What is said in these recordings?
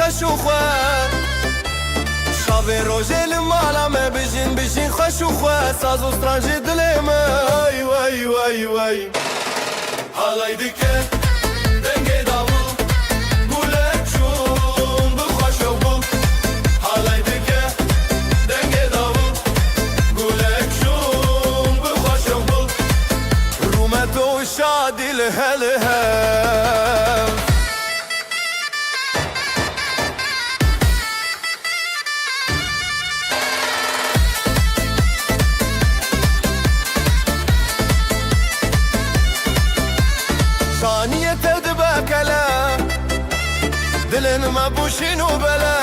خوش و خواه شاوه روژه لمالا me بجین خوش و خواه ساز و سترانجی دلی من وای وای وای حالای دکه دنگی داوو گوله چون بخوش و بو حالای دکه دنگی داوو گوله چون بخوش و بو رومت و شادی لهله ثانية تدبكلا دلن ما بوشين وبلا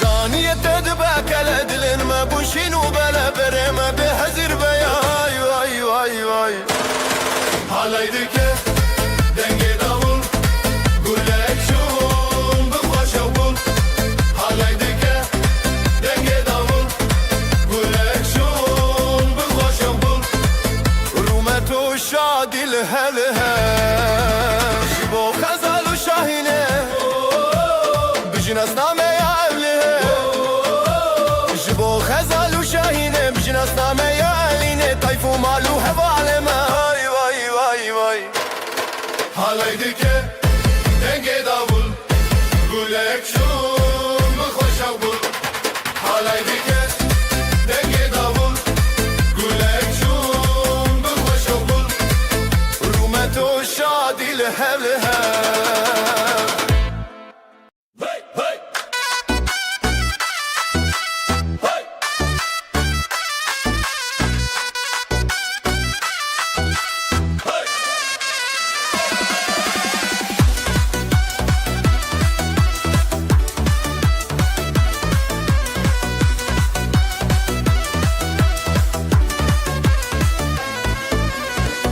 ثانية تدبكلا دلن ما بوشين وبلا بريما بهزر بياي واي واي واي حالي دكه دنگي داول قولك شون بخوش وبول حالي دكه دنگي داول قولك شون بخوش وبول رومت و شادي لهلها شبو خزال و شاهينه بجناس نامه يا أهلها شبو خزال و شاهينه بجناس نامه يا أهلينه طيف و مالو هوالما واي واي واي واي حالي دكه دنگي داول قولك شون بخوش وبول حالي دكه دنگي داول قولك شون بخوش وبول رومت و شادي لهلها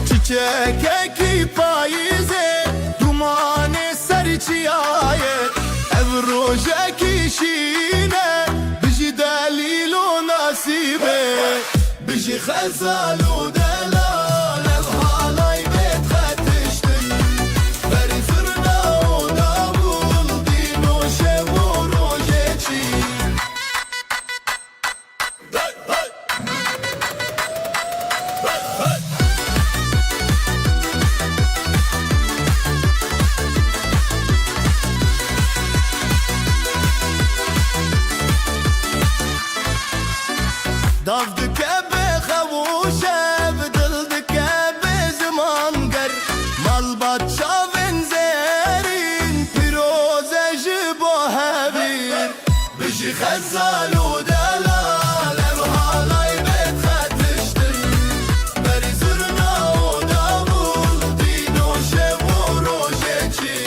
çiçek payizê dumanê serî çiyaye ev rojekî şîne bijî delîl û nasîbê bijî xezal û delal ev halay bêt xetiştin berî zirna û davul dîn û şev û rojê çî Dav dike be xewuşe bi dil dike be ziman ger malbat çavên zerîn pîroze ji bo hevîr bijî xezal û delal ev halay bêt xetiştin berî zirna û davul dîn û şev û rojê çî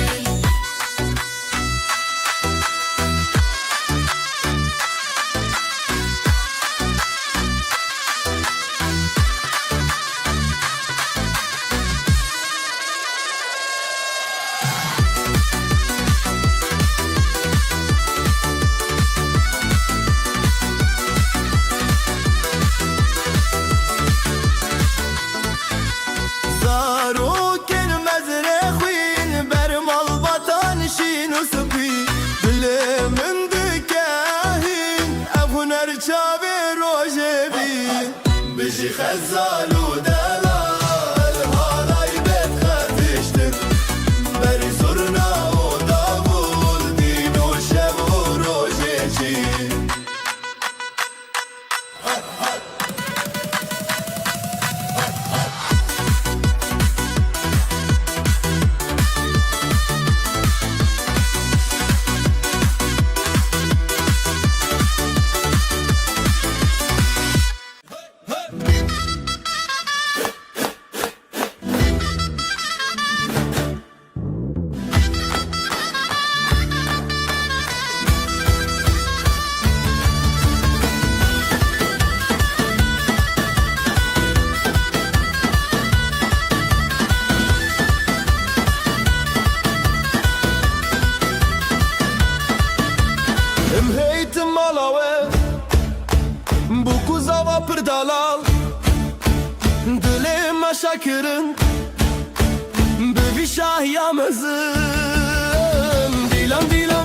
bijî xezal û delal halay bêt xetiştin berî zirna û davul dîn û şev û rojê çî Pırdalal Dilê me şekirin Bi vî şahya mezin Dîlan dîlan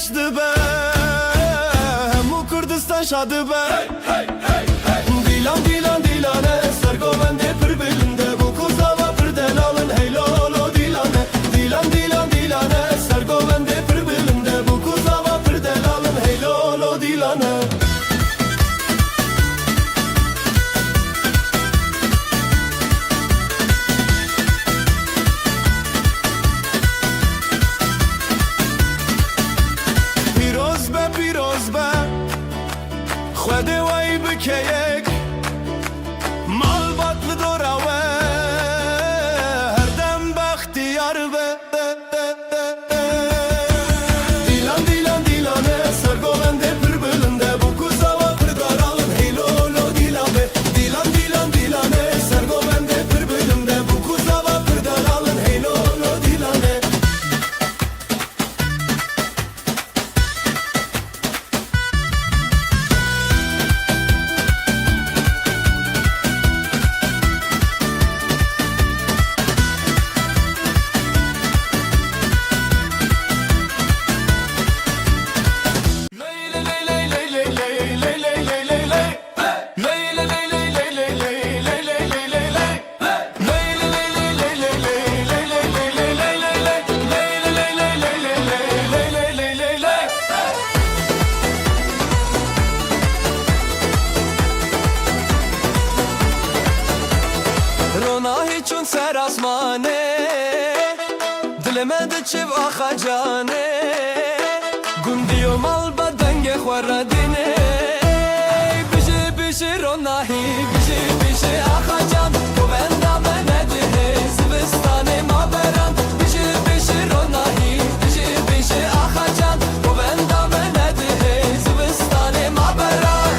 geçti be Hemu Kurdistan şadı be Dilan dilan dilane Sergovende pır belinde Bu kuzava pırden alın Hey lo lo dilane Dilan dilan dilane Sergovende pır belinde Bu kuzava pırden alın Hey lo lo dilane خود وای بکیک مال باطل دوراوه هر دم بختیار به دیلان دیلان دیلانه سرگوونده پر بلنده بو کوزاوا پر دارالن هیلو لو دیلانه دیلان دیلان دیلانه سرگوونده پر بلنده بو کوزاوا پر دارالن هیلو لو دیلانه چون سر آسمانه دل من چه آخا جانه گندی و مال بدنگ خوردینه بیشه بیشه روناهی بیشه بیشه آخا جان تو بندم نده زبستان ما بران بیشه بیشه روناهی بیشه بیشه آخا جان تو بندم نده زبستان ما بران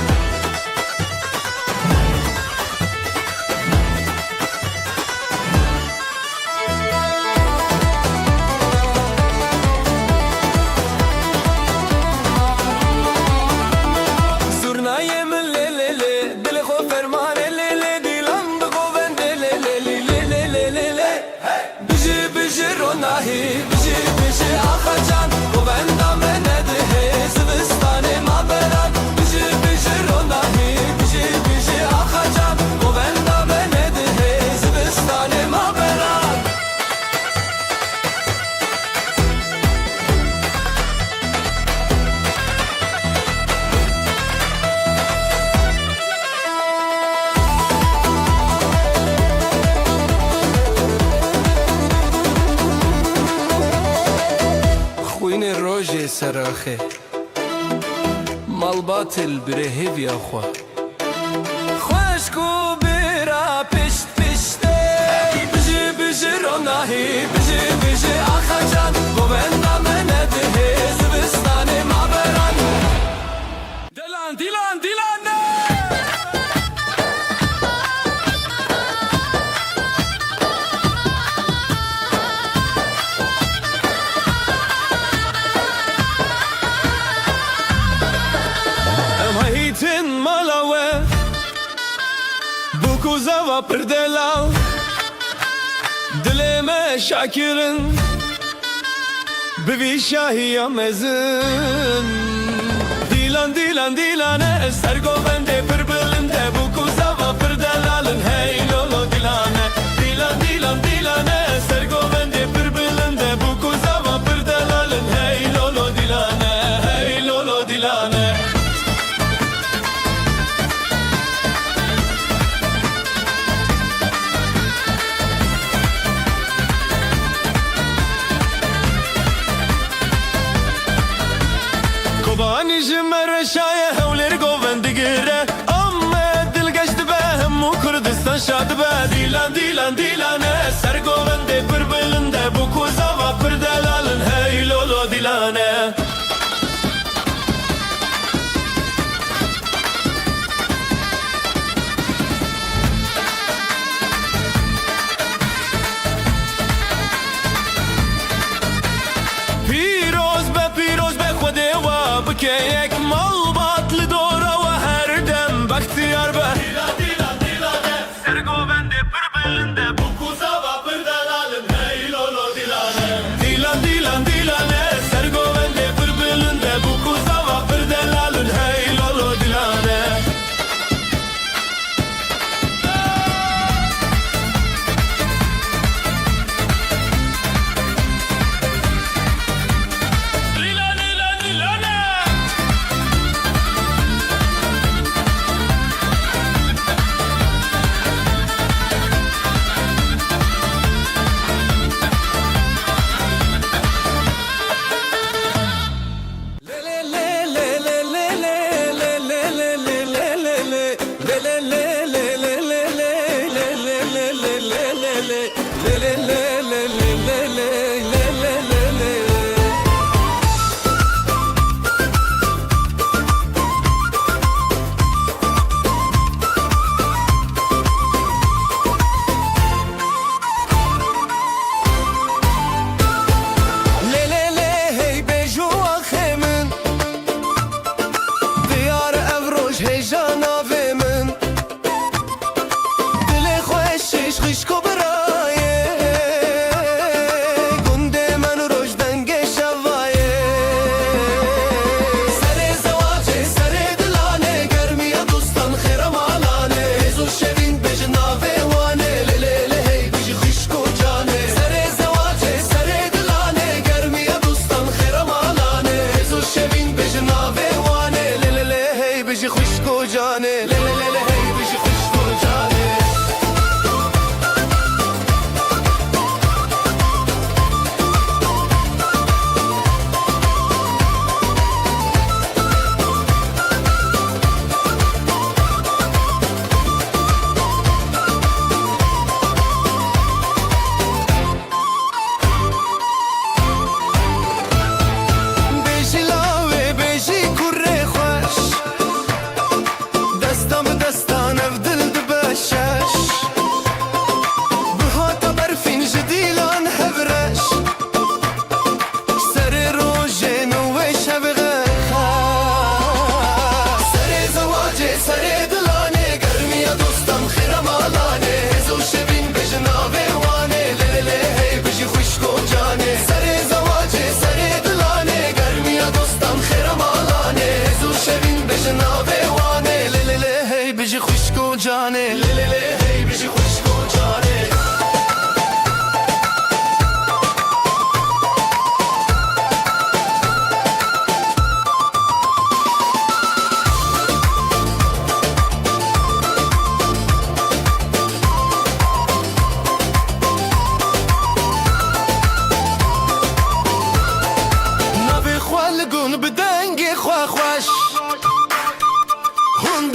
بیشه بیشه آخا جان و بندم نده زبستان ما بران بیشه بیشه روناهی بیشه بیشه آخا جان و بندم نده زبستان ما بران خوین روژ سراخه مال باطل بره هیوی آخوا خوشکو برا پشت پشته بیشه بیشه روناهی بیشه بیشه آخا جان و بندم نده زبستان ما بران دیلان دیلان دیلان هیتن مالاوه بو کوزاوا پردلاو دل ما شاکرن بوی شاهی آمزن دیلان دیلان دیلانه سرگوونده پر بلنده بو کوزاوا پردلالن هی لولو دیلانه دیلان دیلان دیلانه سرگوونده پر بلنده بو کوزاوا پردلالن هی لولو دیلانه هی لولو دیلانه Kobani jimmer şaye hevleri govendigire Amma dil geçti be hemmu Kurdistan şadı be Dilan dilan dilane ser govende pır belinde Bu kuzava pır delalın hey lolo dilane Keyek mal batlı doğra ve her dem baktiyar be Dilan dilan dilane Sergovende pır belinde Bu kuzava pır delalın hey lolo dilane Dilan dilan dilane Sergovende pır belinde جانه لی لی لی لی هی بجی خوشگو جانه جانه لی لی لی هی بجی خوشگو جانه نبی خوالگون بدنگی خواه خوش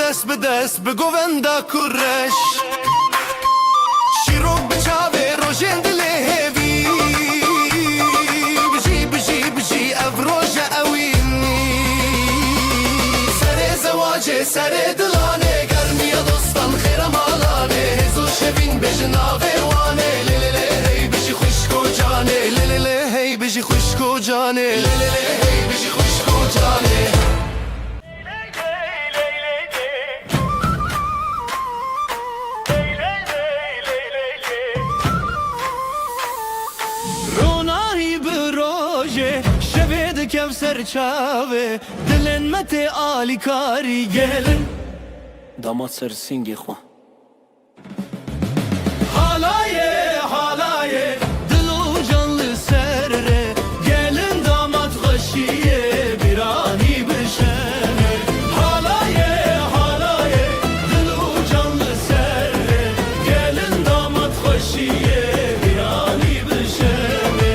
دست به دست به گووندا کرش شیروک به چاوه روژن دله هیوی بجی بجی بجی افروژ اوینی سر زواجه سر دلانه گرمی دوستان خیرم آلانه هزو شوین بجناوه وانه لی لی لی هی بجی خوشگو جانه لی لی لی هی بجی خوشگو جانه لی لی لی هی بجی خوشگو جانه کفسر چاوه دلن مت آلی کاری گلن داماد سر سینگی خواه حالایه دلو canlı سره gelin damat خوشیه birani بشنه حالایه دلو canlı سره gelin damat خوشیه birani بشنه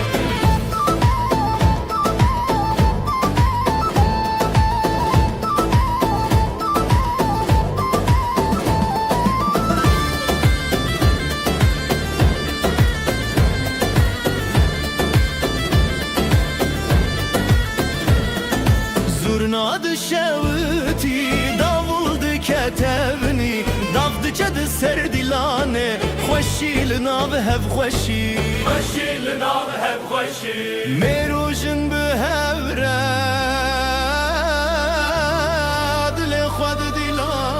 Zurnadı şevti, davuldu ketevni Davdı cadı serdilane Xoşil nav hev xoşi Xoşil nav hev xoşi Merujin bu hevre Dile xwad dilane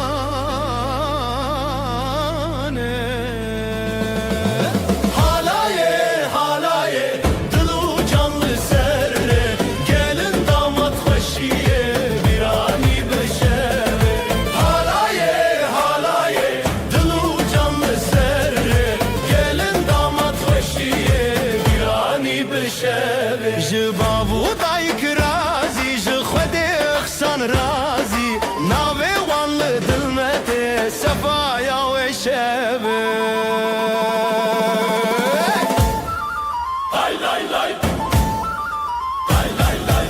Halaye Dilu canlı serre Gelin damat xoşiye birani beşere Halaye Dilu canlı serre Gelin damat xoşiye birani beşere Ji babu dayk razi Ji xwedê xsan razi Navê wan li dil me tê Sefaya wê şeve Lay lay lay Lay lay lay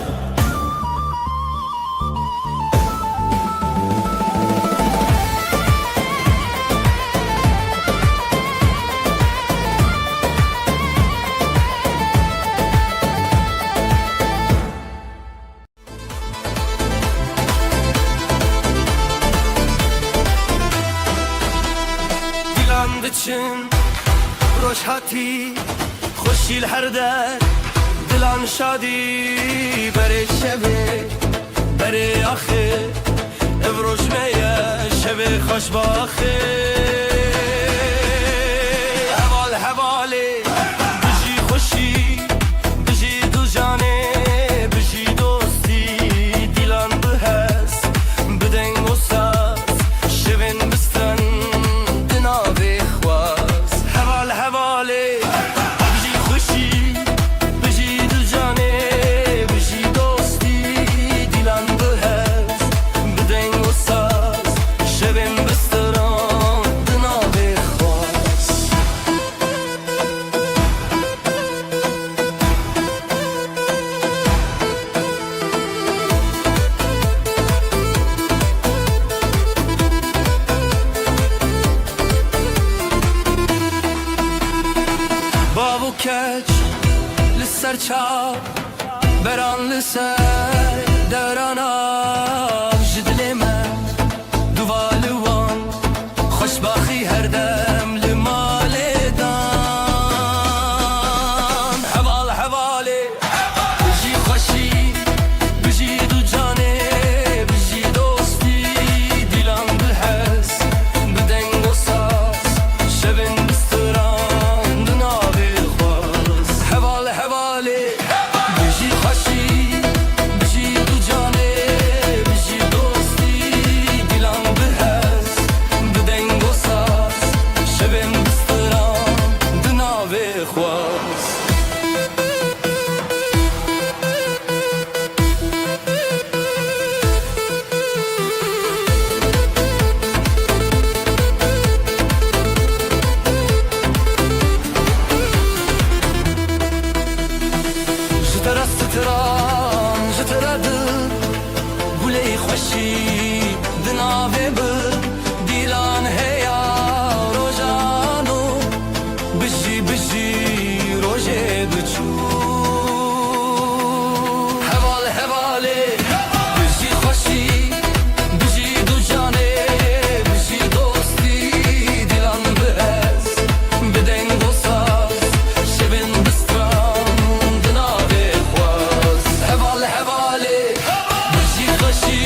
Dilan diçin روشهاتی خوشیل هر در دلان شادی بره شبه بره آخه افروش میه شبه خوش باخه حواله بجی خوشی بجی دو جانه بجی دوستی دیلان بهست بدنگ و ساز شبین بستن دناوی خواست حواله بجی خوشی بجی دو جانه بجی دوستی دیلان بهست بدنگ و ساز çap beran لسر دورانم جدل من دوالوان خوشبختی هر دم لمال دان حوال حواله بجی خوشی بجی دو جانه بجی دوستی دیلم بحس بدنگ و ساز شبن بستران دناوی خواست حوال حواله بجی خوشی بجی دو جانه بجی دوستی دیلم بحس بدنگ و ساز شبن بستران دناوی خواست جترا ستران جترا دل گلی خوشی دناوی بر دیلان هیا روزانو بجی بجی روزه بچو حوال حواله بجی خوشی بجی دو جانه بجی دوستی دیلان بهز بدنگ و ساز شبن بستران دناوی خواست حوال حواله بجی خوشی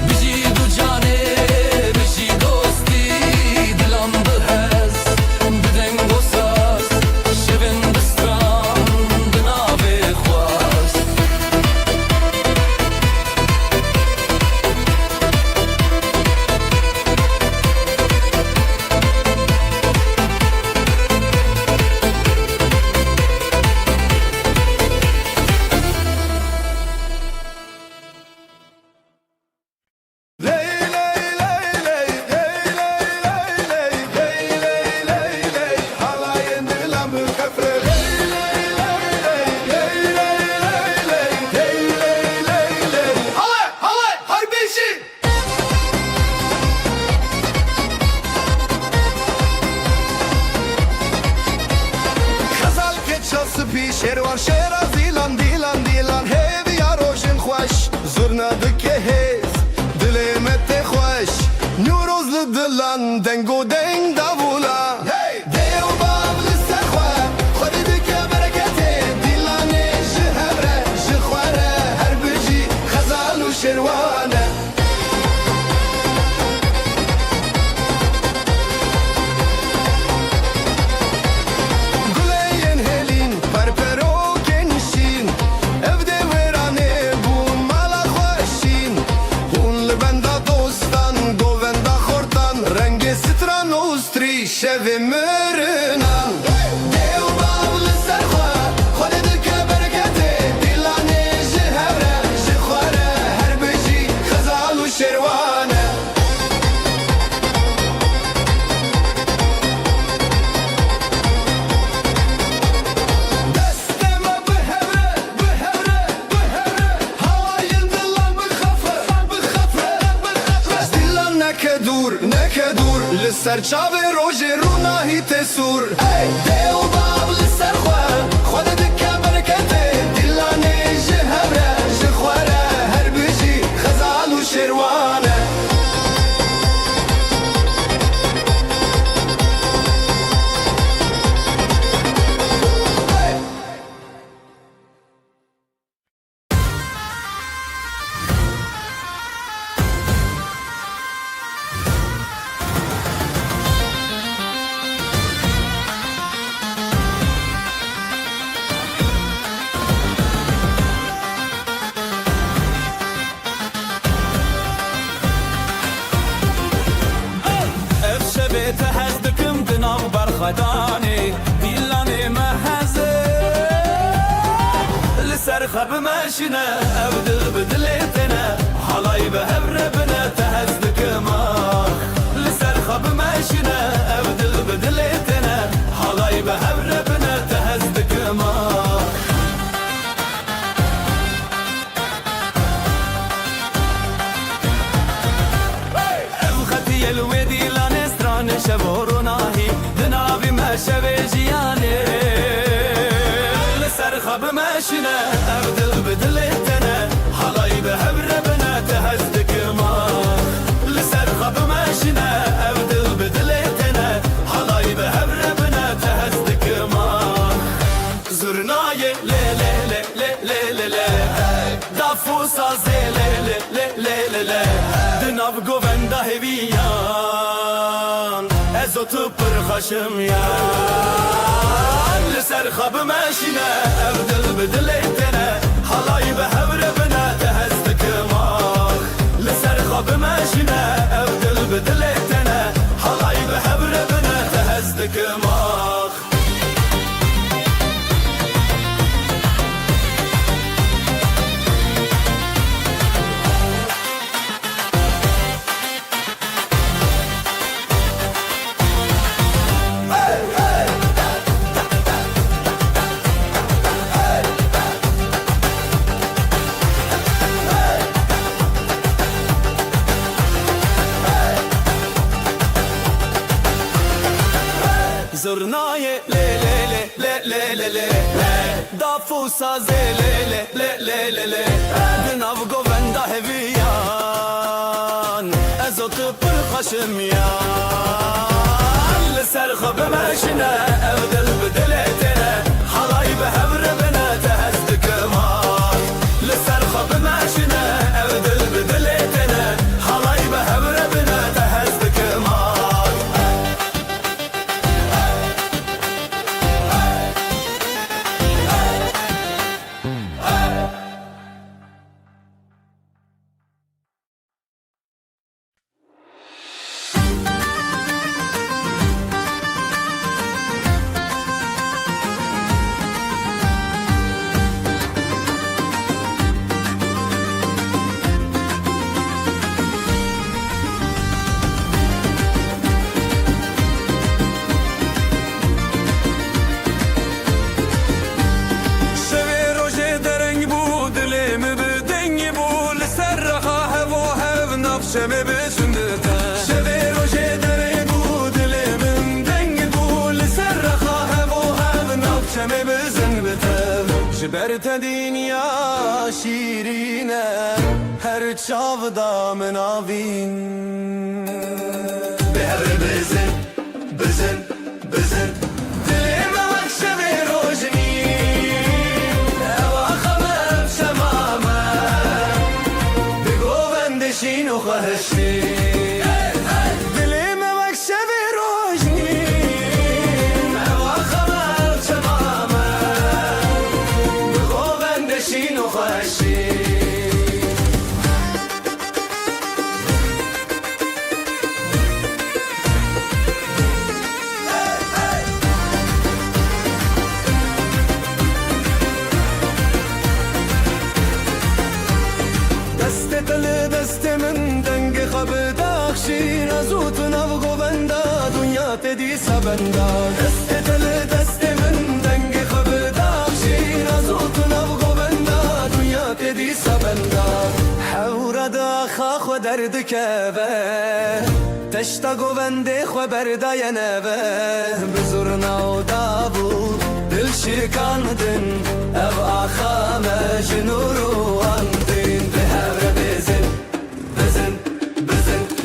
بجی دو جانه بجی دوستی دیلان بهز بدنگ و ساز شبن بستران دناوی خواست شروان شیرا دیلان دیلان دیلان هیوی یا روشن خوش زرنا دکه هیز دلی مت خوش نیوروز لدلان دنگو دنگ داولا دیو باب لسر خواه خودی دکه برکته دیلانه جهبره جخواره هر بجی خزال و شروانه شوی مرنان دیو باول سرخواه خود دکه برکته دیلانه جهبره جخواره هر بجی خزال و شروانه دستما بهبره بهبره بهبره هواین دلان بخفه بخفه بخفه دیلان نکدور نکدور لسر چاوه روژه رو ناهی تسور دیو باب لسر خواه خود دکه برکته دیلانه جهبره جخواره هر بجی خزال و شروانه تهز دناو برخداني دیلانه محزه لسر خب ماشینه او دل بدلیتنه حالای به هبره بنه تهز دکماخ لسر خب ماشینه او دل بدلیتنه حالای به هبره بنه تهز دکماخ او خطی الویدی شبور ناهی دنابی ما شبه جیانه لسر خب ما ماشنه ابدل بدلتنا حلاي بهبره بنا تهزدك ما لسر خب ماشنه ابدل بدلتنا حلاي بهبره بنا تهزدك ما زرناي لي لي لي لي لي لي دافوسا زي لي لي لي لي لي دناف گووندا هویان ازوتو پر خشم یا لسر خب ماشینه ابدل بدلتنا حلای به هبر بنا تهزدک ما لسر خب ماشینه ابدل بدلتنا حلای به هبر بنا تهزدک ما زرنای لی لی لی لی لی لی دافوسا زی لی لی لی لی لی دناو گووندا هویان ازوتو پر خشم یان لسر خب ماشنه ابدل بدلتنا حلای به هبر بنا تهزدک ما لسر خب ماشنه ابدل بدلتنا حلای به هبر بنا تهزدک ما شمه بسندتا شبه روشه دره بود لمن دنگ بول سر خواه و هم ناب شمه بسندتا جبرت دنیا شیرینه هر چاودا مناوین به هر بزن بزن بزن دلم وقت شبه روشنی اواخمم شمامه بگووندشین و خواهشی دلم وقت شبه روشنی اواخمم شمامه بگووندشین و خواهشی زوت نو گووندا دنیا تدی سبندا دست دل دست من دنگ خبدا شیر زوت نو گووندا دنیا تدی سبندا حور دا خا درد کبه تشتا گوونده خبر داینه بزرنا و دابو دل شکاندن او آخا مجنورو اندین به هر بزن بزن بزن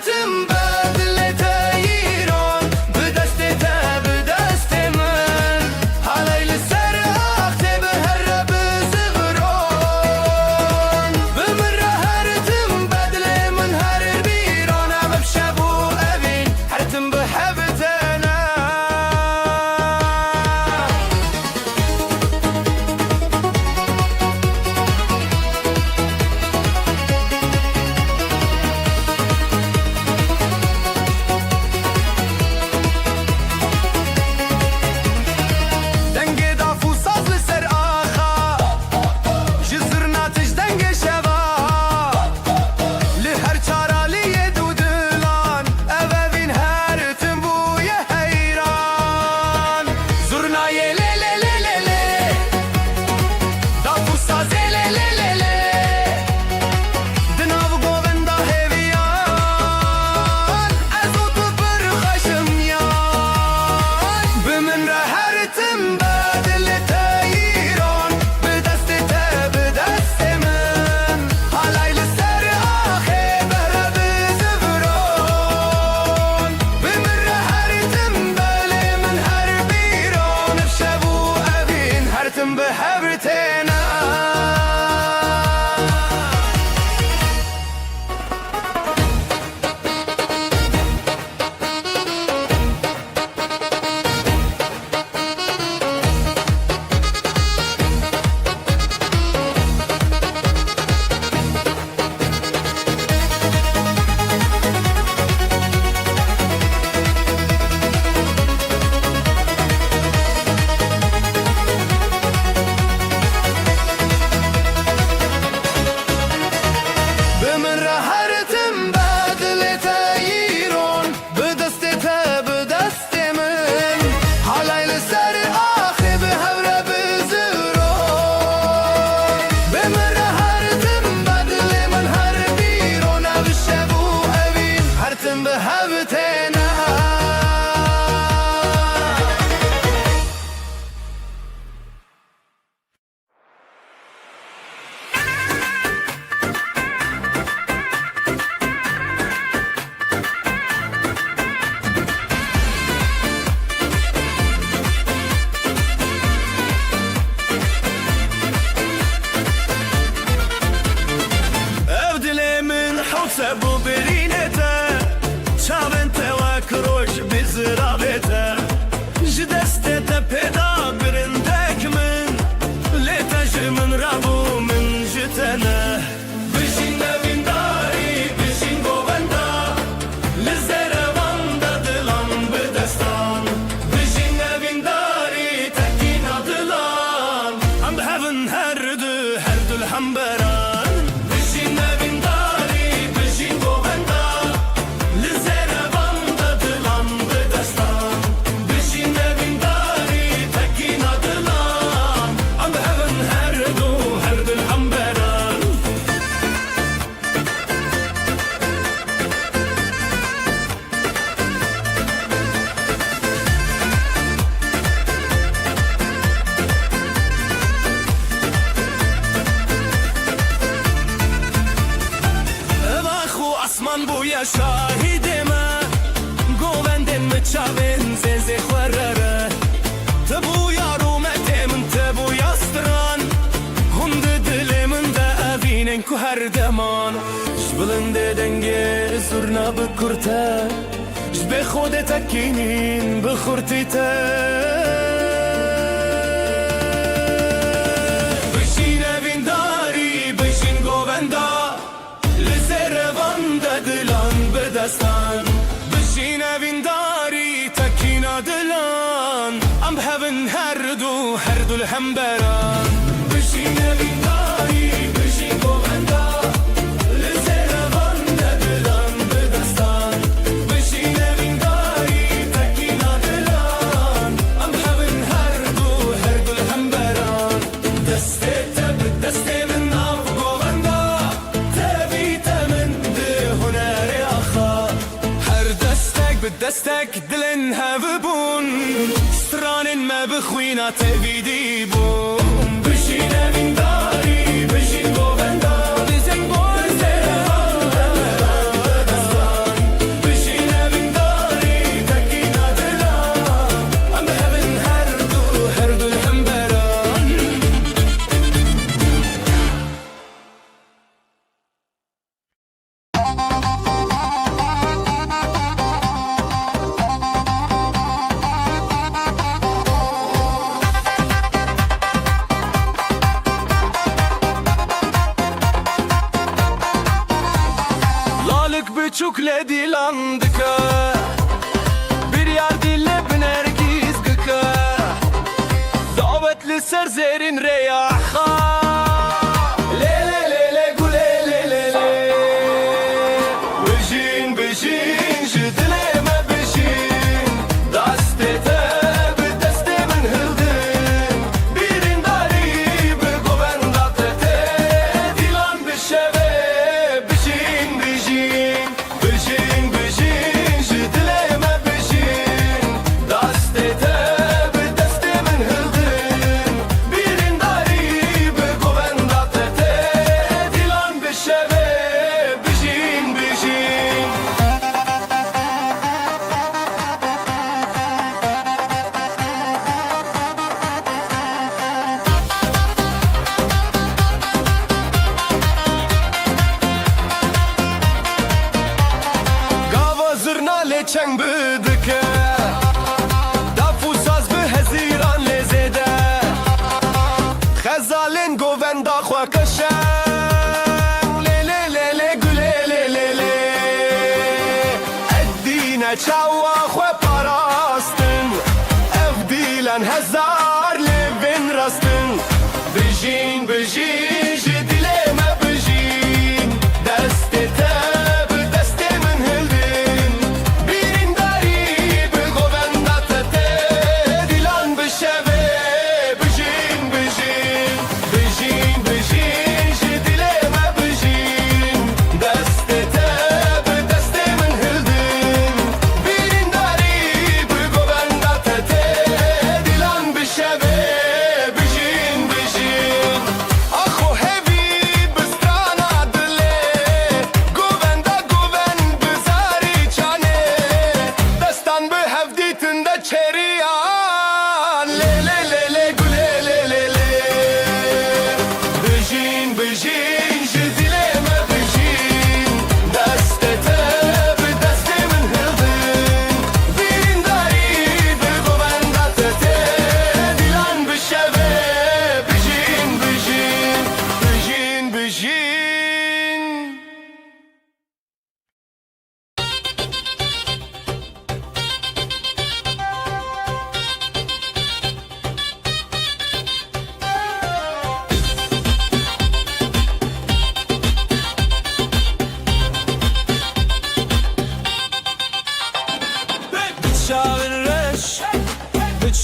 تم بدلت ایران به دست من حالی لسر آخته به هر بزغران به من را هر تم بدل من هر بیران عبب شبو اوین هر تم به حبتنا دنگ دافو ساز لسر آخا جزر ناتش دنگ شوا لهر چارالی دودلان اوین هر تم بوی حیران زرنای لی لی لی لی لی دافو ساز لی لی لی لی دناو گووندا هیویان از او تو برخشم یان بمن را هر تم بدلت ایران به دست من حالای لسر آخه بهره بزغران بمن را هر تم بله من هر بیران شبو اوین هر تم به حبرتنا بمن را هر تم بدلت ایران به دست من حالای لسر آخه به هوره بزران بمن را هر تم بدل من هر بیران او شبو اوین هر تم به هبتنا ابدل من حسب برينته شابنت وكروش بزرابته جدستة بدا برندك من لتج من رابو من جتنا بشين نبين داري بشين بوبندا لزربان ددلان بدستان بشين نبين داري تكين دلان عم بهفن هردو الحنبران بشين نبين داري بشين بوبندا لزربان ددلان بدستان بشين نبين داري تكين دلان عم بهفن هردو الحنبران اخو اسمان بویا شاهد ما گووندن مچاون زنزه خورره تبویا رومت من تبویا ستران هند دل من دا اوینن کو هر دمان جبلند دنگه زرنا بکرته جب خود تکینین بخورتی تا بشین اوین داری بشین گووندا دلان بدستان بشین اوین داری تکینا دلان ام بهون هر دو الحنبران بشین اوین داری بشین گووندا لزربان دلان بدستان بشین اوین داری تکینا دلان ام بهون هر دو الحنبران دسته تب دسته من ناف گووندا تبیت من دستك دلن هفبون ستران ما بخوينا تبيدي بون بشين من داري بشين بوبندا بزن بون dilan dike Bir yar dille binergiz gıke Davetli serzerin reyaha Çeng bıdıke Dafu saz bi heziran lezede Khazalin govenda khwa kashan Le le le le güle le le le Eddine çawa khwa parastin Evdilen hezar levin rastin Bijin bijin jidileme bijin Destete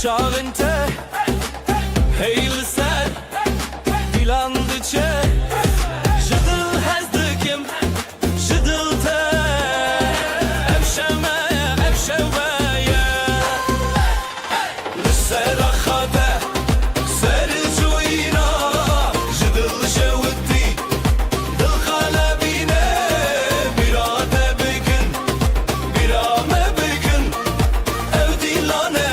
Çağın te Heyli sen Dilandı çe Jıdıl hezdikim Jıdıl te Evşemeye Evşeveye Lissera khade Seri cuyina Jıdıl şevdi Dıl kalebine Birade bigin Birame bigin Evdilane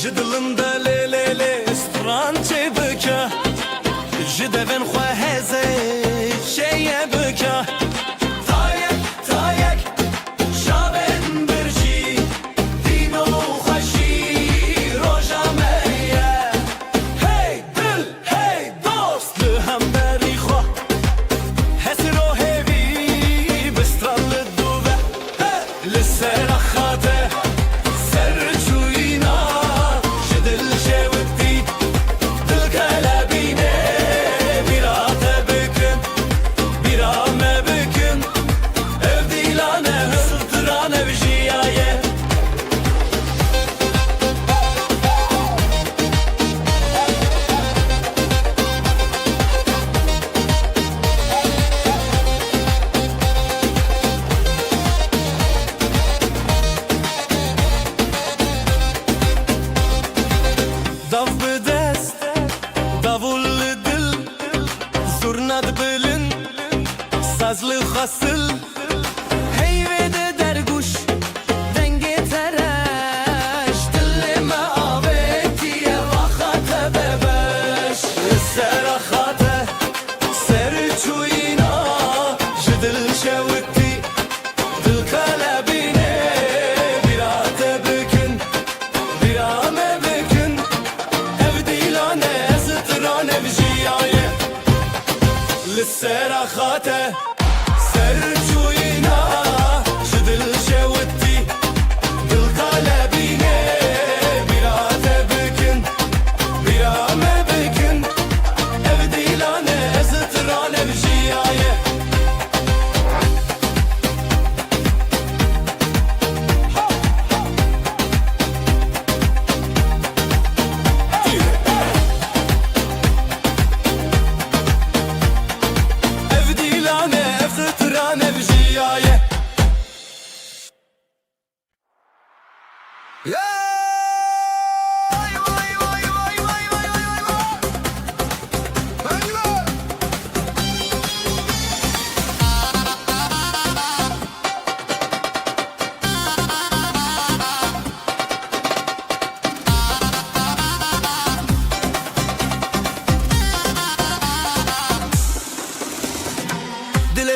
Jidilinde le le le Strançe bıka Jidevin khwa heze Şeye bıka Tayek tayek Şaben birci Dino khaşi Rojameye Hey dil hey dost Lihamberi khwa Hesro hevi Bistrallı duve Lissera khade Birame السرخاتة سرجوينا جدل جوتي دل قلبيني بلا تبكن بلا ما بكن ابدي لانا ازترانا بجياية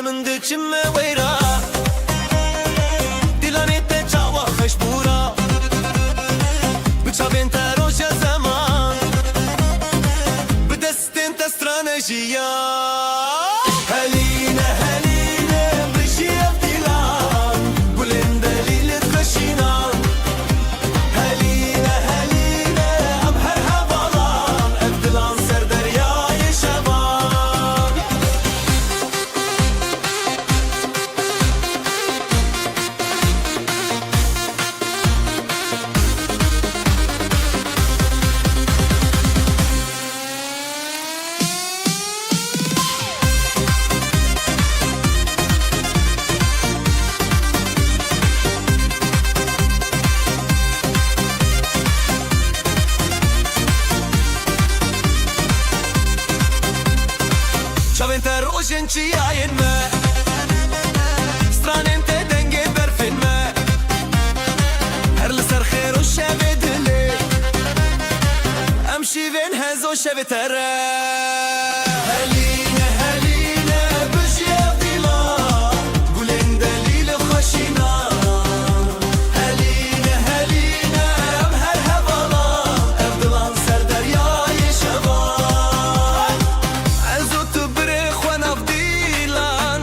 من دچم ویرا دلانی تجاوا خشبورا بچابین تروش زمان بدستین تسترانجیا هلينا هلينا بشي ابتلان قولن دليل تخشينا هلينا هلينا ابهر هبالان ابتلان سر دریای شبان شاوين تروشن چیاین ما سترانن ته دنگه برفن ما هر لسر خیر و شب دلی امشي وين هزو شب ترى هلينا هلينا بشي ابدلا قولن دليل خشينا هلينا هلينا امهر هبلا ابدلان سر دریای شبان عزو تبرخ ونفضيلان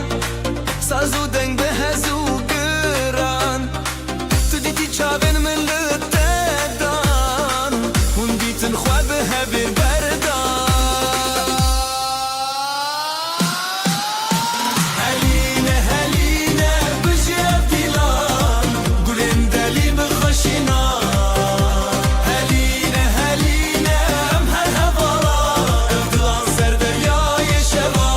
سازو دنگ به هزو گران تو دیتی چاوین من لتدان هون دیتن خواه به هبیر بردان هلينا هلينا بجي ابدلان قولن دليل بخشينا هلينا هلينا امهر هبلا ابدلان سر دریای شبان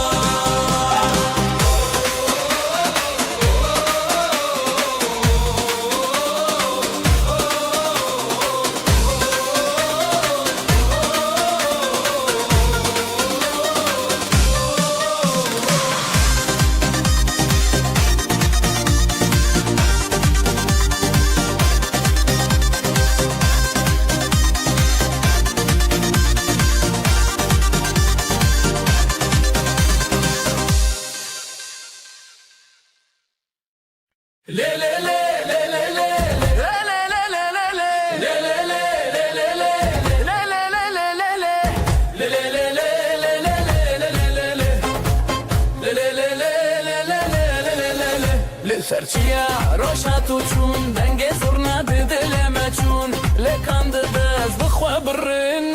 سرچیا روشاتو چون دنگ زورنا دلمه چون لکاند دست بخوا برن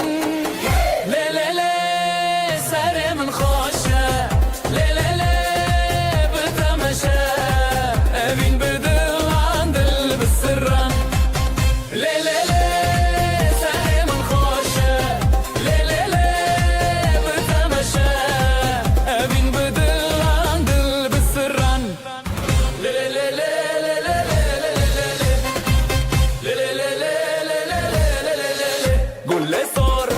لی لی لی سر من خوشه لی لی لی بتمشه اوین بدلان دل بسران لی لی لی سر من خوشه لی لی لی بتمشه اوین بدلان دل بسران قول لي صار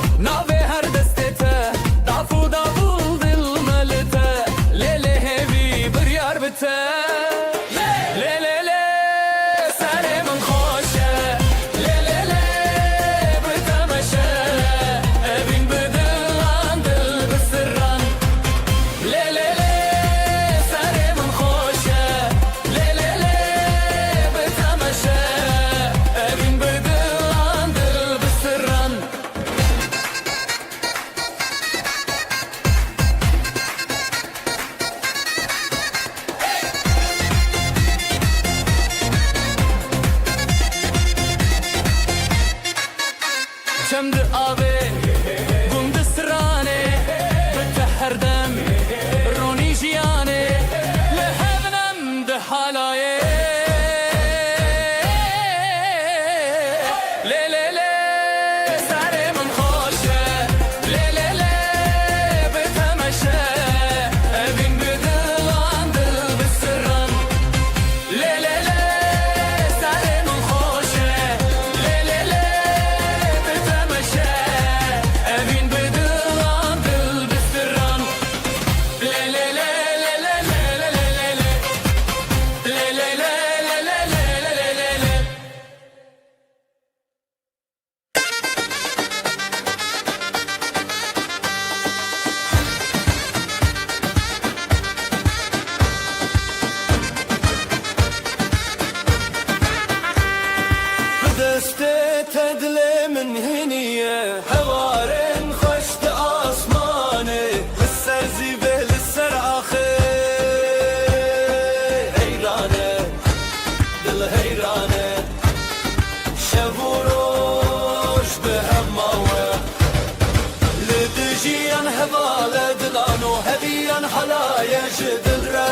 جيان هبال دلانو هبيان حلايا جدل را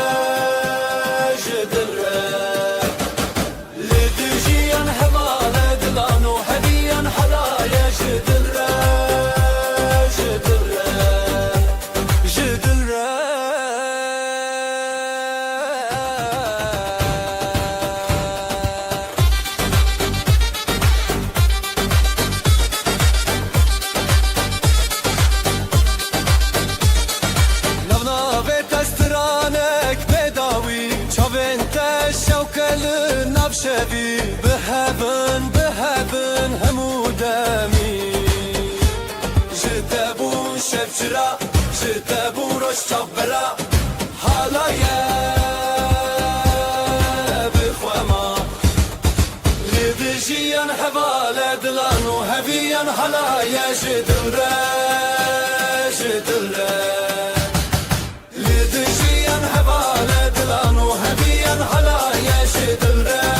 جدل را لدجيان هبال دلانو هبيان حلايا جدل را جدل را جدل را شبي بهبن بهبن همودامي جدابو شبجرا جدابو روش تبرا حالايا بخواما لبجيان حبالة دلانو هبيان حالايا جدلرا جدلرا لبجيان حبالة دلانو هبيان حالايا جدلرا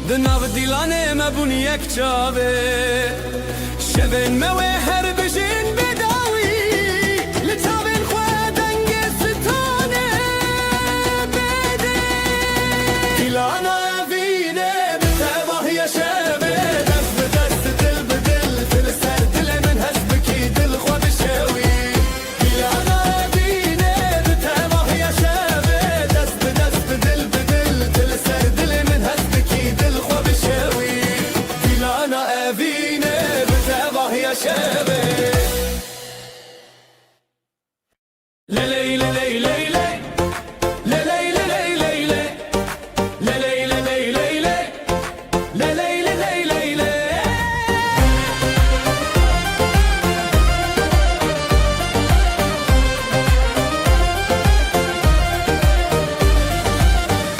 دناو دیلانه مبون یک چاوه شبن موه هر بجین بداوی لچاوین خواه دنگ ستانه بده دیلانا وینه بتباه یا شبه دست به دست دل به دل دل سر دل من هست بکی دل خواه بشوی دیلانا وینه بتباه یا شبه دست به دست دل به دل دل سر دل من هست بکی دل خواه بشوی دیلانا وینه بتباه یا شبه للی للی للی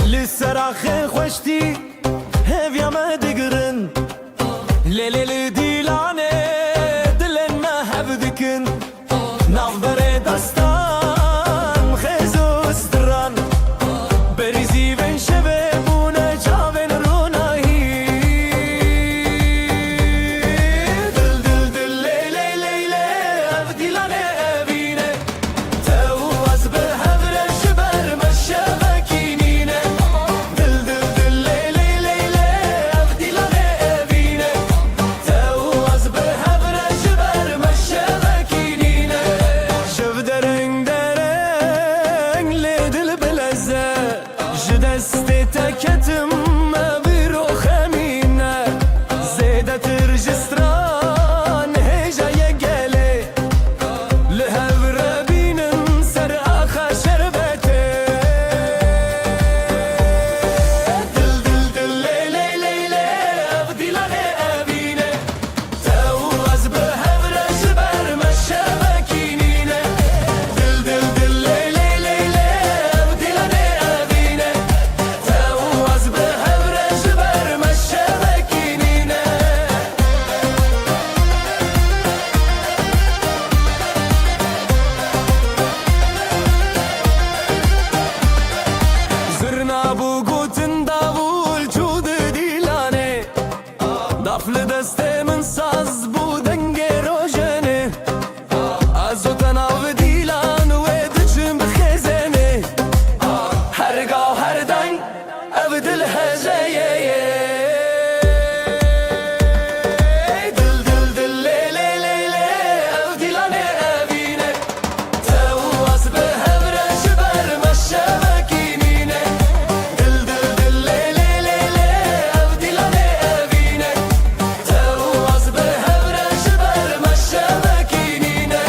لسراخ خوشتی هفیا ما دگرن لیلی دیلانه دلن ما هبدکن نافبر دستان خیزوست دران بریزی بین شبه بونه جاوین رونایی دل دل دل لیلی لیلی اف دیلانه بینه تو از به هبرش بر مشبکینینه دل دل دل لیلی لیلی اف دیلانه بینه تو از به هبرش بر مشبکینینه شب درنگ درنگ لیدل بلزه جدست تکتم بیرو خمینه زیده ترجستران هجای گله لهور بینم سر آخا شربته دل دل دل لیلی لیلی اف دیلانه بینه تو از به هورش بر مشبکینینه دل دل دل لیلی لیلی اف دیلانه بینه تو از به هورش بر مشبکینینه زرنا بو گوتن داول چود دیلانه دافل دسته من ساز بو دنگ روشنه از او تناو دیلان و دچم بخزنه هرگاه هر دنگ او دل هزایه دل دل دل لیلی لیلی او دیلانه بینه تو از به هورش بر مشبکینینه دل دل دل لیلی لیلی او دیلانه بینه تو از به هورش بر مشبکینینه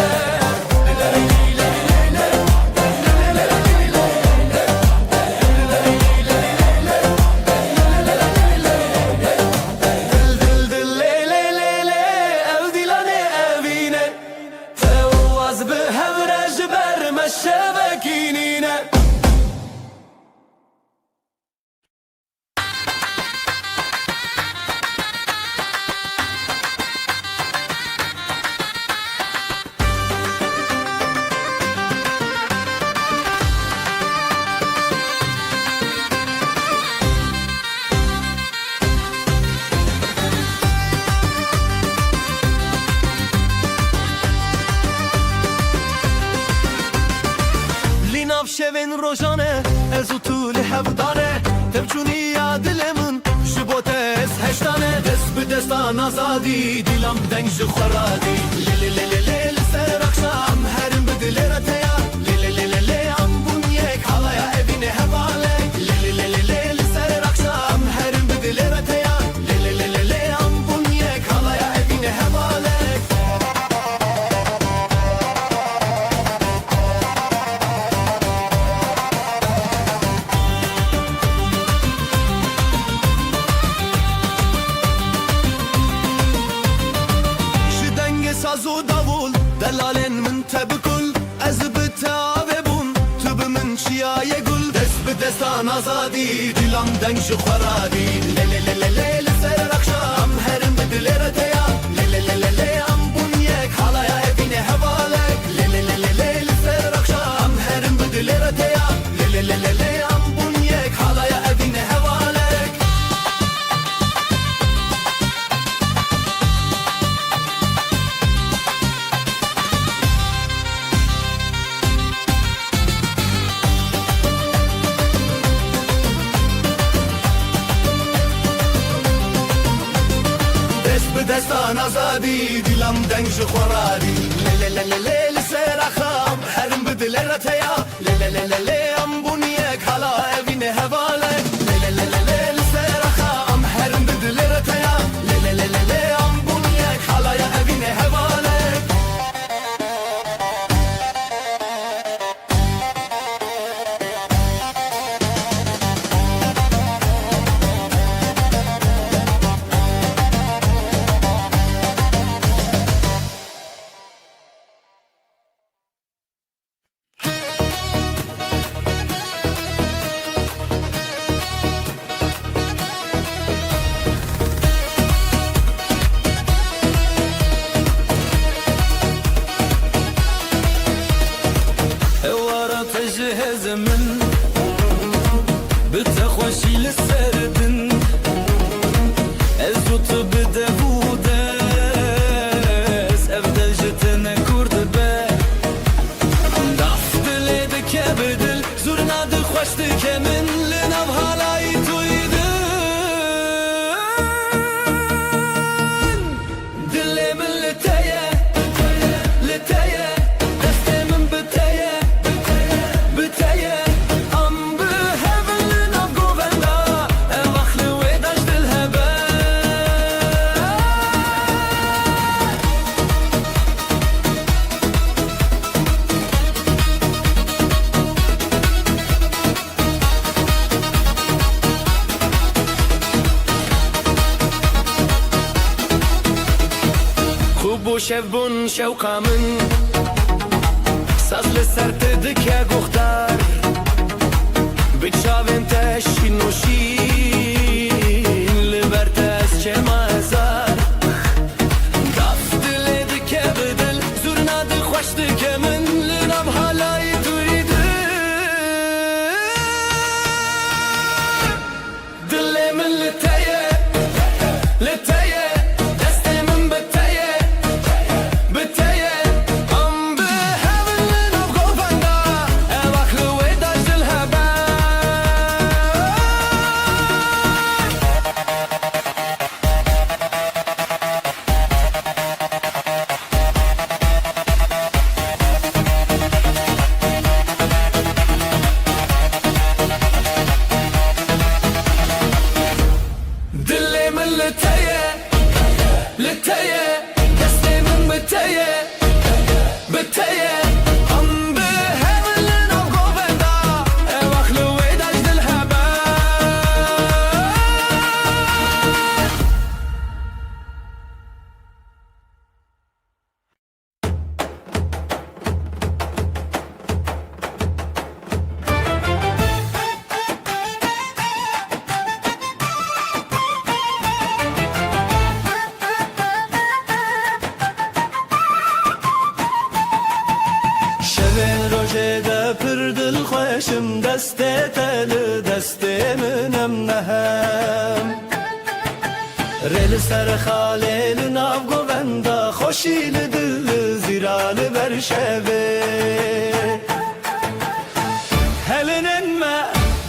دل دل لیلی لیلی او دیلانه بینه تو از به هورش بر مشبکینینه لیناف شوین روزانه از طول هفدانه تبچونی یاد لمن شبوتس هشتانه دست به دستان آزادی دیلم دنگ خورادی لیلی لیلی لیلی سر اخشام هرم بدل رتیا لیلی لیلی لیلی ام بونیک حالا evine havalle لیلی لیلی لیلی سر اخشام هرم بدل رتیا لیلی لیلی لیلی ام بونیک حالا evine havalle سازو داول دلالن من تبکل از بتاوه بون تو به من چیای گل دست به دستان آزادی دیلم دنگ خورادی لیلی لیلی لیلی سر اخشام هرم بدل رتیا لیلی لیلی لیلی ام بونیک حالا evine havalle لیلی لیلی لیلی سر اخشام هرم بدل رتیا لیلی لیلی لیلی ام بونیک حالا evine havalle دست به دستان آزادی دلم دنگ خورادی لی لسرخام هرم بدل رتیا لی ام بونیک حالا اوین هواله لی لسرخام هرم بدل رتیا لی ام بونیک حالا اوین هواله تجهز من بتخوشي للسردن ازوت بدهودس افضل جتنا كورد با دفت ليدك بدل زورنا دخوشتك من لنب هالاي تويدن دلي من لتايا لتايا دستي من بتايا شبون شوقا من ساز لسر تدك يا قختار بتشافن تشين نوشين لبرتاس شما زار دفت لدك بدل زورنا دخوشتك من لنب هالاي تريد دلي من لتايا لتايا خوشم دست تل دست منم نهم رل سر خاله ناو گوندا خوشی دل زیرال بر شوه هلنن ما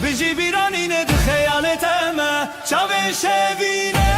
بجی بیرانین د خیالت ما چاوه شوینه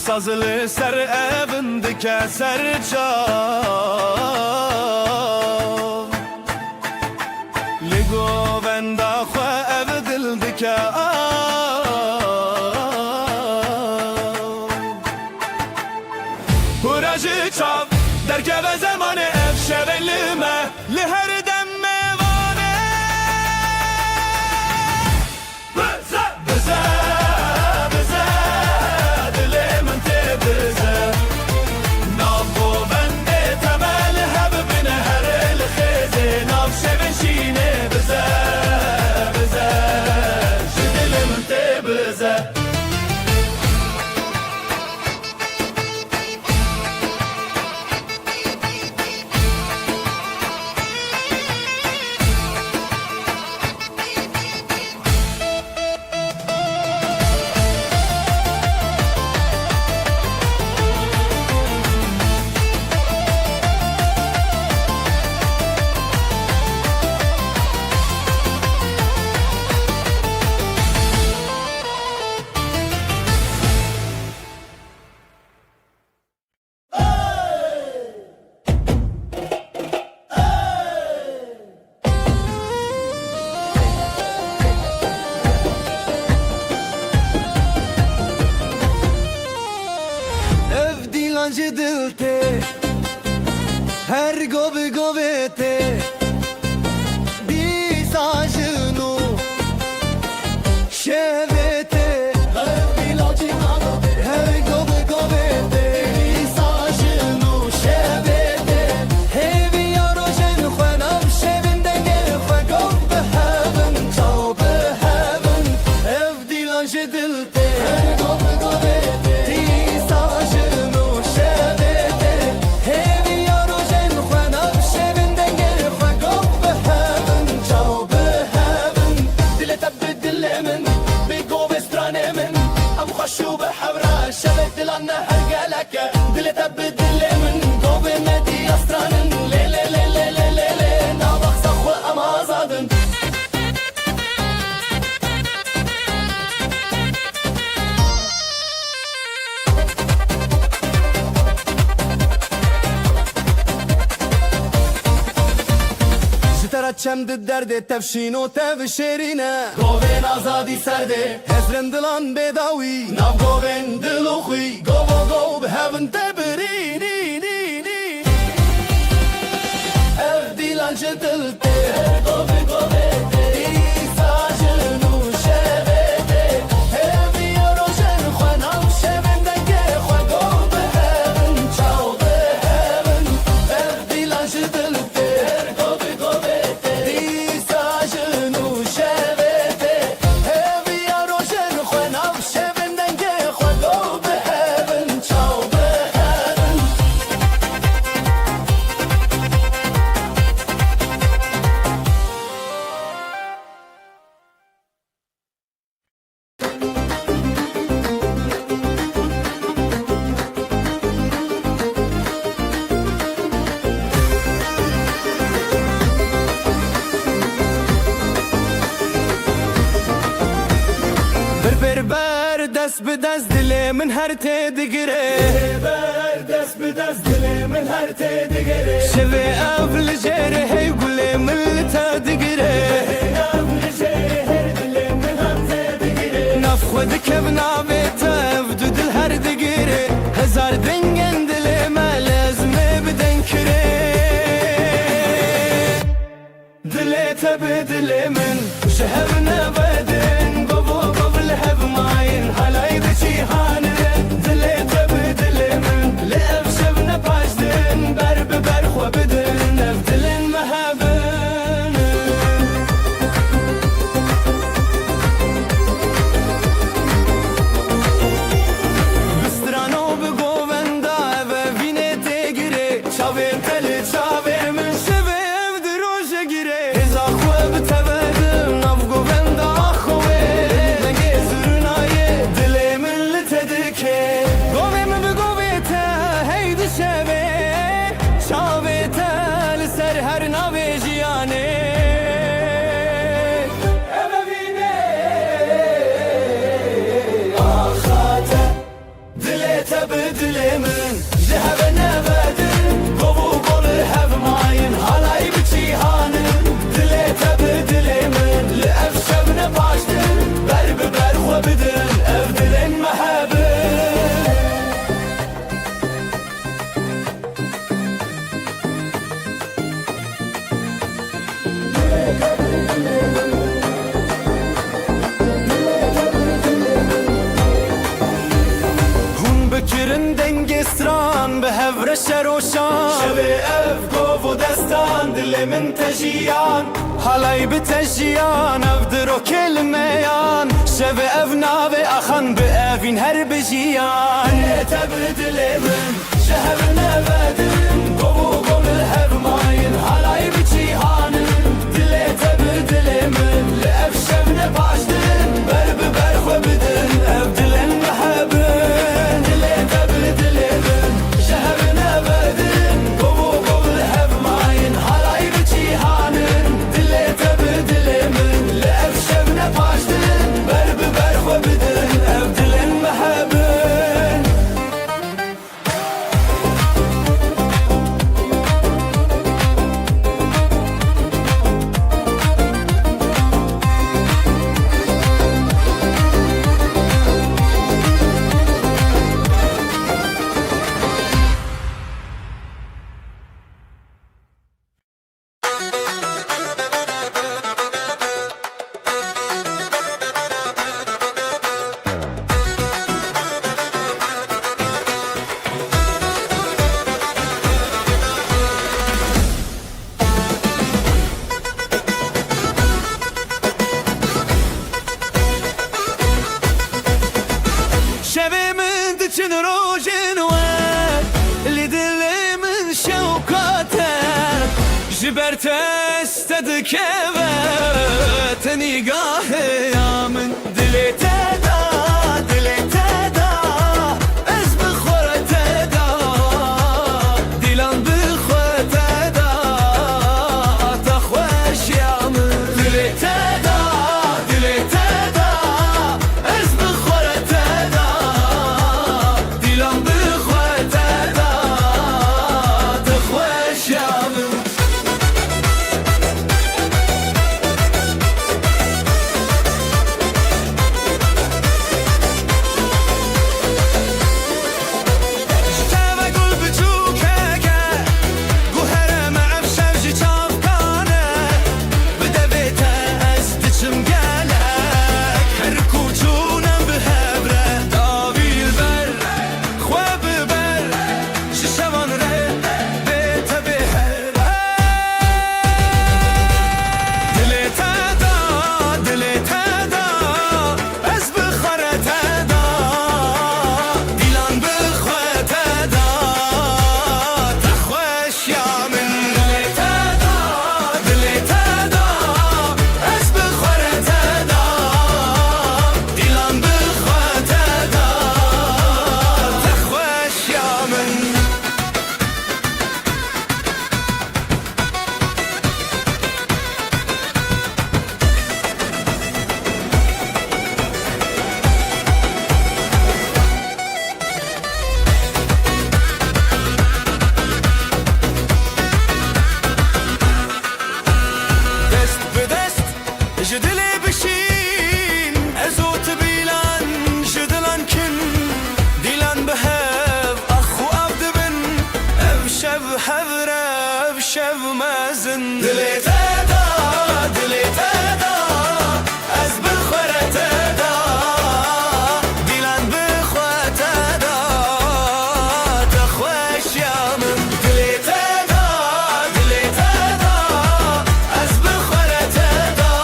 Sazlı ser evindeki serçam Ligo venda xwe ev dildike Huracı çav derkeve zamanı ev şevelime Li her dem mevane Her gobi gobete Disajinu Şevete Her gobi gobete Disajinu Şevete Hevi yarojen Khwenam şevinde gel Khwegov beheven Çav beheven Ev dilan jedilte Her gobi gobete Disajinu Şevete Hevi yarojen Khwenam şevinde gel Khwegov beheven Çav beheven Dile tebbi dilemin Bigov estranemin Am khashu behevra Şevet dilanna hergeleke Dile tebbi dilemin Gov emedi astranin Le le le le le le le Navak sakhwa am azadın Çemdi derdi tevşin o tev şerine Govin azadi serde Hezren dilan bedawi Nav govin diluxi Govo gov behevin tebirini Ev dilan jedilte Govi govete İsajinu şevete Hevi yarojen Khwenam şevinden ge Khwegov behevin Çav behevin Ev dilan jedilte Govi govete İsajinu şevete Hevi yarojen Khwenam şevinden ge Khwegov behevin Çav behevin Ber dest bi dest dile min her te digire Ber dest bi dest dile min her te digire Şevi ev li jere hey gule min li te digire Ev li jere hey dile min her te digire Naf xwe dikev navê te ev du dil her digire Hezar dengên dilê me lezmê bidin kire Dilê te bi dilê min ji hev nevedin Govo gov li hev mayın halay di cîhanê Dilê te bi dilê min li ev şevne paşdin Ber bi ber xwe bidin ev dilên me hebin Bi strano bi govenda ev evînê tê gire Çavên te li çavê min şevê ev di roja gire Hêza xwe bi tevedim nav govenda xwe Dengê zirnayê dilê min li te dike Govê min bi govê te hey di şevê Çavê te li ser her navê jiyanê Ev evînê axa te Dilê te bi dilê min ji heve nevedin Govu gol li hev mayın halay bi cîhanê Dilê te bi dilê min li ev şevne paşdin Ber bi ber xwe bidin ev dilên me hebin Hûn bikirin dengê stran bi hevre şeroşan Şevê ev gov û destan dilê min te jiyan Halay bi te jiyan ev di rokê li meyan Şevê ev navê axan bi evîn her bi jiyan Dilê te bi dilê min ji hev nevedin Gov û gov li hev mayın halay bi cîhanê Dilê te bi dilê min li ev şevne paşdin Ber bi ber xwe bidin ev dilên me hebin Dilê te bi dilê min ji hev nevedin Gov û gov li hev mayın halay bi cîhanê Dilê te bi dilê min li ev şevne paşdin Ber bi ber xwe bidin ev dilên me hebin استدك نگاه یا من دلی تدا از بخور تدا دیلان بخور تدا تخوش یا من دلی تدا از بخور تدا دیلان بخور تدا تخوش یا من جدلي بشين ازوت بيلان جدلان كن ديلان بهاب اخو عبد بن ابشب حذرة ابشب مازن دلي تدا از بخور تدا ديلان بخور تدا تخوش يا من دلي تدا از بخور تدا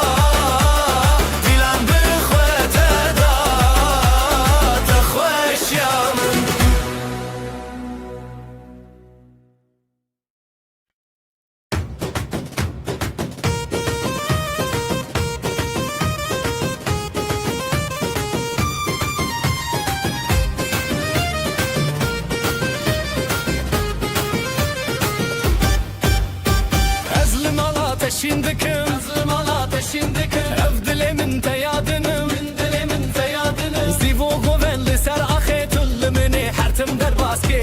Şimdikim ev dilemin teyadını Zivo govenli ser axetulli mini hertim der baske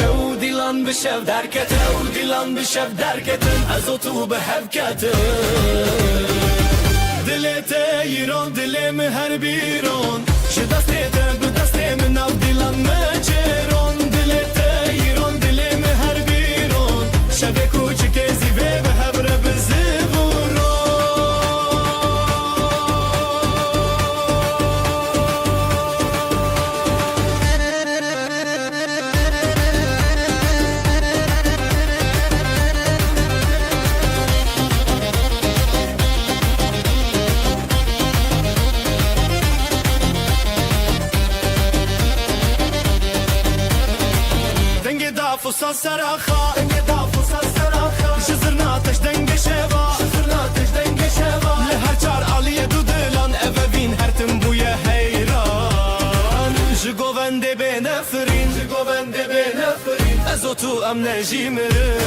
Ev dilan bişev derketin Ezotu behevketin Dilete yiron dilemi her biron Ji destete bi destemin ev dilan meçeron Dilete yiron dilemi her biron Şebe kuçike zive behevre bizi Fusa saraxa Şizirna ateş denge şeva Le her çar aliye dudulan Evevin her tim buye heyran Jigovende be nefrin Ezotu emne jimirin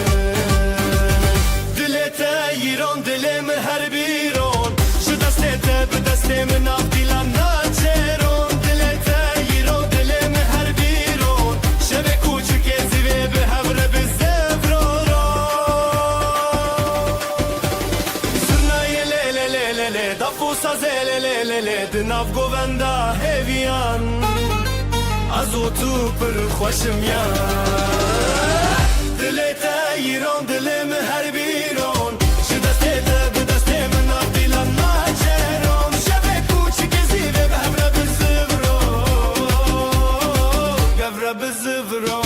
Dilete yiron dilemi her biron Ji destete bi destemin av dilan naçeron Dilete yiron dilemi her biron Şebe kuçuk ezive behevre bizevrora Zırnaye le Dafusa zelelelele Dinav govenda heviyan Azotu pır xoşim ya Dilete yiron dilemi her biron Ji destete bi destemin av dilan naçeron Şebe kuçuk ezive behevre bizevro Gevre bizevro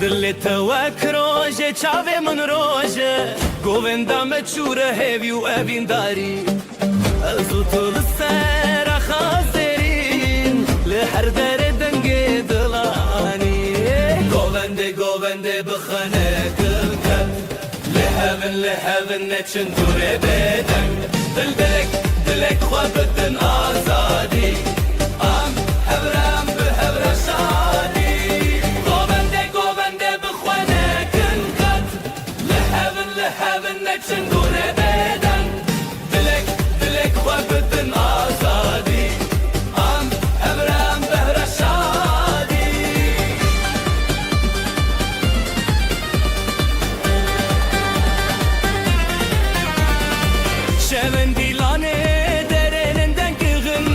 دل توک روژه چاوه من روژه گووندا مچوره هیوی و اوین داری ازو تو لسر خازرین لحر در دنگ دلانی گوونده بخانه کلکل لحبن نچن دوره بدن دلک خواه بدن آزادی ام هبرم به هبر شادی گوونده بخوانه کلکل لحبن نچن دوره بدن دلک خواه بدن آزادی ام هبرم به هبر شادی شمن دیلانه درنندن کغن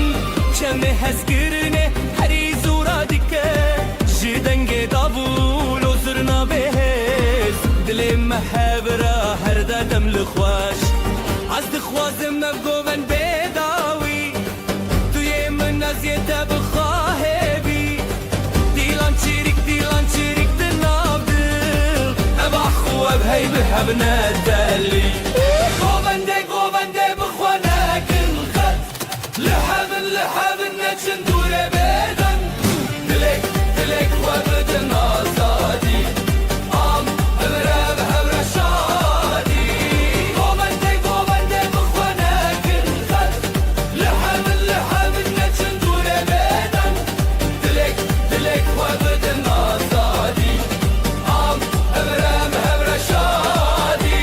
چمه هزگرنه هری زورا دیکه جدنگ دابول و زرنا بهز دل محبرا هر دادم لخواش از دخوازم نبگوون بداوی توی من نزیده بخواه بی دیلان چیریک دناب دل ابا خواب هی بحب ندلی گوونده بخوانه کل خد لحبن نچن دوره بدن دلک خواه بدن آزادی ام هبره به هبر شادی گوونده بخوانه کل خد لحبن نچن دوره بدن دلک خواه بدن آزادی ام هبره به هبر شادی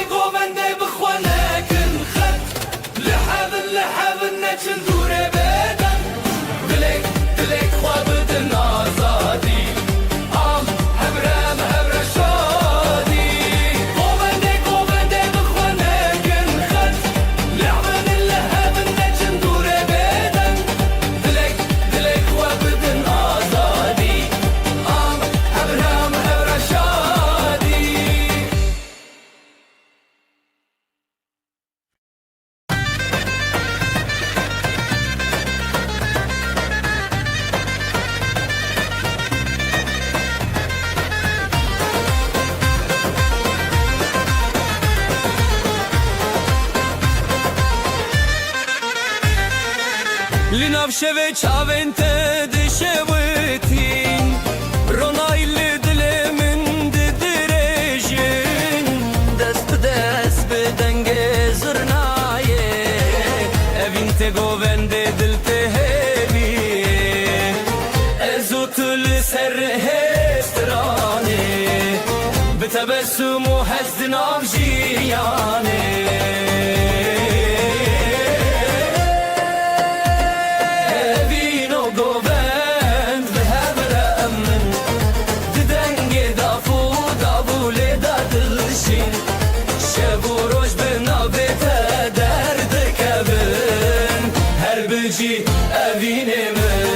گوونده بخوانه کن خد لحبن نچن دوره بدن دلک خواه بدن آزادی ام هبرم هبر شادی گوونده بخوانه کن خد لحبن نچن دوره بدن دلک خواه بدن آزادی ام هبرم هبر شادی لناف شوه چاوین دشوتین رونایل دل من درجین دست بدنگ زرنایه اوین گوونده دل تهوی ازو تل سر هسترانه بتبسم و هزدن آف جیانه Evin o govend ve hemremen Didenge dafu davule dadılışın Şevuroj benavete derde kevin Her beci evinemen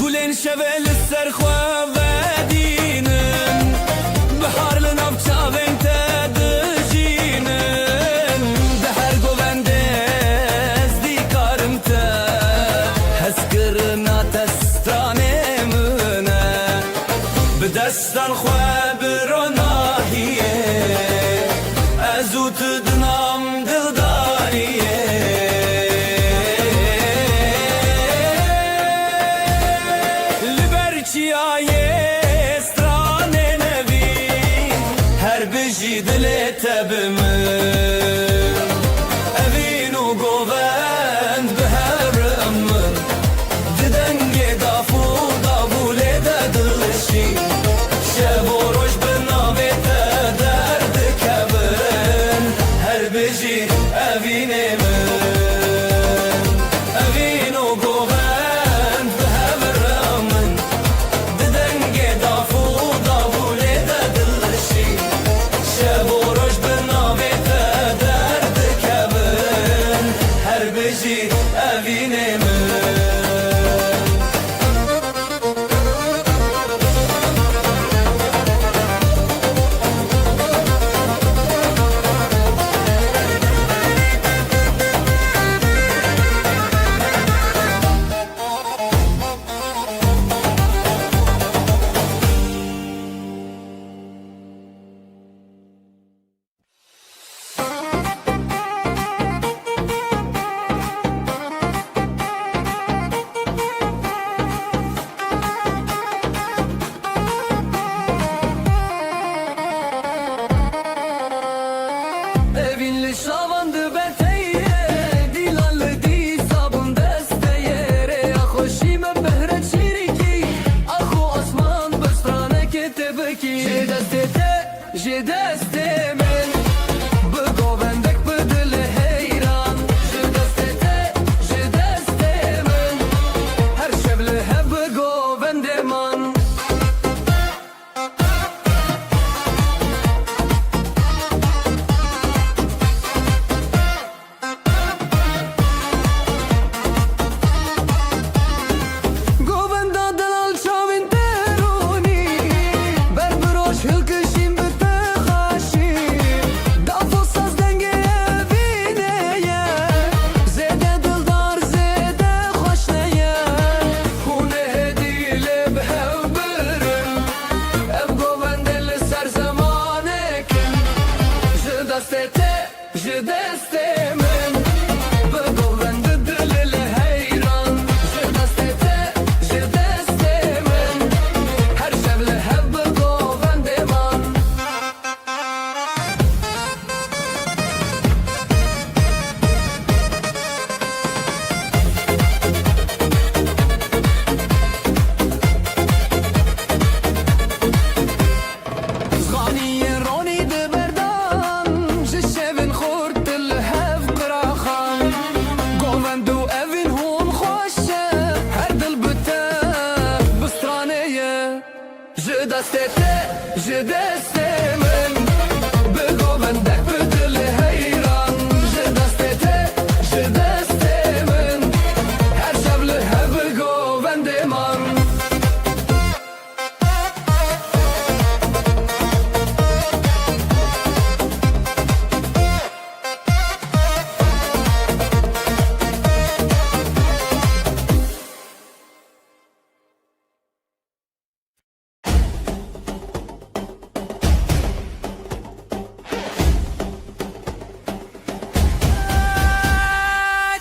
گلین شوه لسر خواه و دینم بحار لناف چاوین تدجینم ده هر گوونده از دیکارم تا هز کرنا تستانه منه به دستان خواه بروناهیه ازو تدنام دلداریه دلت بمن أبين وقوبان evine mi? Evinli şavandı beteye, dilanlı di sabun desteye. Reya hoşime behret şiriki, ahu asman bıstrane ketebeki. Je destete, je destemen, bu govendek bu dile heyran. Je destete, je destemen, her şevle hep bu govendeman. Je destemen, bu govende dilele heyran. Je destete, je destemen, her şevle hep bu govendeman. Zganiye roni de berdan, je şevin khurt el hev qiraxan. Govendo evin hon xoşe, her dil bite bistraneye. Je destete, je destemen, bu govendek bu dile heyran. Je destete, je destemen, her şevle hep bu govendeman.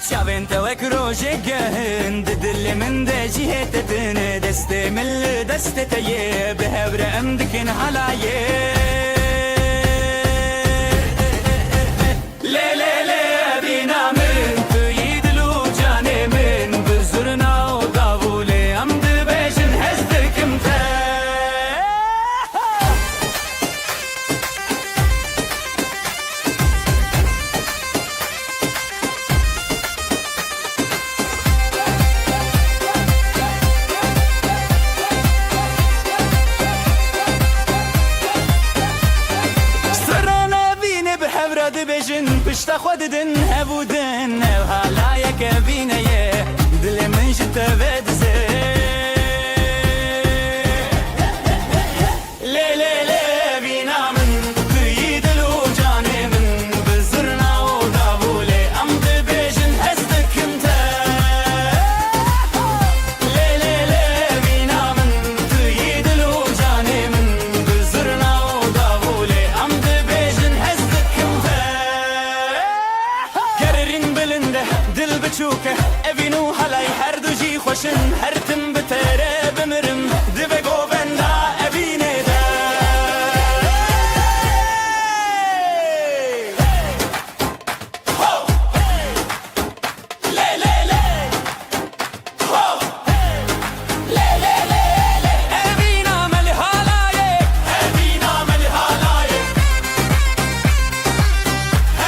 شاوين توك روجهن ددل من دجهتتن دست من دست تيه بهبر امدكن حلايه لي لي لي بينا من تيد لو جاني من بزرنا ودافولي امد بيشن هزدك متى دبجن پشت خود دن هبودن و حالا یک بینه دل من جت بدزه لی لی لی بینا من توی دل و جان من بزرنا و دابوله ام دبجن هستکم تا لی لی لی بینا من توی دل و جان من بزرنا و دابوله ام دبجن هستکم تا دل بچوکه اوینو حلای هر دو جی خوشن هر تم بتره بمرم دبه گووندا اوینه ده لی لی لی لی لی لی اوینا ملی حالایه اوینا ملی حالایه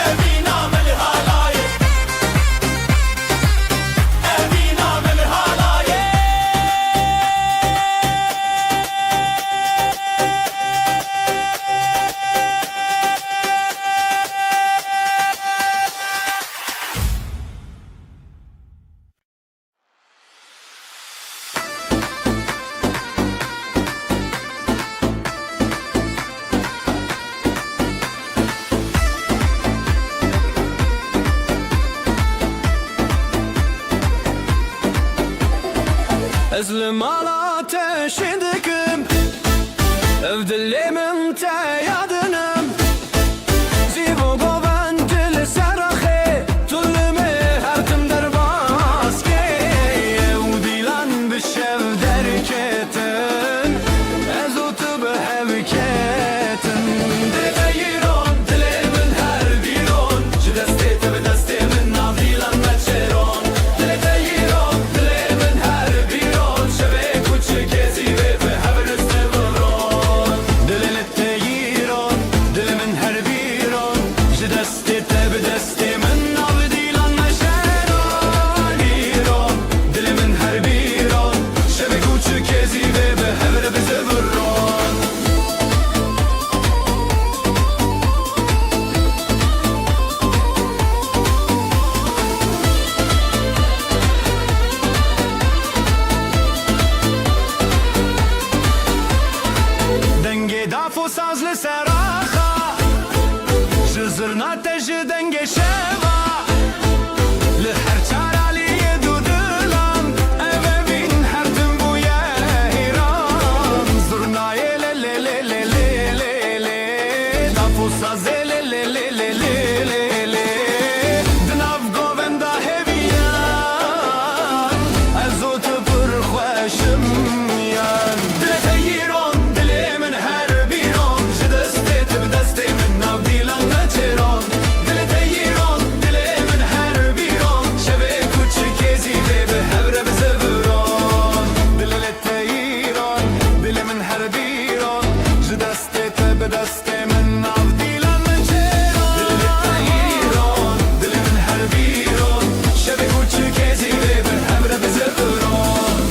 اوینا ملی حالایه اوینا ملی حالایه Ezlim ala teşidikim Evdilimin te yadınım Zivu goven dil serahe Tullimi her tim derbaske Evdilan bişev derketin Ezutu behevketin Dile yiron dilimin her biron Ji destê te bi destê min navdilan meçeron Dile yiron dilimin her biron Şevê kuçikê zîvê bi hevir isteviron Dilê te yiron dilimin her biron Ji destê te bi destê min navdilan meçeron Yiron dilimin her biron Şevê kuçikê zîvê bi hevir bizeviron Denge dafo saz li seraxa Ji zirna te ji denge şeva Li her çaraliyê du dilan Ev evîn her tim bûye hêran Zurnayê lê lê lê lê lê lê lê Dafo sazê lê lê lê lê lê lê lê Di nav govenda heviyan Ez û tu pir xweşim yan Dilê te yîron dilê min her bîron Ji destê te bi destê min navdîlan meçeron Dilê te yîron dilê min her bîron Şevê kuçikê zîvê bi hevre bizeviron Dilê te yîron dilê min her bîron Ji destê te bi destê min navdîlan meçeron Dilê te yîron dilê min her bîron Şevê kuçikê zîvê bi hevre bizeviron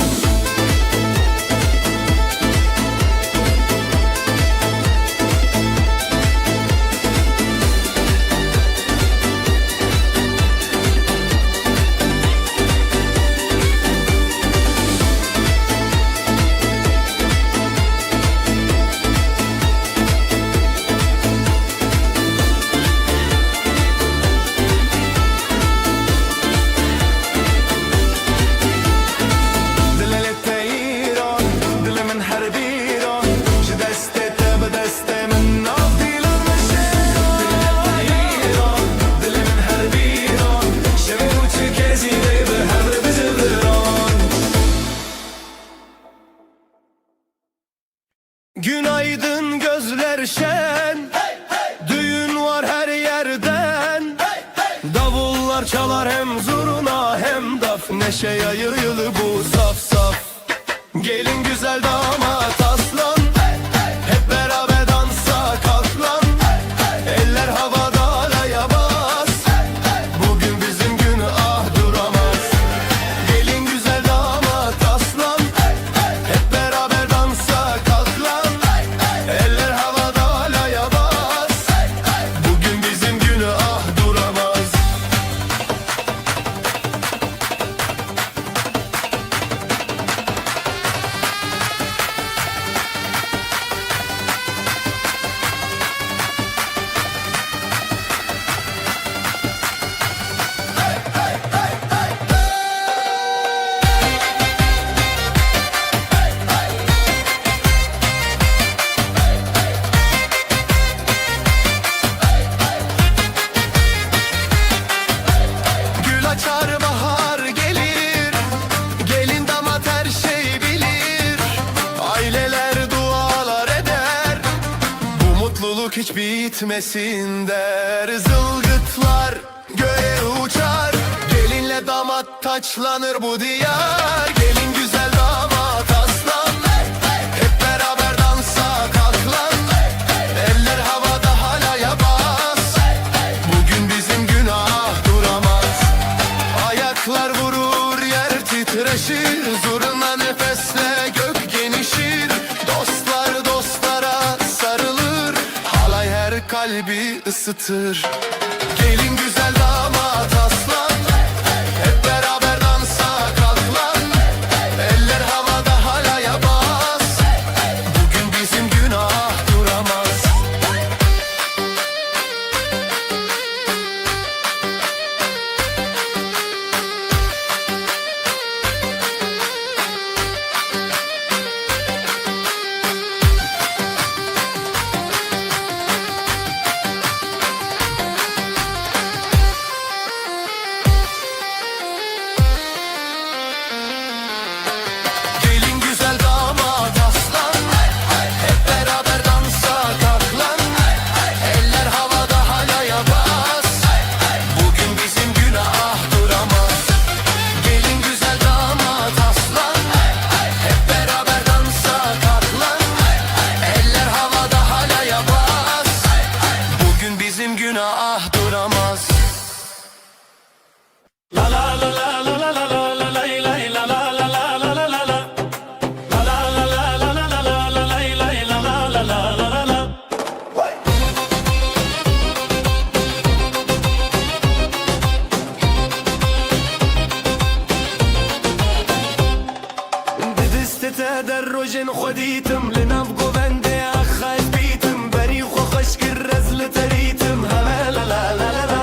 Dilê te yîron dilê min her bîron Ji destê te bi destê min navdîlan meçeron Dilê te yîron dilê min her bîron Şevê kuçikê zîvê bi hevre bizeviron Günaydın gözler şen Düğün var her yerden Davullar çalar hem zurna hem daf Neşe yayılı bu saf saf Gelin güzel damat aslan Hep beraber dansa kalk lan Eller havada alaya bas Bugün bizim gün ah duramaz Gelin güzel damat aslan Hep beraber dansa kalk lan Eller havada alaya bas Bugün bizim gün ah duramaz Gül açar bahar gelir Gelin damat her şey bilir Aileler dualar eder Bu mutluluk hiç bitmesin der Zılgıtlar göğe uçar Gelinle damat taçlanır bu diyar Gelin güzel damat aslan Hep beraber dansa kalk lan Eller havada halaya bas Bugün bizim günah duramaz Ayaklar vurur yer titreşir Zurna nefesle gök genişir Dostlar dostlara sarılır Halay her kalbi ısıtır Gelin güzel damat aslan Hep beraber dansa kalk lan Eller havada halaya bas Bugün bizim günah duramaz بجن خودیتم لناف گوونده آخای بیتم بری خو خشکر رزل تریتم لا لا لا لا لا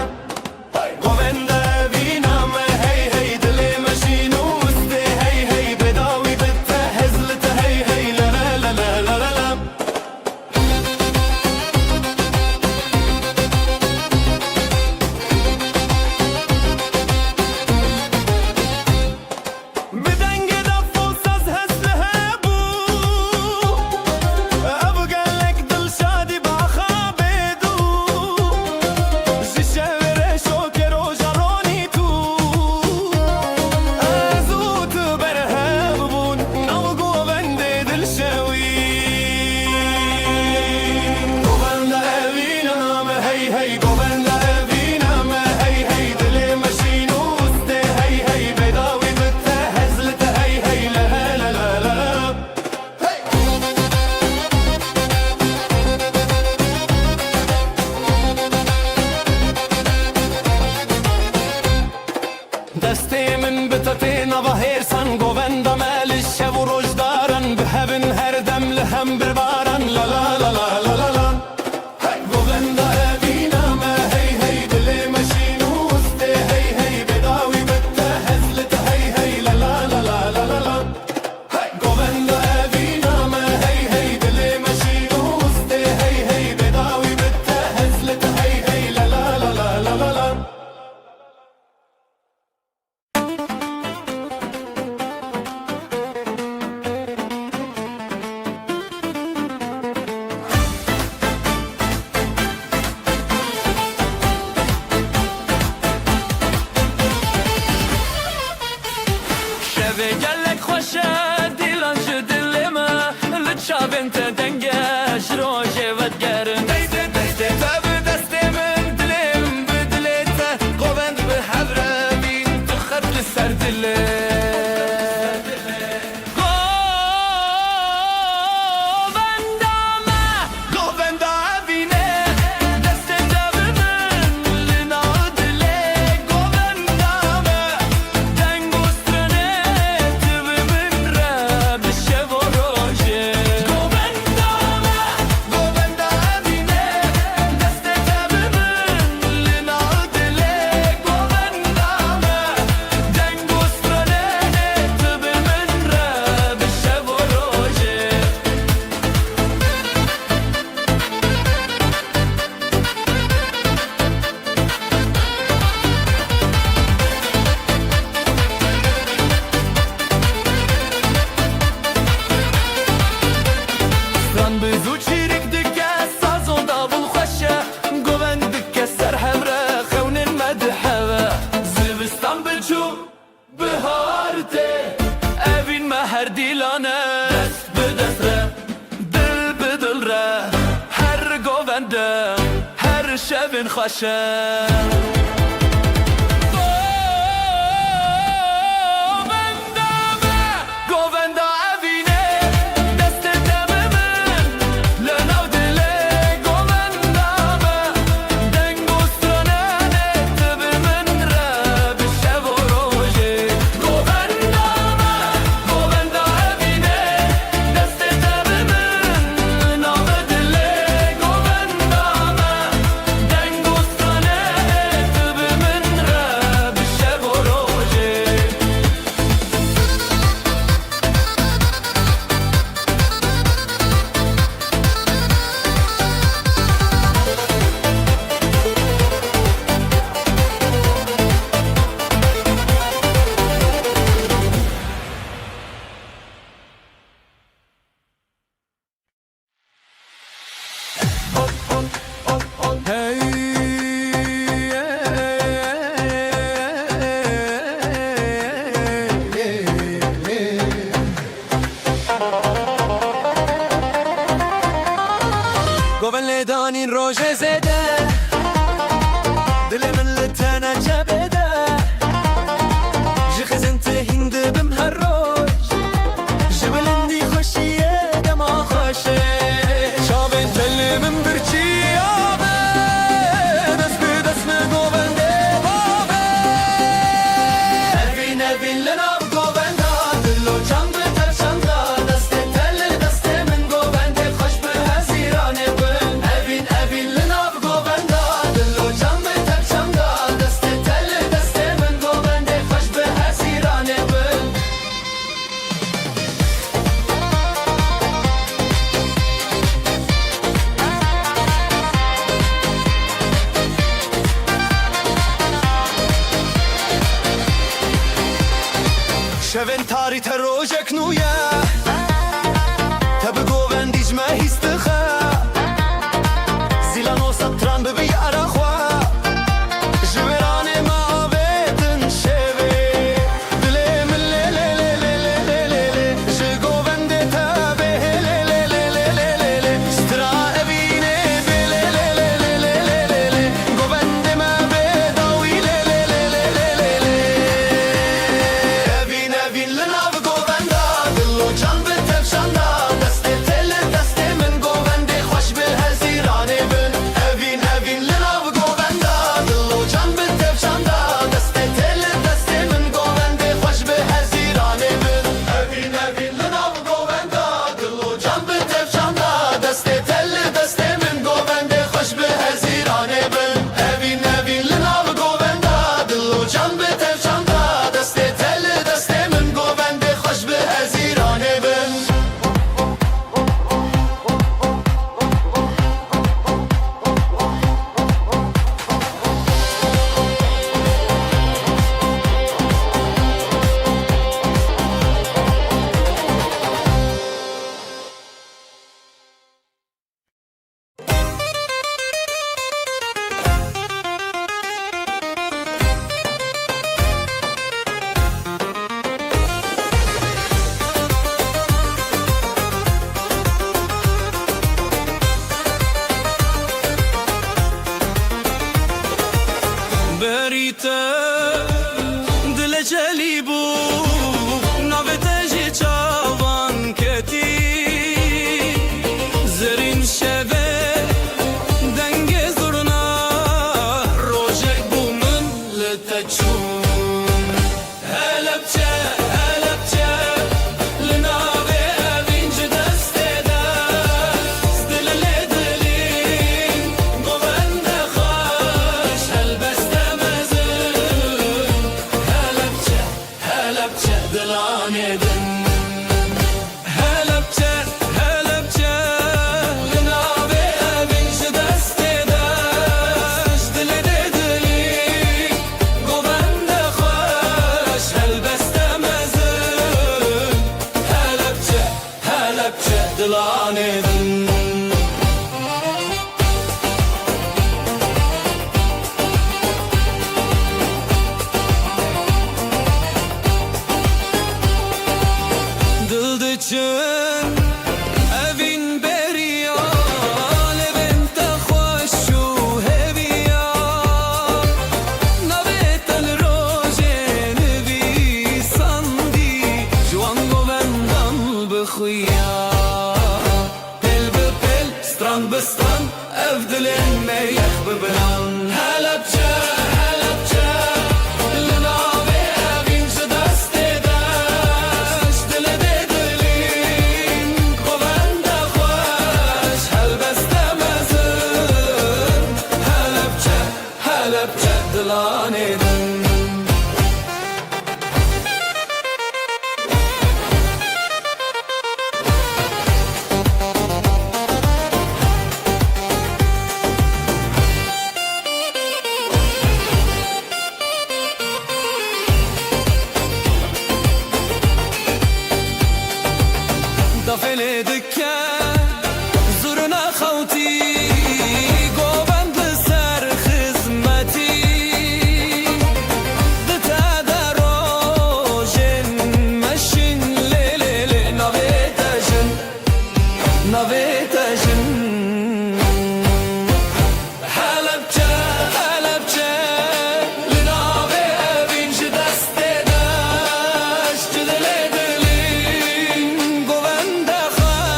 گوونده وینام هی هی دل مشین وسته هی هی بداوی بته هزلت هی هی لا لا لا لا لا لا بدنگ دف و ساز هست هبو ابو قالك دل شادي باخابه دو ششاور شوكر و جروني تو ازوت برهبون نوقو بندي دل شوي قوبند اوينا ما هي هي قوبند اوينا ما هي هي دل ماشين وسته هي هي بداوي بته هزلت هي هي لا لا لا لا دستی من بتتین و هیرسن گووندا مال الشب و روش دارن بهبن هر دم لهم بربارن لا لا لا لا لا لا لا گووندا اوینا ما هی هی دل ماشین وسته هی هی بداوی بته هزلت هی هی لا لا لا لا لا لا لا گووندا اوینا ما هی هی دل ماشین وسته هی هی بداوی بته هزلت هی هی لا لا لا لا لا لا لا شوه گلک خوشه دیلان جو دلما لچاب انت دنگش روژه ودگرن دسته دسته تاب دسته من دلم بدلته قوبند به حبره بین تخت لسر دله قوبندامه گووندا اوینه دست دب من لنا دله قوبندامه دنگ و سرنه تب من را بشه و روژه قوبندامه گووندا اوینه دست دب من لنا دله قوبندامه دنگ و سرنه تب من را بشه و روژه ران بزو چیرک دکه ساز و داول خوشه گووند دکه سر همره خونن مدحوه زمستان بچو بهارته اوین مهر دیلانه دست به دست ره دل به دل ره هر گوونده هر شبین خوشه گووندا اوینه دست دم من لناو دله گووندامه دنگ و سرنه تب من را بشه و روژه گووندامه گووندا اوینه دست دم من لناو دله گووندامه دنگ و سرنه تب شوین تاری تروجک نویا تب گووندیج ما هیستخا زیلان و سطران ببی عراخوا جبران ما آبتن شوی دلی من لی لی لی لی لی لی لی جه گوونده تابه لی لی لی لی لی لی لی سترا ابینه بی لی لی لی لی لی لی لی لی گوونده ما بداوی لی لی لی لی لی لی لی evin evin linav govenda dillo can bitevşanda deste tel deste min govende hoş bir hazirane bin evin evin linav govenda dillo can bitevşanda deste tel deste min govende hoş bir hazirane bin evin evin linav govenda dillo can bitevşanda deste tel deste min govende hoş bir hazirane bin evin evin linav govenda dillo can bitevşanda deste tel deste min govende hoş bir hazirane bin Berite dile celibu navete ji çavan keti zerin şeve denge zurna rojek bumun leteçun helepçe helepçe linave evinci destede stilele dilin govende khaş helbeste helepçe helepçe dilan edin helepçe helepçe linave evinci destede stilele dilin govende khaş helbeste helepçe helepçe dilan edin Dıldıçın evin beriya levente xoşu heviya navet el rojen vi sandi juan govendan bixuya tel be tel stran be stran ev dilin meyh bibran helepçe helepçe linave evinci destede dile dilin govende xoş helbeste helepçe helepçe dilan edin dafele dikke zurna xawti govend ser xizmeti ditada rojen meşin lelele navetejin navetejin helepçe helepçe linave evinci destede dile dilin govende khaş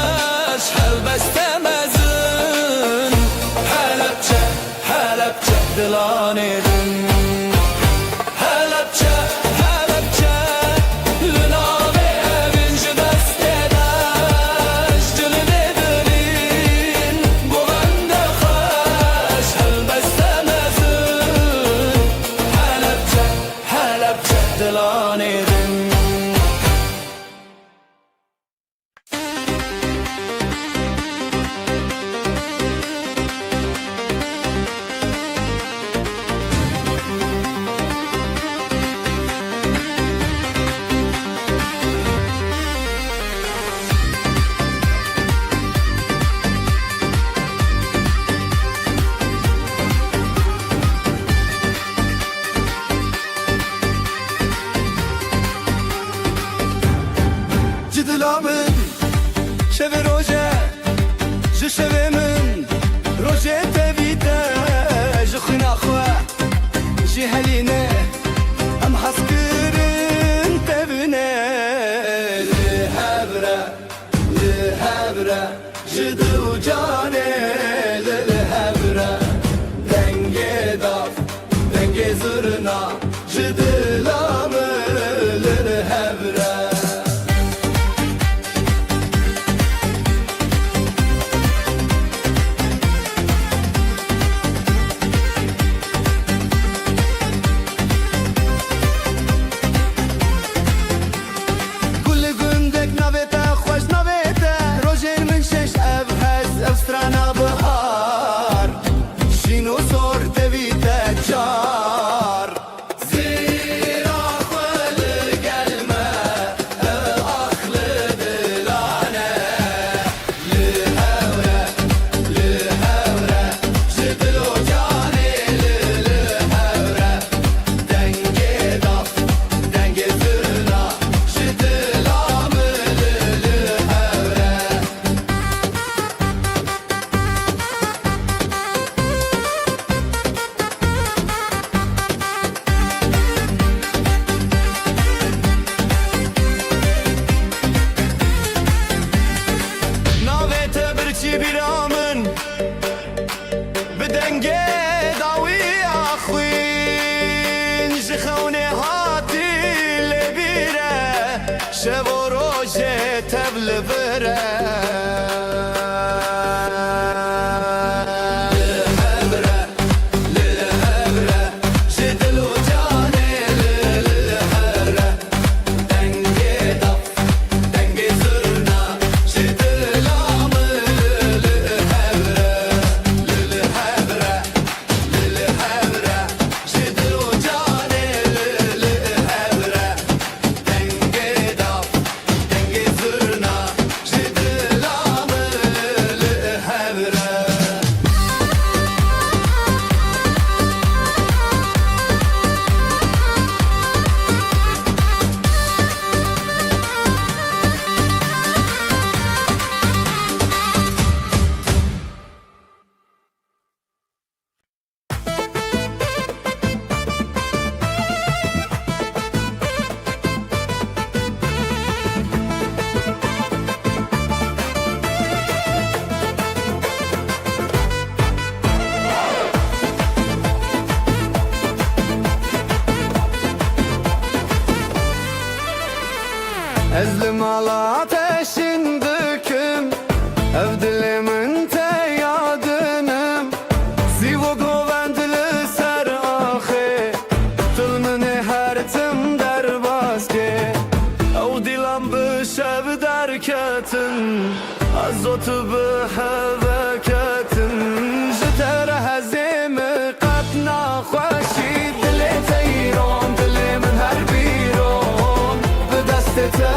من شب روجه ji şevê min rojê tevîte ji xwîna xwe jî helîne em hez kirin tevîne li hevre ji dil û canê li hevre dengê dav dengê zirna ji dila min li hevre شب و روژه تبل بره Ezlim ala ateşin döküm Ev dilimin te yadınım Sivo govendili ser ahi Tılmını her tim der baske Ev dilam bişev derketin Azotu biheveketin Jitere hezimi katna khoşi Dili teyron dilimin her biron Bedestete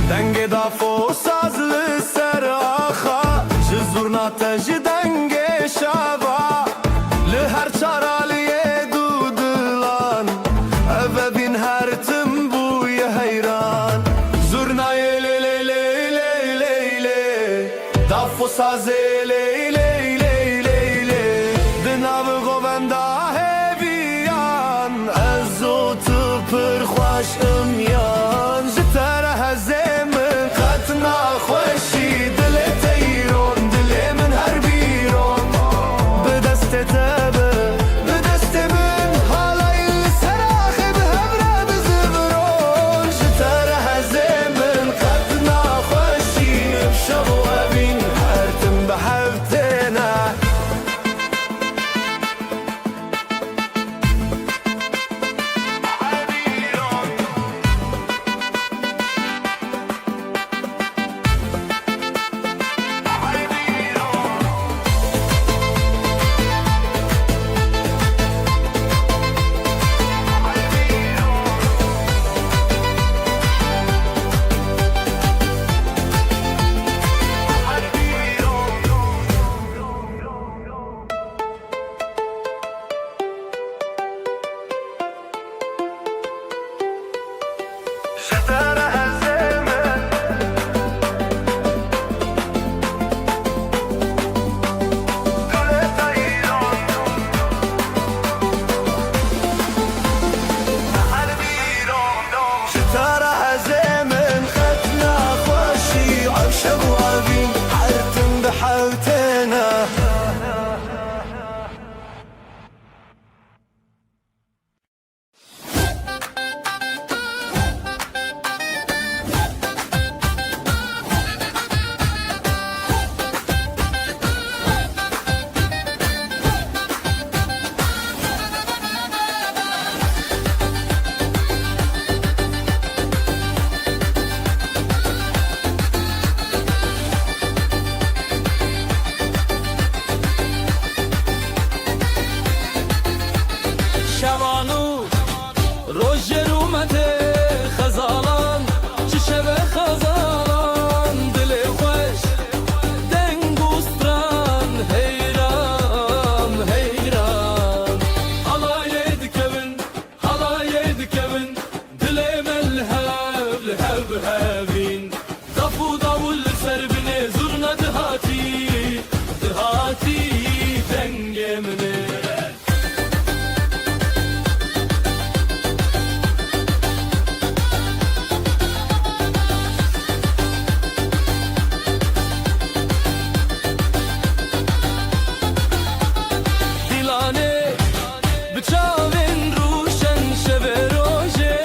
دنگ دافو سازlı ser axa Jizurna teji denge şava Li her çaraliye dudu شتارها الزمن دولتا إيران محل بإيران شتارها زمن ختنا خوشي عبشة وابين حرتم بحوتنا شوانو روژ رومته خزالان چه شب خزالان دل خوش دنگوستران حیران حیران حلایه دکبن دل ملهب لهب هبین دفو داول سر بنه زرنا دهاتی دنگ منه بچاوین روشن شب روژه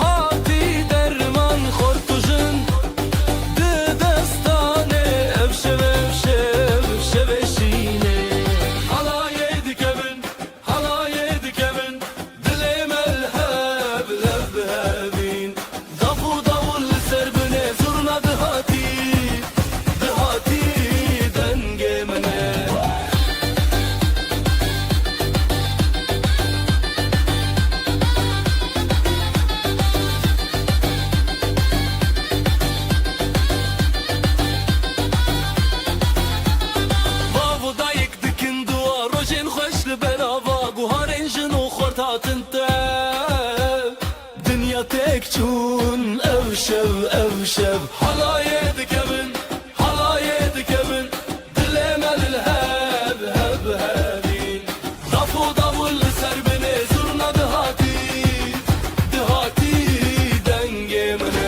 هاتی درمان خورتوژن ده دستانه افشب شینه حلایه دکبن دل ملهب لب هبین دفو داول سر بنه زرنا دهاتی دنگ منه دنیا تک چون اوشب حلایه دکبن دل ملهب هبین دفو داول سر بنه زرنا دهاتی دنگ منه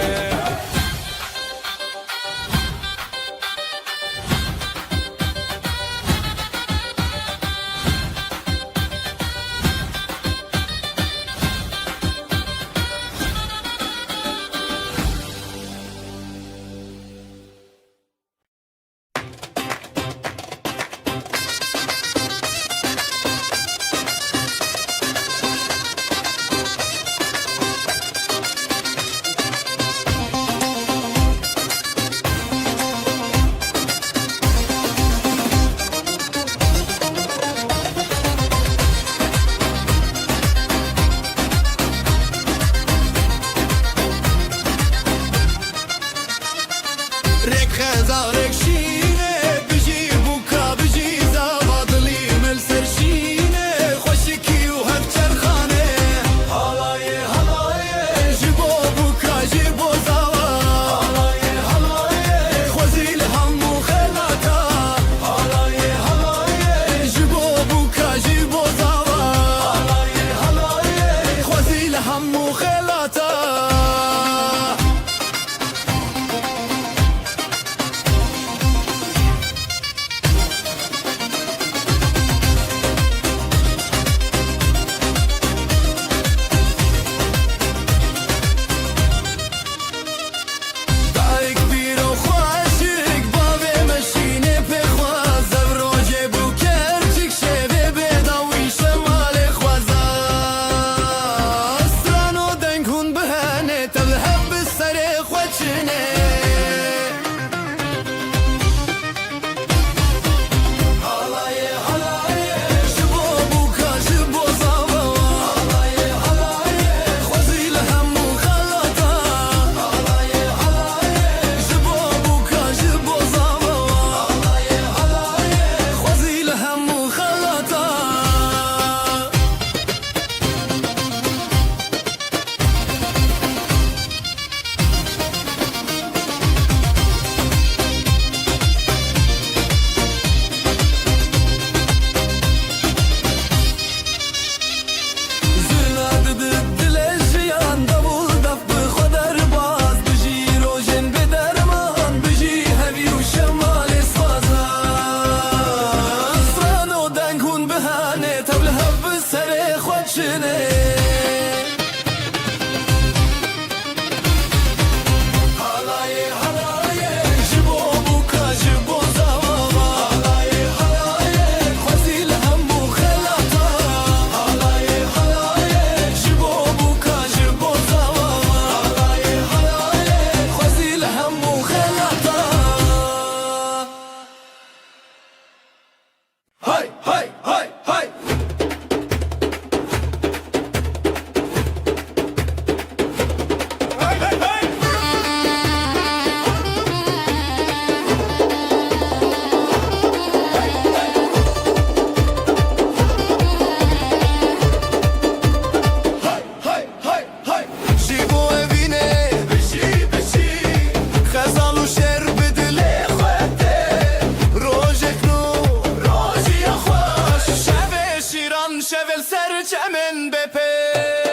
ماشنه شبل سرچمن بپی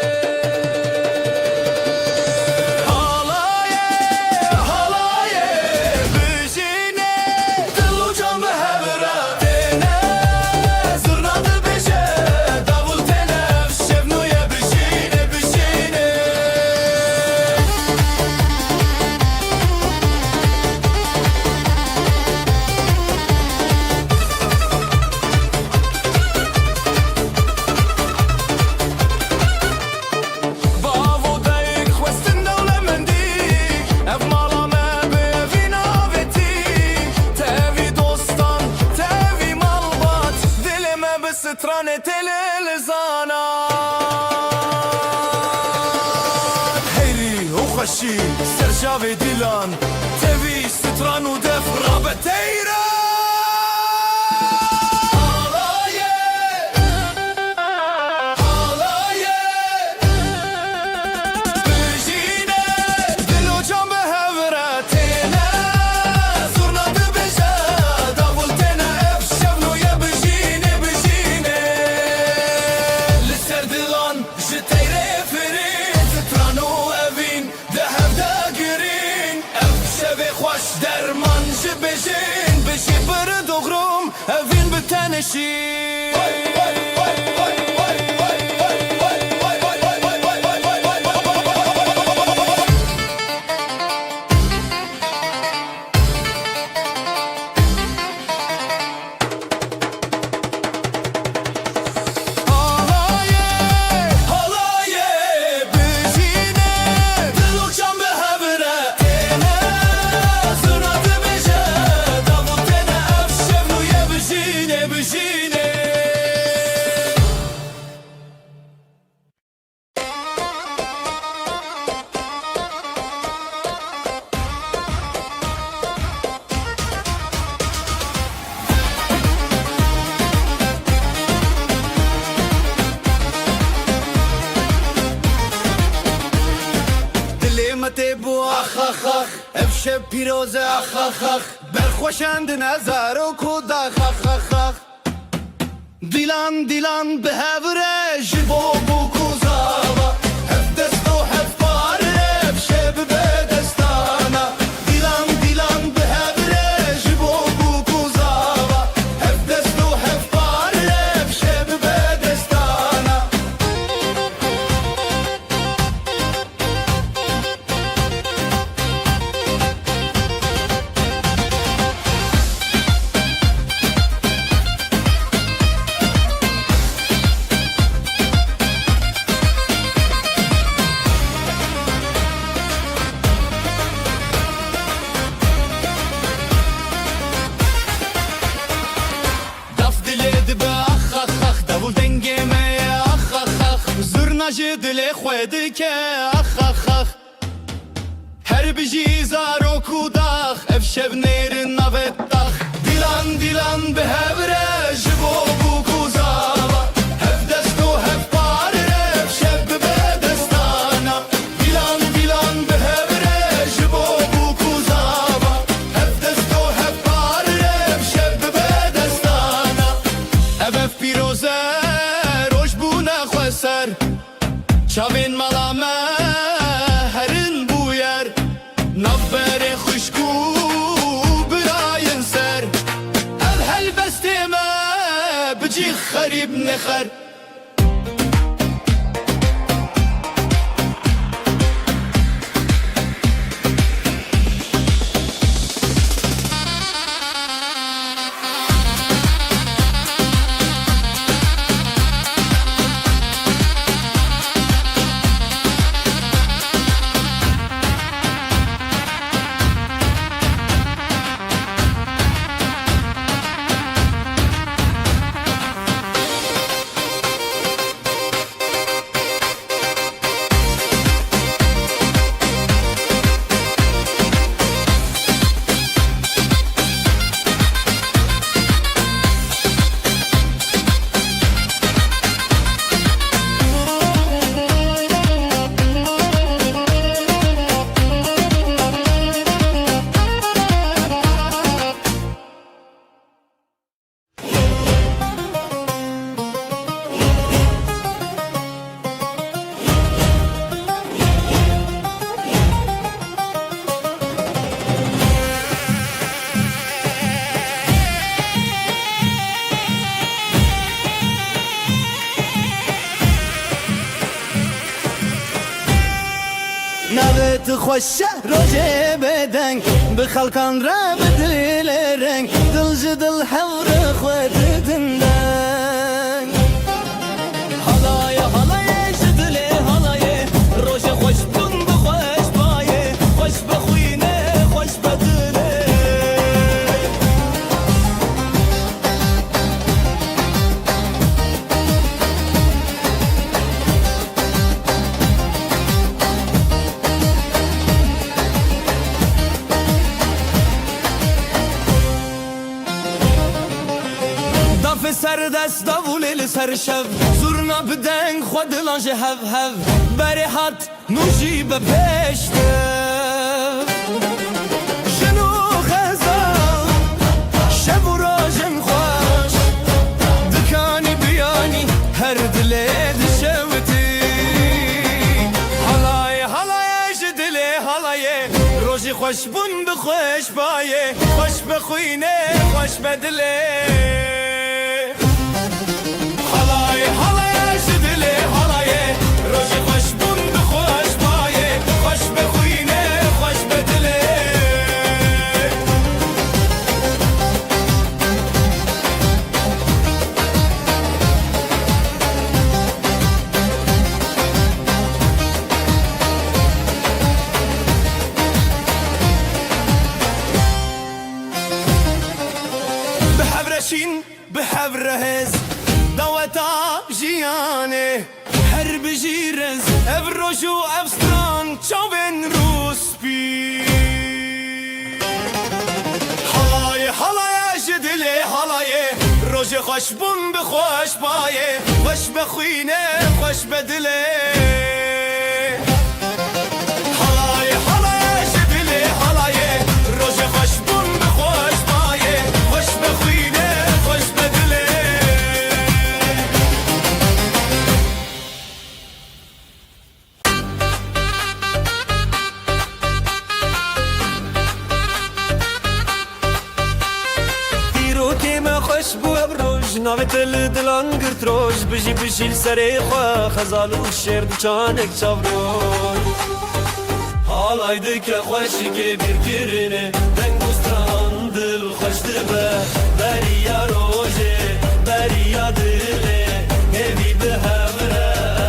سترانة الزانات هيري وخشي سرجافي ديلان تبي ستران ودف رابتيرا درمان جبجين بشي برد وغروم أفين بتنشي تبو اخ اخ اخ افشب پیروز اخ اخ اخ برخوشند نظر و کود اخ اخ اخ اخ دیلان دیلان به هوره جبو بو کوزاوا هف دست و هف باره افشب به دستانا دیلان دیلان به هوره جبو بو کوزاوا هف دست و هف باره افشب به دستانا دل خود که اخ اخ اخ هر بجی زارو کوداخ افشب نیر نوتاخ دیلان دیلان به هوره جبو بو کوزاوا هف دست و هف پاره افشب به دستانا دیلان دیلان به هوره جبو بو کوزاوا هف دست و هف پاره افشب به دستانا اف پیروزه روش بو نخوسر چاوین ملامه هرین بویر نبر خوشکو براین سر الهل بستیمه بجی خریب نخر نوت خوش روجه بدنگ بخلقان را بدلرنگ دل جدل حور خود دندنگ حالای حالای جدله حالای روش خوش بون بخوش بایه خوش بخوینه خوش بدله دف سر دست داولی سر شب زورنا بدنگ خود لانج هف هف بری حد نوشی به پشته جنو خزال شب و راجم خوش دکانی بیانی هر دلی دشوتی حالای حالای جدلی حالای روشی خوش بون بخوش بایه خوش بخوینه خوش بدله بحبرشين بحبرهز دوتا جياني هرب جيرز افروشو افستران چاوين روسبي حلاي حلاي جدلي حلاي روج خوش بون بخوش بايه خوش بخوينه خوش بدلي حلاي حلاي جدلي حلاي روج خوش بون بخوش بايه خوش بخوينه خوش بدلي خوش بو بروج ناوت دلان گرت روش بجی بجیل سری خواه خزال و شرد چانک چاوروش حالایده که خوشی که بیر کرنه دنگ بستران دل خوش دبه بریا روژه بریا دله همی به همره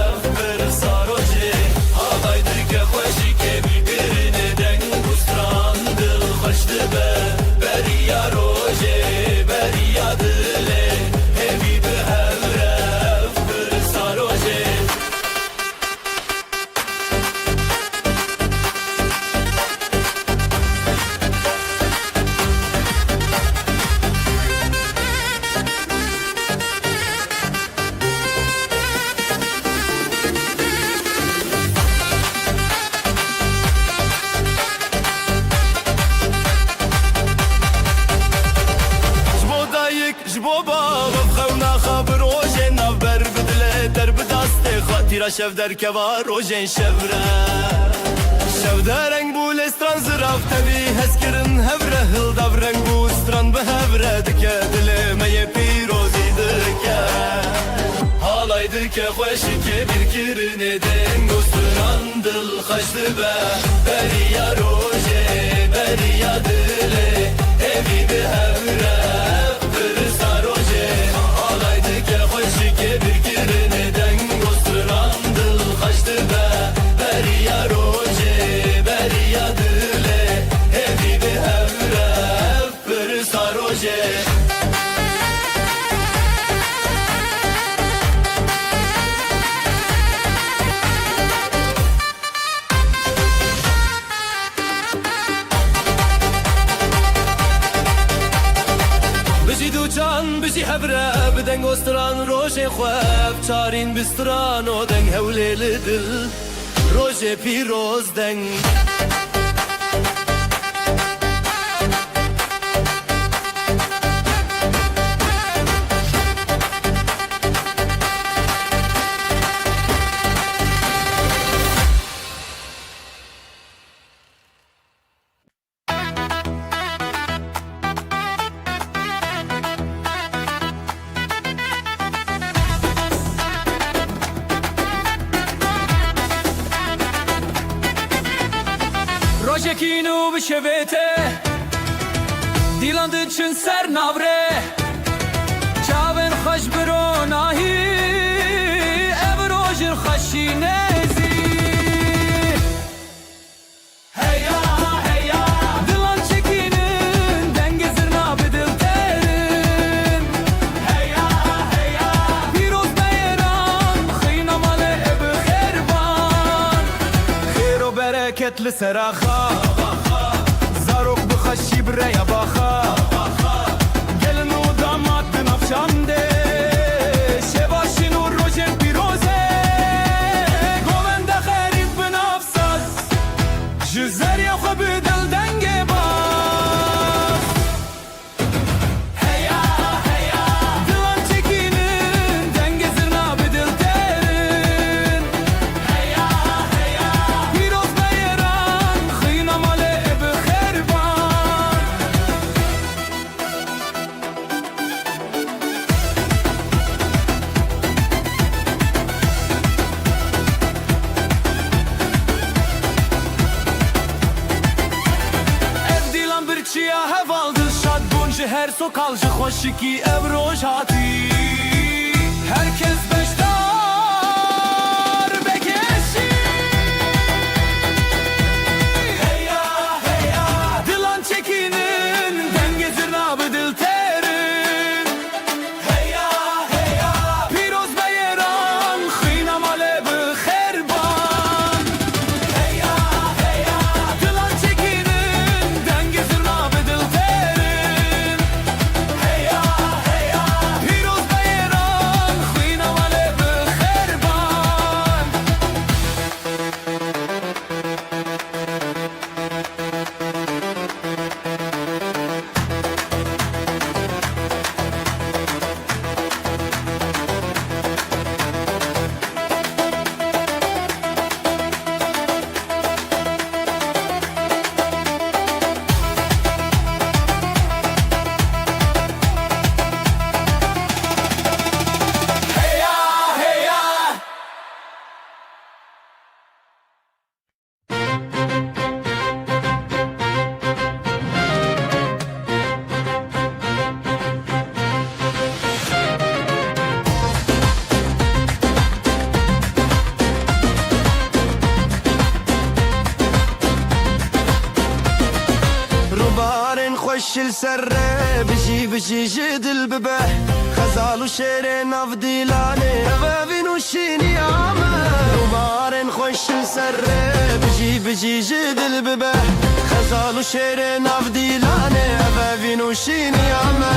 اف بر ساروژه حالایده که خوشی که بیر کرنه دنگ بستران دل خوش دبه بریا روژه بریا دله همی به همره اف بر ساروژه تیرا شف در کوا روژن شفره شف در رنگ بول استران زراف تبی هز کرن هفره هل داف رنگ بو استران به هفره دکه دل می پیروزی دکه حالای دکه خوشی که بیر کرنه دنگ استران دل خشت به بریا روژه بریا دله همی به هفره برسا روژه حالای دکه خوشی که بیر کرنه دنگ بریا روژه بریا دله همی به همره برسا روژه بجی دو جان بجی هبره بدنگ استران روژه خواب چارین بستران و دنگ هوله لدل روژه پیروز دنگ çekinu bişevete Dilan dıçın ser navre Çaven xaş biro nahi Ev rojir xaşi nezi Heya heya Dilan çekinin denge zırna bedil terin Heya heya Piroz beyran Khina male ev kherban Khair o bereketli seraha Zarok bixaşi biraya baxa Gelin o damat binafşande Şevaşin u rojen piroze Govende xerif binafsaz Jizer ya xwe bi dil denge baz Heya heya Dilan çekinin denge zirna bi dil terin Heya heya Piroz beyran Khina male ev kherban Ev dilan bir çiya hevaldı Şad bunji her sokalcı Xoşiki ev roj hati Herkes beşdar bekeşi Heya heya Dilan çekinin denge zirna bi dil terin Heya heya Piroz beyran Khina male bi kherban Heya heya Dilan çekinin denge zirna bi dil terin Heya heya Piroz beyran Khina male bi kherban Heya heya روبارن خوش السره بشي بشي جدل ببه خزال وشير ناف ديلاني بابين وشيني عامه روبارن خوش السره بشي بشي جدل ببه خزال وشير ناف ديلاني بابين وشيني عامه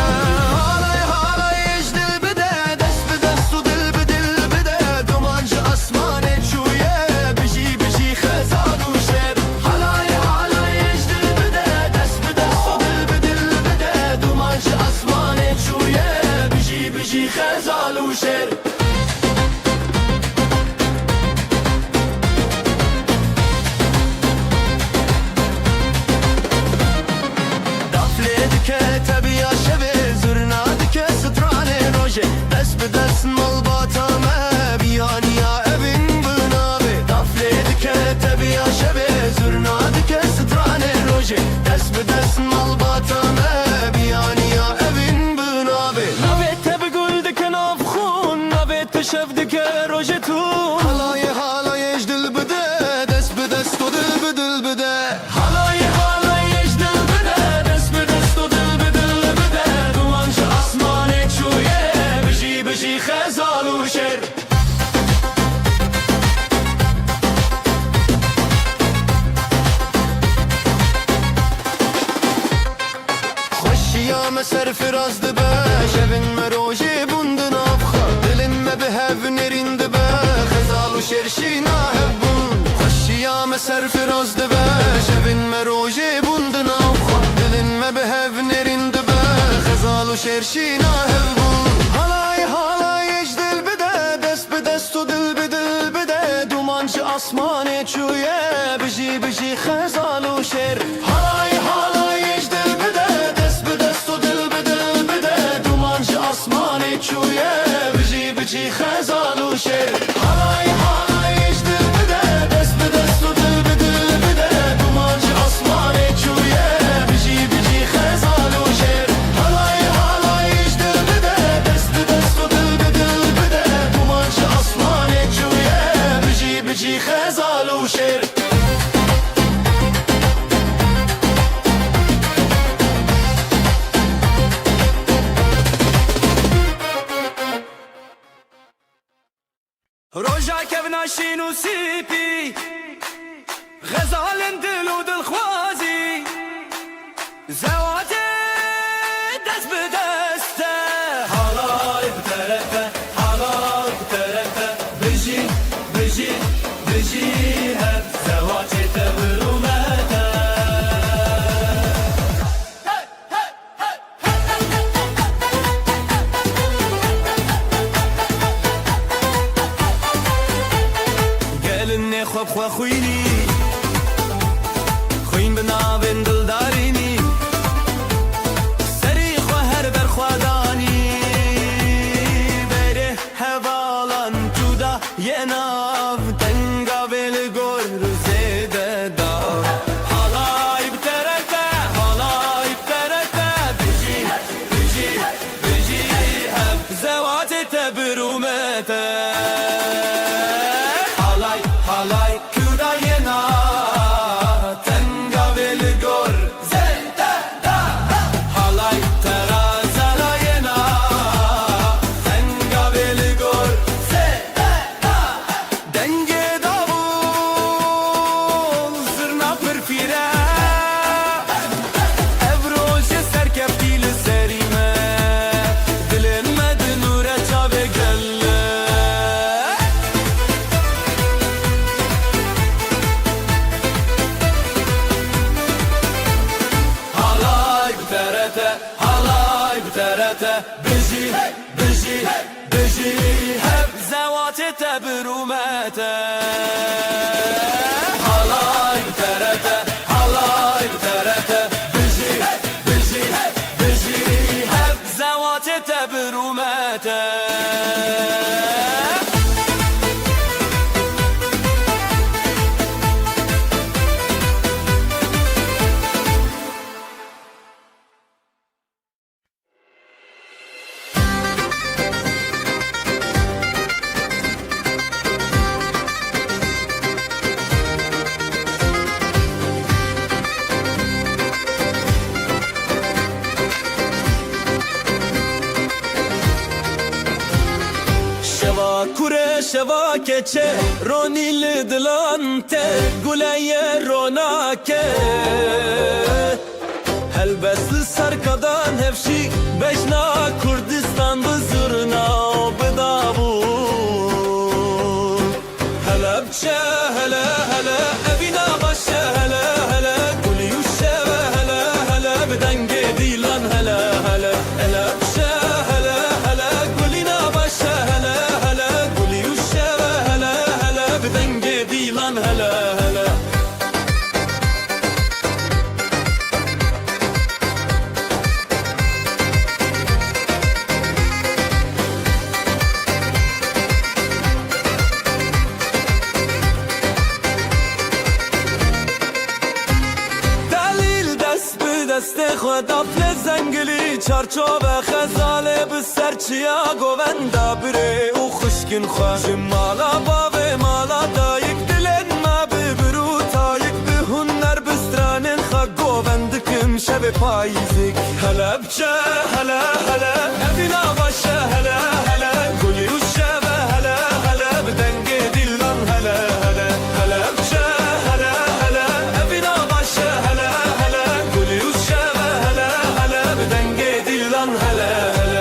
هالاي هالاي يجدل بده دست بدست ودل بدل بده دومانج اسماني تشويه بشي بشي خزال وشير هالاي هالاي يجدل بده دست بدست ودل بدل بده دومانج اسماني تشويه بشي بشي خزال وشير دفلتك تبي يا شبه زرنادك ستراني روجه دست بدست ملباتا ما بياني يا ابن بنابي دفلتك تبي يا شبه زرنادك ستراني روجه دست بدست ملباتا ما بياني يا ابن بنابي Navete biguldek navkhun Navete şevdek rojetun هلاي هلاي اجدل بده دست بدست ودل بدل بده Halay halay ecdil bide Dest bi dest u dil bi dil bide Dumanca asmane çuye Biji biji xezal u şer خوشی یا مسر فراز دبه شبن مروجی بوندن افخا دلن ما بهف نرین دبه خزال و شرشی ناهبون خوشی یا مسر فراز دبه شبن مروجی بوندن افخا دلن ما بهف نرین دبه خزال و شرشی ناهبون halay halay اجدل بده دست به دست و دل به دل بده دومانچ اسمان چویه بجی بجی خزال و شیر halay halay اجدل بده دست به دست و دل به دل بده دومانچ اسمان چویه بجی بجی خزال و شیر halay halay اجدل بده دست به دست و دل به دل بده دومانچ اسمان بجي خزال وشير روجا كفنا شينو سيبي غزال دلو دلخوازي زواتي دست بدسته حالاي بترفه حالاي بترفه بجي بجي بجي هب زواجي تبرومته قالني خوب خوا خويني خوين بنابن دلداريني سري خوا هر بر خوا داني بره هوالان جودا يناف تنگا بل گور زيده دا حالاي بترته حالاي بترته بجي بجي بجي هم زوات تبرومته حالاي كراينا تنگا بالگور زنده دا حالاي ترازالاينا تنگا بالگور زنده دا دنگ داوول زرنا پرفیره افروج سرکفتی لسریمه دلن مدنوره چاوه گله حالاي بترته حالاي بترته بجي بجي بجي هب زوات تبرومته حالاي بترته حالاي بترته بجي بجي بجي هب زوات تبرومته شوا کوره شوا کچه رونیل دلانته گوله روناکه هل بسل سرکدان هفشی بجنا کردستان بزرنا بدابون هلا بچه هلا هلا ابینا باشه هلا هلا گلی و شوه هلا هلا بدنگ دیلان هلا هلا هلا بچه هلا هلا گلینا باشه هلا هلا گلی و شوه هلا هلا بدنگ دیلان هلا هلا دست خدا پل زنگلی چارچوب خزاله به سرچیا گووندا بره او خشکن خواه مالا باوه مالا دایک دلن ما ببرو تایک به هنر بسترانن خواه گووندکم شب پاییزک هلا بچه هلا هلا افینا باشه هلا هلا گلی و شب هلا هلا بدنگ دیلان هلا هلا هلا بچه هلا هلا افینا باشه هلا هلا گلی و شب هلا هلا بدنگ دیلان هلا هلا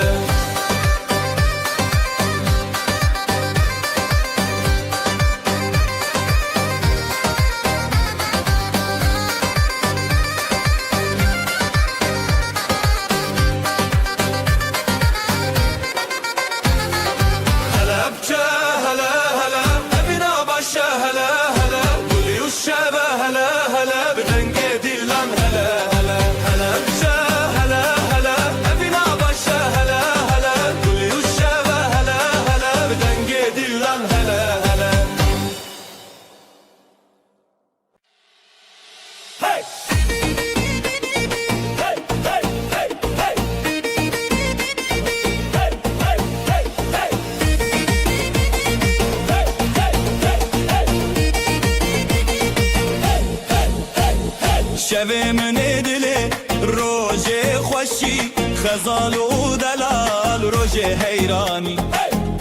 شوه من دله روژه خوشی خزال و دلال روژه حیرانی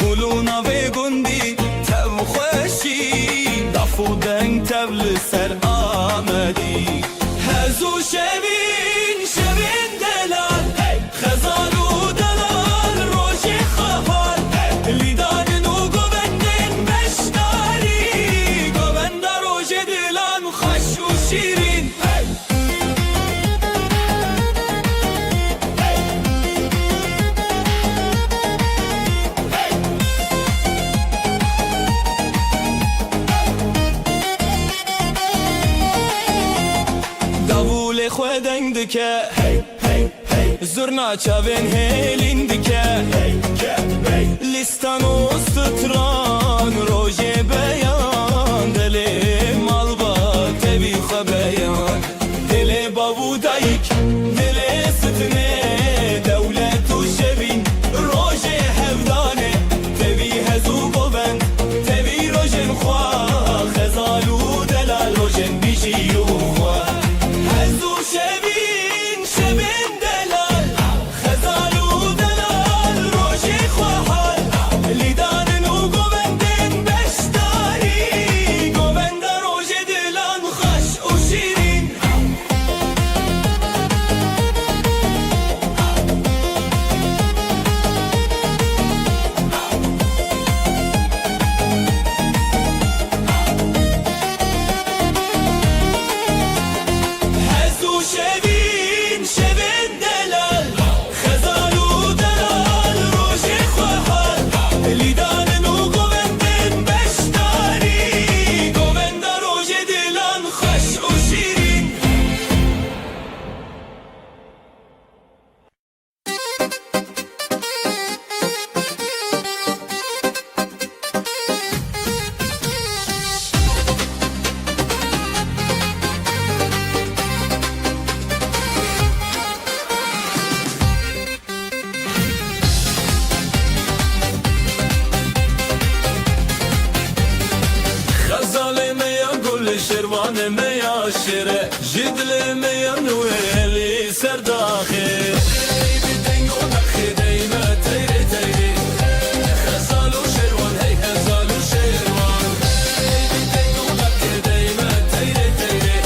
گلونا و گندی تب خوشی دفو دنگ تبل سر آمدی هزو شوین شوین دلال خزال و دلال روژه خفال لیدان و گوبندن بشتاری گوبند روژه دلان خوش و شیرین خودنگ دکه زرنا چاوین هیلین دکه لیستان و ستران روژه بیان دل مال با تبی خبیان دل بابو دایک دل ستنه دولت و شبین روژه هفدانه تبی هزو بوبند تبی روژن خواه خزالو دلال روژن بیشی و خواه هزو شبین شبین دلال خزالو دلال روژه خواهال لیدان و گوبندن بشتاری گوبند روژه دلان خوش و شیرین هزو شبین شبین دلال خزالو دلال روژه خواهال لیدان و گوبندن بشتاری گوبند روژه دلان خوش و شیرین خزال میا گل شروان میا شره جدل میا نویلی سر داخل بدنگ و نخی دیمه تیره تیره خزالو شروان هی خزالو شروان بدنگ و نخی دیمه تیره تیره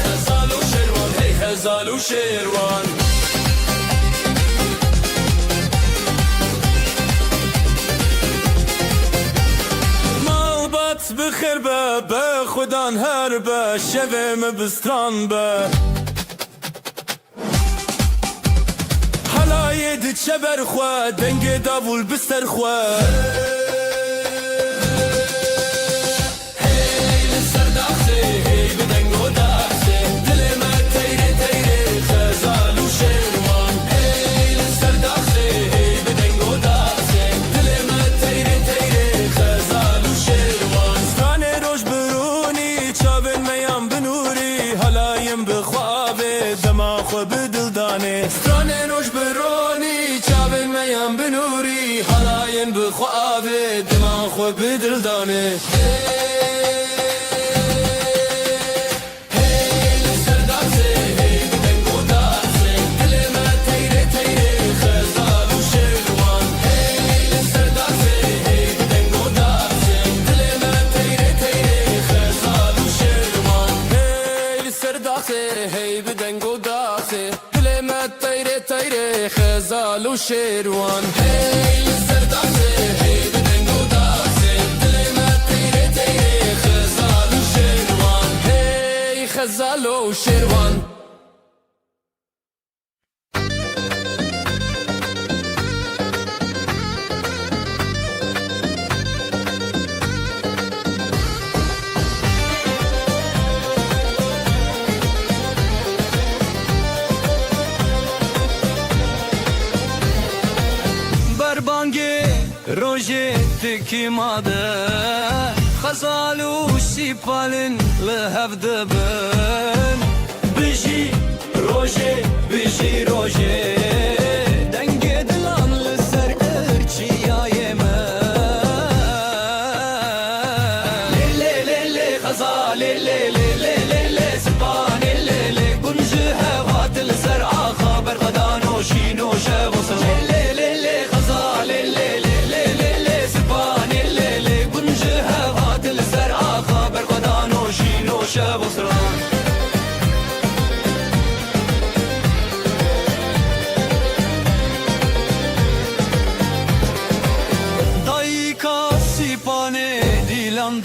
خزالو شروان هی خزالو شروان بخیر به خودان هر به شوم بستران به حلای دید شبر خواه دنگ داول بستر خواه هی لسر داخسه هی بدنگ و داخسه دل ما تیره تیره خزال و شروان هی لسر داخسه هی بدنگ و داخسه دل ما تیره تیره خزال و شروان روش برونی چاون میام بنوری حلایم بخوابه دماغ بدل دانه ستران روش برونی چاون میام بنوری حلایم بخوابه دماغ بدل دانه هی بدنگ و داخل دل ما تیره تیره خزال و شروان هی سر داخل هی بدنگ و داخل دل ما تیره تیره خزال و شروان هی خزال و شروان روژه تکی ماده خزالو سیپالن لحف دبن بجی روژه بجی روژه دنگ دلان لسر ارچیای من لی لی لی لی خزال لی لی لی لی لی سپان لی لی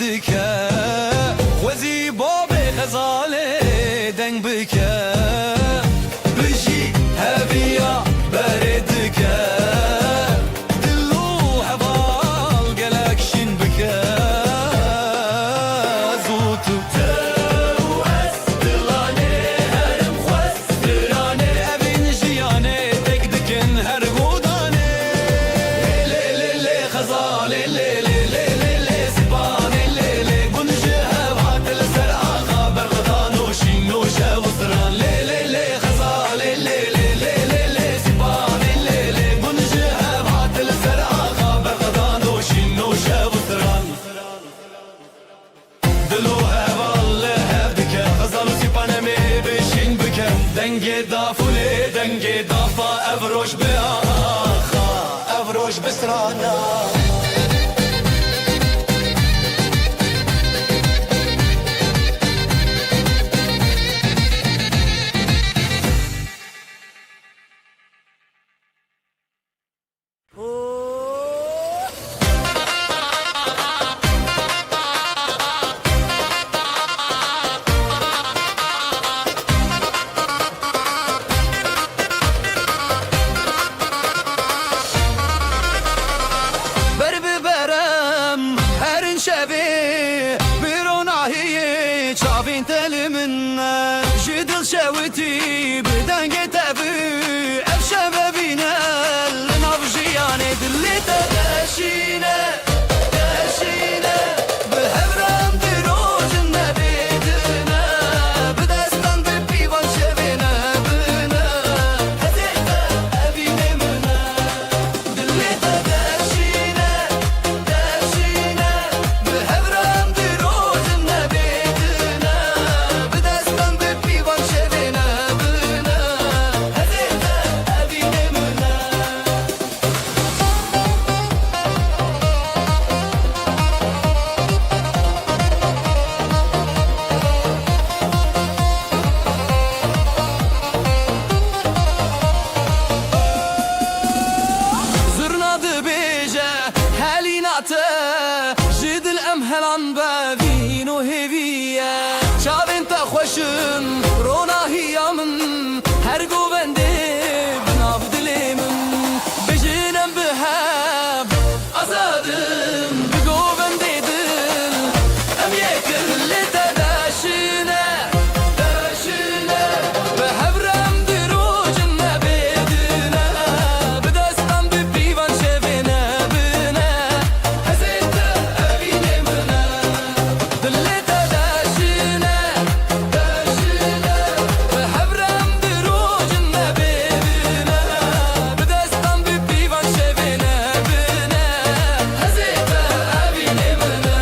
دکه وزی باب غزاله دنگ بکه بجی هبیا بردکه دلو حبال گلکشین بکه زوتو تو از دلانه هرم خواسترانه اوین جیانه دک دکن هر گودانه لی لی لی خزاله لی لی لی لی لی سبانه لی لی گنجه هوات لسر آقا برغدان و شین و شوزران لی لی لی خزاله لی لی لی لی لی سبانه لی لی گنجه هوات لسر آقا برغدان و شین و شوزران دلو هوال هب بکه غزال و سیپانه می بشین بکه دنگ دافوله دنگ دافا افروش به آخا افروش بسرانا بر ببرم هرین شبی بیرون آهی چاوین تل من جدل شویتی بدنگ تبی اف شبابینه لنافجیانه دلی تدشینه دشینه به هبرم دیروز نبیدنه به دستان به پیوان شبینه بینه هزیده ابینه منه دلی تدشینه دشینه به هبرم دیروز نبیدنه به دستان به پیوان شبینه بینه هزیده ابینه منه زرناdı beje helinate jidil emhelan bevin o heviye çavin ta xoşun ronahiyamın her govende binav dilimin bejinem behab azadım bir govende dil em yekir li tedashine tedashine behevrem dirujin nebedine بدستم به پیوان شوینه بینه هزیده ابینه منه دلی تدشینه دشینه به هبرم دروجن نبینه بدستم به پیوان شوینه بینه هزیده ابینه منه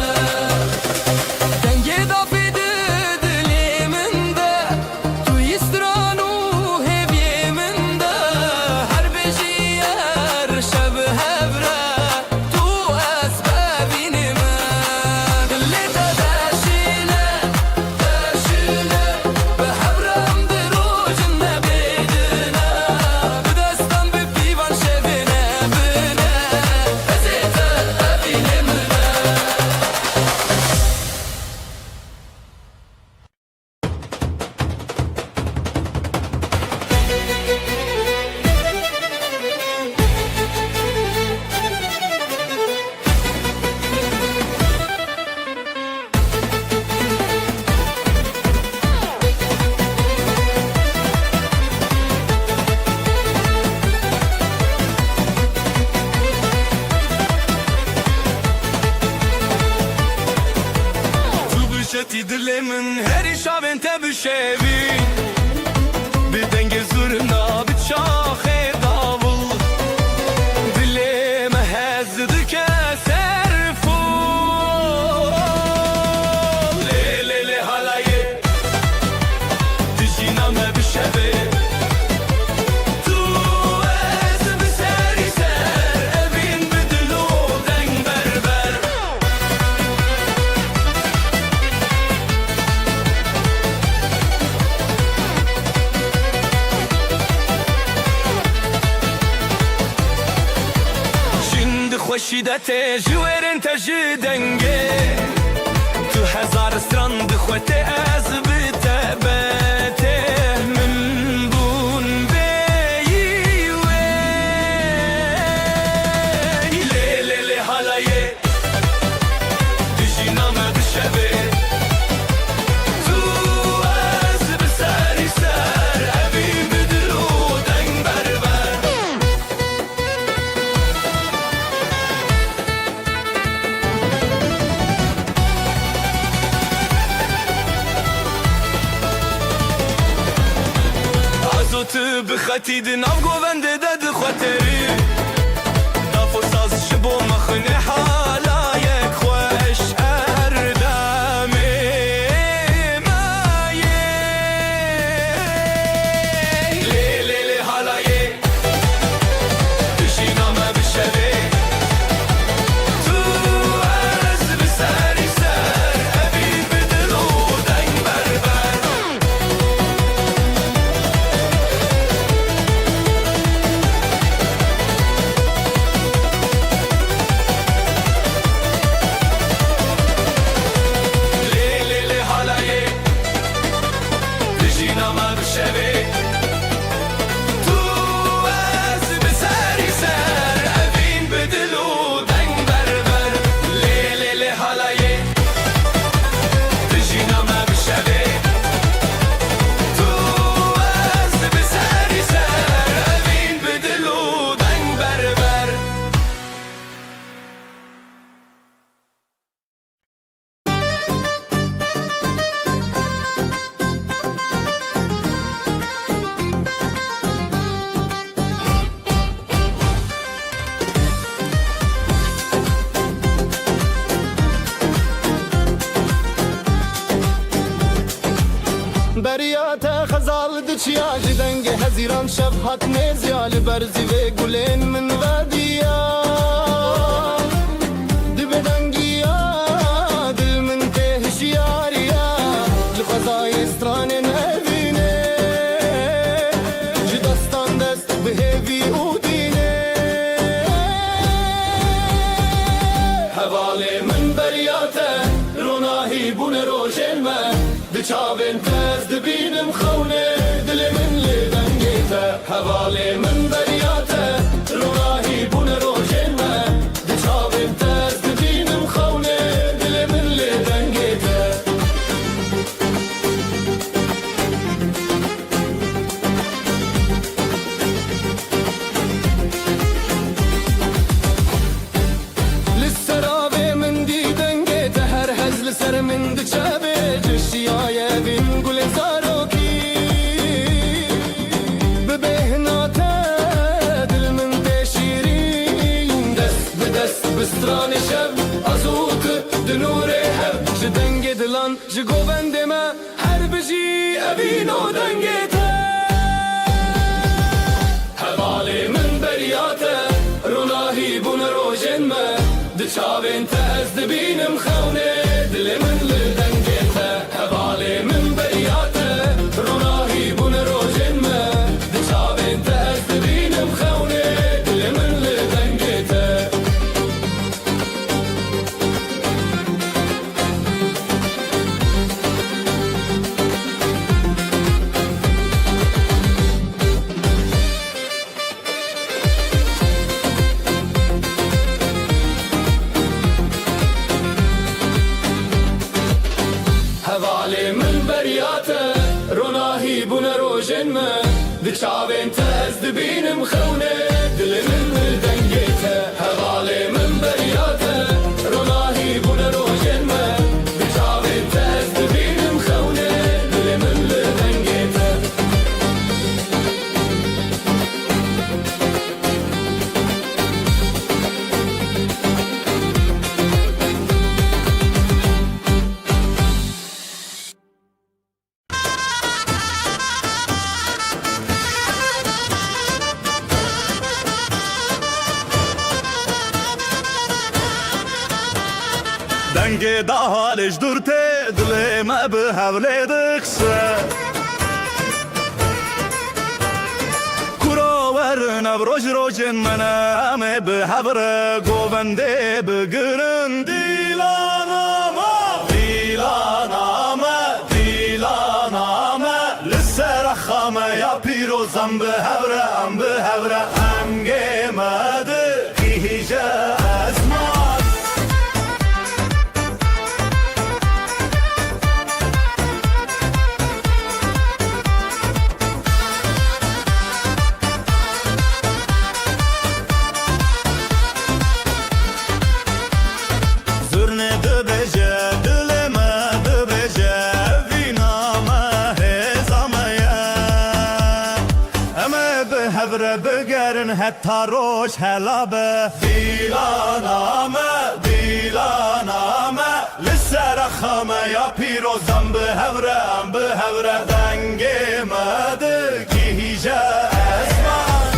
دنگی دافی دلی من ده توی استرانو هیوی من ده هر بجیار شب هبره تو اسبابینه من دلی تدشینه دشینه به هبرم دروجن نبیدنه بدستم به پیوان شوینه بینه هزیده ابینه منه تو بشتی دل من هری شابن تبشوی بدنگ زورنا بچاخه داول دلم هزد که سرفول لی لی لی حالایه دجینامه بشوی تو از بسری سر اوین بدلو دنگ بربر خوشیدت جویرن تجدنگه tu بخطی دناف گوونده دد خاطری داف و ساز شبو مخنی حالا یک خوش اردمی مایه لی لی لی حالایه بشینامه بشوی تو از بسری سر ابی بدل و دنگ بربر بریات خزال دچیا جدنگ هزیران شب حت نزیال برزی و گلین من ودیا دبدنگیا دل من تهشیاریا لخزای استران نبینه جدستان دست بهوی او دینه حواله من بریاته روناهی بون روشن من دچاوین تز دبینم خونه دل من لدنگیته حواله من بریاته روناهی بون روشن من دچاوین تز دبینم خونه دل من لدنگیته لسرابه من دیدنگیته هر هزل سر من دچاوه جشیای بین گل زاروکی ببهناته دل من تشیرین دست به دست بستران شب ازوت دنور هب جدنگ دلان جگوبند ما هر بجی ابینو دنگیته حواله من بریاته روناهی بون روشن ما دچاوین تز دبینم خونه دل من لدنگیته حواله من بریاته روناهی بون روشن ما دچاوین تز دبینم خونه دل من لدنگیته حواله من بریاته روناهی بون روشن ما دچاوین تز دبینم خونه دل من لدنگیته حواله من بریاته روناهی بون روشن ما دچاوین تز دبینم خونه دل من لدنگیته دنگ دا حالش دورته دل ما به حوله دخسه کراور نبروج روجن منامه به حبره گوونده بگرن دیلانامه دیلانامه دیلانامه لسر خامه یا پیروزم به حبره ام به حبره ام گمده هیجه ازمان هوره بگرن حتی روش هلابه دیلانامه لسر خامه یا پیروزم به هوره دنگ مده گیجه اسمان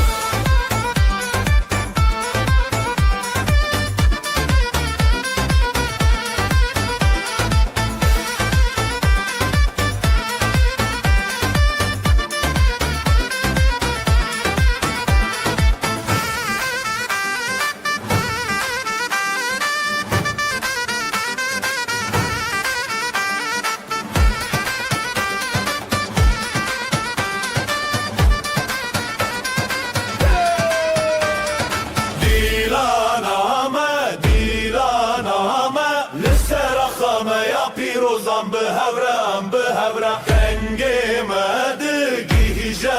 پیروزم به هوره دنگ مده گیجه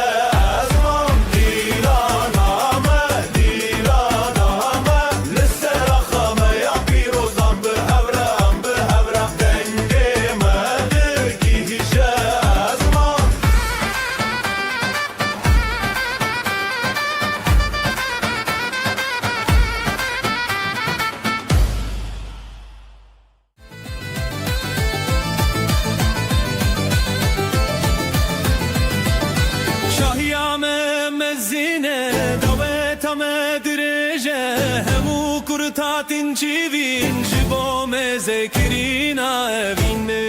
ازمان دیلانامه لسر خامه یا پیروزم به هوره دنگ مده گیجه ازمان Tatin çivin jibome zekrina evine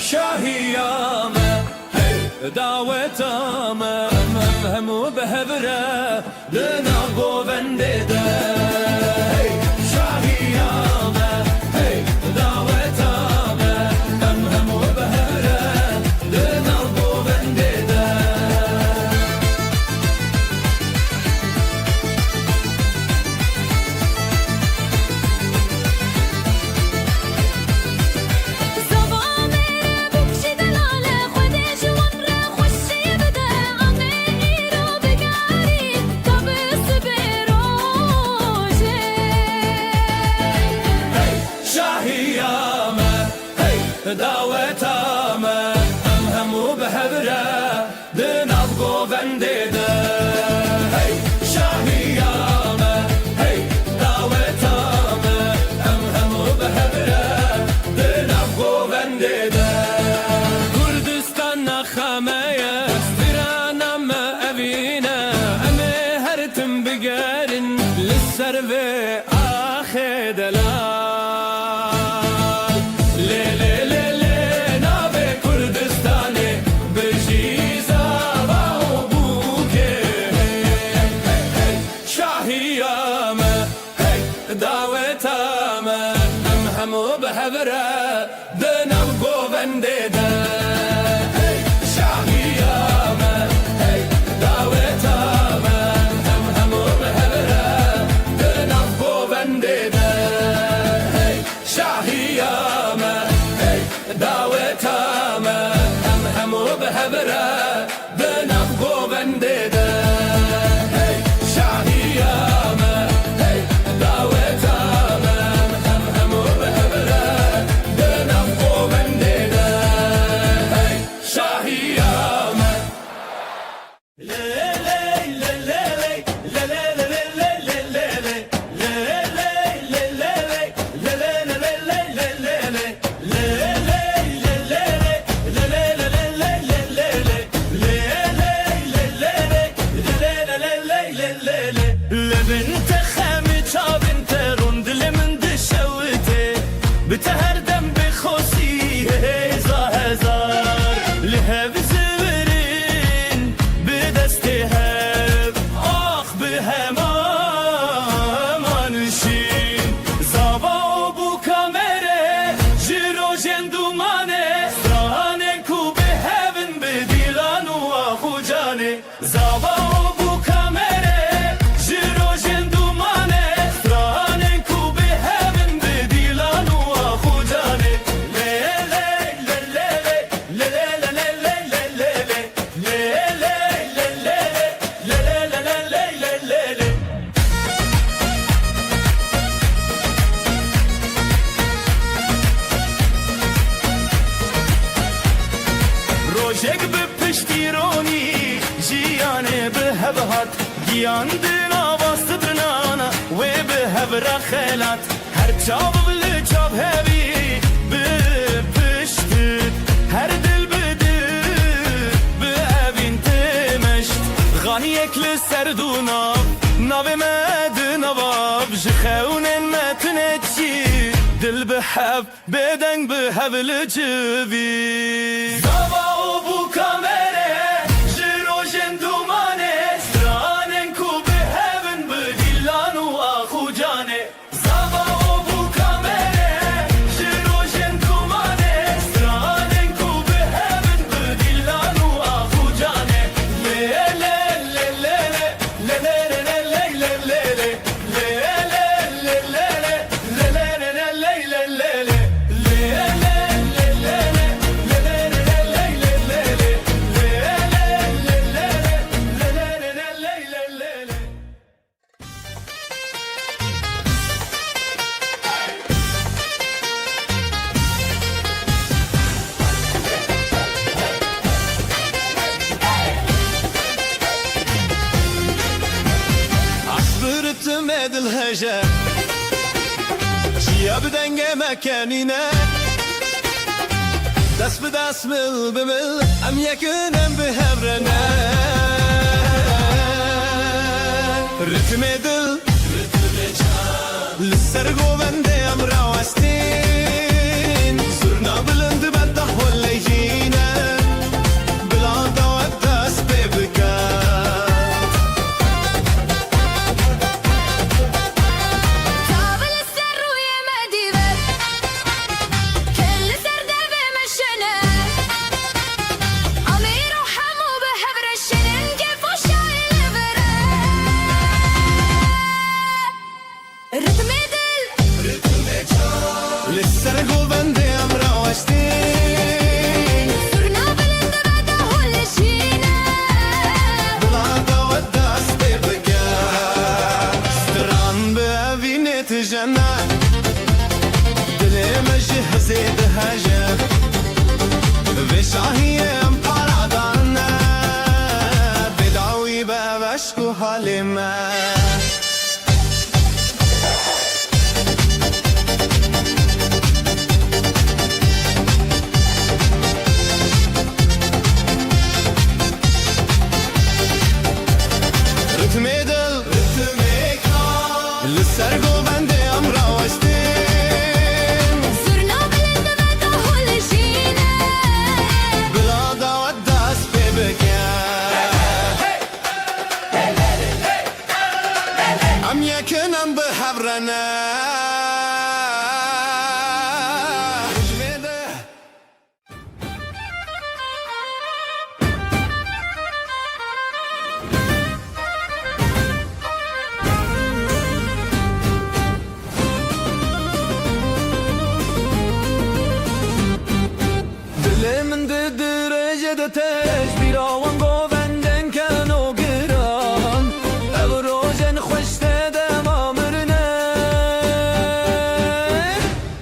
şahiyame davetame hemu behevre dena govendede şahiyame davetame hemu behevre dena govendede دعوتامه همو به هبره دنال گوونده شاهیامه دعوتامه همو به هبره دنال گوونده کردستان نخمه استرانم اوینه امه هرتم بگرن لسر و آخه دلال دعوتامه همو به هوره دنم گوونده شاهیامه دعوتامه همو به هوره دنم گوونده شاهیامه دعوتامه همو به هوره دنم گوونده بتهردم بخوسی هزار لهب زورین به دست هب آخ به همانشین زابا بو کامره جیرو جندومانه strane ku به هبن به دیلان و آخو جانه زابا بو کامره جیرو جندومانه strane ku به هبن به دیلان و روشک به پشتیرونی هات گیاندن آواز برنانا و به هبر خیلات هر چاو بل چاو هبی به پشت هر دل بده به اوین تمشت غانی اکل سردونا ناو مد نواب جخون متن چی دل به حب بدنگ به هبل جوی زوا و بو کامره جروجن دومانه سترانن کو به هبن به دیلان و آخو جانه زوا و بو کامره جروجن دومانه سترانن کو به هبن به دیلان و آخو جانه لیله لیله لیله لیله تمد الهجا شيا بدنگ مكاننا دست بدست مل بمل ام يكنم بهبرنا رتم دل للسرقو بندي ام راوستين صرنا بلند بده ولا يجينا بلا دوت دست ببكا للسرقو بندي ام راوستين صرنا بلند بده ولا جينا بلا دوت دست ببكا ستران بأبيني تجنى دلي مجهزي دهجة بشاهي ام قرعدانا بدعوي بابشكو حالما للسرقو بندي ام راوستين صرنا بلند بده ولا جينا بلا دوت دست ببكا ام يكنم بحبرنا من ده درجه ده تش بیراوان گووندن کنو گران او روزن خوشته دم آمرنه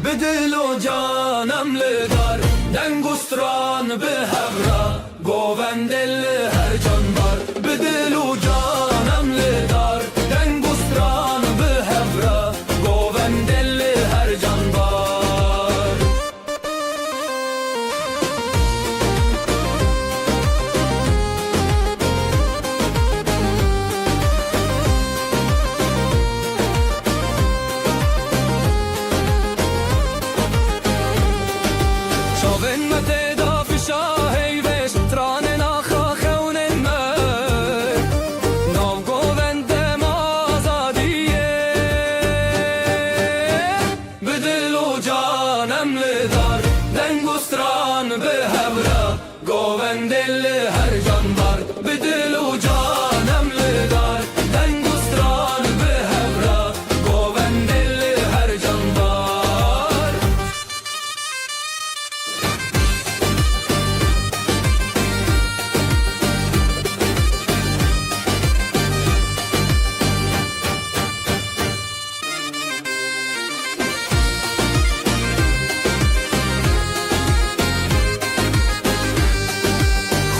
به دل و جانم لدار دنگستران به هبرا گووندل هر جان بار به دل و جانم لدار دنگستران به هبرا گووندل هر جان بار شاون متدا في شاهي وش تران ناخا خون مر ناو گووند آزادیه به دل و جانم لدار دنگستران به هبرا گووندل هر جان بار به دل و جانم لدار دنگستران به هبرا گووندل هر جان بار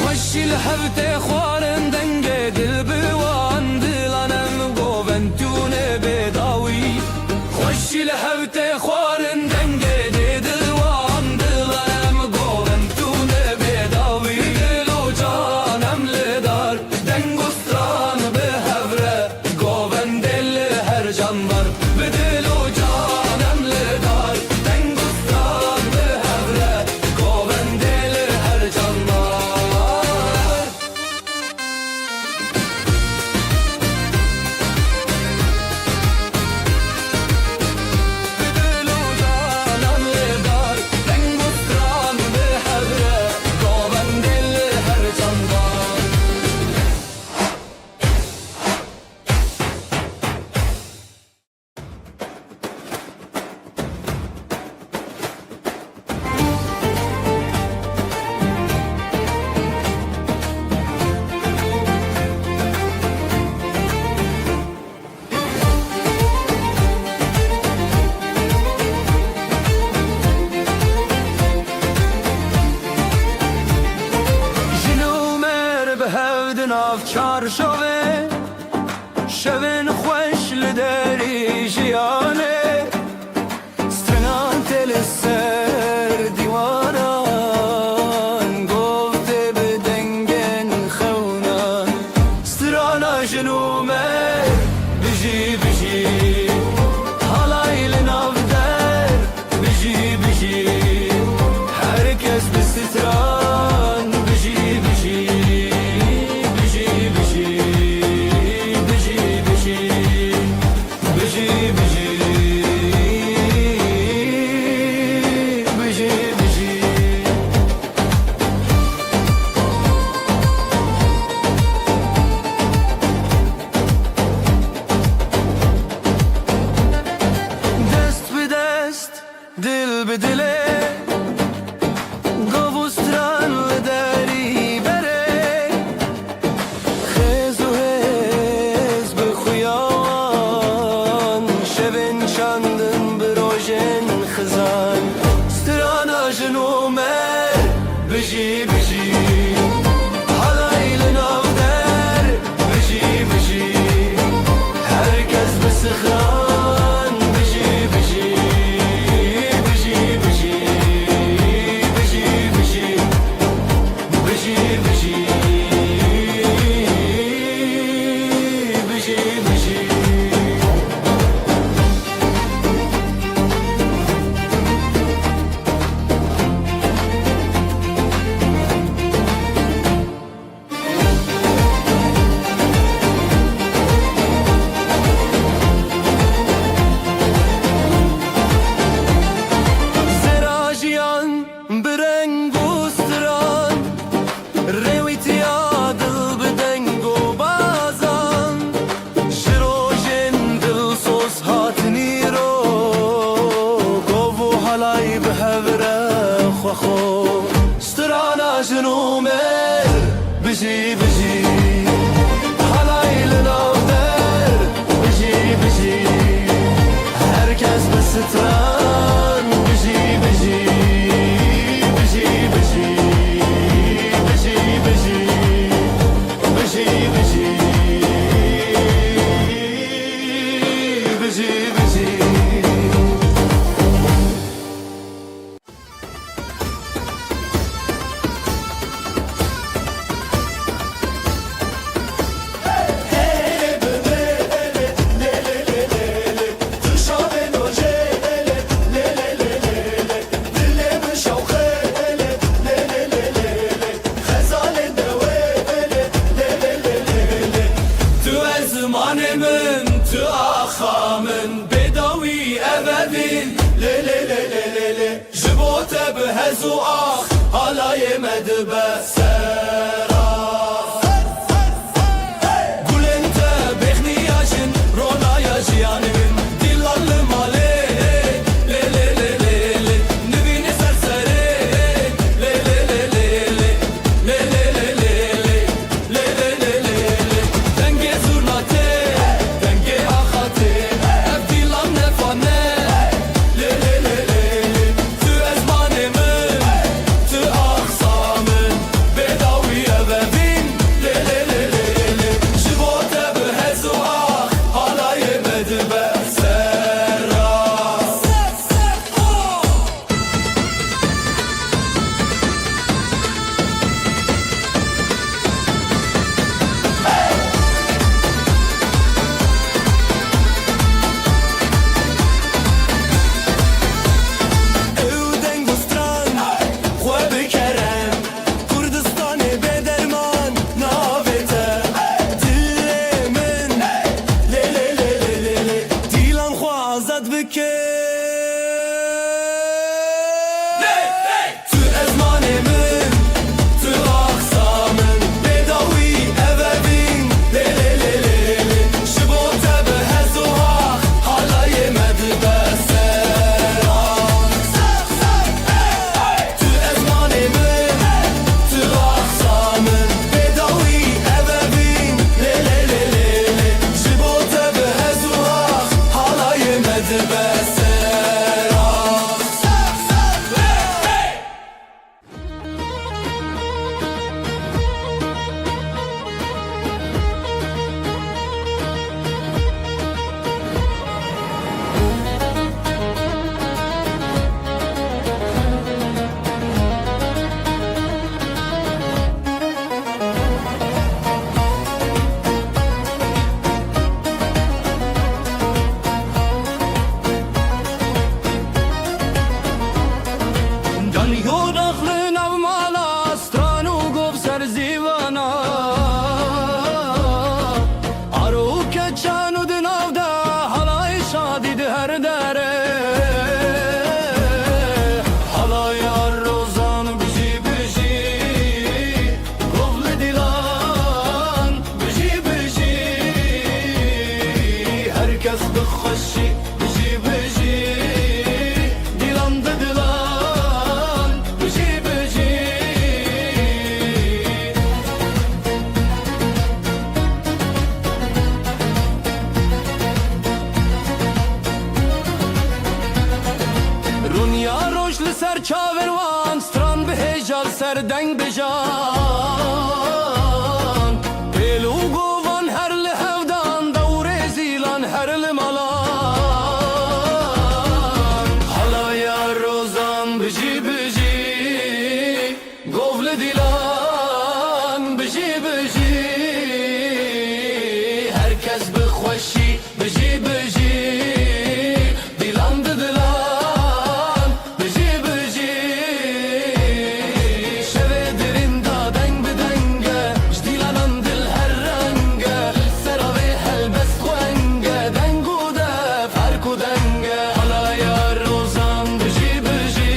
خوشی چارشوه شوین خوش لدری جیانه سترنان تل سر دیوانان گفته بدنگن خونان سترانا جنومه بجی بجی halaylı navder biji biji herkes bir stran biji biji biji biji biji biji biji biji biji biji دست به دست دل به دل گاوستران لدری بره خیز و حز به خویان شبن چندن به روژن خزان سترانا جنومه بجی بجی halaylı navder biji biji herkes bir sıhran biji biji biji biji biji biji biji biji biji biji Serajiyan brengu stran Rewiti adıl bedengo bazan Şirojen dil sos hatini ro Govu halay behevre khwakhو Strana jnumer biji biji halaylı navder biji biji herkes bir stran biji biji biji biji biji biji biji biji biji biji Tu ezmanemin, tu axamın Bedavi evedin Le le le le le le Jibote behezu ah Halaye medbe sera Gulente behniyajin Ronaya jiyanimin Dillallı male Le le le le le Nüvini sersere Le le le le le Le le le le le Le le le le le Denge zurnate Denge ahate Ev dilan nefane Le le le le le Tu ezmanemin لسر چاون وان ستران به هجال سر دنگ بجان پیلو گوان هر لحودان دور زیلان هر لمالان حالا یا روزان بجی بجی گوول دیلان بجی بجی herkes بخوشی بجی بجی دیلان ددلان بجی بجی شوه درین دادنگ بدنگه جدیلانان دل هر رنگه سراوه هلبست خوانگه دنگو ده فرکو دنگه حالا یا روزان بجی بجی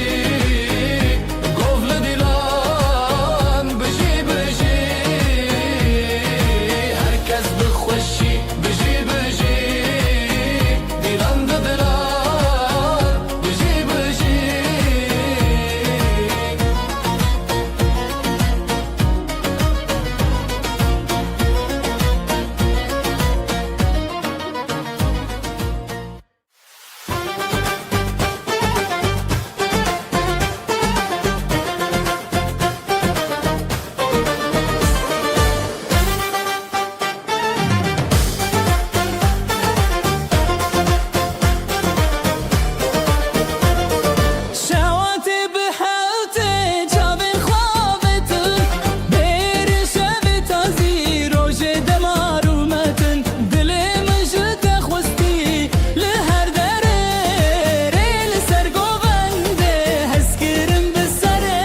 گوول دیلان بجی بجی herkes بخوشی بجی بجی دیلان ددلان بجی بجی شواتي بحالتي جابن خوابتن بير شبت ازي روجي دمار ومتن دلي من جد خوستي لهر دري ريل سرقو بندي هسكرم بالسري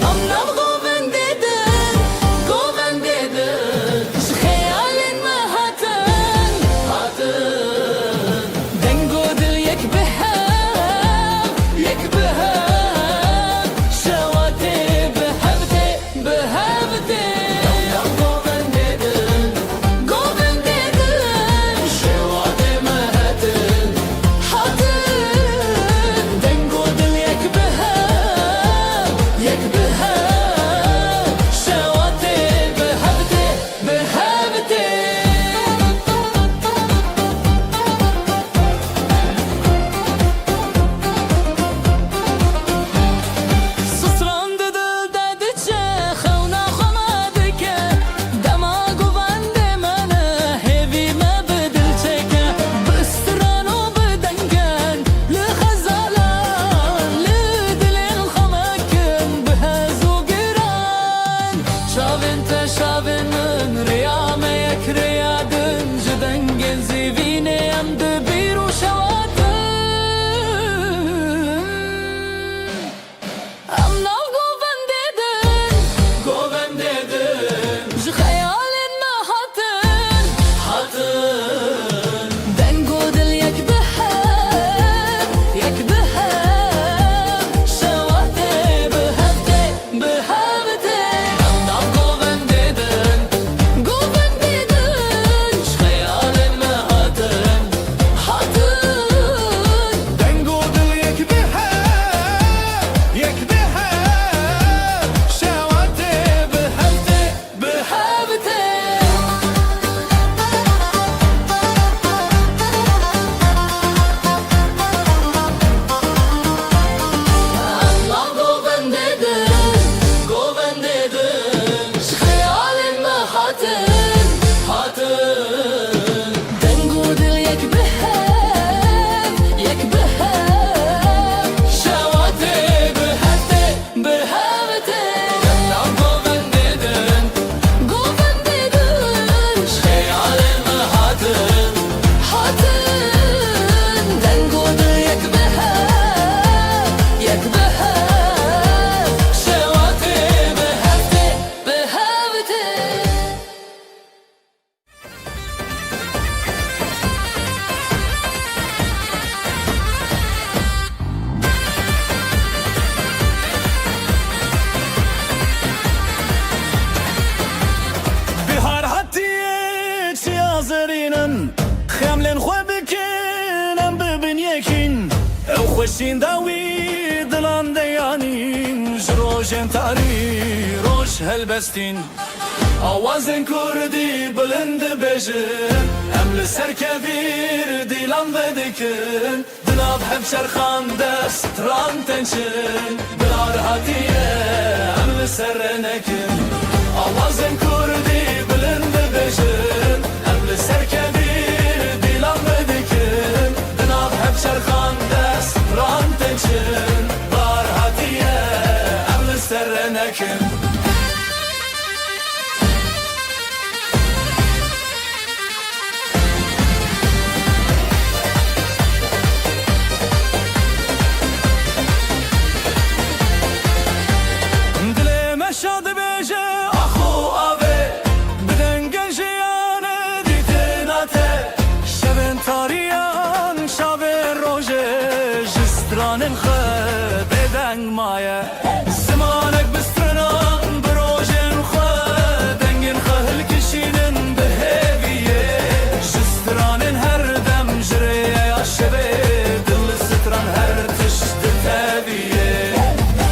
ام نبغو بنديدن قو بنديدن شخيال ما هاتن دنگو دل یک بهم شواتي بهبتي قوبن دیدن شواتي مهتن حاتن دنگو دل یک بهم شواتي بهبتي سسران دل دادچه خونا خمادکه دماغو بنده منه هیوی ما بدل چکه بستران و بدنگن لخزالان لدلین خمکن بهزو گران شاون تشاونن ریام یک ریادن جدنگن زیوینه ام دبیرو شواتن ام ناو گوون دیدن جی خیالین ما هاتن دنگو دل یک بهم شواته بهبته ام ناو گوون دیدن جی خیالین ما هاتن دنگو دل یک بهم شواته بهبته Allah goven dedin Şhayalin ma hatın Dengu dil yek behem Şavate behevte Allah goven dedin Şhayalin ma hatın Dengu dil yek behem Şavate behevte بهار هاتیه چی آزرینن خملن خو بکنم ببین یکین او خوشین داوی دلان دیانین جروجن تاری روش هلبستین آوازن کردی بلند بجن ام لسر کبیر دیلان بدکن دناب همشر خان دست ران تنشن بلار هاتیه ام لسر نکن آوازن کردی بلند بجن ام لسر کبیر دیلان بدکن دناب همشر خان دست ران تنشن بلار هاتیه ام لسر نکن شاد بیجه آخو آوه بدن گنجیانه دیدناته شبن تاریان شبن روژه جستران خود بدنگ مایه زمانک بسترنان بروژن خود دنگن خهل کشیدن به هیویه جستران هر دم جریه یا شبه دل ستران هر تشت تبیه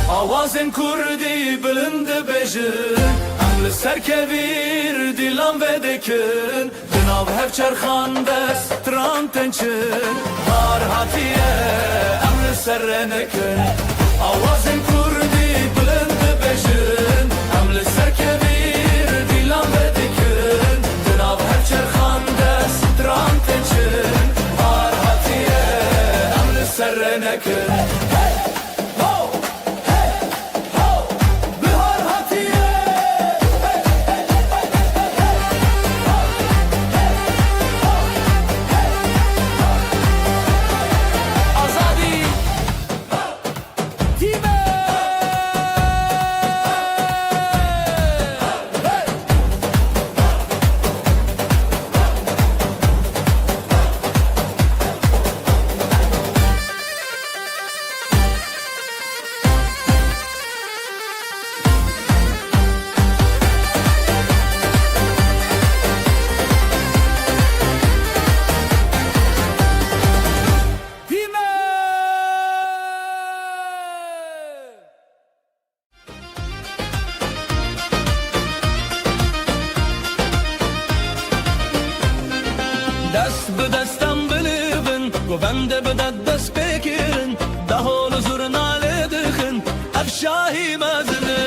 آوازن کردی بلند بجن ام لسر کبیر دیلان بدکن جناب هفچر خان دستران تنچن هار هاتیه ام لسر نکن آوازن کردی بلند بجن ام لسر کبیر دیلان بدکن جناب هفچر خان دستران تنچن هار هاتیه ام لسر نکن دست به دستم بلیبن گوونده به دست بکرن ده حال زرناله دخن افشاهی مزنه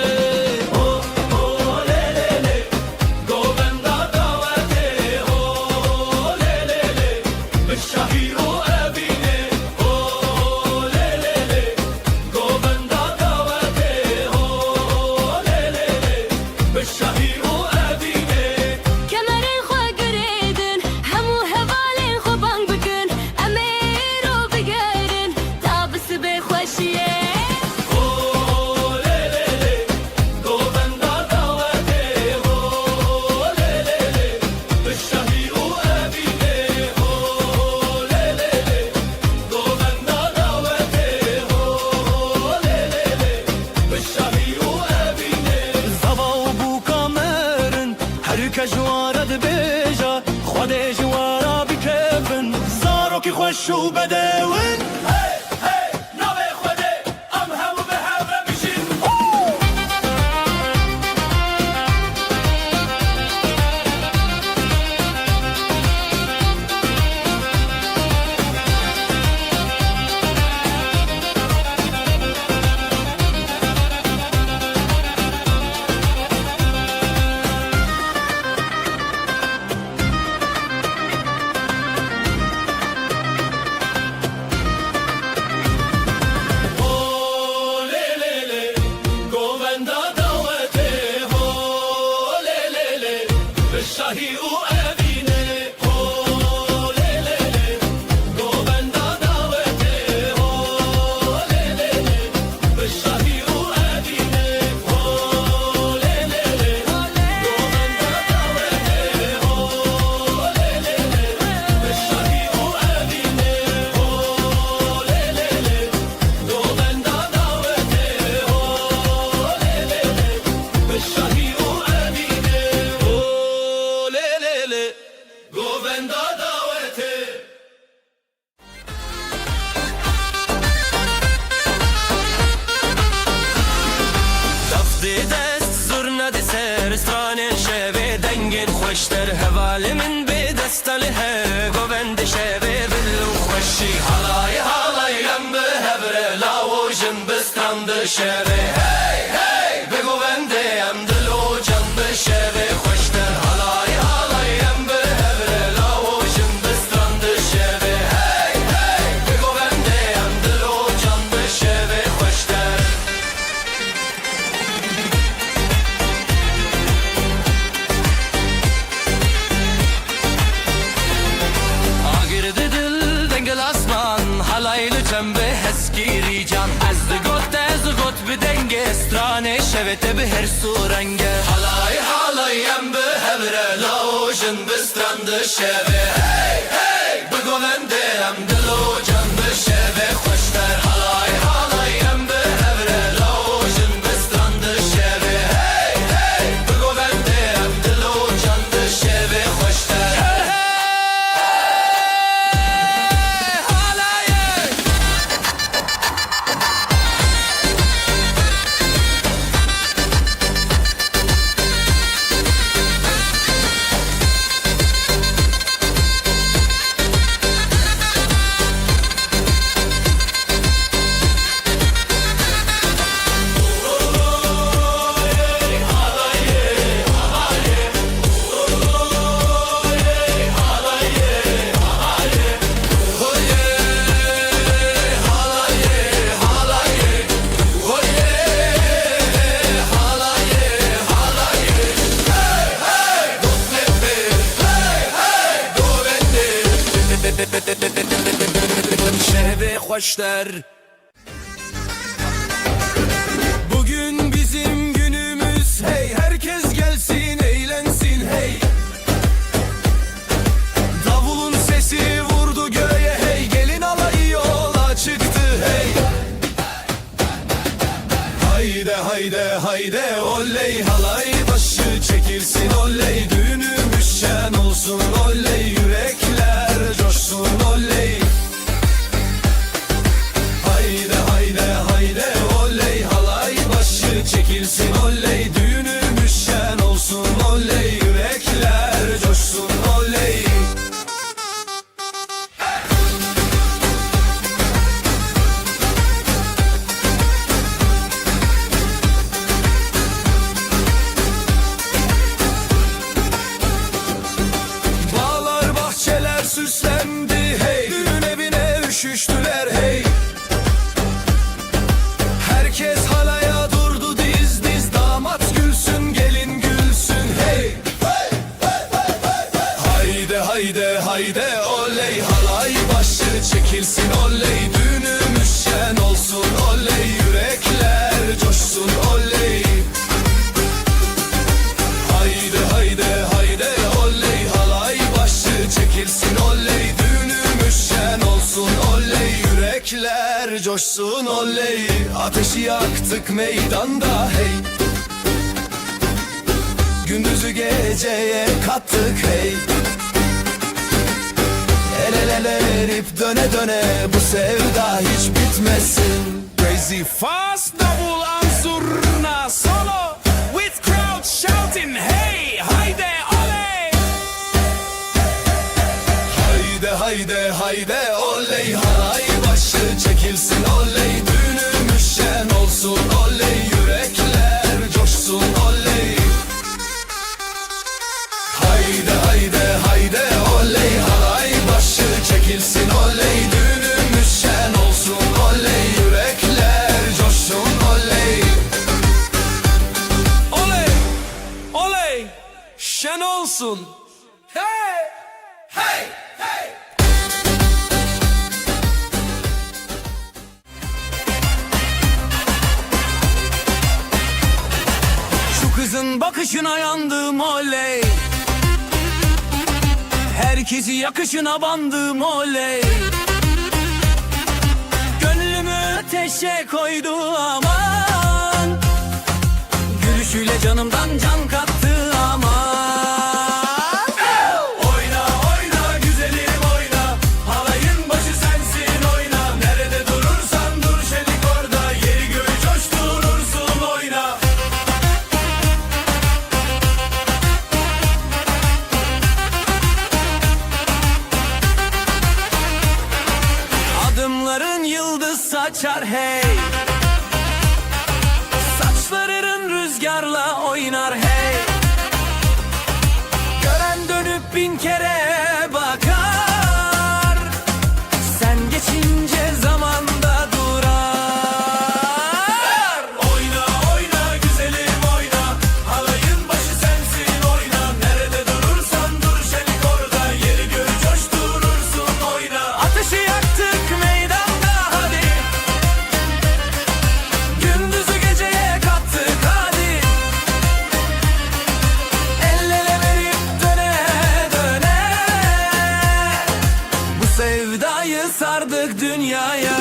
جوارد بیجا خود جوارا بکفن زارو کی خوش و بدون خوشتر هوالی من به دستالی ها گوند شبه دلو خوشی حالای حالایم به هبره لاوجن بستند شبه هی هی به گوندیم دلو جن به شبه خوشتر حالای حالایم به هبره لاوجن بستند شبه هی هی به گوندیم دلو جن به شبه خوشتر آگرد دل دنگل اسمان حالایل جنبه هسگیری جان از گوت به دنگ استرانه شوته به هر سورنگه حالایم به هبره لاوجن بسترند شبه هی هی بگونده هم دلو جان به شبه خوشتر حالایم به هبره لاوجن بسترند شبه هی هی بگونده هم دلو جان به شبه خوشتر şehve hoşlar. Bugün bizim günümüz hey, herkes gelsin eğlensin hey. Davulun sesi vurdu göğe hey, gelin alayı yola çıktı hey. Hayde hayde hayde oley, halay başı çekilsin oley, düğünümüz şen olsun oley, yürekler coşsun oley. Hayde hayde hayde oley, halay başı çekilsin oley, düğünümüz şen olsun oley, yürekler coşsun oley. Bağlar bahçeler süslendi hey, düğün evine üşüştüler hey. Herkes halaya durdu diz diz, damat gülsün gelin gülsün hey. Hayde hayde hayde oley, halay başı çekilsin oley, düğünümüz şen olsun oley, yürekler coşsun oley. Hayde hayde hayde oley, halay başı çekilsin oley, düğünümüz şen olsun oley, yürekler coşsun oley. Ateşi yaktık meydanda hey, gündüzü geceye kattık hey. El ele verip döne döne bu sevda hiç bitmesin. Crazy fast double ansurna solo with crowd shouting hey hayde oley. Hayde hayde hayde oley, halay başı çekilsin oley, düğünümüz şen olsun oley, yürekler coşsun oley. Hayde hayde hayde oley, halay başı çekilsin oley, düğünümüz şen olsun oley, yürekler coşsun oley. Oley oley şen olsun hey hey hey. Şu kızın bakışına yandım oley, herkesi yakışına bandım oley. Gönlümü ateşe koydu aman, gülüşüyle canımdan can kattı aman. Oyna oyna güzelim oyna, halayın başı sensin oyna. Nerede durursan dur şelik orada, yeri göğü coşturursun oyna. açar hey. Saçların rüzgarla oynar hey. Gören dönüp bin kere bakar. Sen geçince zamanda durar. Oyna oyna güzelim oyna, halayın başı sensin oyna. Nerede durursan dur şenik orada, yeri göğü coşturursun oyna. Ateşi yaktık meydanda hadi. Gündüzü geceye kattık hadi. El ele verip döne döne. Bu sevdayı sardık dünyaya.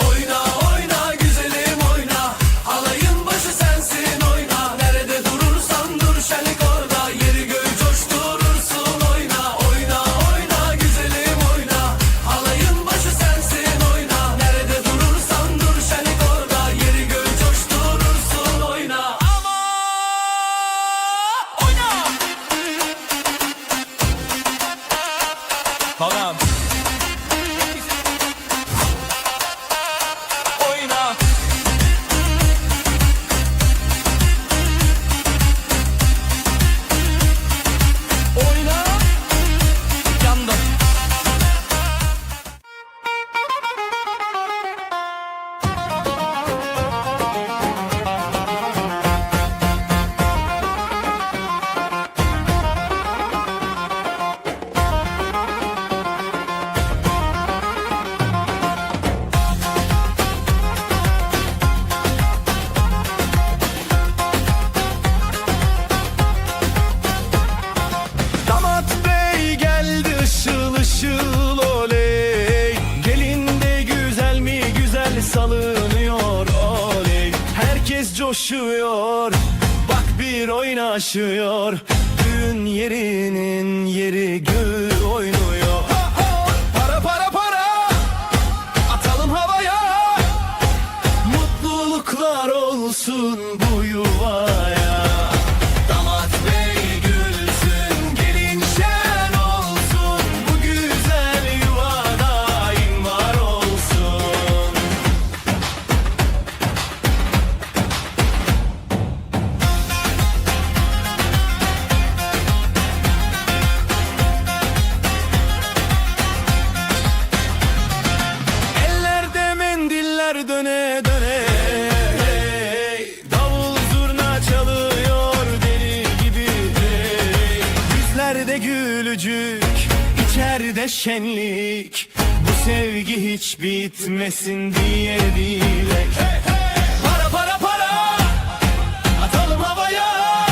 Oyna oyna güzelim oyna, halayın başı sensin oyna. Nerede durursan dur şenik orada, yeri göğü coşturursun oyna. Oyna oyna güzelim oyna, halayın başı sensin oyna. Nerede durursan dur şenik orada, yeri göğü coşturursun oyna. Ama oyna. Tamam. Oyna. Oyna. Yandım. Damat bey geldi ışıl ışıl oley. Gelin de güzel mi güzel salınıyor oley. Herkes coşuyor, bak bir oynaşıyor. Düğün yerinin yeri göğü oynuyor. Para para para, atalım havaya. Mutluluklar olsun bu yuvaya. Damat bey gülsün, gelin şen olsun. Bu güzel yuvada daim var olsun. Ellerde mendiller döne döne. Davul zurna çalıyor deli gibi. Yüzlerde gülücük, içeride şenlik. Bu sevgi hiç bitmesin diye dilek. Para para para, atalım havaya.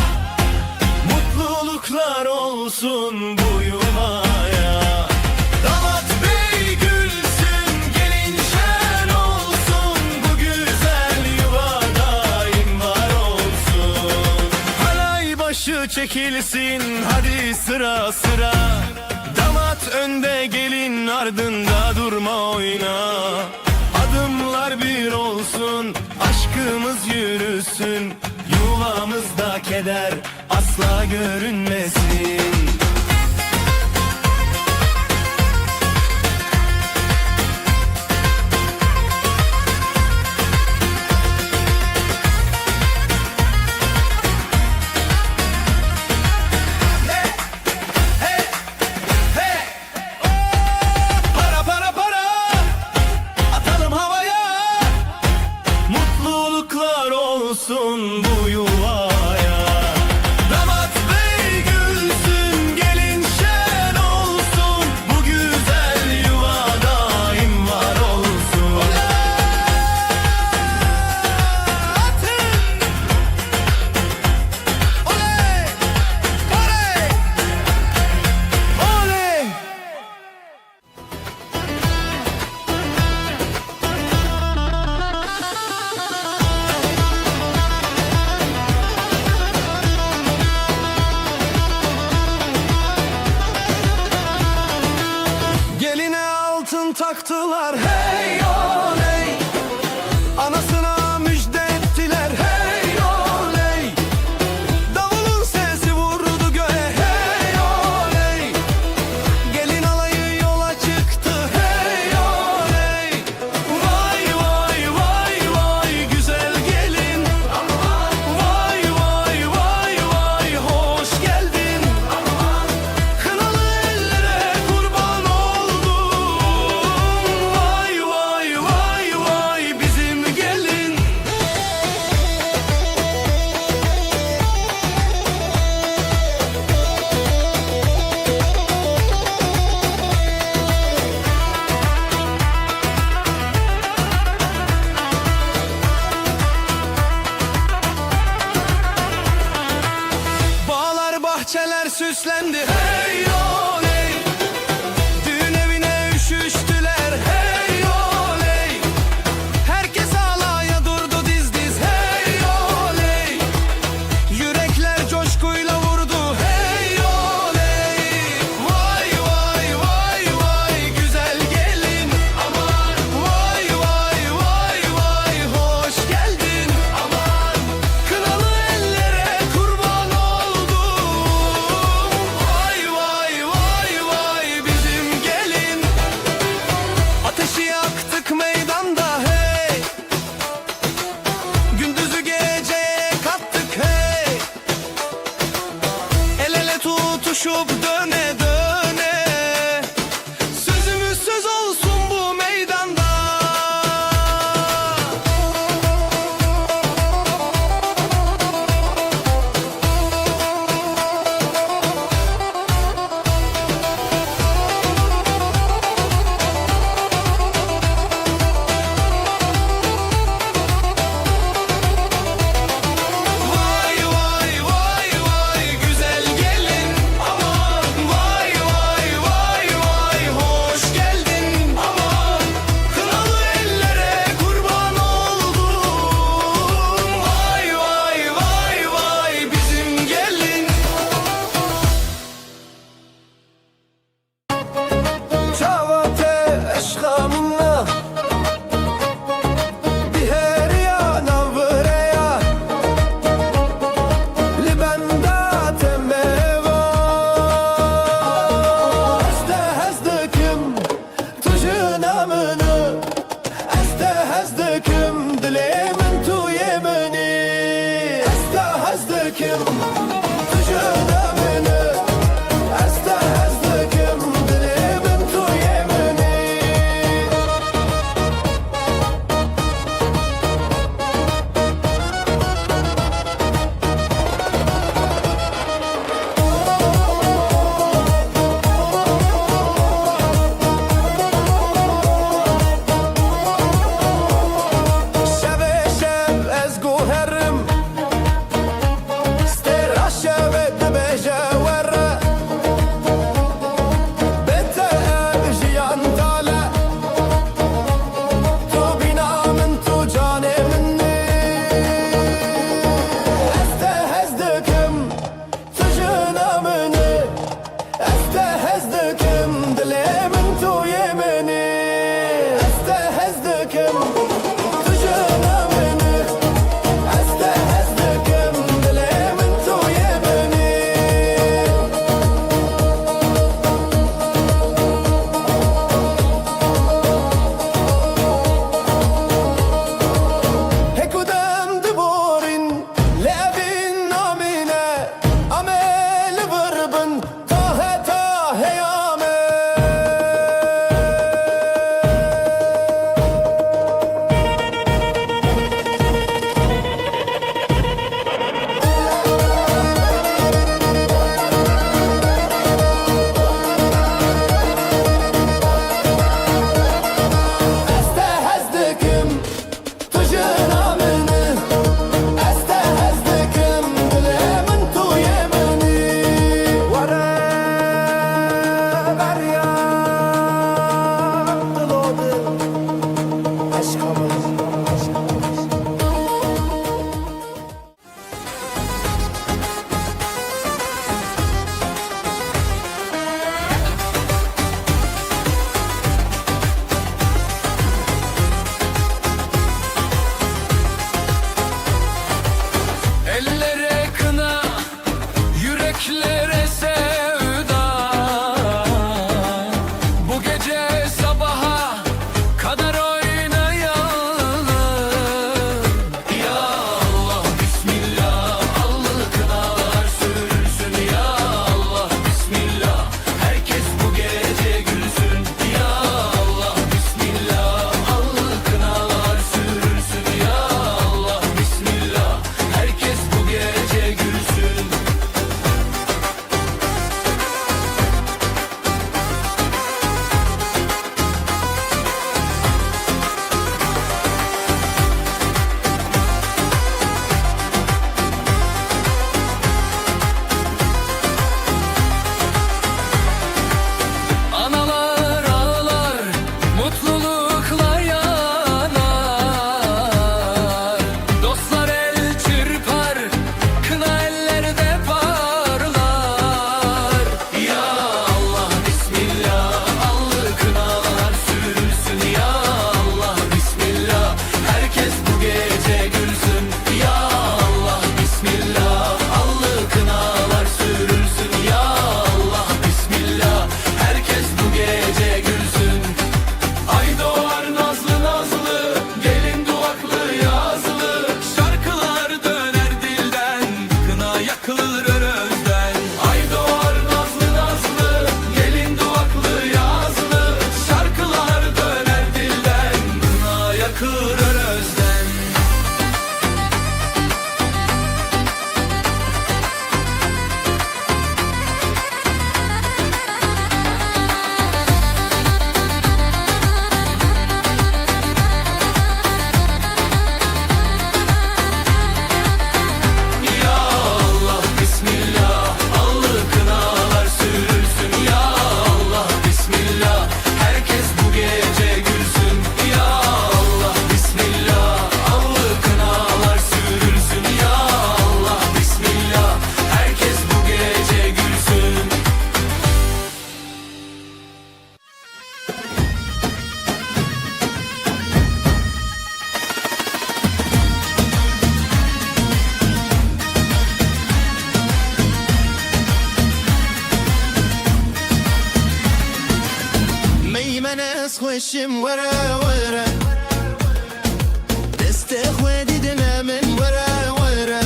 Mutluluklar olsun bu yuvaya. Damat bey gülsün, gelin şen olsun. Bu güzel yuva daim var olsun. Halay başı çekilsin, hadi sıra sıra. Damat önde, gelin ardında, durma oyna. Adımlar bir olsun, aşkımız yürüsün. Yuvamızda keder asla görünmesin. Para para para, atalım havaya. Mutluluklar olsun bu yuvaya. Damat bey gül Altın taktılar hey oley, anasına müjde ettiler hey oley. Davulun sesi vurdu göğe hey oley, gelin alayı yola çıktı hey oley. Vay vay vay vay güzel gelin, vay vay vay vay hoş geldin. Kınalı ellere kurban oldum, vay vay vay vay bizim gelin. Bağlar bahçeler süslendi hey oley, düğün evine üşüştüler hey oley. Herkes alaya durdu diz diz hey oley, yürekler coşkuyla vurdu hey oley. Vay vay vay vay güzel gelin, aman vay vay vay vay hoş geldin. Aman kınalı ellere kurban oldum, vay vay vay vay bizim gelin. Ateşi yaktık meydanda hey, gündüzü geceye kattık hey. El ele tutuşup döne döne, sözümüz söz olsun bu meydanda. Vay vay vay vay güzel gelin, aman vay خوشم وره وره دست خودی دنه من وره وره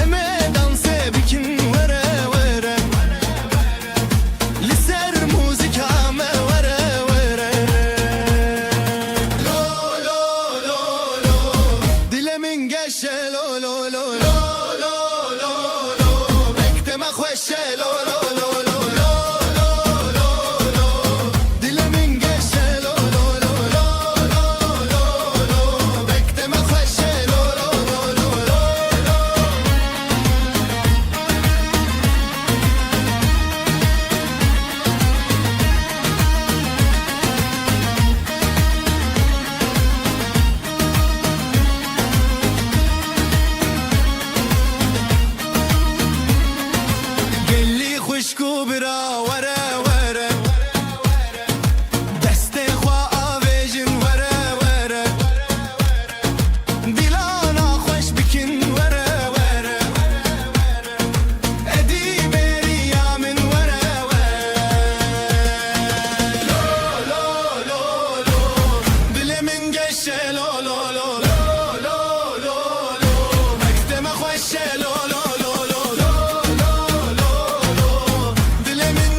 امه دانسه بکن وره وره لسر موزیک همه وره وره لو لو لو لو دلمین گشه لو لو لو لو لو لو لو بکتم خوشه لو لو لو لو خوشکو برا وره وره دست خواه آویجن وره وره دیلانا خوش بکن وره وره ادی بری یامن وره وره لو لو لو لو دل من گشه لو لو لو لو لو لو مکتم خوشه لو لو لو لو لو لو لو دل من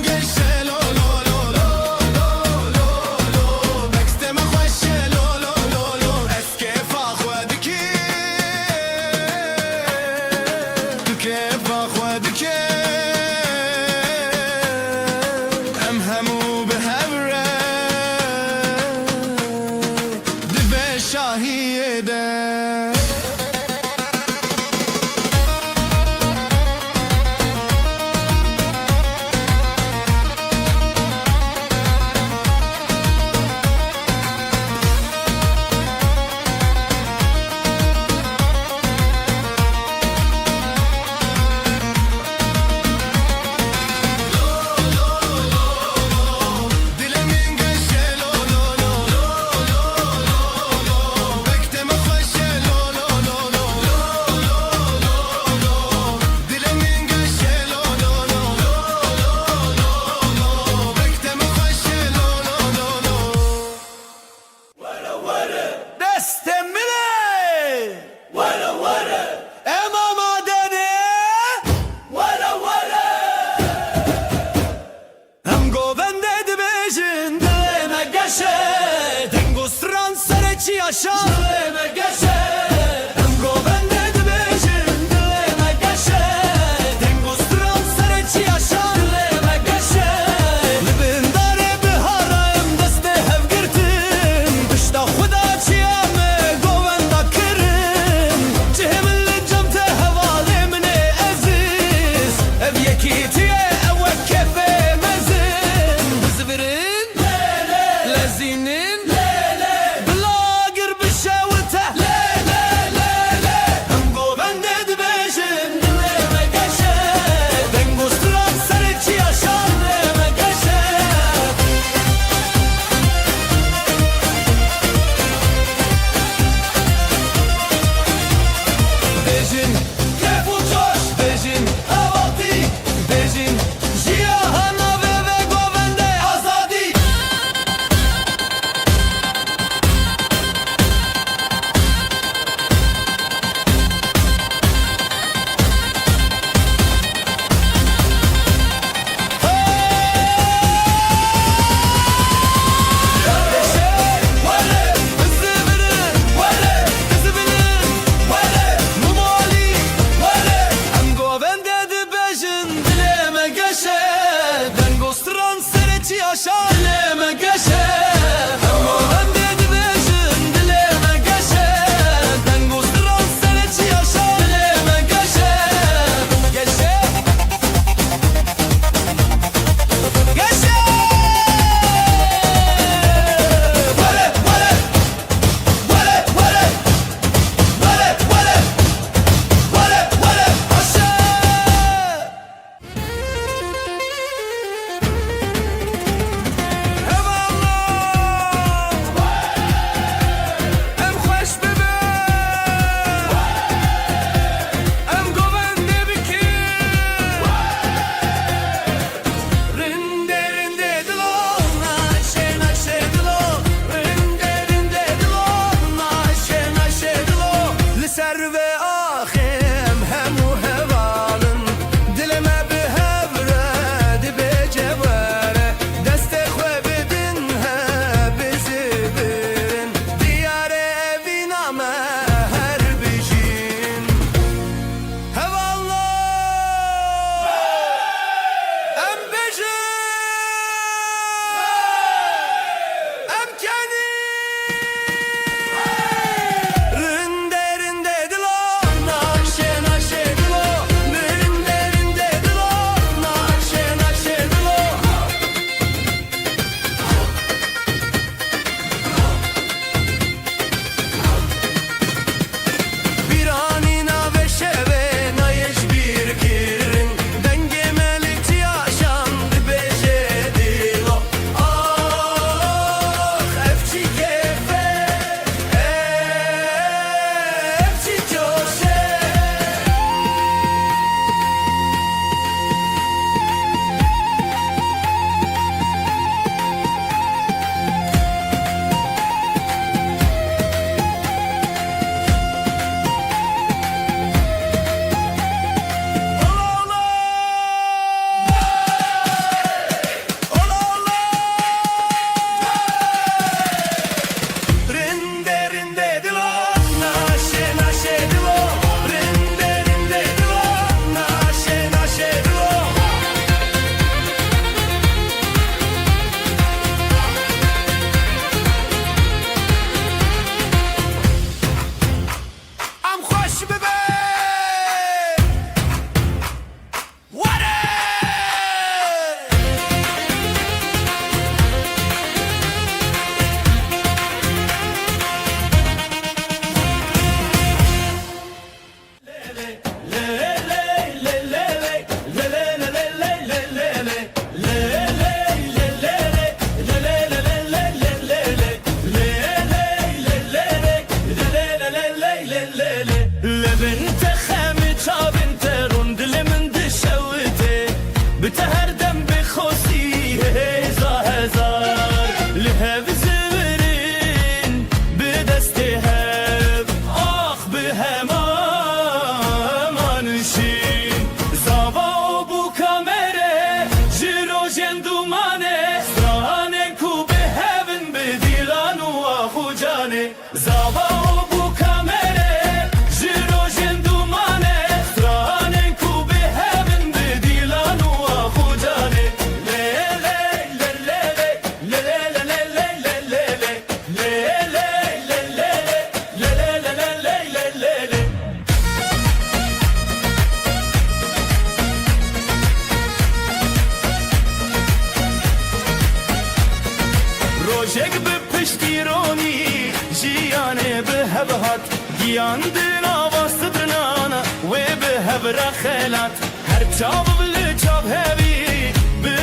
پشتیرانی جیانه به هبهات گیان دنا واستدرنانا و به هبر خلات هر چاب بل چاب هبی به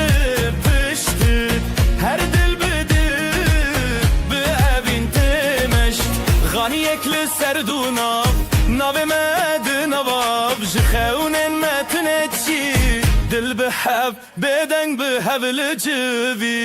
پشت هر دل بده به اوین تمشت غانی اکل سردونا ناو مد نواب جخون متنتشي دل بحب بدنگ بحب لجبي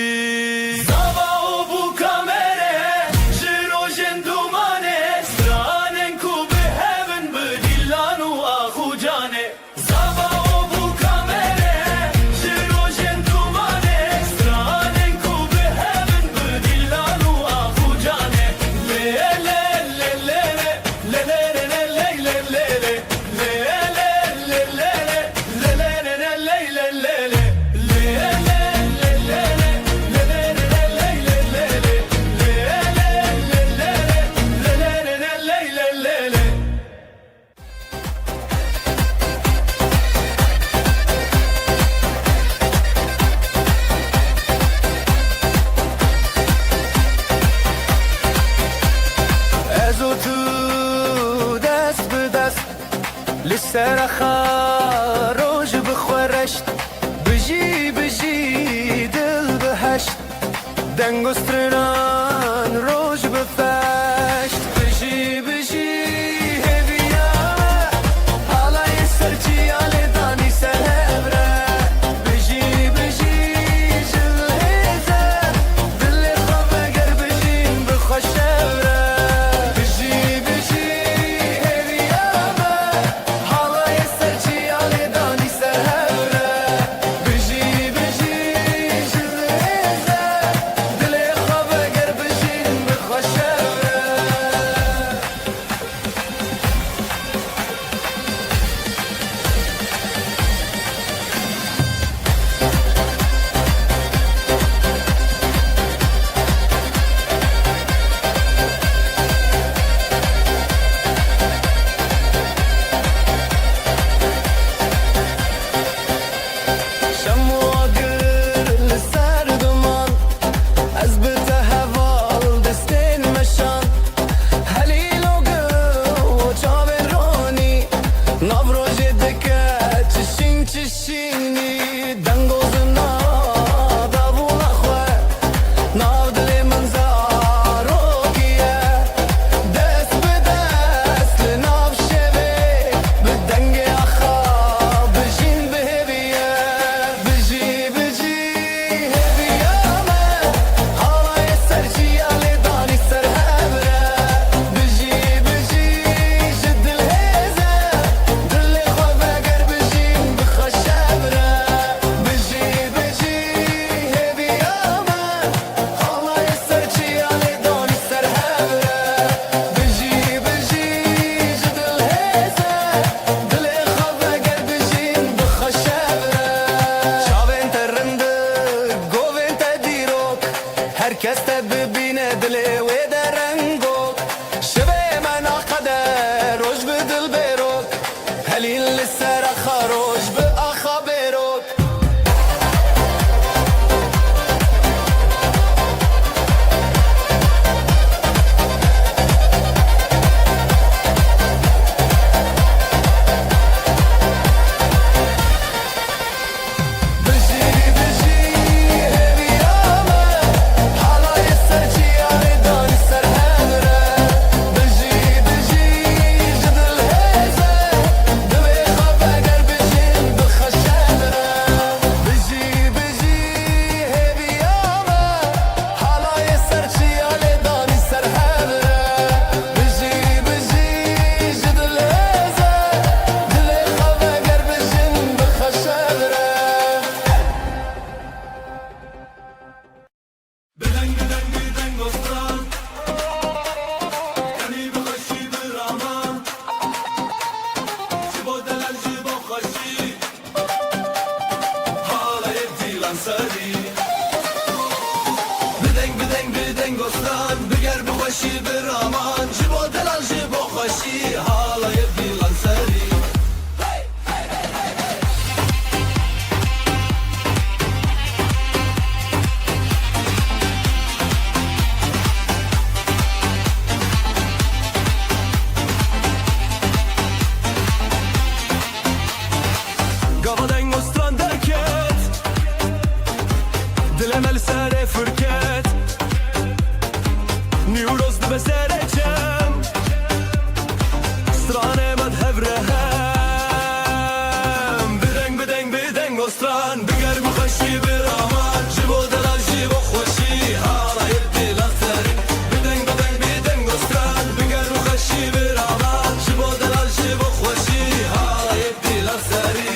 زابا وبو كاميرا جنو جندوماني سترانن كو بحبن بديلان واخو جاني زابا وبو كاميرا جنو جندوماني سترانن كو بحبن بديلان واخو جاني لي لي لي لي لي لسر خاروج بخورشت بجی بجی دل بهشت دنگ و ستران روج بفشت بجی بجی هبیامه حالای سرچی آلی دانی سهبره بجی بجی جل هیزه دل خواب اگر بجیم بخوشبره بجی بجی خوشی برامان جبو دلال جبو خوشی حالای دیلان سری گستران بگر بخشی برامان جبو دلال جبو خوشی حالا یبدی لختری بدنگ بدنگ بدنگ گستران بگر بخشی برامان جبو دلال جبو خوشی حالا یبدی لختری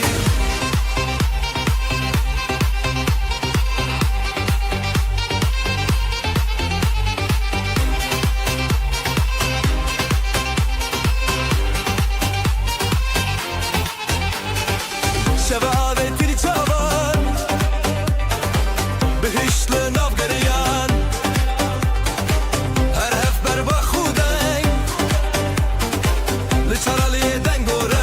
شباب تری چاوان بهشت لناف گریان هر هف بر با خودنگ لچرالی دنگ گورن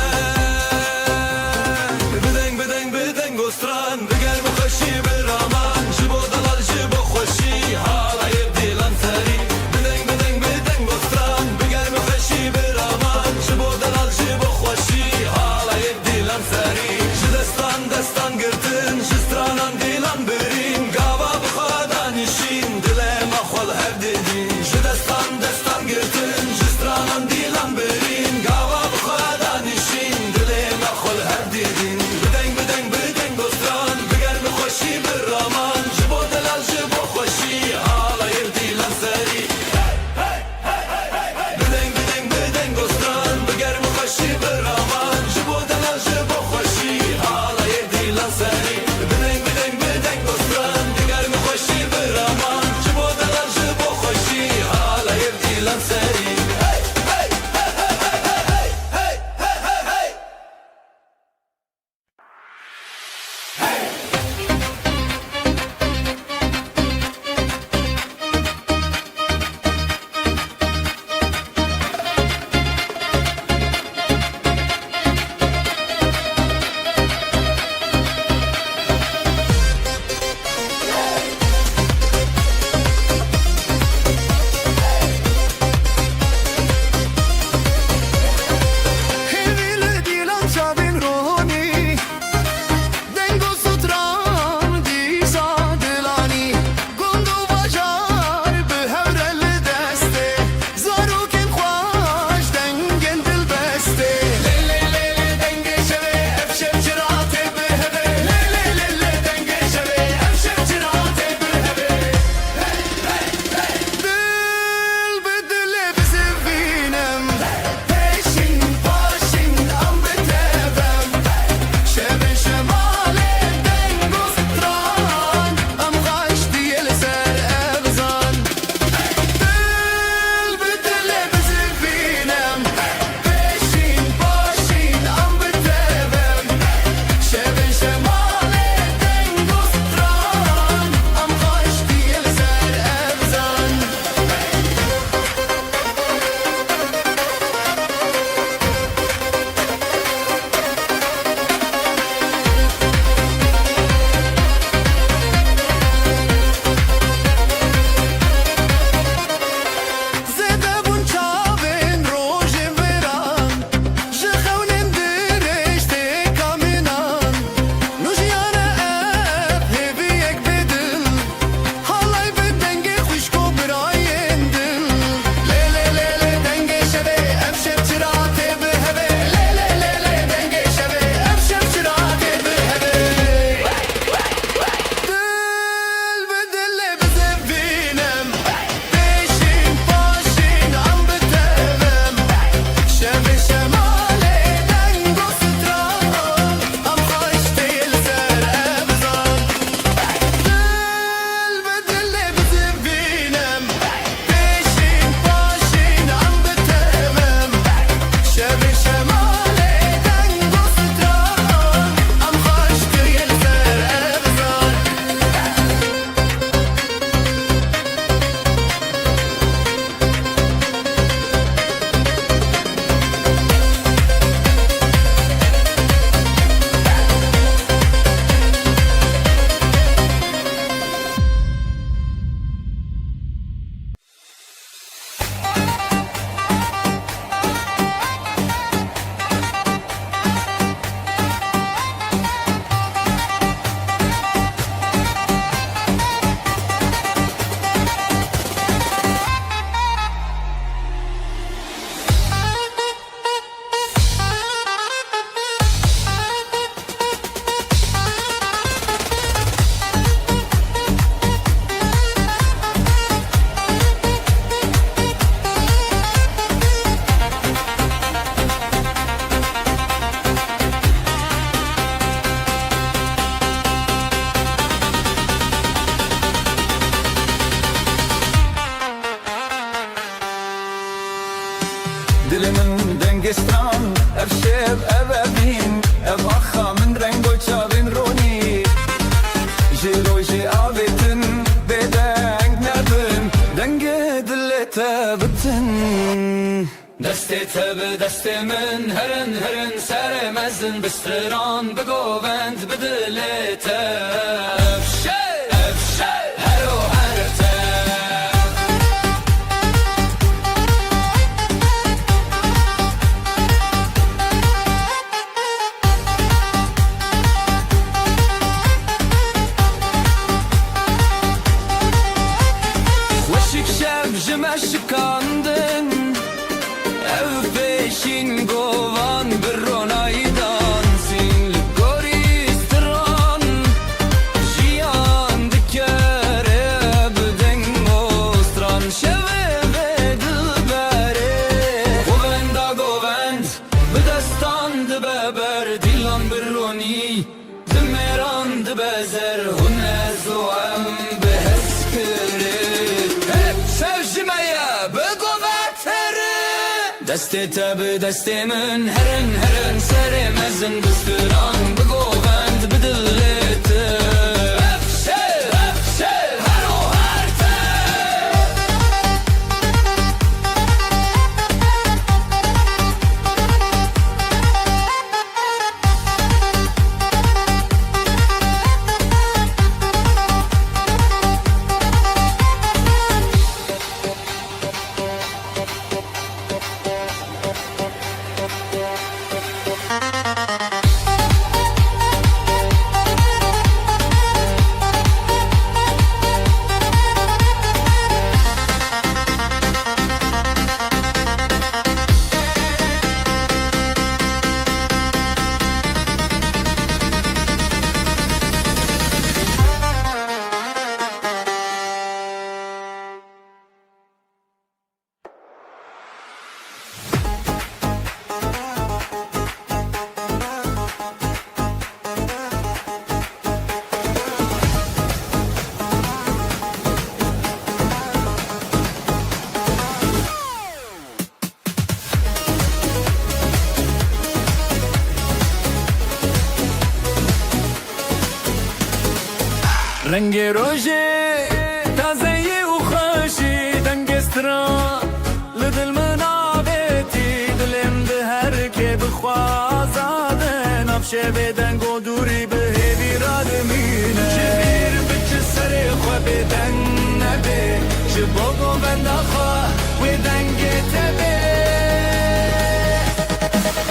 بدنگ بدنگ بدنگ گستران بگر بخشی برامان جبو دلال جبو خوشی حالا یبدی لنسری بدنگ بدنگ بدنگ گستران بگر بخشی برامان جبو دلال جبو خوشی حالا یبدی لنسری دستان دستان گرتن جسترانان دیلان برین گاوا بخوادان نشین دلم اخوال هر دیدین دستان دستان گرتن جسترانان دیلان برین گاوا بخوادان نشین دلم اخوال هر دیدین بدنگ بدنگ بدنگ گستران بگر بخوشی برامان جبو دلال جبو خوشی حالا یبدی لنسری بدنگ بدنگ بدنگ گستران بگر بخوشی برامان جبو دلال جبو خوشی حالا یبدی لنسری بدنگ بدنگ بدنگ گستران دستی تب دستی من هرن هرن سر مزن بستران بگووند بدلیت افشه افشه هرو هرته وشک شب جمشکاندن ev peşin govan bir ronaydan sin gori stran jiyan dikere bden mostran şeve ve dilbere govend bedestan de beber dilan bir roni demeran de bezer hunez o em beheskere hep sevjimeye دستی تب دستی من هرن هرن سر مزن بستران بگووند بدلیت افشه افشه هرو هرته رنگ روژه تازه و خوشی دنگسترا لدل منابتی دلم ده هر که بخوازاده نفشه بدنگ و دوری به هیوی را دمینه جبیر بچه سر خواه بدنگ نبه جباگو بنده خواه و دنگ تبه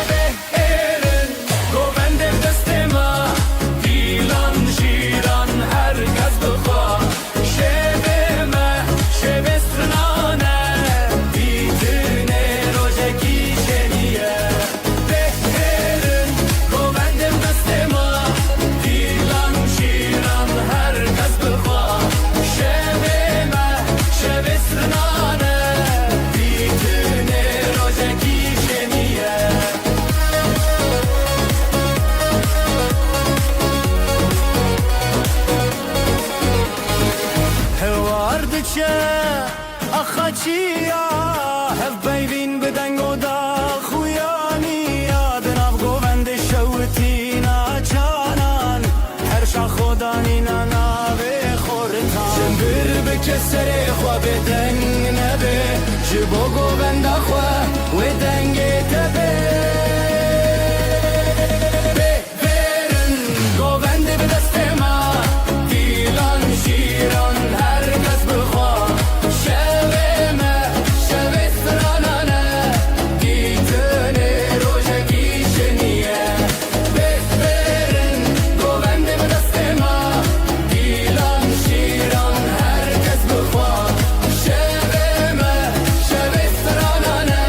بهرن گوندم دست ما دیلان شیران herkes bıkwa şeveme şevestranane bitine rojeki şeniye beherin govendim destema dilan şiran herkes bıkwa şeveme şevestranane bitine rojeki şeniye هواردچه اخچیا هف بیبین بدنگ و دا خویانی یادناف گووند شوتینا چانان هر شا خودانی ناوی خورتان جنبر بکسر خواه بدنگ نبه جبو گووند خواه و دنگ تبه بهرن گووند بدست ما دیلان شیران herkes bıkwa şeveme şevestranane gitene rojeki şeniye bekberin govendim destema dilan şiran herkes bıkwa şeveme şevestranane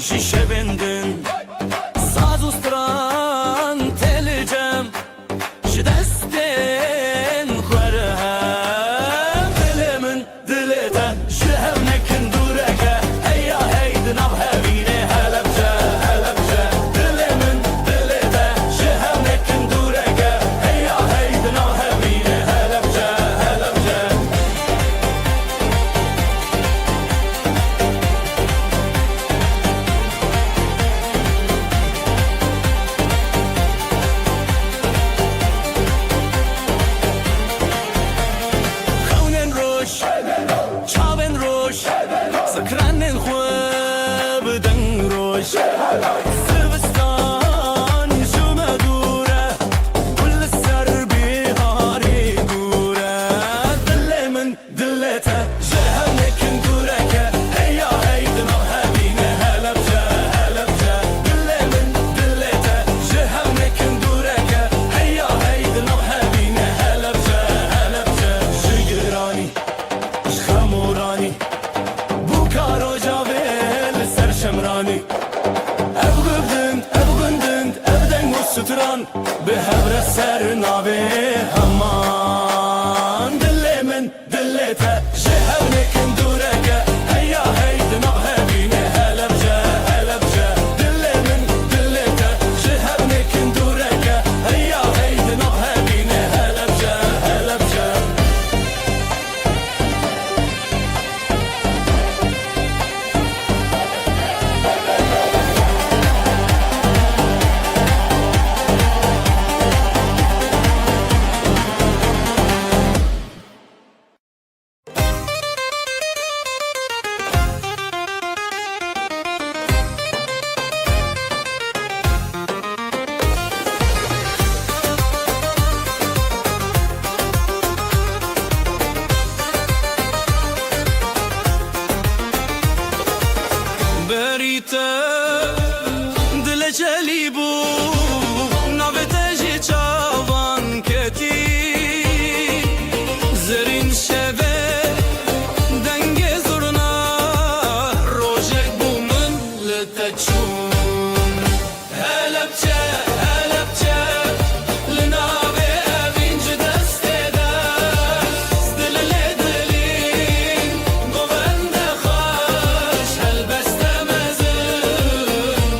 شیشه بندن ساز و ستران تلجم شدستن خورهم دل من دلتا شهم نکن دورکه هیا هیدن او هبینه هلبجه هلبجه دل من دلتا شهم نکن دورکه هیا هیدن او هبینه هلبجه هلبجه خونن روش چاون روش سکرانن خواب دن روش سبستان جمع دوره كل سر بهاری گوره دل من دلتا جهم نکن دورکه هیا هیدن او هبینه هلبجه هلبجه دل من دلتا جهم نکن دورکه هیا هیدن او هبینه هلبجه هلبجه شگرانی خمورانی بو کارو جاویل سر شمرانی ابغندند ابدن و ستران به هبر سر ناوی همان دل من دلتا جهو نکن دورکه هیا هیدن او هبینه هلبجه هلبجه دل من دلتا جهو نکن دورکه هیا هیدن او هبینه هلبجه هلبجه بریته دل جلی بو نوته جی چاوان کتی زرین شوه دنگ زرنا روژک بو من لتچون هلبچه هلبچه لناوه اوینج دسته دست دل لدلین گوند خوش هلبسته مزن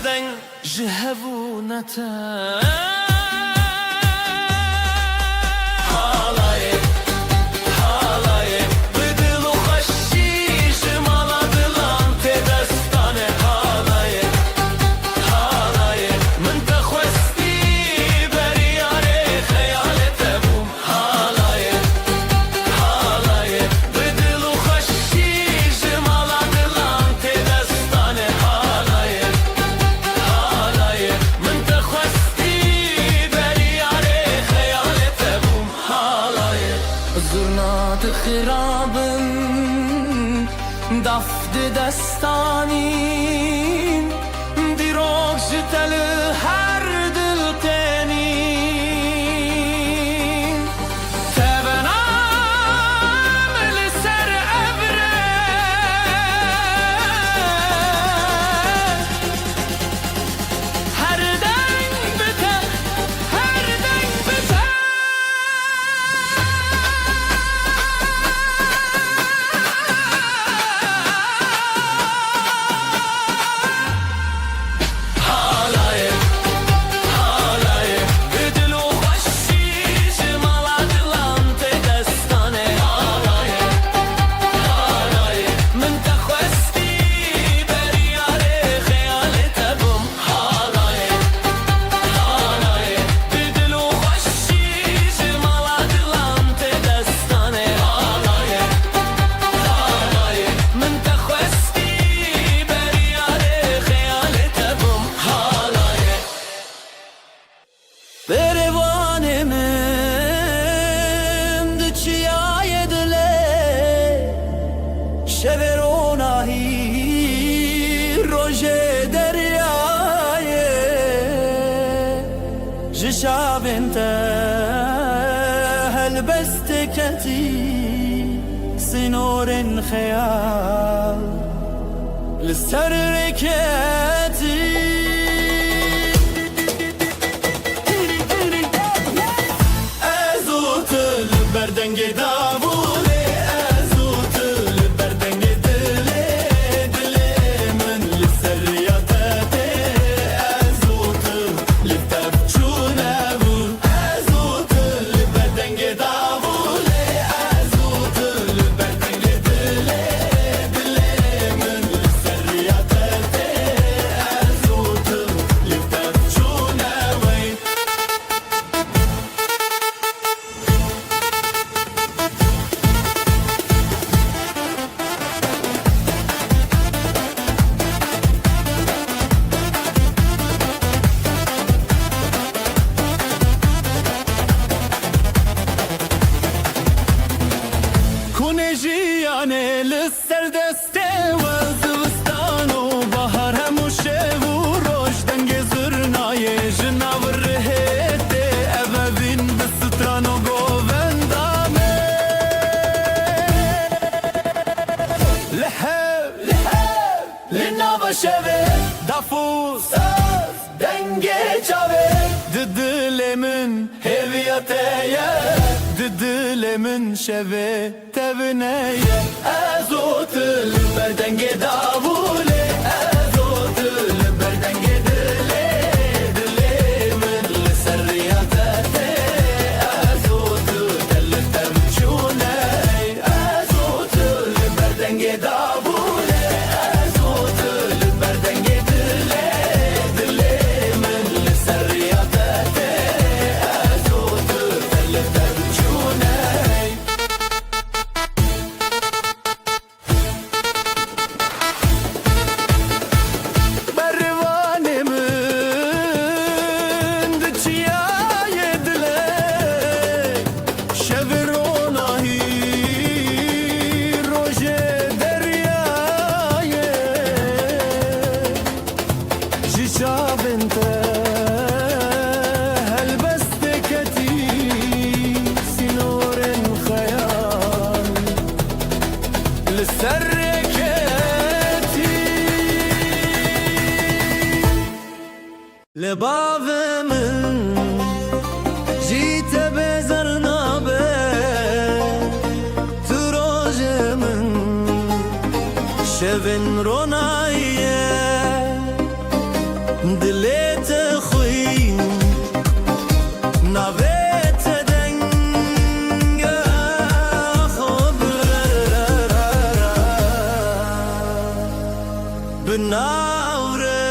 بردن جهبونتا زرنات خرابن دفت دستانین دیروگ جتل هر دل تنین تبنام لسر ابره هر دنگ بته هر دنگ بته شابنت هلبستكتي سنور خيال للسركتي ازوت البردنج دابولي ازوت البردنج دلي دلي من للسرياتاتي ازوت للتبجونة ازوت البردنج دابولي ازوت البردنج دلي دلي من للسرياتاتي ازوت للتبجونة وين كونجياني للسردستي والزوستان وبهر هموشه وروش دنگ زرناي جناور رهيتي أبابين بالستران وقوفندامي لحب للنابا شبه دافوس دنگي چاوي ددلي من هيفياتيه ددلي من شبه تبنيه ازوت البردنج دابولي ازوت البردنج دلي دلي من لسرياتاتي ازوت دل تمشوني ازوت البردنج دابولي ازوت البردنج دلي دلي من لسرياتاتي ازوت دل تمشوني لبابمن جيت بزرنا تروجمن شبن رونايه دلت خوی نویت دنگ خوب بناوره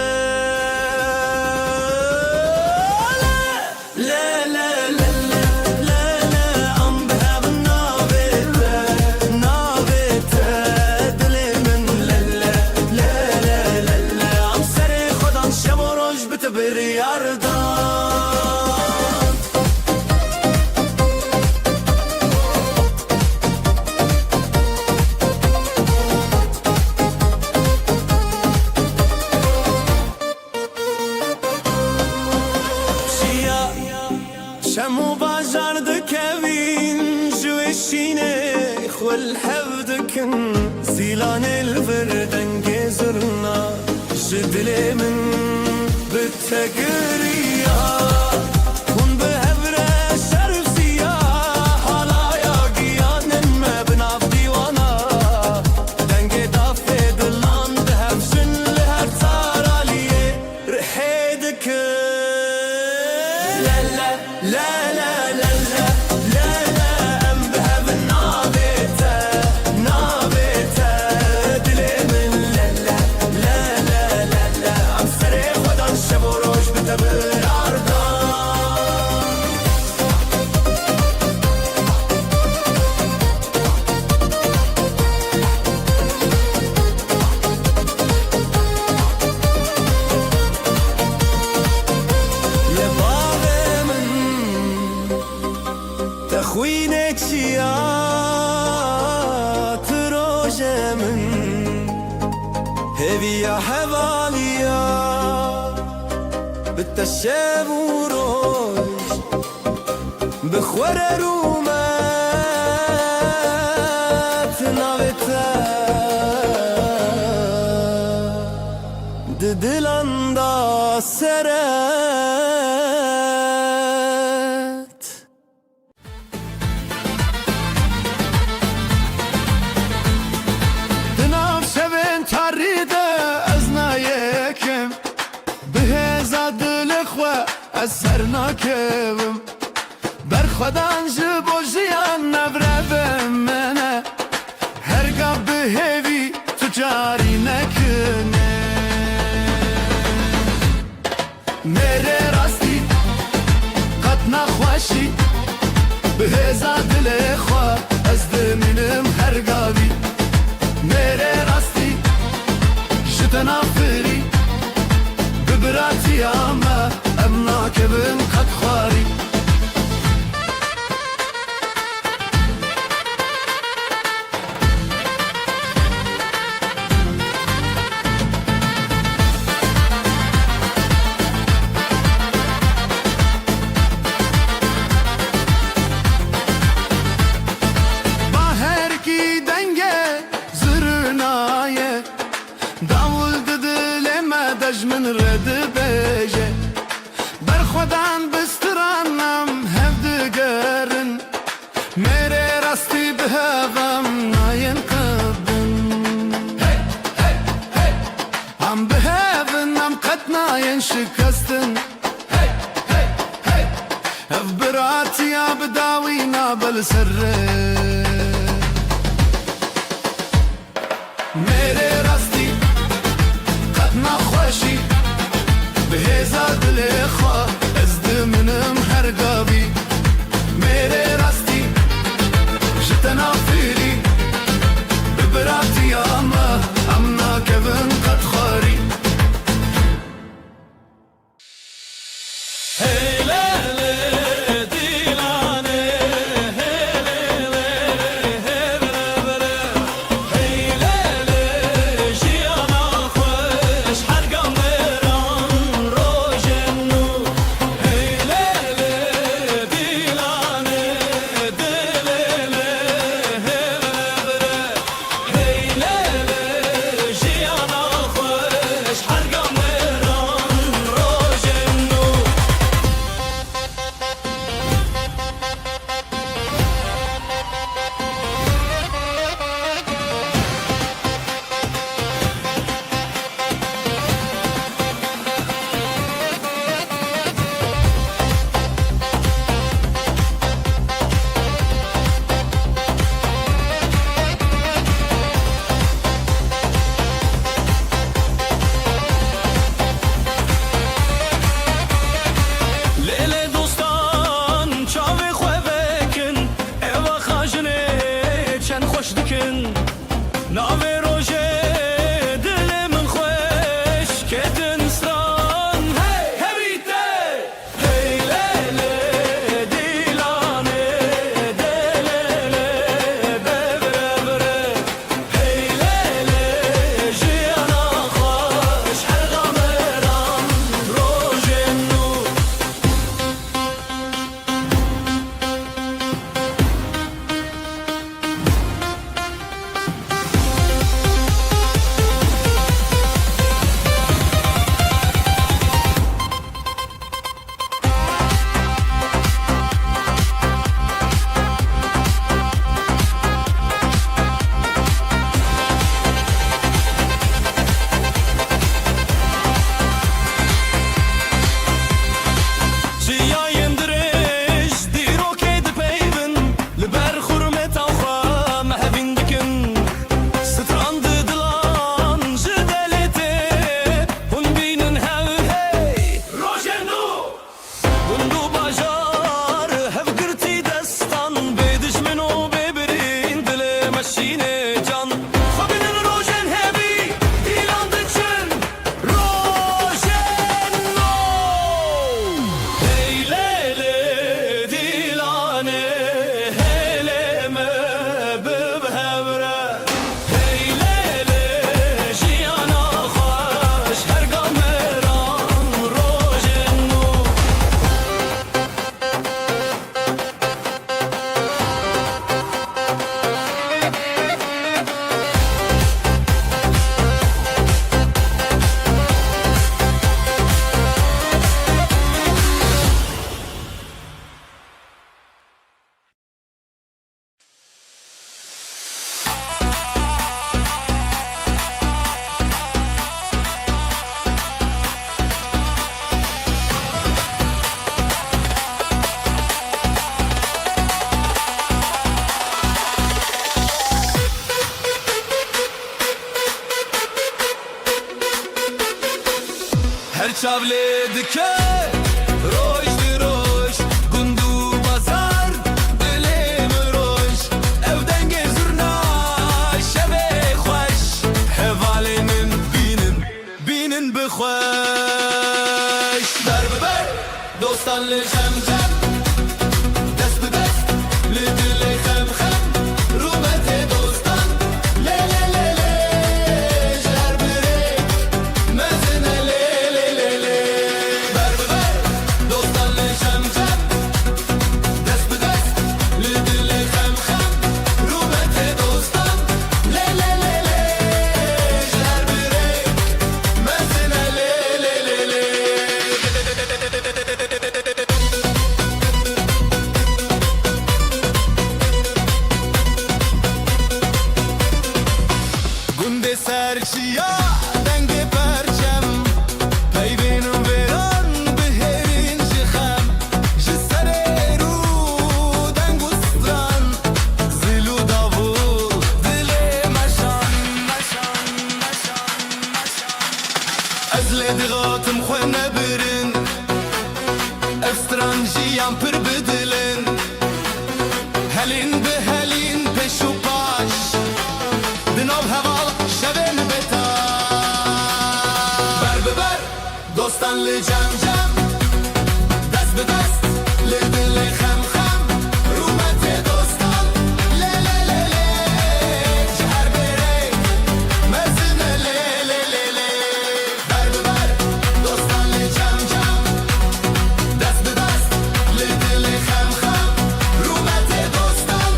شمو باجار دكوين جوشيني خول حفدكن زيلان الفردن جزرنا جدلي من بالتقرية كن بهبرة شرفسية حالايا قيان ما بنعف ديوانا دنجي دافي دلان بهفشن لهر تارالية رحيدك لا لا لا لا لا لا لا ام بهب نابته دلي من لا لا لا لا لا لا عم سري خدان شب وروج بتبر خوینه چیا تروجه من هویا حوالیا بالتشاب وروج بخور رومات ناوتا ددلان دا سرت سرناکم بر خودان جبو جیان نبرم منه هرگاه به هیوی تو جاری نکنه میره راستی قد نخواشی به هزا دل خواه از دمینم هرگاهی میره راستی جتنا فری ببراتی اما امنا كبن قد خاري باهر کی دنگه زرنايه داول دل ما دجمن رد بيجه خودان بسترانم هفدگرن میره راستی به هم ناین قبن هم به هم قد ناین شکستن اف براتی بداوی نابل سره میره راستی قد نخوشی به هزا دل خواه منم هرگاهی میره راستی جتنا فیری ببراتی اما امنا کبن قد خاری dostan li jem jem dest bi dest li dilê xem xem rûmetê dostan lê lê lê lê ji her birê mezine lê lê lê lê ber bi ber dostan li jem jem dest bi dest li dilê xem xem rûmetê dostan lê lê lê lê ji her birê mezine lê lê lê lê Gunde serçiya denge perçem Peyvenin veran biherin jixem Ji serê rû dengustran Zilu davul dilê meşan meşan meşan meşan Ez lê digatim xwe nebirin Ev stranjiyan pir bidilin Helin bi helin peş û paş Dinav heval şevin betar Ber bi ber dostan li cem cem Dest bi dest li dilê xem xem Rûmetê dostan lê lê lê lê Ji her birê mezine lê lê lê lê Ber bi ber dostan li cem cem Dest bi dest li dilê xem xem Rûmetê dostan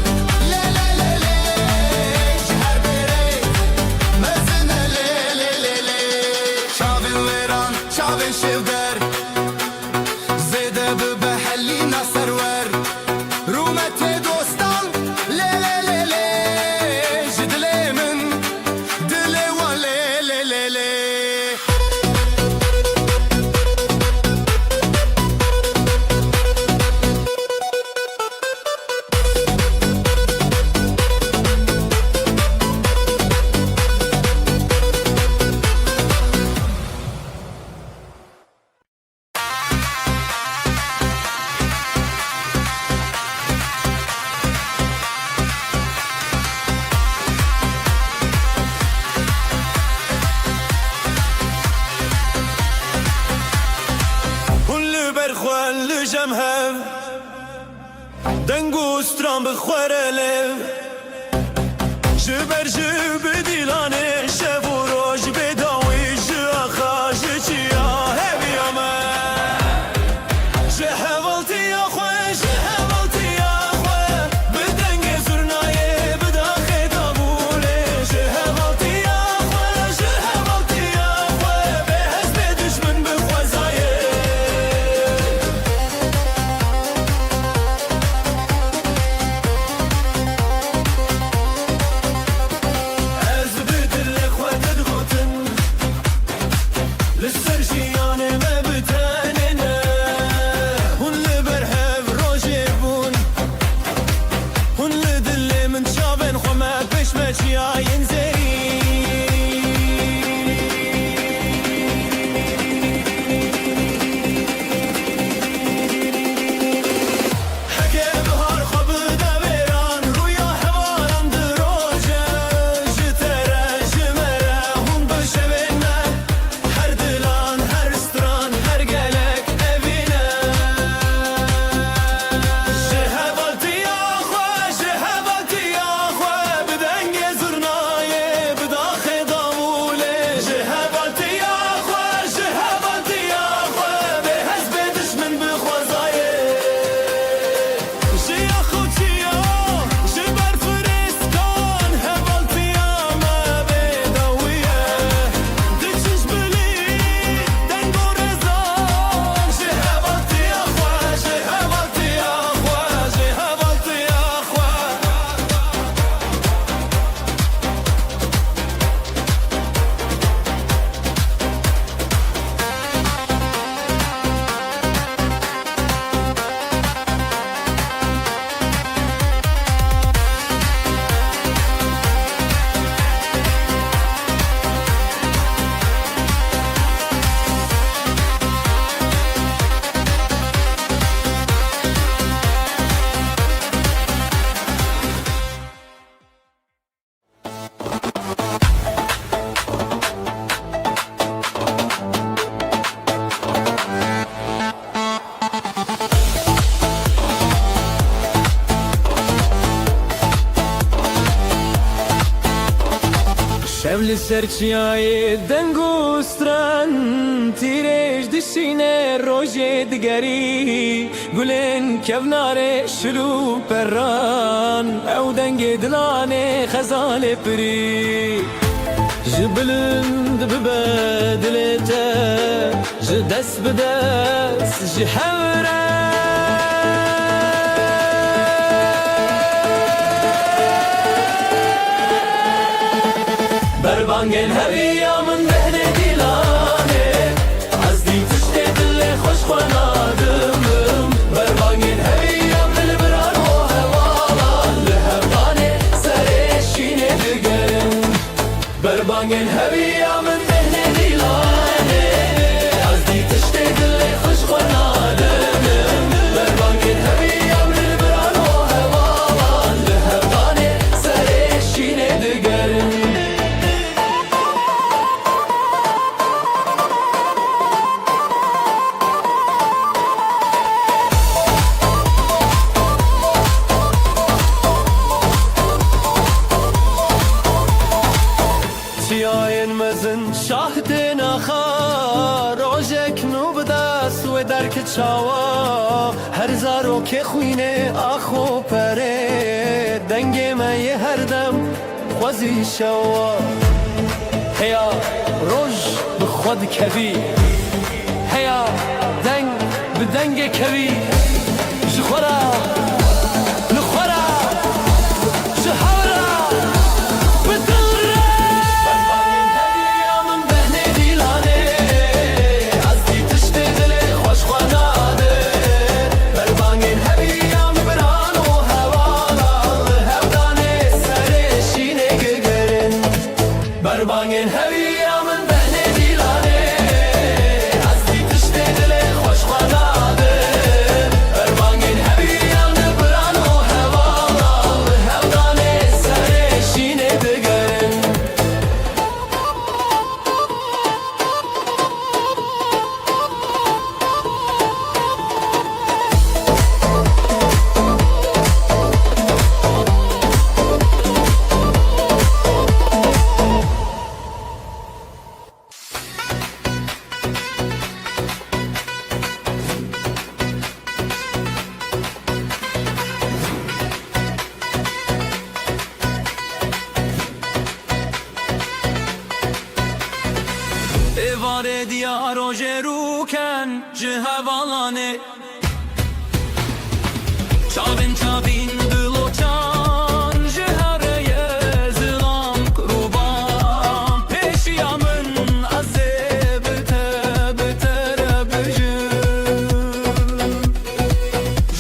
lê lê lê lê Ji her birê mezine lê lê lê lê Çavên wêran çavên şêwder Zêde bi behellîna serwer Rûmetê dostan lê lê lê lê Ji dilê min dilê wan lê lê lê lê Hûn li ber xwe li jem hev Deng û stran bi xwere lev Ji ber ji bi dîlanê şev û roj bêdawî ji axa ji çiya heviya me Ji hevaltiya xwe ji hevaltiya xwe Bi dengê zurnayê bi daxê davûlê Ji hevaltiya xwe ji hevaltiya xwe Bê hez bê düşmin bi xwezayê Ez bi dilê لسرچیای دنگوستران تیرش دشینه روژه دگری گلن کوناره شلو پران او دنگ دلانه خزال پری جبلند ببدلته جدس بدس جحوره بربانگن هویا من بهنه دیلانه از دی تشته دل خوش خونادمم بربانگن هویا دل بران و هوالا لهبانه سرشینه دگرم بربانگن هویا من بهنه دیلانه از دی تشته دل خوش خونادمم بربانگن هویا دل بران و هوالا لهبانه سرشینه دگرم چیاین مزن شاهد نخا روزک نو بدست و درک چاوا هر زارو که خوینه آخو پره دنگ می هر دم خوزی شوا هیا روز بخود کبی هیا دنگ بدنگ کبی جخورا نخورا جهورا بربانگن هویا من بهنه دیلانه از دی تشته دل خوش خاناده بربانگن هویا من بران و هوالا هودانه سرشینه دگرن evare diyar oje ruken cihavalane çavin çavin diloçan cihareye zilam kurban peşiyamın azebte betere bejim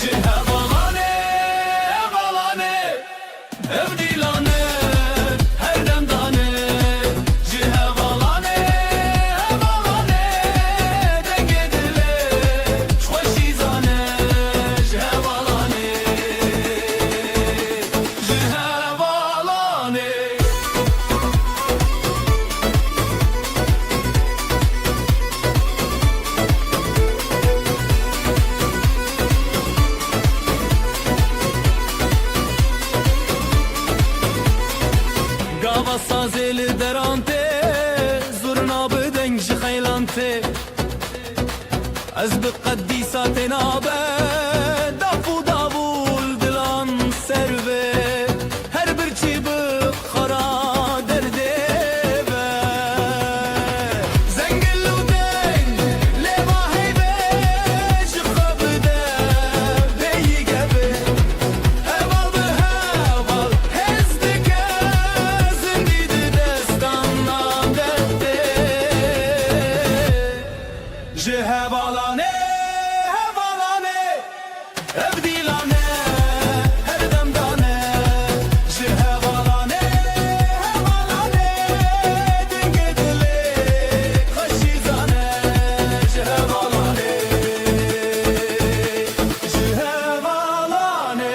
cihavalane evalane evdilane her demdane cihavalane Gava sazeli derante zurna bedeng jxaylante az biqaddisat nabe dafu davul dilan serve her bir çibi khara derde be zengillu deng leva heybe jxabde beyi gebe heval be heval hezdike zindide destandan derde jehevalane hevalane evdilane her demdane jehevalane hevalane dingedile khaşizane jehevalane jehevalane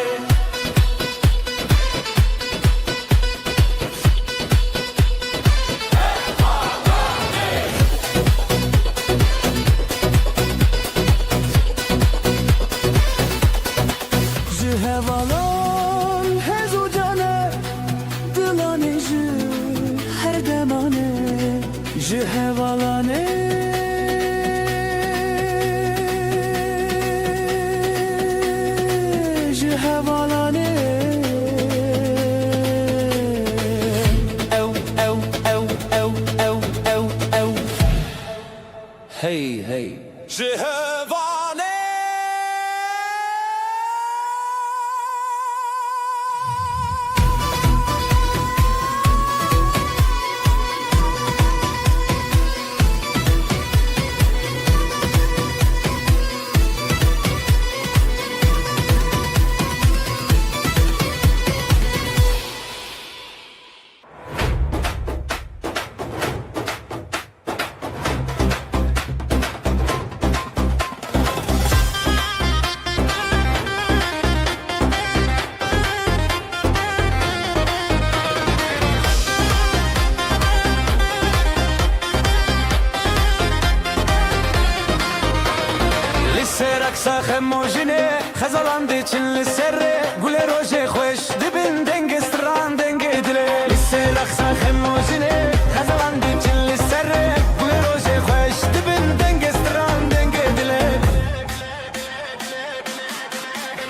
رقصة خموجني خزلان دي چن لسره گل روژه خوش دبن دنگ استران دنگ دله لسه رقصة خموجني خزلان دي چن لسره گل روژه خوش دبن دنگ استران دنگ دله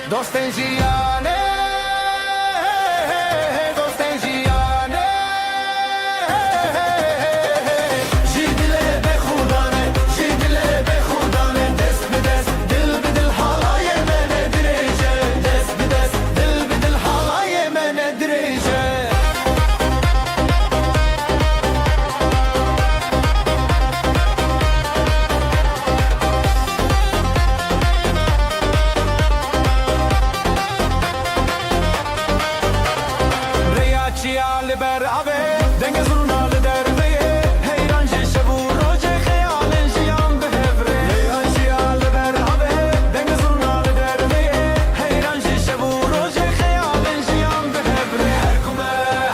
دوستن جیانه دوستن جیانه جی دله به خودانه جی دله به خودانه دست به دست دل به دل حالای من دریجه دست به دست دل به دل حالای من دریجه Ciale ber ave denge zurna le derveye heyran je şebu roje khayalen jiyan behevre heyran ciale ber ave denge zurna le derveye heyran je şebu roje khayalen jiyan behevre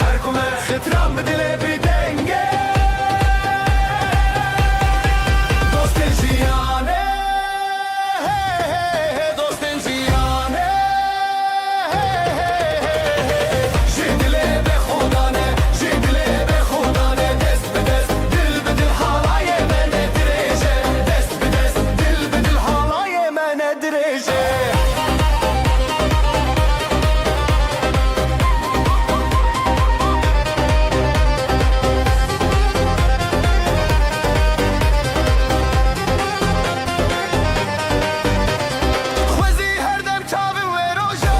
her kume khitram bedile bi denge dosten jiyane dosten jiyane jidile be خودانه جدله به خودانه دست به دست دل به دل حالای من دریجه دست به دست دل به دل حالای من دریجه خوزی هر دم چاوی و روژه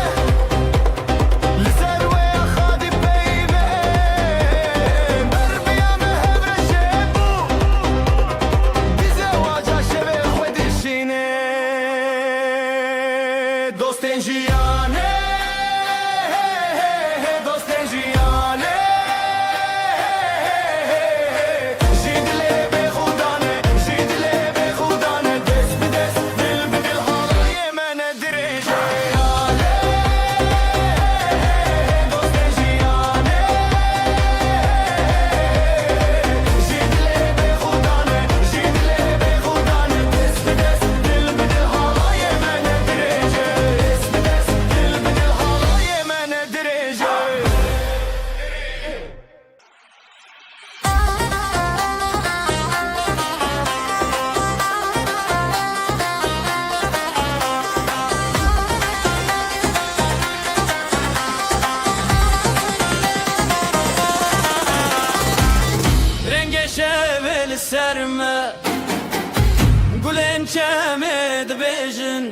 لسر و خادی بیمه بر بیامه هبرشه بو بیزه واجه شبه خودشینه دوستن جیانه دوستن جیانه جیدله به خودانه جیدله به خودانه دست به دست دل به دل حالای من دریجه دوستن جیانه جیدله به خودانه جیدله به خودانه دست به دست دل به دل حالای من دریجه دست به دست دل به دل حالای من دریجه رنگ شبل سرمه گلن چمد بیجن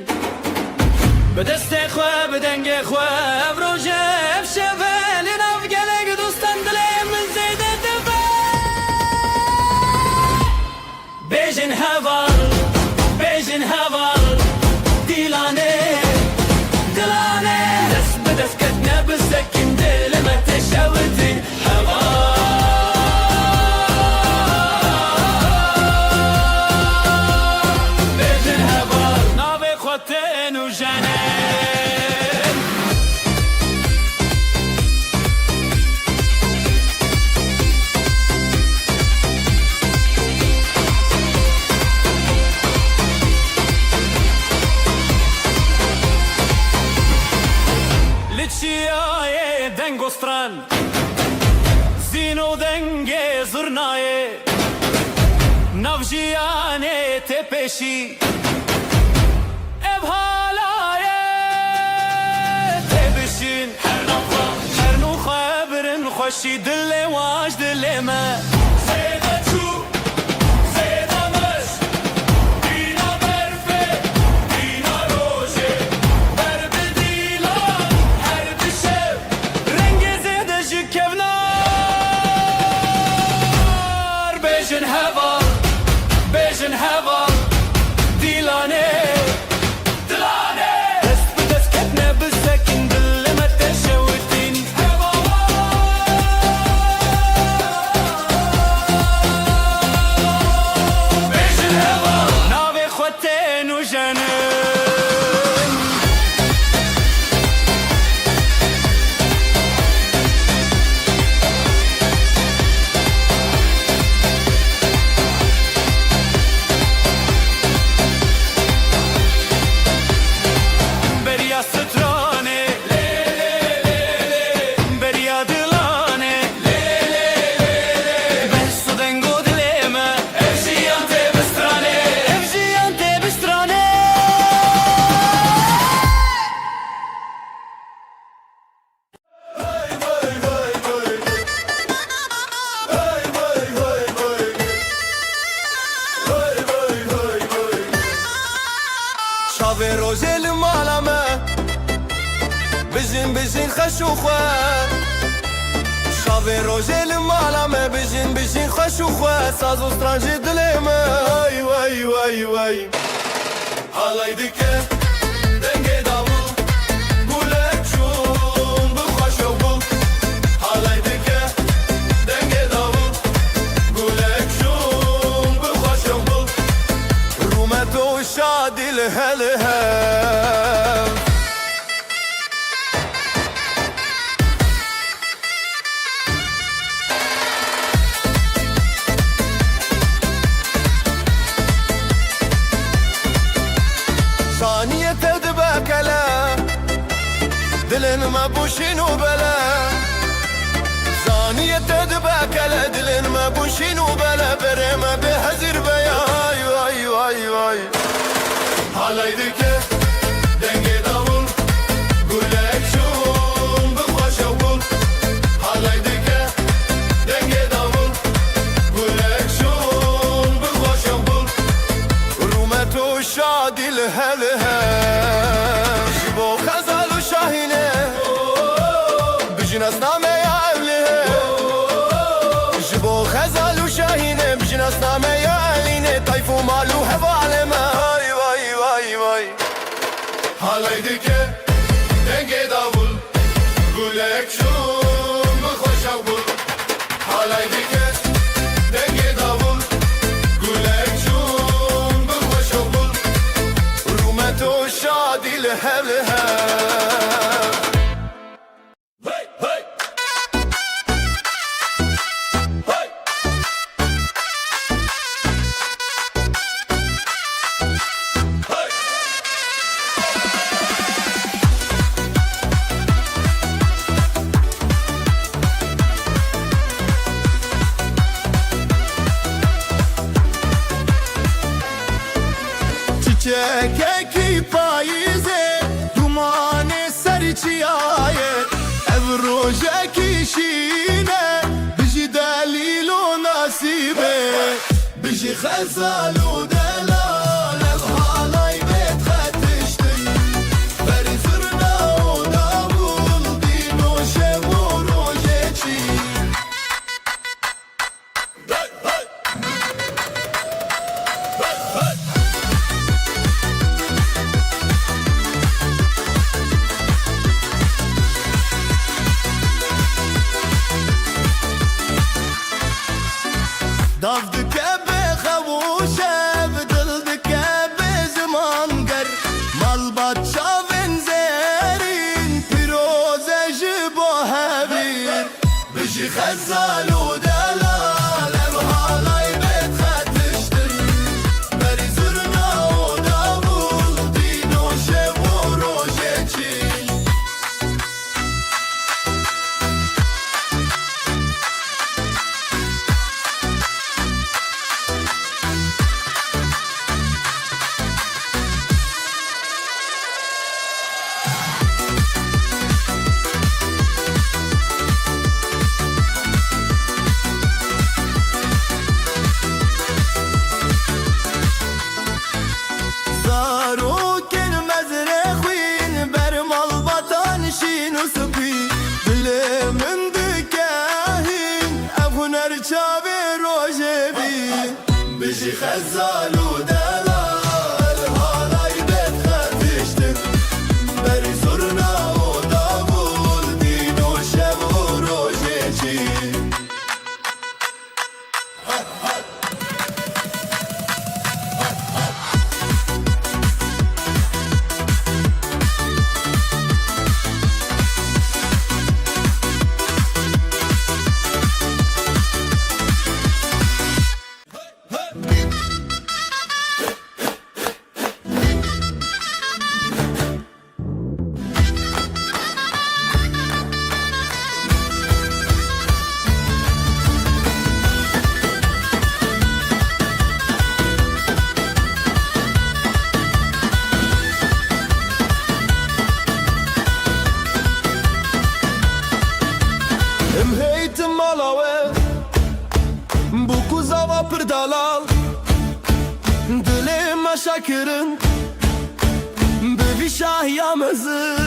به دست خواه به دنگ خواه روژه شبل نفگلگ دوستان دلیم زیده دفه بیجن هوال دیلانه دلانه دست به دست کتنه بسکن دلمه تشوتی بیجن هوال ناوی خوتن و جنه لچیای دنگستران زینو دنگ زرنای نوجیانه تپشی ابهالای تبشین هر نو خبرن خوشی دل واج دل ما زیده چو زیده مش دینا برفه دینا روشه بر بدیلان هر بشب رنگ زیده جکبنار بیجن هوا دیلانه دلانه دست به دست کتنه بسکن دل ما تشوتین بیجن هوا ناوی خوتن و جنن شافي روجل مالامه بجن بجن خشوخه شافي روجل مالامه بجن بجن خشوخه سازو سترانجي دليمه واي واي واي واي حالي دكه دنگه داوو گولک شون بخوشو بو حالي دكه دنگه داوو گولک شون بخوشو بو رومتو شادي الهلهل ثانية تدبكلا دلن ما بوشين وبلا ثانية تدبكلا دلن ما بوشين وبلا بريما بهزر بيا واي واي واي حالي دكه دنگه داول گولک شون بخوشو بول حالي دكه دنگه داول گولک شون بخوشو بول رومتو شادي الهلهل جبو خزال وشاهينه بجناس نامه يا أهله جبو خزال وشاهينه بجناس نامه يا أهلينه طيف ومالو هفالمه واي واي واي واي حالي دكه دنگه داول گولک شون بخوشو بول حالي دكه دنگه داول گولک شون بخوشو بول رومتو شادي الهلهل Çiçek payize dumanı serçiyaye ev rojeki şine biji delil o nasibe biji xezalu delal ev halay bet xetiştin beri zırna o davul dino şevo rojeçi دافدك بخووشه بدلدك بزمان گر مالبات شافن زيرين پیروزه جبو هبیر بجي خزالو دلال ev halay bet xetiştin beri zırna o davul dino şevo rojeçi بجي خزال ودلال هالاي بيت خرفشتك بري زرنا ودابول دينو شبو روجيشي پردالال دل ما شکرن şahiya mezin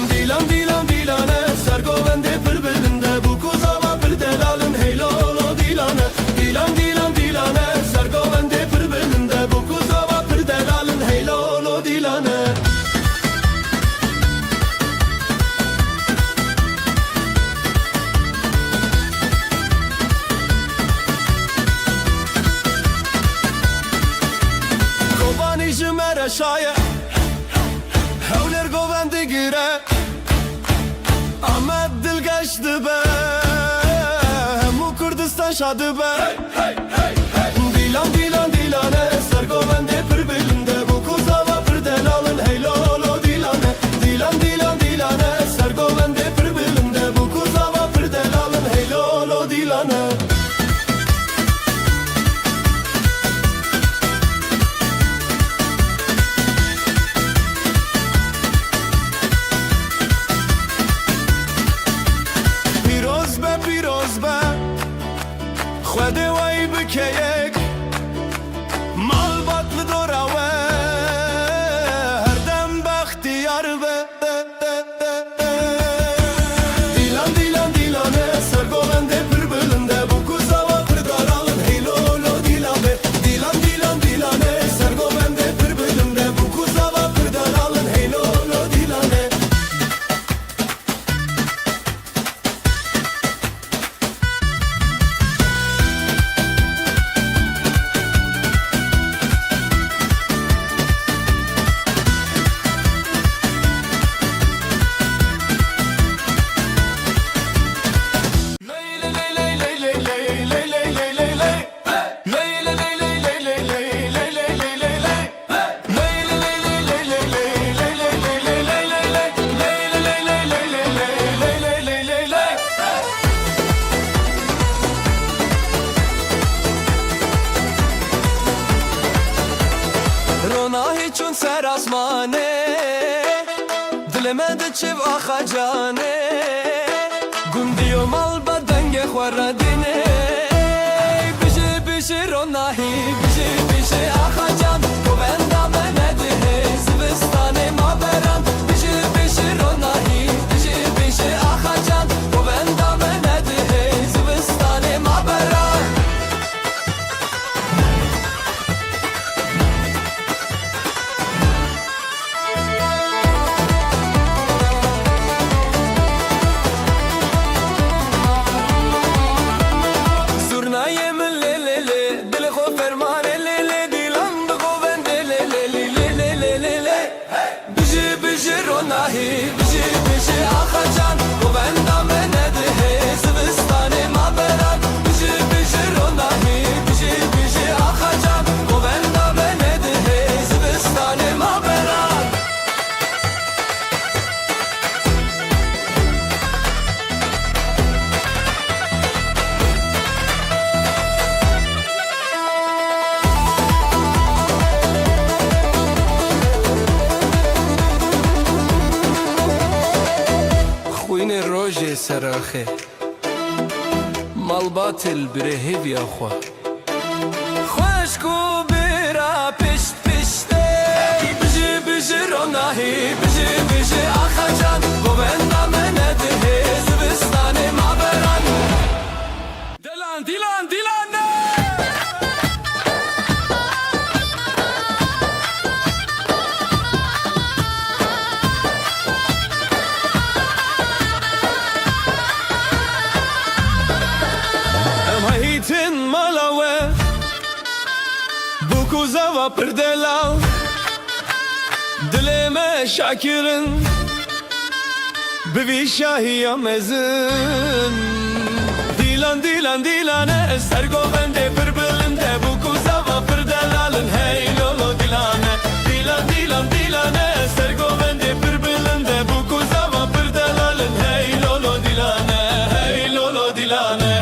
Dilan dilan dilane Sergovende pır belinde Bu kuzava pır delalın Heylolo dilane Dilan dilan dilane Sergovende pır belinde Bu kuzava pır delalın Heylolo dilane Kobani jimere şaye Hevler govendi gire Ahmet dil geçti be Hemu Kurdistan şadı be Dilan dilan dilane Sergovende pır belinde Bu kuzava pır delalın Heylolo dilane Dilan dilan dilane Sergovende pır belinde Bu kuzava pır delalın Heylolo dilane پیروز به خود وای بکیک مال باطل دوراوه هر دم بختیار به دیلان دیلان دیلانه سرگولنده پر بلنده bu kuzava پر daralın heylolo dilane Dilan dilan dilane سرگولنده پر بلنده bu kuzava پر daralın heylolo dilane رونا چون سر آسمانه دل من چه آخا جانه گندی و مال بدنگ خوردینه بشه بشه روناهی بشه بشه آخا جان تو بندم نده زبستان ما برم بشه بشه روناهی بشه بشه آخا جان تو بندم نده زبستان ما برم بجي بجي آخا جان و بندم نده زبستان ما برم بجي بجي روناهی بجي بجي آخا جان و بندم نده زبستان ما برم خوین روژ سراخه مال باطل بره هیوی آخوا خوشکو برا پشت پشته بجی بجی روناهی بجی بجی آخا جان و بندم نده زبستان ما برن دیلان دیلان دیلان Tin malawe Bu kuzava pırdela Dileme şakirin Bivi şahiya mezin Dilan dilan dilane Sergovende pırbilinde Bu kuzava pırdelalın Heylolo dilane Dilan dilan dilane Sergovende pırbilinde Bu kuzava pırdelalın Heylolo dilane Heylolo dilane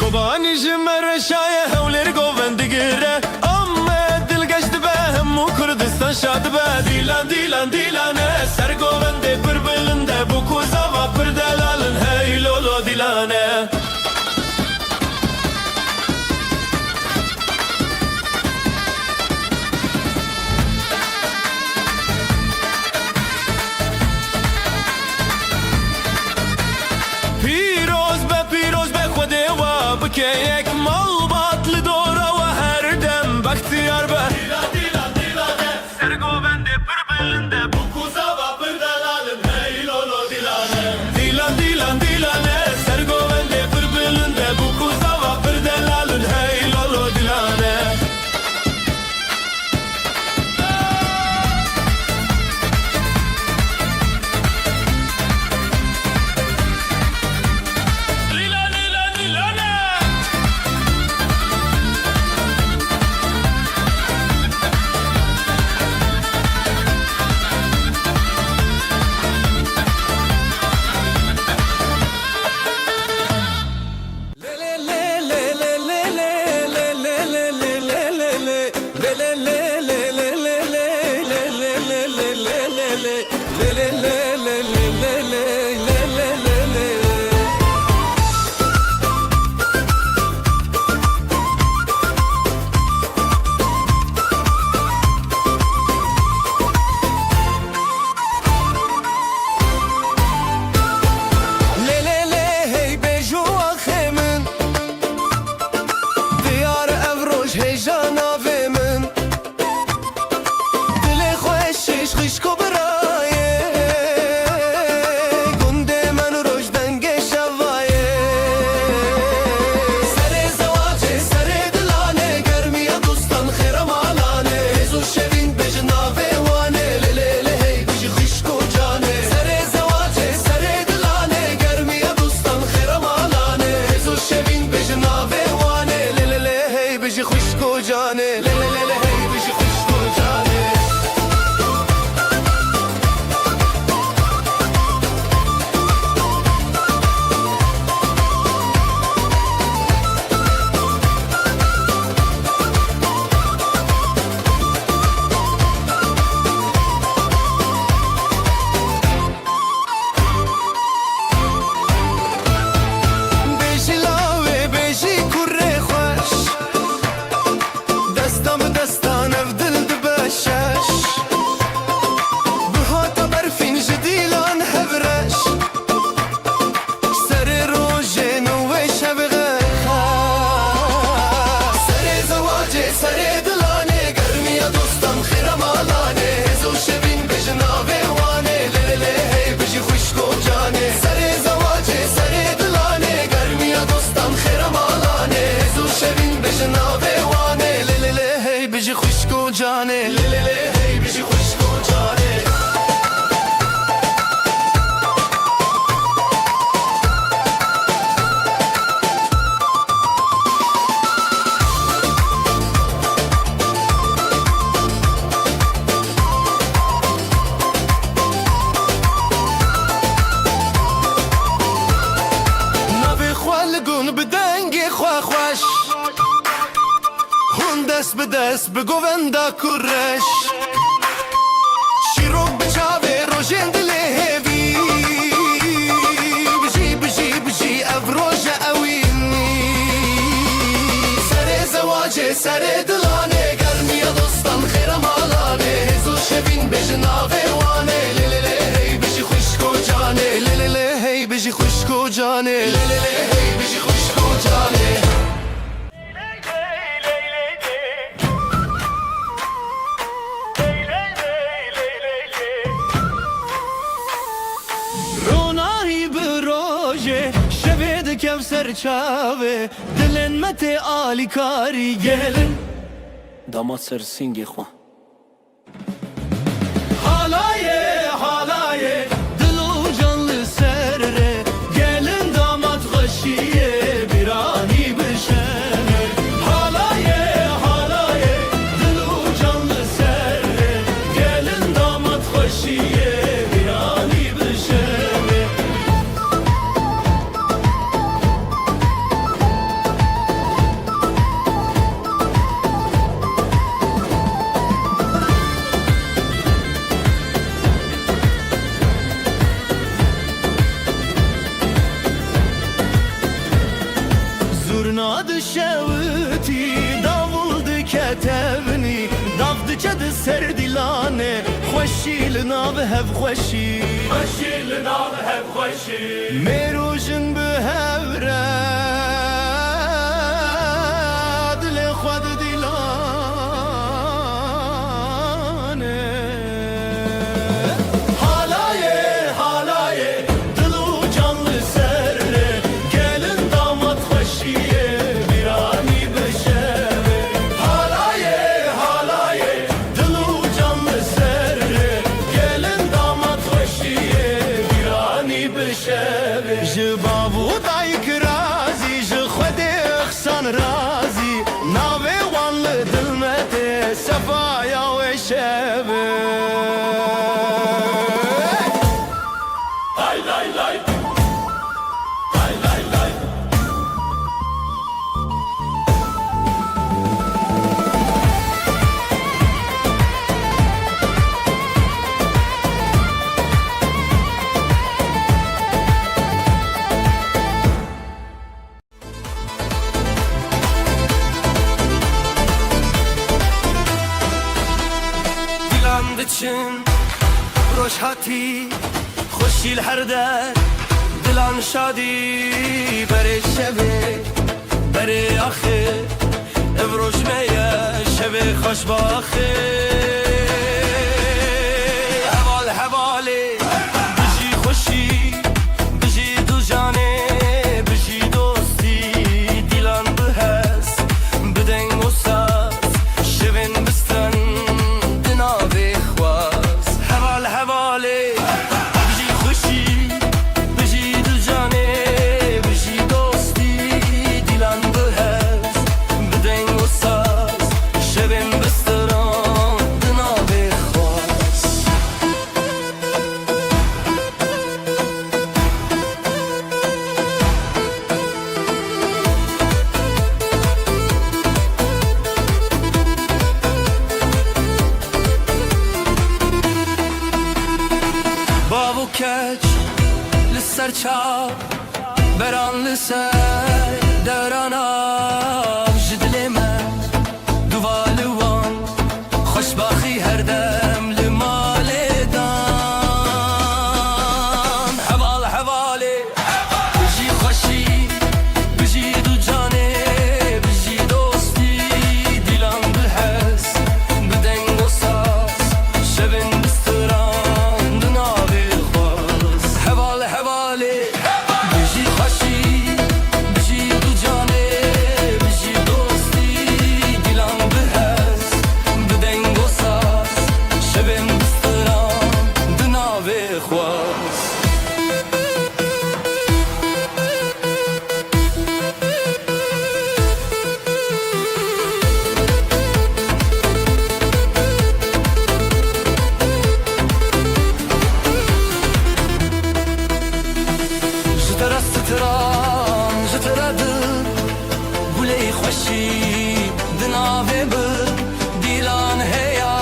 Kobani jimere şaye hevleri govendi gire Amma dil geçti be hemmu Kurdistan şadı be Dilan dilan dilane Sergoven که یک مال باطل دوره و هر دم بختیار به سرگوبنده پر بلنده بو کوزا و پر دلالم هی لولو دیلانه دیلانه سرگوبنده پر بلنده بو کوزا و پر دلالن هی لولو دیلانه دست به دست به گووندا کرش شیروک بچاوه روشن دل هیوی بجی افروج اوینی سر زواج سر دلانه گرمی دوستان خیر مالانه هزو شبین بجناوه وانه لیلیلی هی بجی خوشکو جانه لیلیلی هی بجی خوشکو جانه لیلیلی هی بجی خوشکو جانه Kevser çave dilin mete ali kari gelin damat sersingi xwa halaye dilu canlı serre gelin damat xşiye birani bişene halaye dilu canlı serre gelin damat xşiye birani bişene Zurnadı şevti, davuldu ketevni Davdı çadı serdilane Xoşil nav hev xoşi Xoşil nav hev xoşi Merujin bu hevre شبه جبابو دایک رازی جخود اخسان رازی ناوی وان دلمت صفایا و شبه Lay lay lay Lay lay lay Dilan için روشهاتی خوشیل هر در دلان شادی بره شبه بره آخه ابروش میه شبه خوش باخه حوال حواله بجی خوشی بجی دو جانه بجی دوستی دیلان بهست بدنگ و ساز شبن بستن دناوی خواست حوال حواله بجی خوشی بجی دو جانه بجی دوستی دیلان بهست بدنگ و ساز شبن بستن دناوی خواست بابو کچ لسر چاو بران لسر درانا جدل من دوالوان خوشباخی هر دم لمال دان حوال حواله بجی خوشی بجی دو جانه بجی دوستی دیلان بهست بدنگ و ساز شبن بستران دناوی خواست حوال حواله بجی خوشی بجی دو جانه بجی دوستی دیلان بهست بدنگ و ساز شبن بستران دناوی خواست جترا ستران جترا دل گلی خوشی دناوی بر دیلان هیا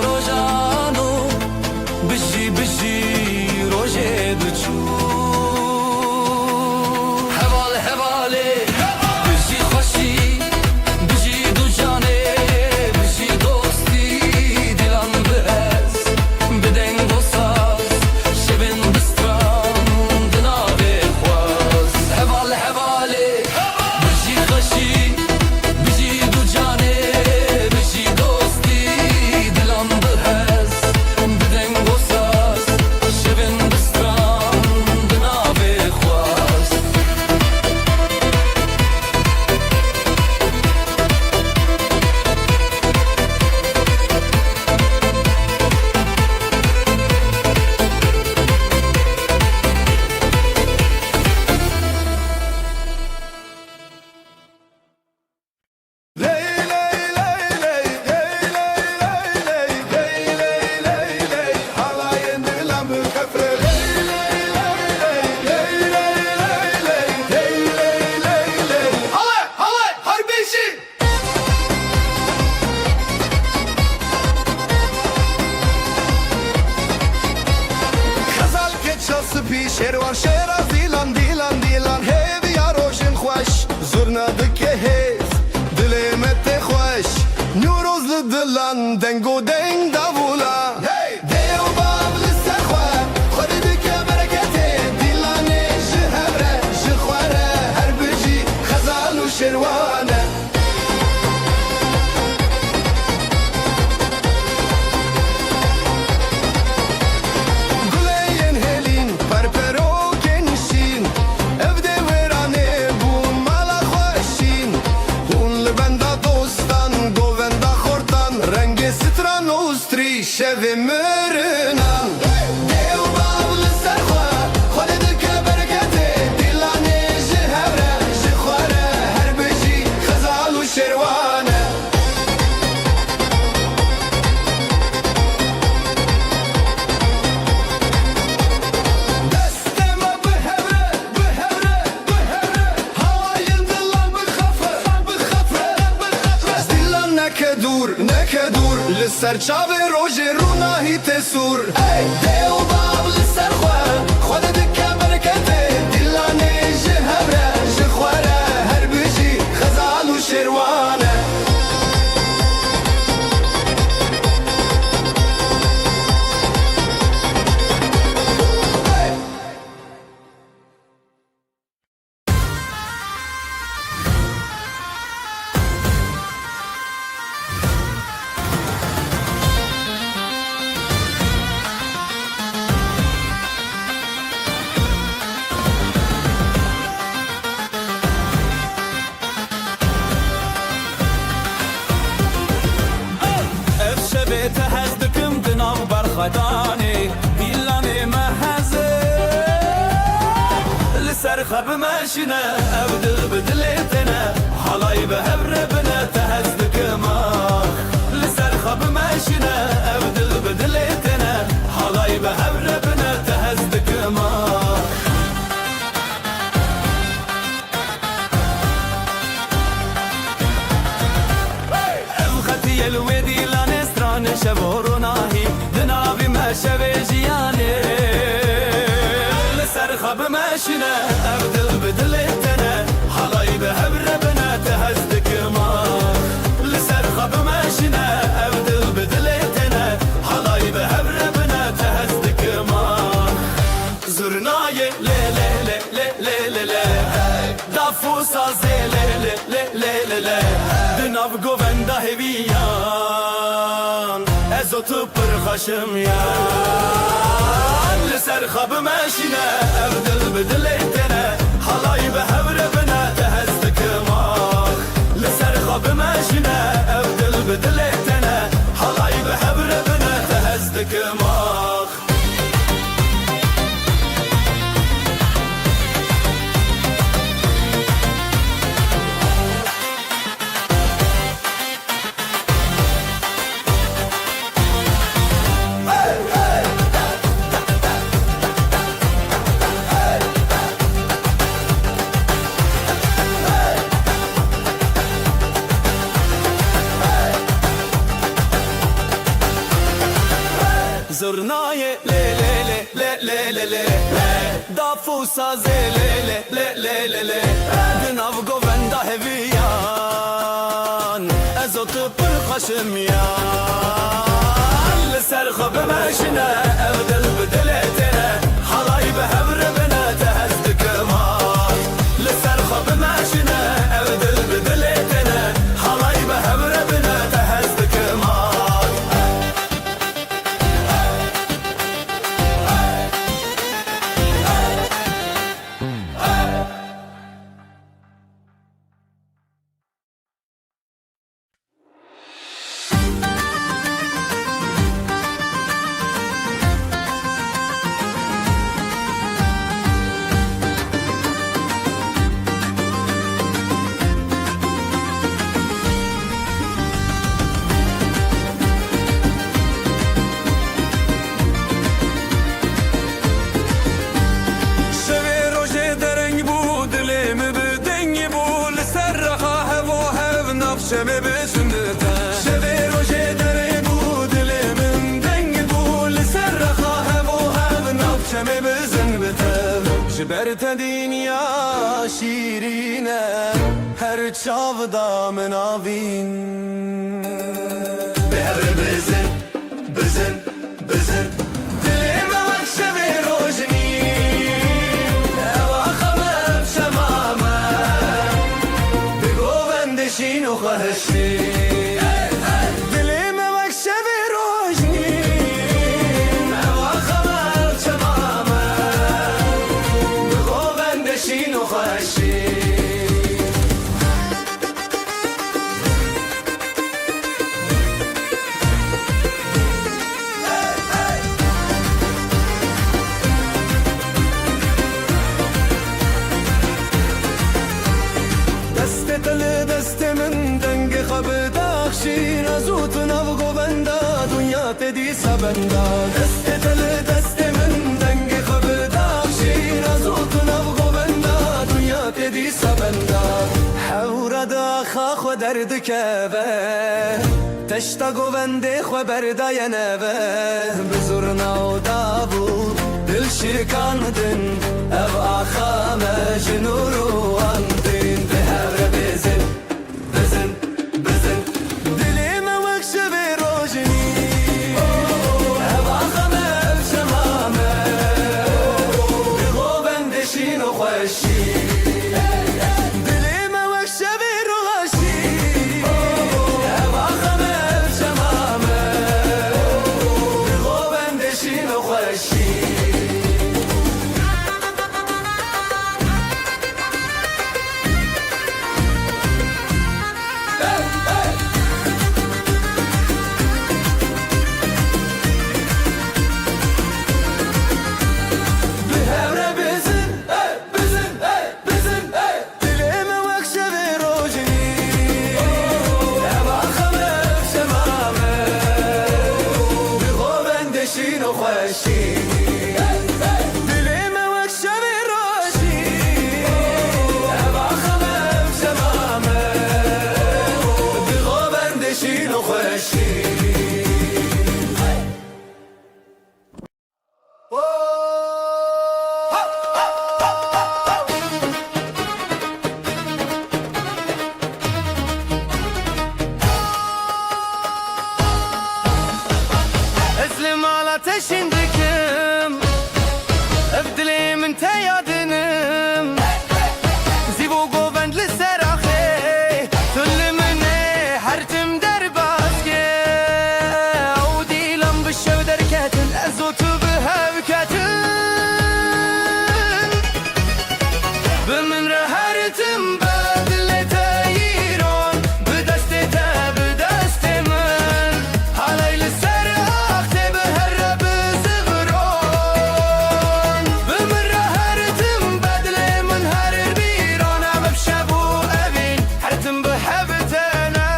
روزانو بجی بجی روزه بچو حوال حواله بجی خوشی بجی دو جانه بجی دوستی دیلان بهست بدنگ و ساز شبن بستران دناوی خواست حوال حواله بجی خوشی بجی دو جانه بجی دوستی دلان بهست بدنگ و ساز شبن بستران دناوی خواست شروان شیراز دیلان دیلان دیلان هیوی روشن خوش زرنا دکه هیز دلمت خوش نیوروز لدلان دنگو دنگ داولا دیو باب لسر خواه خودی دکه برکته دیلان جهبره جخواره هر بجی خزال و شروانه شوی مرنم دیو باول سرخوا خود دکه لسر چاوه روژ رو ناهی تسور دیو باب لسر خواه خود دکه برکته دلانه جه هبره جه خواره هر بجی خزال و شروانه تهزدكم دناو برخداني ديلاني مهزه لسر خب ماشينا أبدل بدلتنا حلاي بهبر بنا تهزدكم لسر خب ماشينا أبدل بدلتنا حلاي بهبر بنا تهزدكم الختي الودي شبور ناهي دنابي ما شبي جياني لسر خب ماشينا أبدل بدلتنا حلاي بهبر بنا تهزدك ما لسر خب ماشينا أبدل بدلتنا حلاي بهبر بنا تهزدك ما زرناي لي لي لي لي لي لي دافو سازي لي لي لي لي لي دناب قوفندا هبيان ازوتو برخشم يا لسر خب ماشينا ابدل بدلتنا حلاي بهبر بنا تهزدك ما لسر خب ماشينا ابدل بدلتنا حلاي بهبر بنا تهزدك ما زرناي لي لي لي لي لي لي دافو سازي لي لي لي لي لي دناف قوفندا هبيان ازوت برخشم يان لسر خب ماشينا ابدل بدلتنا حلاي بهبر بنا تهزدك ما لسر خب ماشينا ابدل بدلتنا حلاي بهبر بنا تهزدك ما شمه بسندتا شبه روشه دره بود من دنگ بول سر خواهم و هم ناب شمه بسندتا جبرت دنیا شیرینه هر چاودا من آوین بهر بزن بزن بزن دلم وقت شبه روشنی اواخمم شمامه بگو بندشین و خواهشی دلم وقت شبه روشنی اواخمم شمامه بگو بندشین و خواهشی زوت نبغو بندا دنیا تدی سبندا دست دل دست من دنگ خبدا شیر زوت نبغو بندا دنیا تدی سبندا حور دا خاخ درد كبه هشتا گوونده خو برداینه و بزرنا و دابو دل شکاندن او آخام جنور و اندین به هر بزن بزن بزن دلیم وقش به روشنی او آخام شمامه به گووندشین و خوشی دلیم وقش به روشی او آخام شمامه به گووندشین و خوشی اسلم على تشندكم ابدلي من تيادنم زيبو قوبند للسراخي تلمني حرتم درباسكي عودي لم بالشو دركاتن ازوت بها بكاتن بمن رهرتم بدل تايرون بدستي بدستي من علي للسراخ تبهرب زغرون بمن رهرتم بدل من هر بيرون بشابو ابين حرتم بحبتنا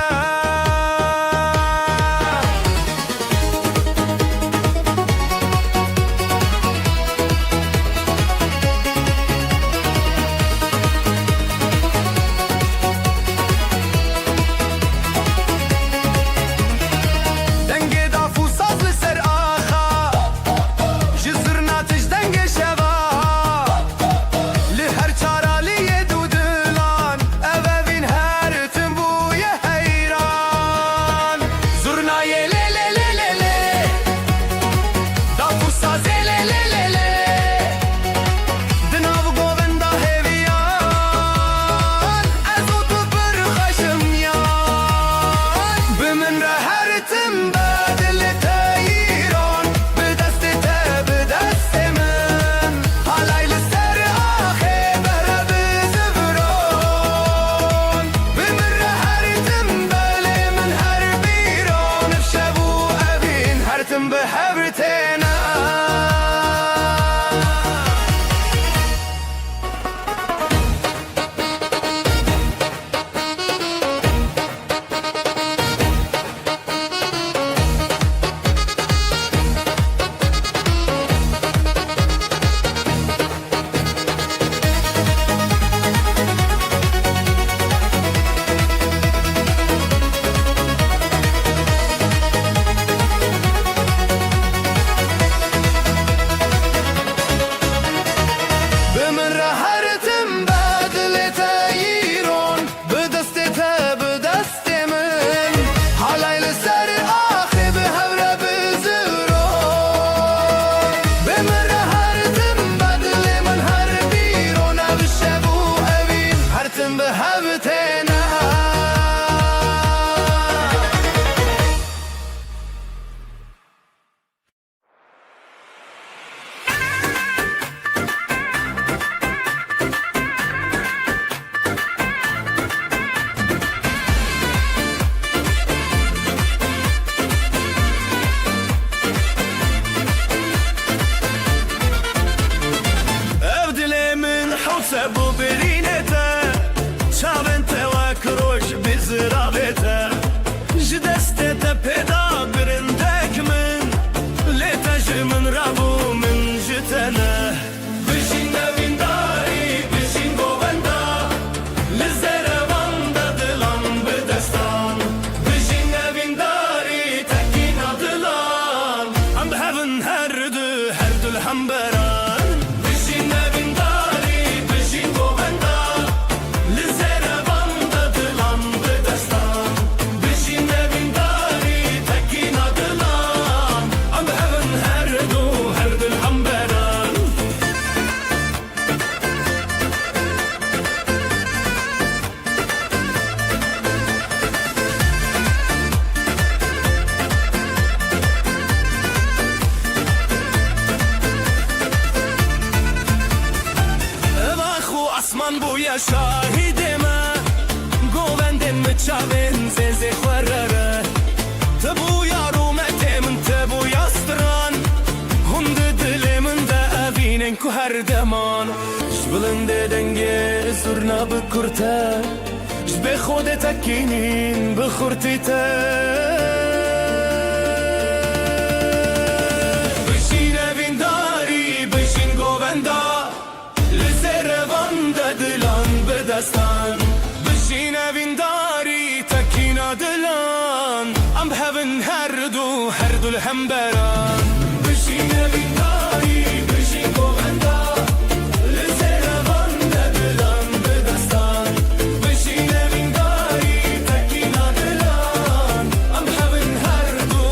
دنگ دافو ساز لسر آخا جزرنا تج دنگ شوا لهر چارالی دودلان اوین هر تنبوی حیران زرنای لی لی لی لی لی دافو ساز لی لی لی لی دناو گووندا هیویان ازو تو برخشم یان بمن رهرتم بدل تايرون بدست بدست من علي لسر آخي برب زفرون بمن رهرتم بلي من هر بيرون بشابو أبين هرتم بحبرتنا بمن رهرتم بدل تايرون بدست بدست من حالي لسر آخي بهور بزرون بمن رهرتم بدل من هر بيرون بشابو أبين هرتم بهبتنا ابدلي من حوسب وبرينته شابنته وكروش بزرابته جدستته بدا برندك من ليتج من رابو من جتنه بشين نوين داري بشين گووندا لزربان ددلان بدستان بشين نوين داري الحنبران بجين نبنداري بجين بوغندا لزيرة باندا دلان بدستان بجين نبنداري تكينا دلان أم هبن هردو هرد الحنبران Asman buya şahidime Govendin mi çavin zeze xwerrere Te buya rumetemin te buya stran Hunde dilimin de evinin ku her deman Jbilinde denge zurna bikurte Jbe khode tekinin bikhurtite Bişin evindari bişin govenda دلان بدستان بجین وینداری تکینا دلان ام بهون هر دو الهمبران بجین وینداری بجین گووندا لزروان دلان بدستان بجین وینداری تکینا دلان ام بهون هر دو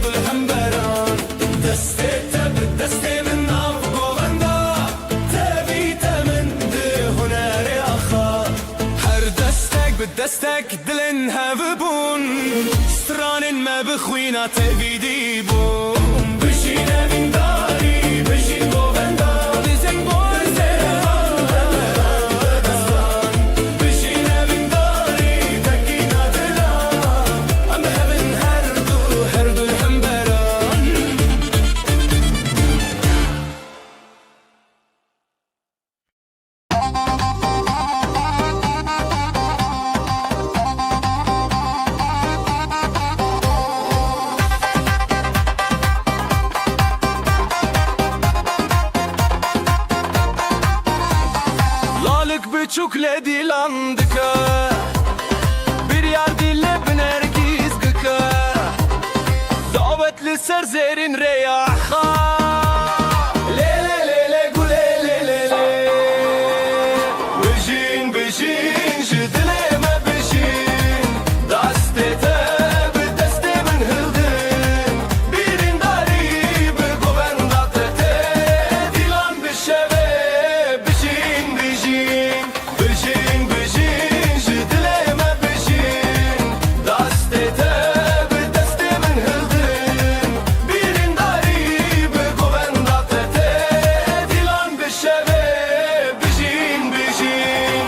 الهمبران دسته تب دسته من ناف گووندا بدستك دلن هفبون ستران ما بخوينا تبيدي بون بجينا من داري بجين بوغندا بزين بجينا من داري تكينا دلان أم هبن هردو الحنبران بچوک لدی لاندکه bir yar dille بنرگیز گکه دعوت لسر زیرین ریاحا لیله لیله گوله لیله بجین بجین جدله ما بجین دسته تب دسته من هلدن بیرین داری بگوون داتته دیلان بشوه بجین بجین بجین بجین جدله ما بجین دسته تب دسته من هلدن بیرین داری بگوون داتته دیلان بشوه بجین بجین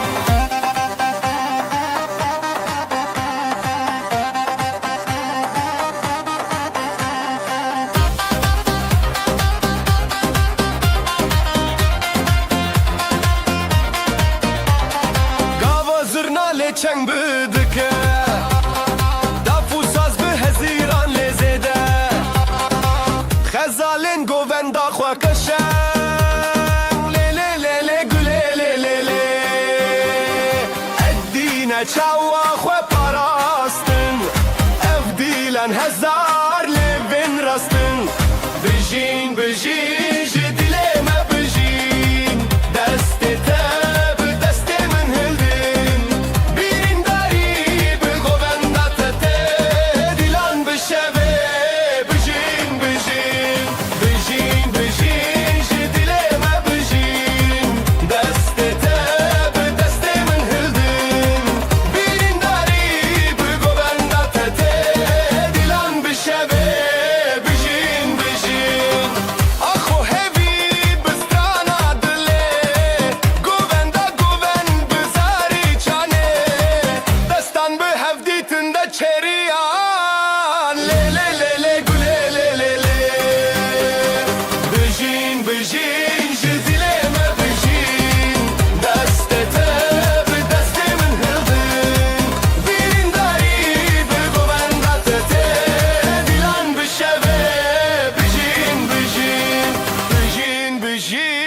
Gava zırna le çeng bıdıke Dafu saz bi heziran lezede Xezalin govenda xwa keşen Le le le le güle le le le Eddine çawa xwe parastin Ev dilen hezar levin rastin Bijin bijin jidile me bijin Deste teb deste min hildin Birin dari begovenda tete Dilan bişeve bijin bijin Bijin bijin jidile me bijin Deste teb deste min hildin Birin dari begovenda tete Dilan bişeve bijin bijin Akho hevi bistrana dile Govenda goven bizari çane Destan bi hevditinde çeriyan Le le le le güle le le le Bijin bijin jidile me bijin Deste teb deste min hildin Birin dari bi govenda tete Dilan bişeve bijin bijin Bijin bijin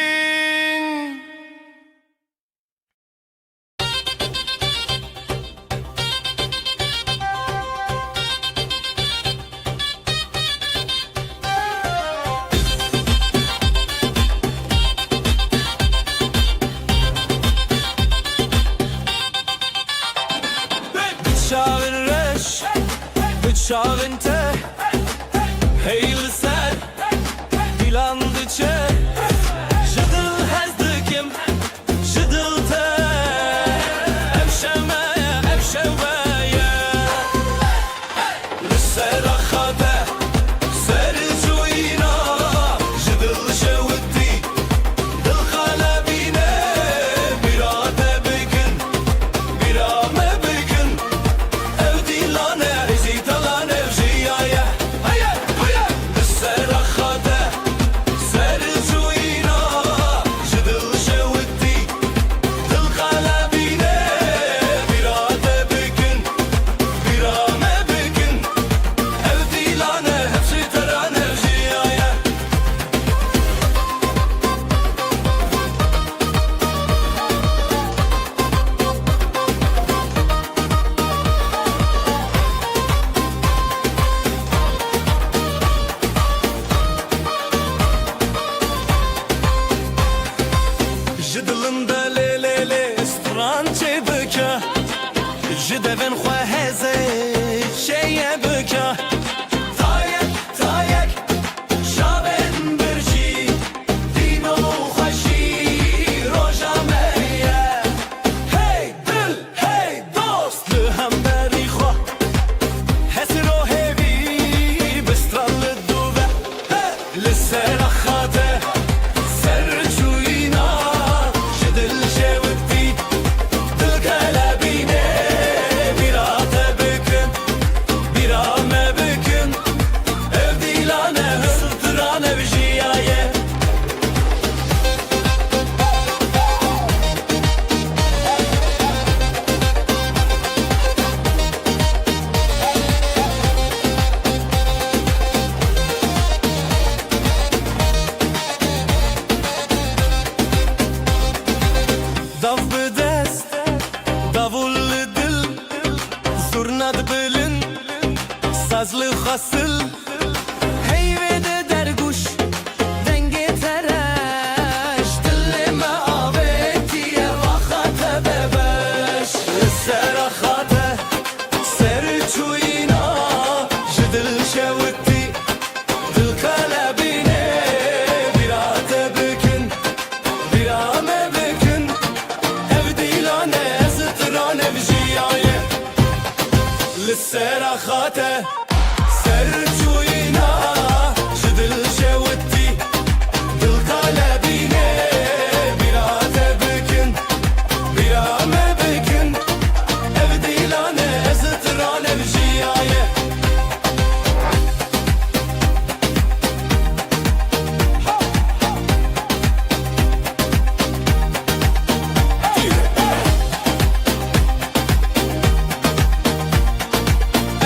جدلنده لیلی استرانچه بکه جدون خواه هزه چیه بکه تایک تایک شابن برجی دینو خوشی روژا مریه هی دل هی دوست لهم بری خواه هسی رو هیوی بسترال دوبه لسر خاطه سر جوینا جدل شوکتی دل کلبینه بیرات بکن بیرامه بکن ev dilane hıstıran ev jiyaye Dav bedest, davullu dil, zurnad bilin, sazlı hasıl. Heyvede derguş, denge tereş, dilleme avetiye vakate bebeş. Serahate, ser çuyina, jidil şevkti, dil kalebine, birate bükün, birame bükün. Ev dilane, zıtıran ev jiyaye للسراخاته سرجوينا جدل شوتي دل قلبيني براته بكن برامه بكن ev dilane zıtıran ev jiyaye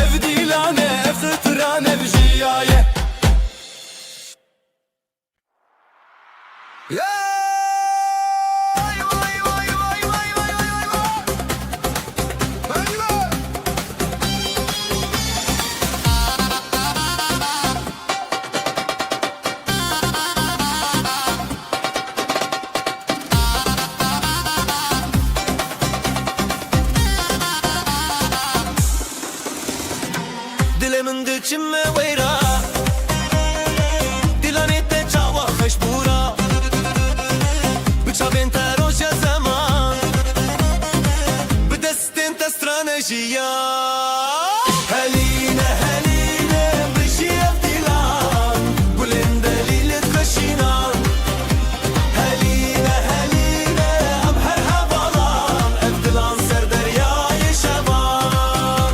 ev dilane ev zıtıran ev jiyaye Dilimin dikçime veyra Dilanette çava khashbura Bıçavin teroşa zaman Bidestin testrane jiya Heline heline bişiyev dilan Gulin delilit kaşinan Heline heline am her havalan Ev dilan ser deryayı şaban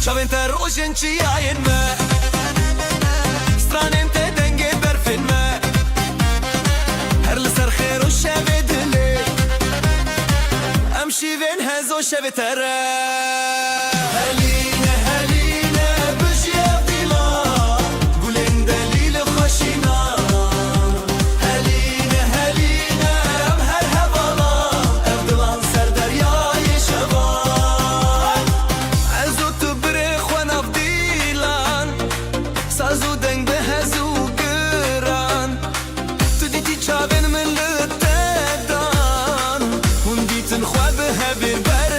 Çavin ter rojen çiyayin me Stranin te denge berfin me Her liser khair o şeve dili Em şivin hezo şeve tere Heline heline bişyev dilan Gulin delili khashina Heline heline em her havalan Ev dilan ser deryayı şevan Ezo tu bire khwanav dilan Sazu deng behezu giran Tu diti çavin min litedan Hun ditin khwa behe bir berdan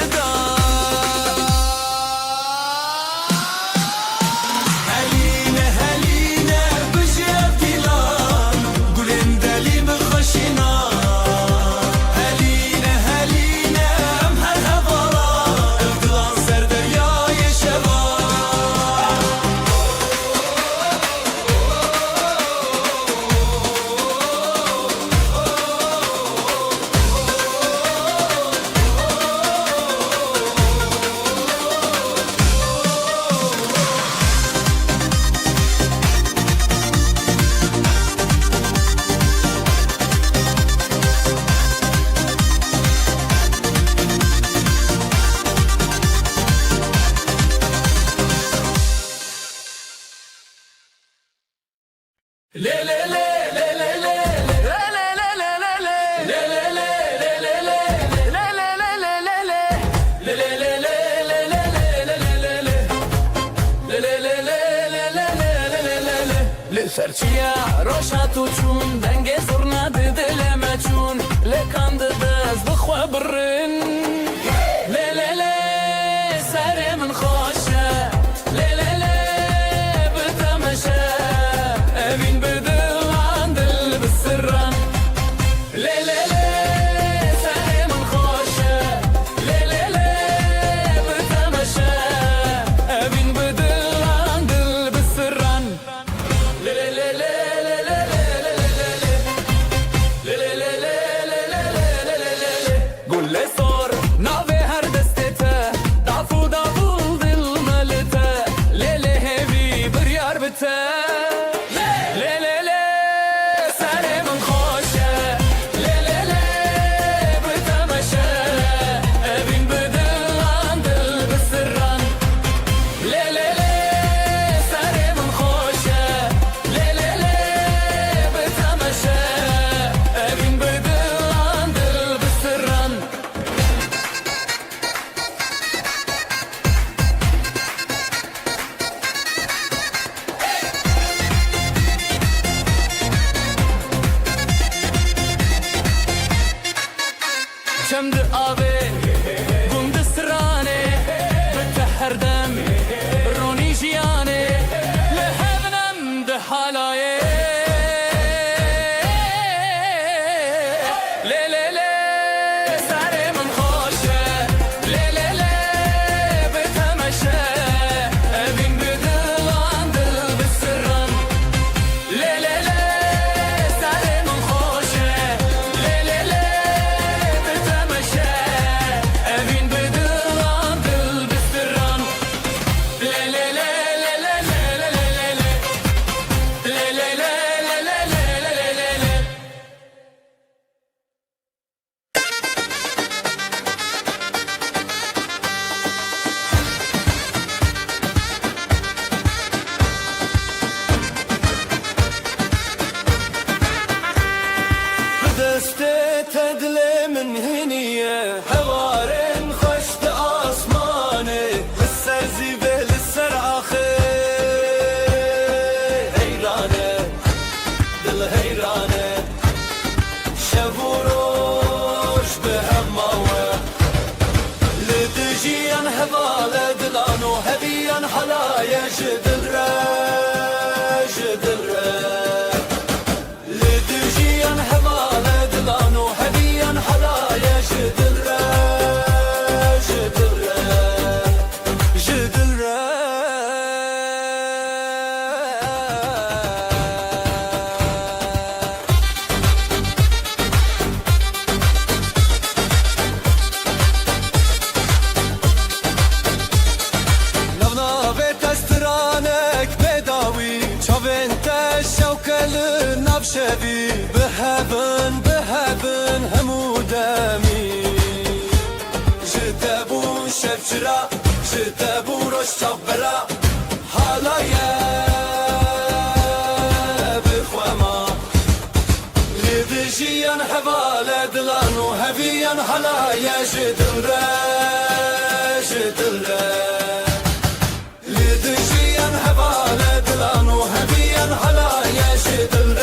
سرچیا روشاتو چون دنگ زرنا دل ما چون لکان دز بخوا برن لی لی لی سر من خوشه لی لی لی بتمشه اوین بدل عن دل بسرن لی لی لی سر من خوشه لی لی لی بتمشه اوین بدل عن دل بسرن لی لی لی قول لي صار نافي هر دستته دافو دافو ظل ملته ليلي هيفي بريار بته ليلي لي ساري من خوشه ليلي لي بتمشى ابين بدل عن دل بالسران ليلي لي ساري من خوشه ليلي لي بتمشى ابين بدل عن دل بالسران شمد آبی گند سرانه بتحر دم رونی جیانه لحبنم ده حالایه لی لی لی سر من خوشه لی لی لی بتمشه ابین بدل عن دل بسران لی لی لی سر من خوشه لی لی لی بتمشه ابین بدل عن دل بسران لی لی لی لی لی لی لی لی لی بدسته تدلي من هنية هوارن خشت آسماني لسر زيبه لسر آخر هيرانه دل هيرانه شبوروش بهماوه لدجيان هبالة دلانو هبيان حلايا جدل لدجيان هبالة دلانو هبيان حلايا جدل نونا تسترانك بداوي شوفنت الشوكة للنبشبي بهبن همو دمي جدبو شبشرا جدبو روش صبرا حالايا بخوما لدجيان حبالة دلانو هبيان حلايا جدل لدجيان هبالة دلانو هبيان حلايا جدل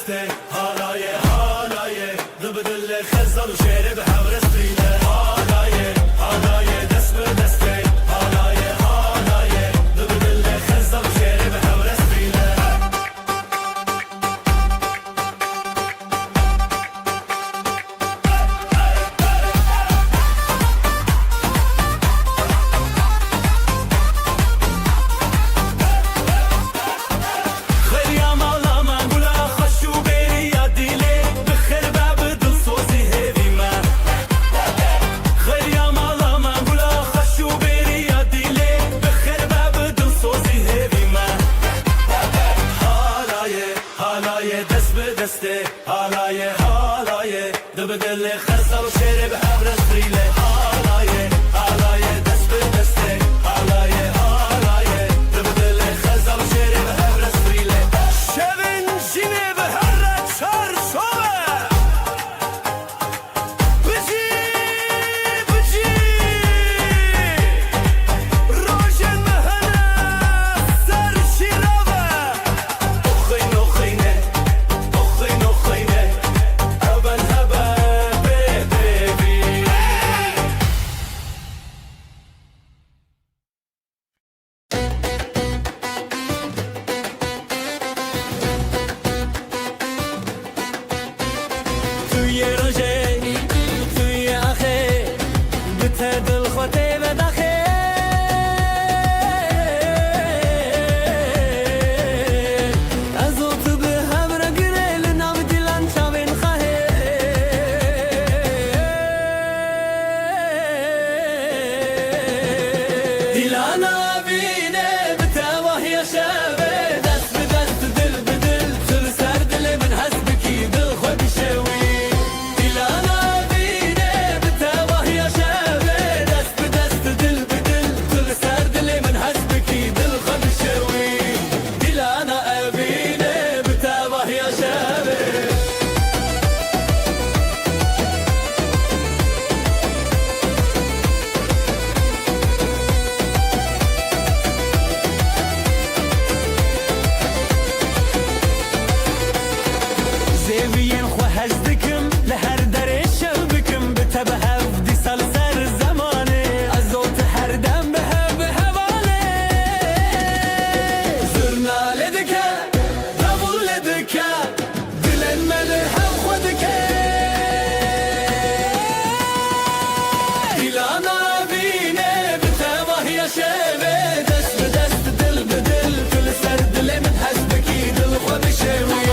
دسته حالای دبدل خزر و شعر به حبر استریله حالای دست به دسته حالای دبدل خزر و شعر به حبر استریله حالای دبدل خزر و شعر به حبر استریله حالای دست به دسته حالای دبدل خزر و شعر به حبر استریله شبن جینه به هر چار شوه بجی روشن مهنه سر شیراوه اخینه توی روژه توی آخه بته دل خواته بداخه از او تو به هم را گره لنام دیلان چاوین خواهه دیلانا بینه بته واهی شبه دست به دست دل به دل تل سر دل من هست بکی دل خود شوی زیوین خو هزدکم لهر در شب بکم بتب هف دی سال سر زمانه از اوت هر دم به حواله زرناله دکه دبول دکه دلن مده هم خودکه دیلانا بینه بتباهی شبه دست به دست دل به دل کل سر دل من حسبکی دل خود شوی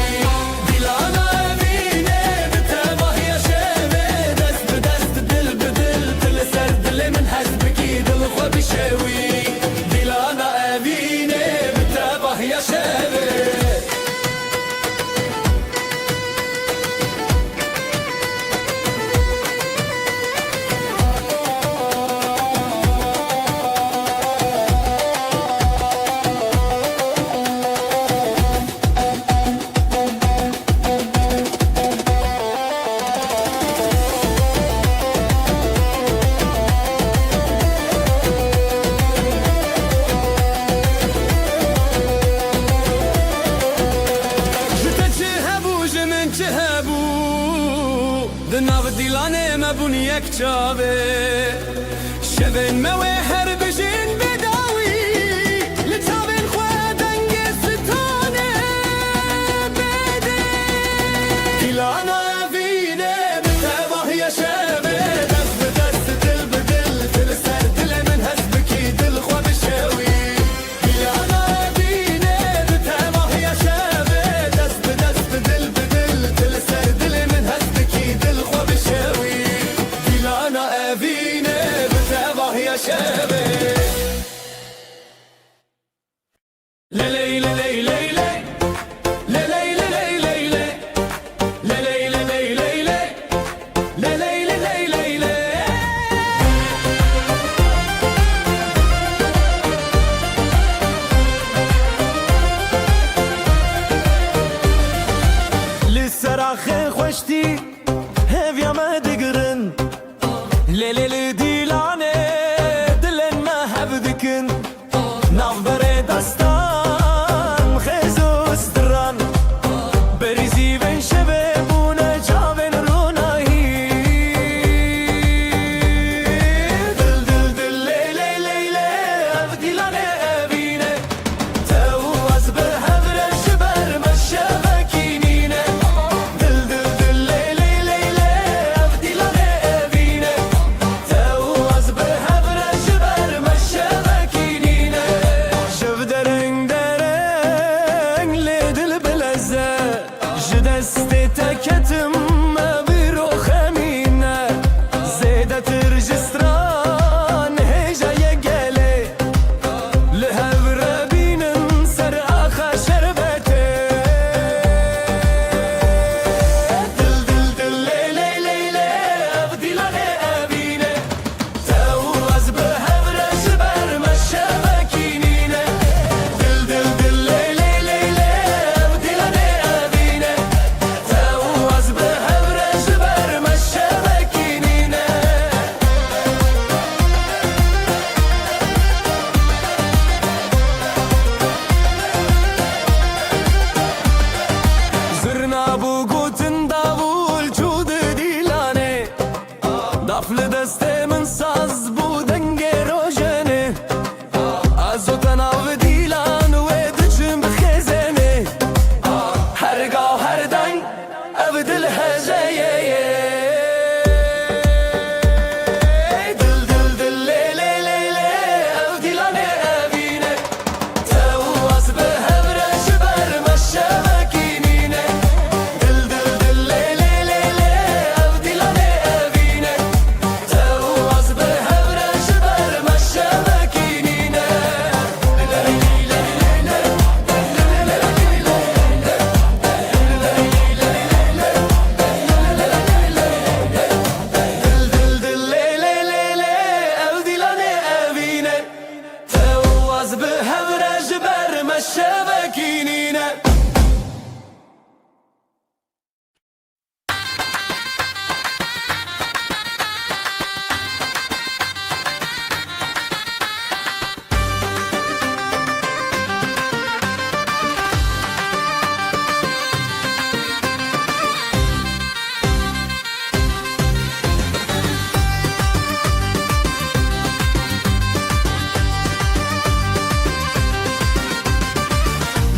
شوی دیلانا اوینه بتباه یا شبه دناو دیلانه مبون یک چاوه شبن موه هر بجین بداوی لچاوین خواه دنگ ستانه بده دیلانا اوینه بتباه یا شبه دست به دست دل به دل تل سر دل من هست بکی دل خواه بشوی دیلانا اوینه بتباه یا شبه دست به دست دل به دل تل سر دل من هست بکی دل خواه بشوی دیلانا اوینه بتباه یا شبه كتم بيرو خمينة زيدة ترجستران هيجا يقالي لها برابين سر آخا شربتي دل دل دل لي لي لي لي أبدي لاني أبيني تاوز بها برش برمش مكينيني دل دل دل لي لي لي لي أبدي لاني أبيني تاوز بها برش برمش مكينيني زرنا بوقوتن داول جود ديلاني دافل دسته من ساز بودن روجاني ازوتن av ديلان ودجم بخزاني هرقا وهردن ابدل هجايا دل دل دل لي لي لي لي ابدي لاني ابيني تاوز بها برش برمش مكينيني دل دل دل لي لي لي لي ابدي لاني ابيني تاوز بها برش برمش مكينيني دل دل لي لي لي لي ابدي لاني ابيني تاوز بها برش برمش مكينيني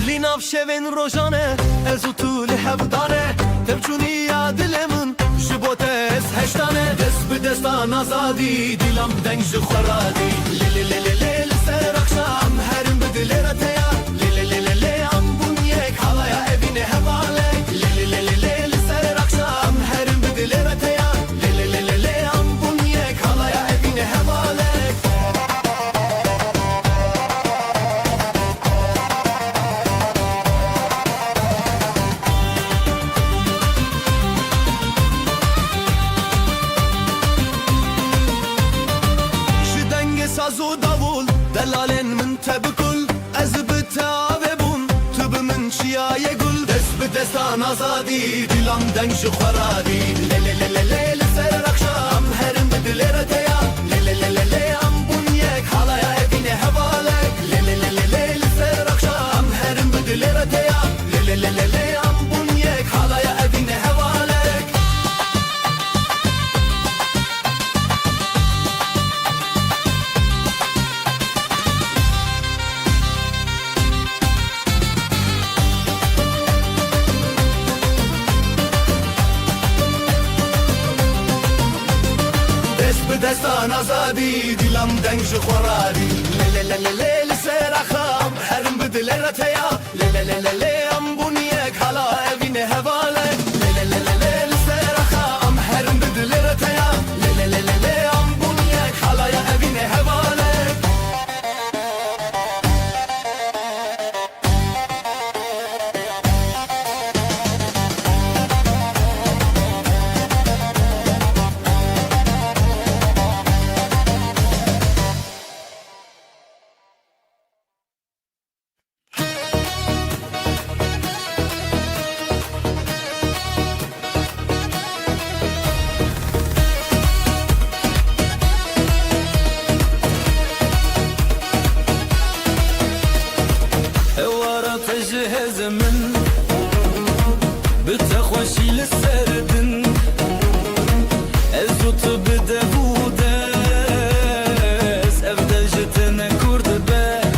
ليناف شوين روجانه ازو طول حفدانه تبچوني يا دلمن جبوتس هشتانه دست بدستان آزادی دیلم دنگ جخورادی لی لی لی لی لی لسر اخشام هرم بدلرته یا لی لی لی لی لی ام بونيك حالایا evine hevalek لی لی لی لی لی لسر اخشام هرم بدلرته یا لی لی لی لی لی ام بونيك حالایا evine hevalek شدنگ ساز و davul دلالن من تبكل ازبت آبون تب من شیای گل دست به دستان آزادی دیلم دنگ شخورادی لی لی لی لی لی لسر اخشام هرم بدلرته یا لی لی لی لی لی ام بونيك حالایا evine hevalek لی لی لی لی لی لسر اخشام هرم بدلرته یا لی لی لی لی لی ام بونيك حالایا evine hevalek دست به دستان آزادی دیلم دنگ خورادی لی لی لی لی لی لسر اخام هرم بدلرته یا لی لی لی لی لی ام بونيك حالا evine hevalek لی لی لی لی لی لسر اخام هرم بدلرته یا لی لی لی لی لی ام بونيك حالا evine hevalek اوارا تجهز من بتخوشي للسردن ازوت بدهودس ابدا جتنا كرد بار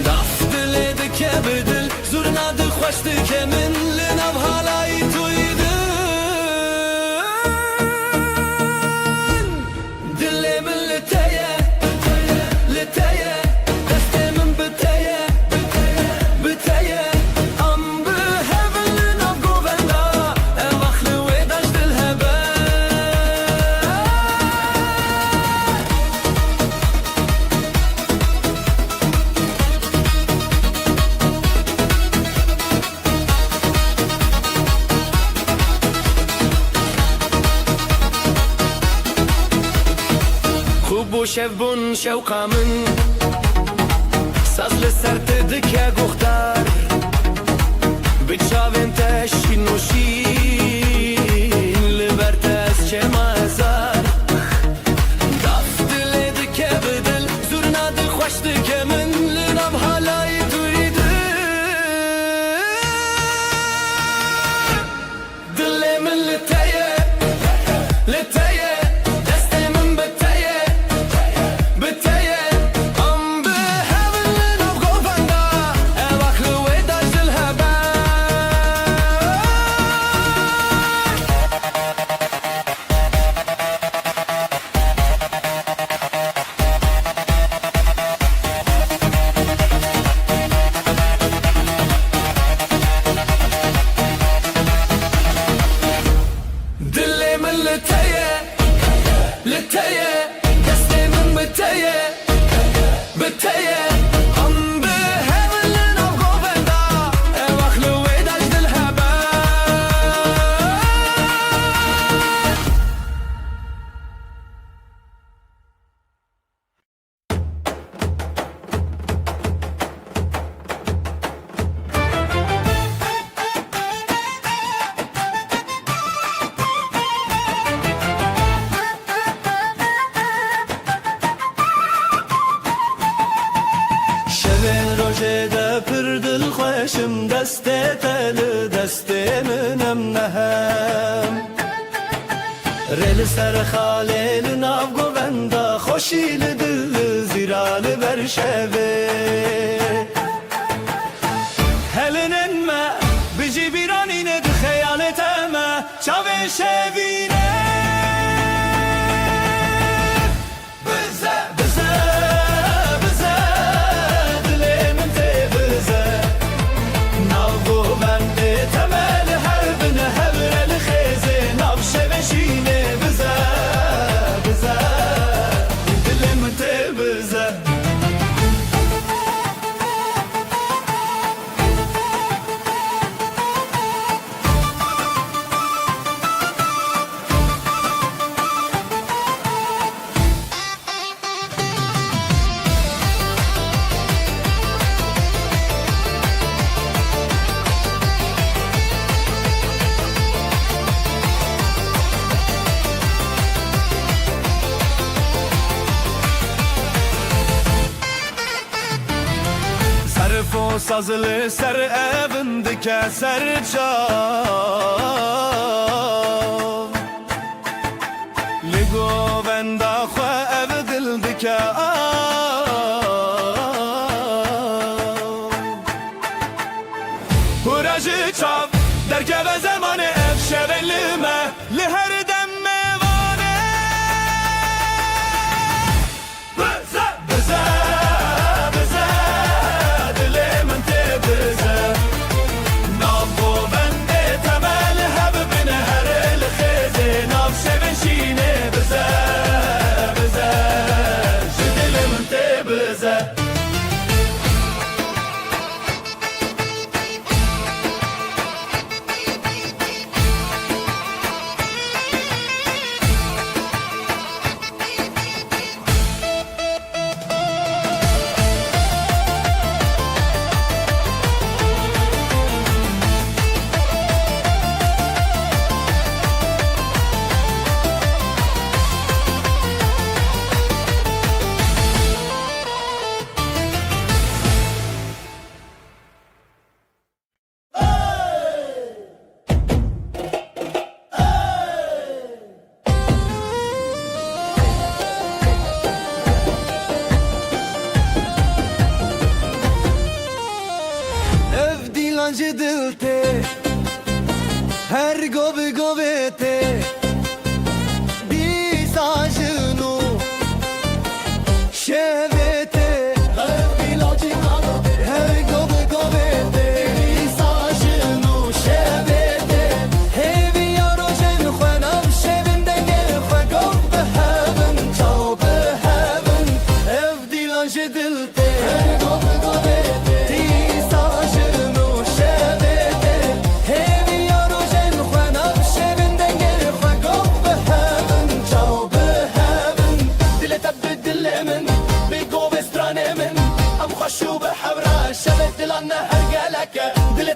ضعف دلدك بدل زورنا دخوشتك من لنا بهالاي تويدن دلي من لتايا لتايا دستي من بتايا شب بون شوقا من ساز لسر تدکه گختار بچاوین تشین نوشین لبرت از چه مازار داف دل دکه بدل زورنا دل خوش دکه من لنام حالای دویده دل من لتایه لتایه دست من بتایه بتایه ام به هون لنام گوفندا اواخلو ویداش دل هبا دل من لتایه لتایه دست من بتایه بتایه ام به هون لنام گوفندا اواخلو ویداش دل هبا شبین روژه ده پر دل خوشم دسته تل دسته منم نهم ریل سر خاله ناو گووندا خوشی دل زیرال بر شبه هلنن ما بجی بیرانینه ده خیالت ما چاوه شبینه Sazlı ser evindeki ser çav Ligo venda xwe ev dildike Huracı çav derkeve zamanı ev şevelime li her dem mevane Bize bize bize dilimin tebize Navgo bende temel hebibine her el khizi Nav şeveşine bize bize dilimin tebize Dilancı dilte her gobe gobete disajnu şevete her gobe gobete disajnu şevete hevi yarojen xwenam şevinde gel xwe gov be heaven çav be heaven ev dilancı dilte her gobe gobete disajnu şevete hevi yarojen xwenam şevinde gel xwe gov be heaven çav be heaven dile tab dil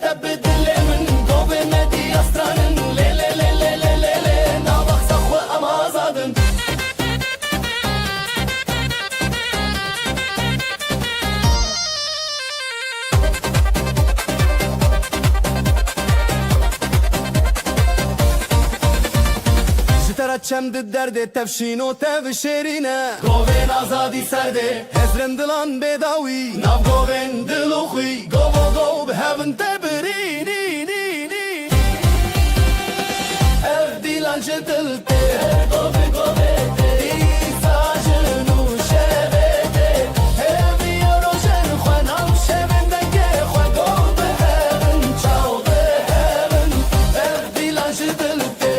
تبدل من قوبي ندي أستران لي لي لي لي لي لي لي نابخ سخوة أما زادن چم درد تفشین و تفشیرینه گوین آزادی سرده هزرن دلان بداوی ناف گوین دلو خوی گو به هون تبرینی اف دیلان چه دلته گو ساجن و شبته همی روشن خوانم شبن دنگه خواه گو به هون چاو به هون اف دیلان چه دلته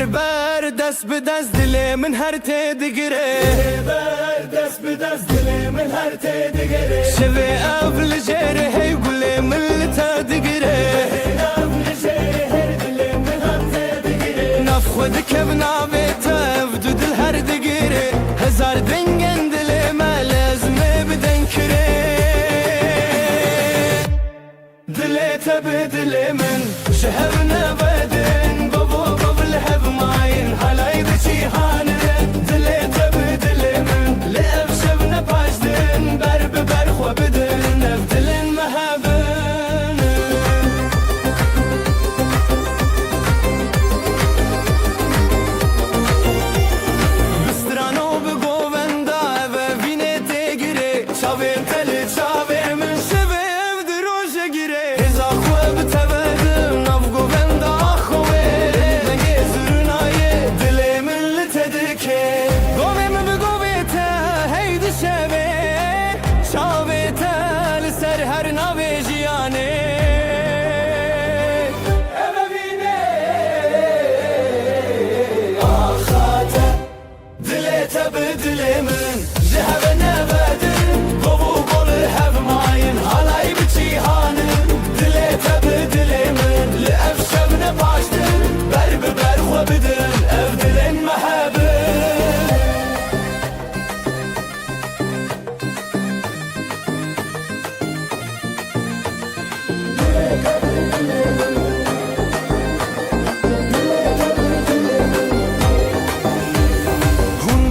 بر دست به دست دل من هر تدگره بر دست به دست دل من هر تدگره شوی اول جره هی گل من تدگره اول جره هر دل من هر تدگره نف خود کب ناوی تفدو دل هر دگره هزار دنگن دل ما لازمه بدن کره دل تب دل من شهر نبدن قبل هب ماين هلاي بشي هانن دلي تبدل من لأف شبنا باشدن برب برخو بدن نفدلن مهبن بسترانو بقوون دا وفيني تيگري شاوين تلي شاوين من شبه افدروش گري هزا خو بتبدم نف قوون دا خوه تبدل من ذهب نبدن قبو قول هب ماين هلاي بشي هانن دلي تبدل من لأفشم نباشدن برب برخو بدن أفدلن محبن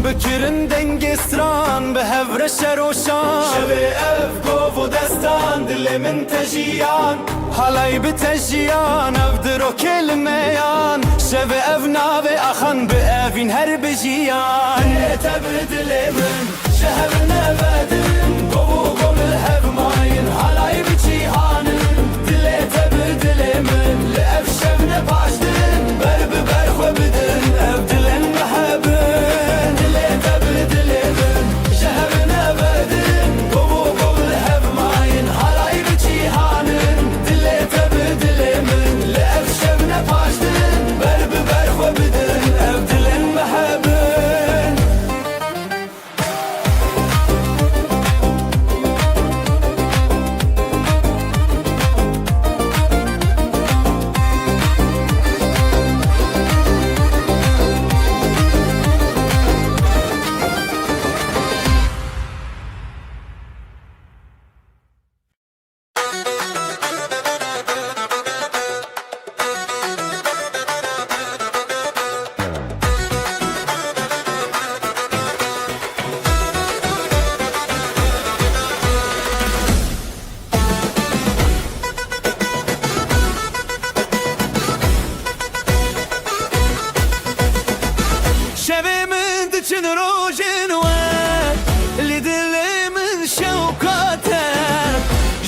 بکرن دنگ استران به هفر شروشان شوی اف گو و دستان دل من تجیان حالای به تجیان اف درو کلمیان شوی اف ناوی اخان به افین هر بجیان تبدل من شهر نبدن گو و گل هف ماین حالای به جیهانن دل تبدل من لأف شبن باشدن برب برخو بدن اف دلن محبن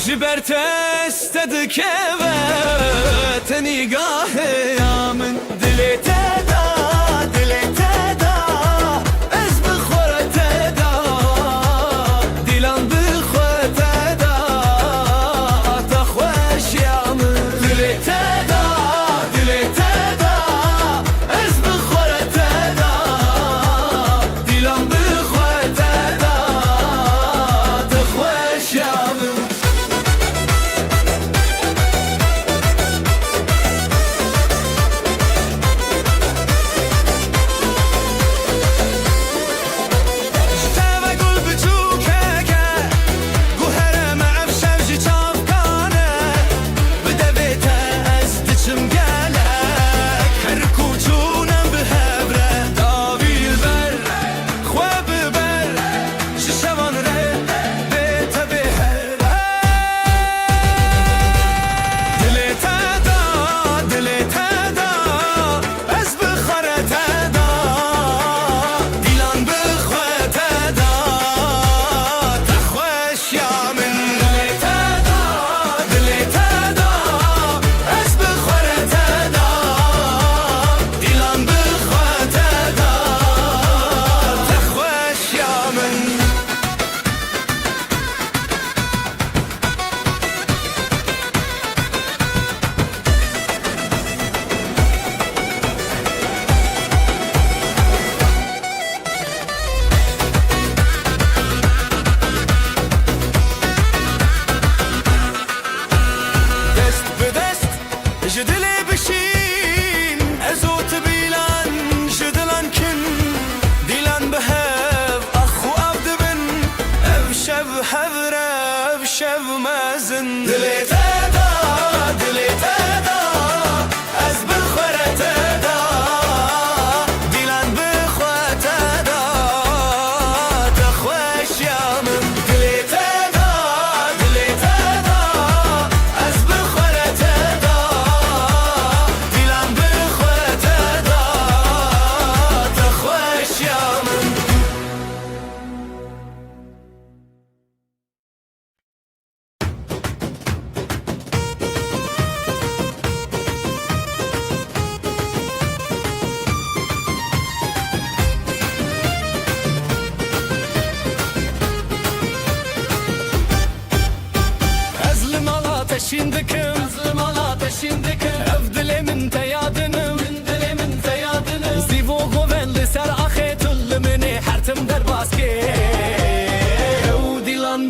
جبرت استدك نگاه یا من دلی تدا از بخور تدا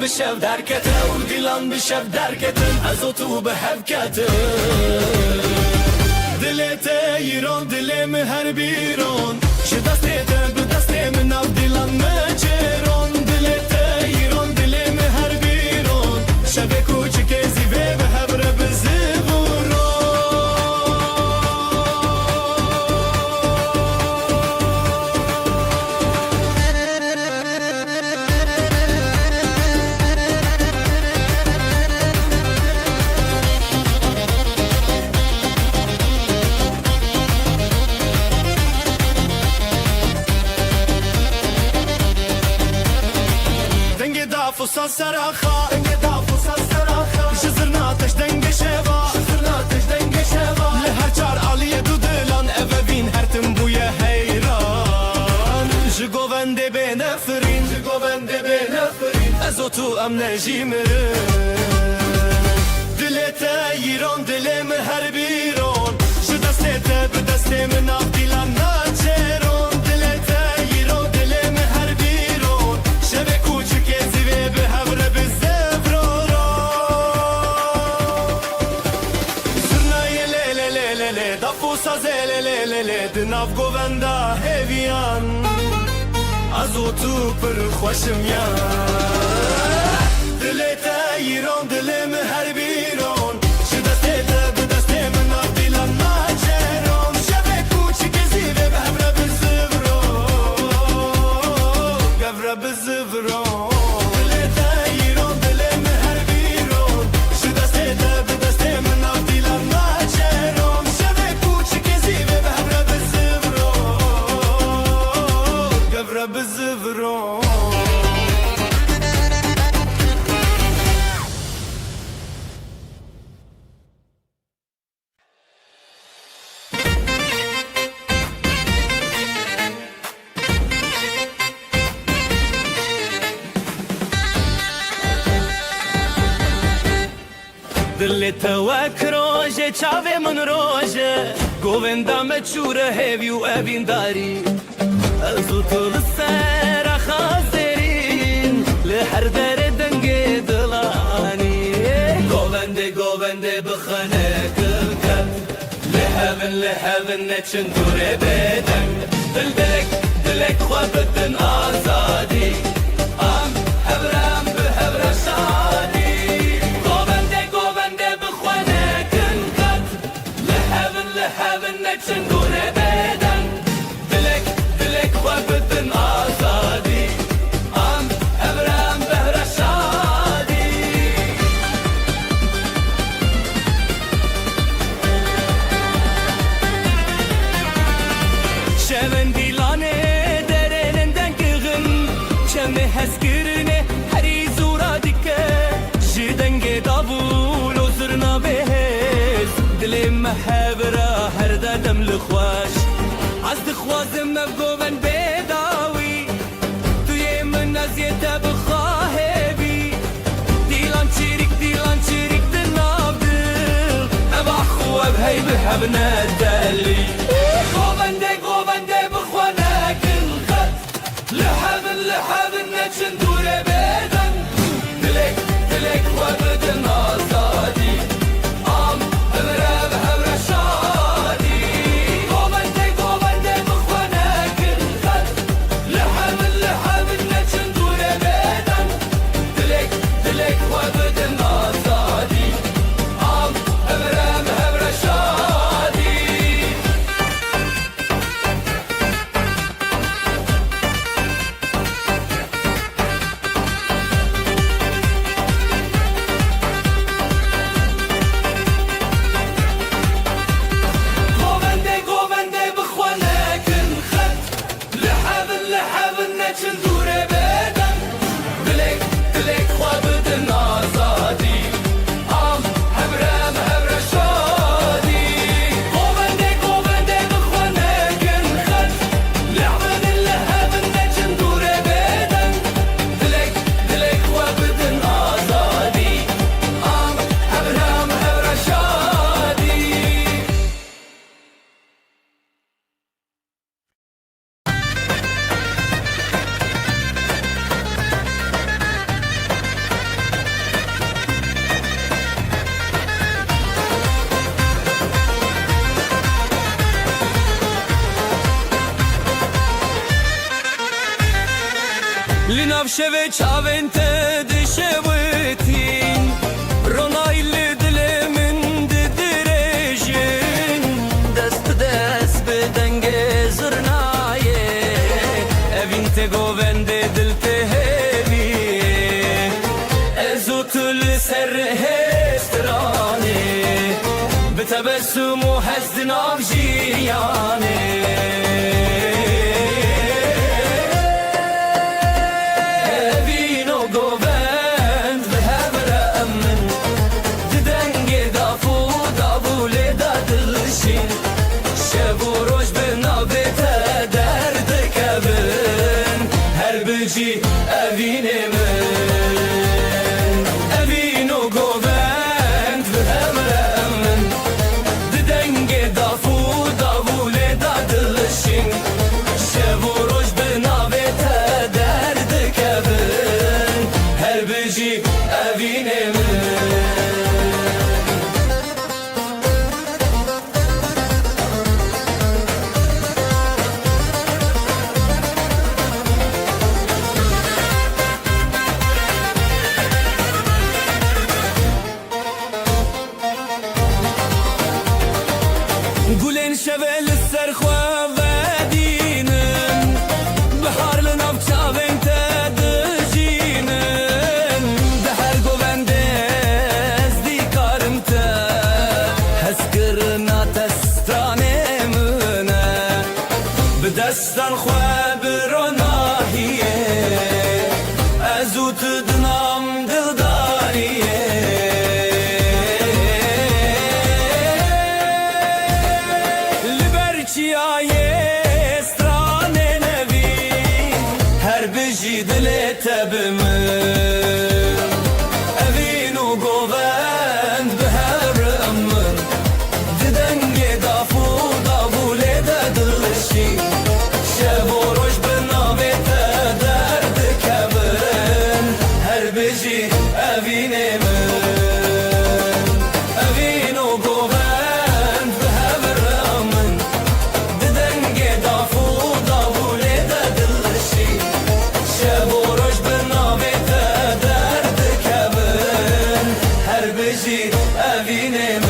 بشف درکته و دیلان بشف درکتن از او تو به هفکته دلت ایران دلم هر بیرون شه دسته به دسته من او دیلان مچرون دلت ایران دلم هر بیرون شب کوچک زیوه به هبره بزیورون فصل سراخا فصل سراخا شزرناتش دنگ شوا لهر چار عالیه دو دلان اوین هر تم بوی حیران جگوونده به نفرین از او تو ام نجیمرن دلت ایران دلم هر بیرون شه دستت به دست من آف دیلان ناچرون دلت ایران دلم هر بیرون شب کوچک زیوه به هبره به زفرورو سرنای لیلیلیلیلی دفوسا زیلیلیلیلی دناف گووندا هیویان از او تو پر خوشم یان دلت ایران دلم هر بیرون شه دستت به دست من آف دیلان ناچرون شب کوچک زیوه به هبره به زفرورو گفره به زفرورو بالزفرون دلت وک روژه چاوه من روژه گووندا مچوره هیوی و اوین داری از او تو لسر خازرین لحر در دنگ دلانی گوونده بخانه کلکت لحبن نچن دوره بدن دلک خوابتن آزادی ام هبرم به هبر شادی گوونده بخانه کلکت لحبن نچن دوره بدن دلک خوابتن آزادی ام هبرم بهر شادی شون دیلانه درنندن کغن چمه هسکرنه هری زورا دیکه جدنگ دابول و زرنا بهز دل محبرا هر دادم لخواش از دخوازم مبگوون بداوی توی من نزیده بخواه بی دیلان چیریک دناب دل ابا خواب هی بحب ندلی گوونده بخوانه کل خط لحب نچن دوره بدن دلک خوابتن آزادی ام هبره به هبره شادی şeve çavente dişevetin Ronaylı dilimin didirejin Dest dest bedenge zırnaye Evin te govende dil te hevi Ezotul ser hestrane Betebessumu hezdin avjiyane Evine evino govend vemremen Didenge dafu davule dadılışın Şevoroj benavete derdi kevin Her beci evine Gulen şevel serxwe vedinin Biharlı navçaven te dijinin De her govende ezdikarım te Heskirina testane müne Bi destan xwe bironahiye Ezut dinam dildariye Çiyaye strane nevi Her beji dile tebimin Evinu govend beheremin Didenge dafu davule dedilişi Şevoroj benavete derdi kevin Her beji evinemin Evinu govend beheremin Evine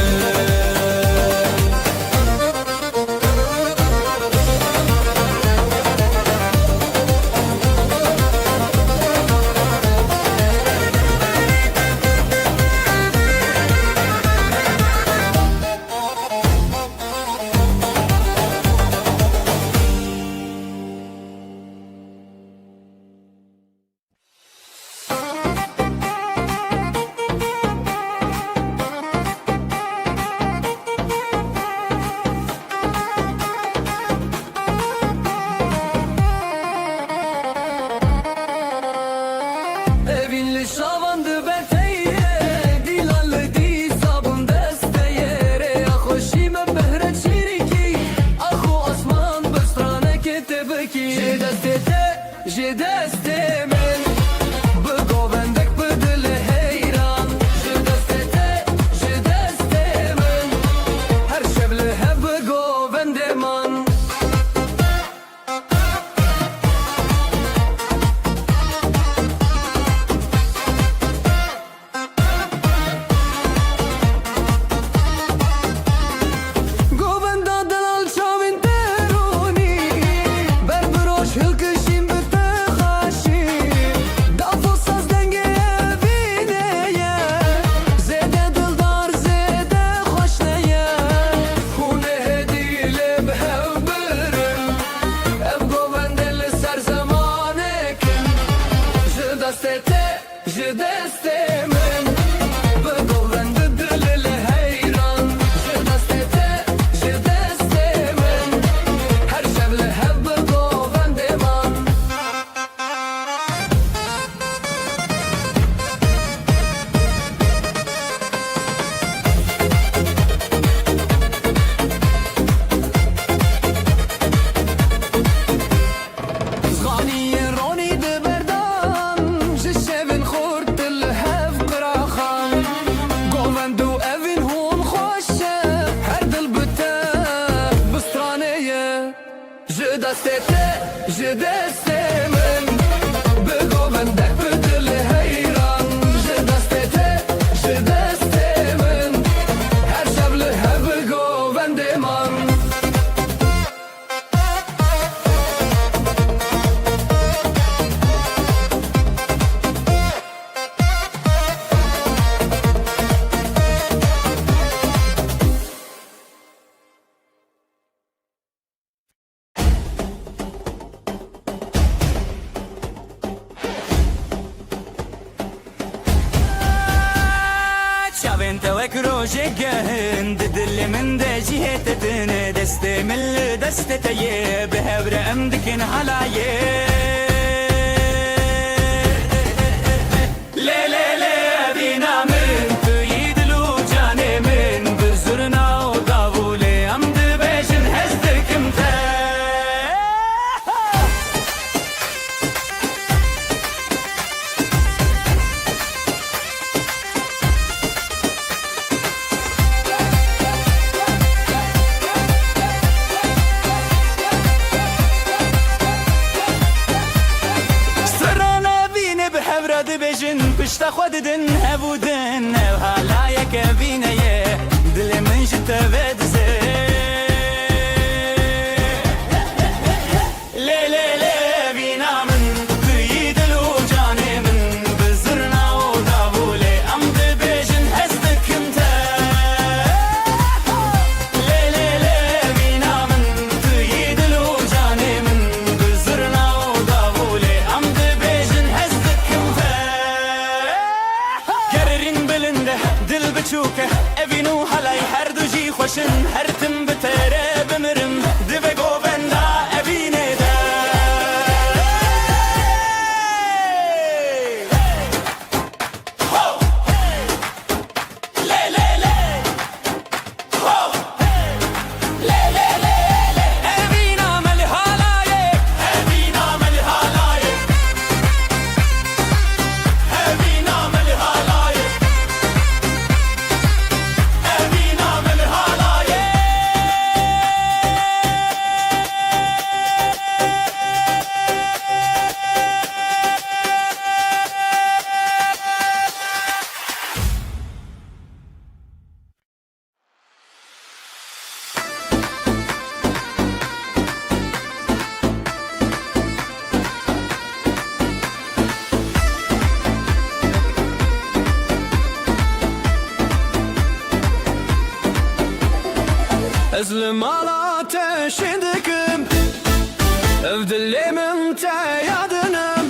Şavandı beteye Dilanlı di sabun desteyere Ya hoşime behret şiriki Ahu asman bıstrane ketebeki Je destete, je destemen Bu govendek bu dili heyran Je destete, je destemen Her şevli hep bu govendeman Je destemen Bu govende dilili heyran Je destete, je destemen Her şevle hep bu govendeman Zganiye roni de berdan Je şevin khurt الهف قراخان Govendo evin hon خوشه Her dil bite bistraneye Je destete, je destemen Bu govende روجه گهن دل من ده جهتتن دست مل دست تیه به هبر امدکن حلایه بجن پشت خود دن هبودن او حالا یک بینه دل من جت بدزه لی لی لی بینا من توی دل و جان من بزرنا و دابوله ام ده بجن هستکم تا لی لی لی بینا من توی دل و جان من بزرنا و دابوله ام ده بجن هستکم تا دل بچوکه اوینو حلای هر دو جی خوشن هر تم بتره بمرم دو گووندا اوینه ده لی لی لی لی لی لی اوینا ملی حالایه اوینا ملی حالایه اوینا ملی حالایه ازلم على تشدكم افدلي من تيادنم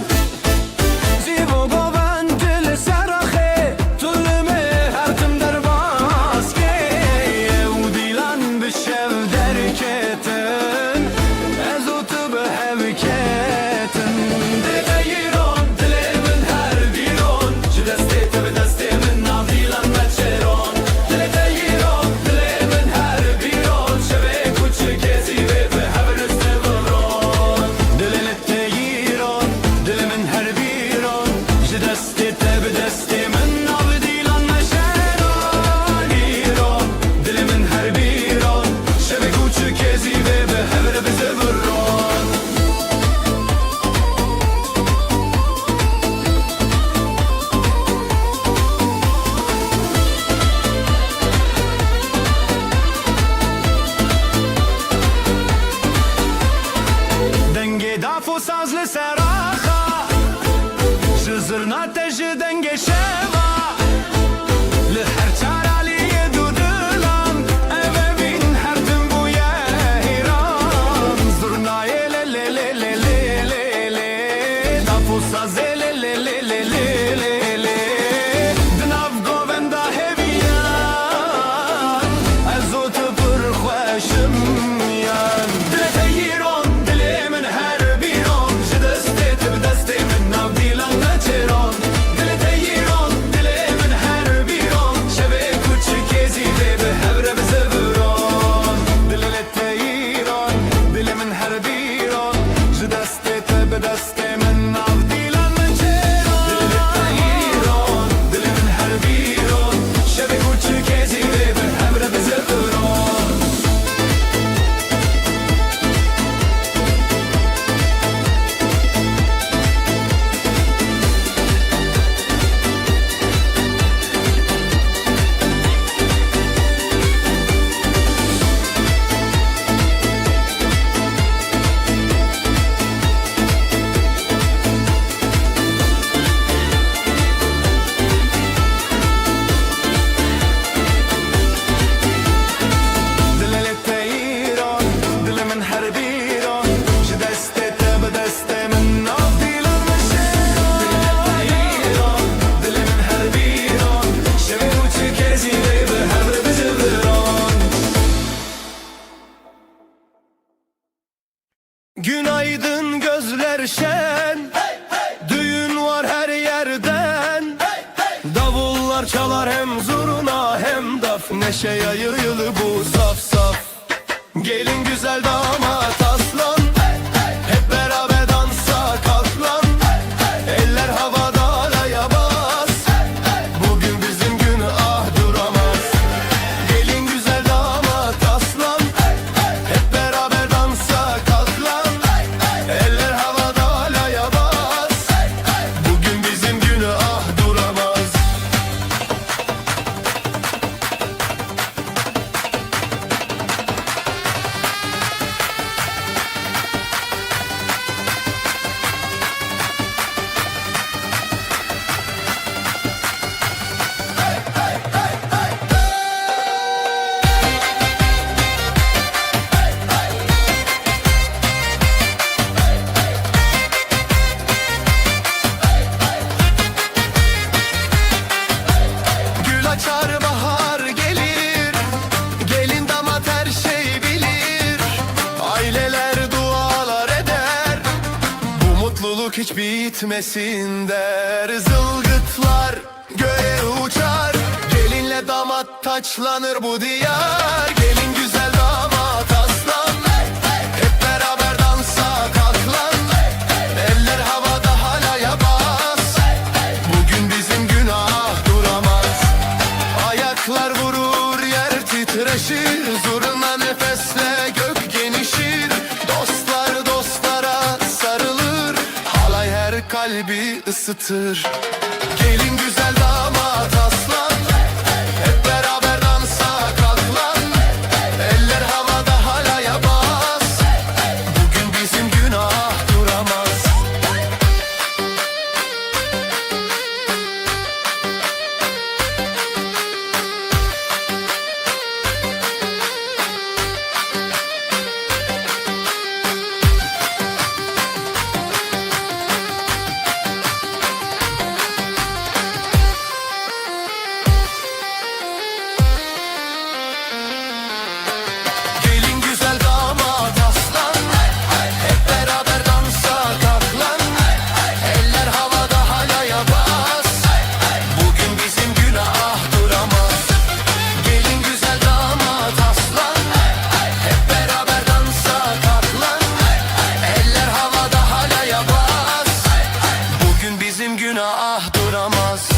زيبو قوان دل سرخي تلمي هرتم درباسكي وديلان بالشف دركتن ازوت بهبكتن دغيرون دلي من هر بيرون جدستي تبدستي من نافيلان متشيرون ساز لسراخا جزرنا تجدن شوا لحر چارالی دودلان اوین هر تنبویا هیران زرنای لی لی لی لی لی لی لی دافو ساز لی لی لی لی لی لی لی دناف گووندا هویان ازوت پر خوشم یان دل تیرون دل من هر دست من ناف دیلان نچران دل تیران دل neşe yayılı bu saf saf. Gelin güzel damat aslan, hep beraber dansa kalk lan. Eller havada alaya bas, bugün bizim gün ah duramaz. Gelin güzel damat aslan, hep beraber dansa kalk lan. Eller havada alaya bas, bugün bizim gün ah duramaz. Gül açar bahar gelir, gelin damat her şey bilir. Aileler dualar eder, bu mutluluk hiç bitmesin der. Zılgıtlar göğe uçar, gelinle damat taçlanır bu diyar. Gelin güzel damat aslan, hep beraber dansa kalk lan. Eller havada halaya bas, bugün bizim günah duramaz. Ayaklar vurur yer titreşir, zurna nefesle gök genişir. Dostlar dostlara sarılır, halay her kalbi ısıtır. Gelin güzel damat aslan, hep beraber dansa kalk lan. Eller havada halaya bas, bugün bizim günah duramaz. Gelin güzel damat aslan, hep beraber dansa kalk lan. Eller havada halaya bas, bugün bizim günah duramaz. Gelin güzel damat aslan, hep beraber dansa kalk lan. Eller havada halaya bas, bugün bizim günah duramaz.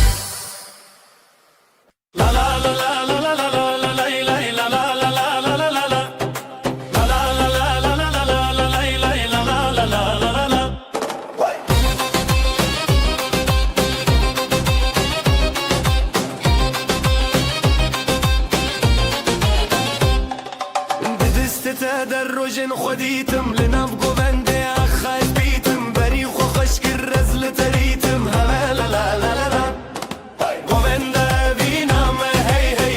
بدست تدرج خديتم لنبقو بندي أخاش بيتم بري خشك الرزل تريتم هلا لا لا لا لا. Govende vinam hey hey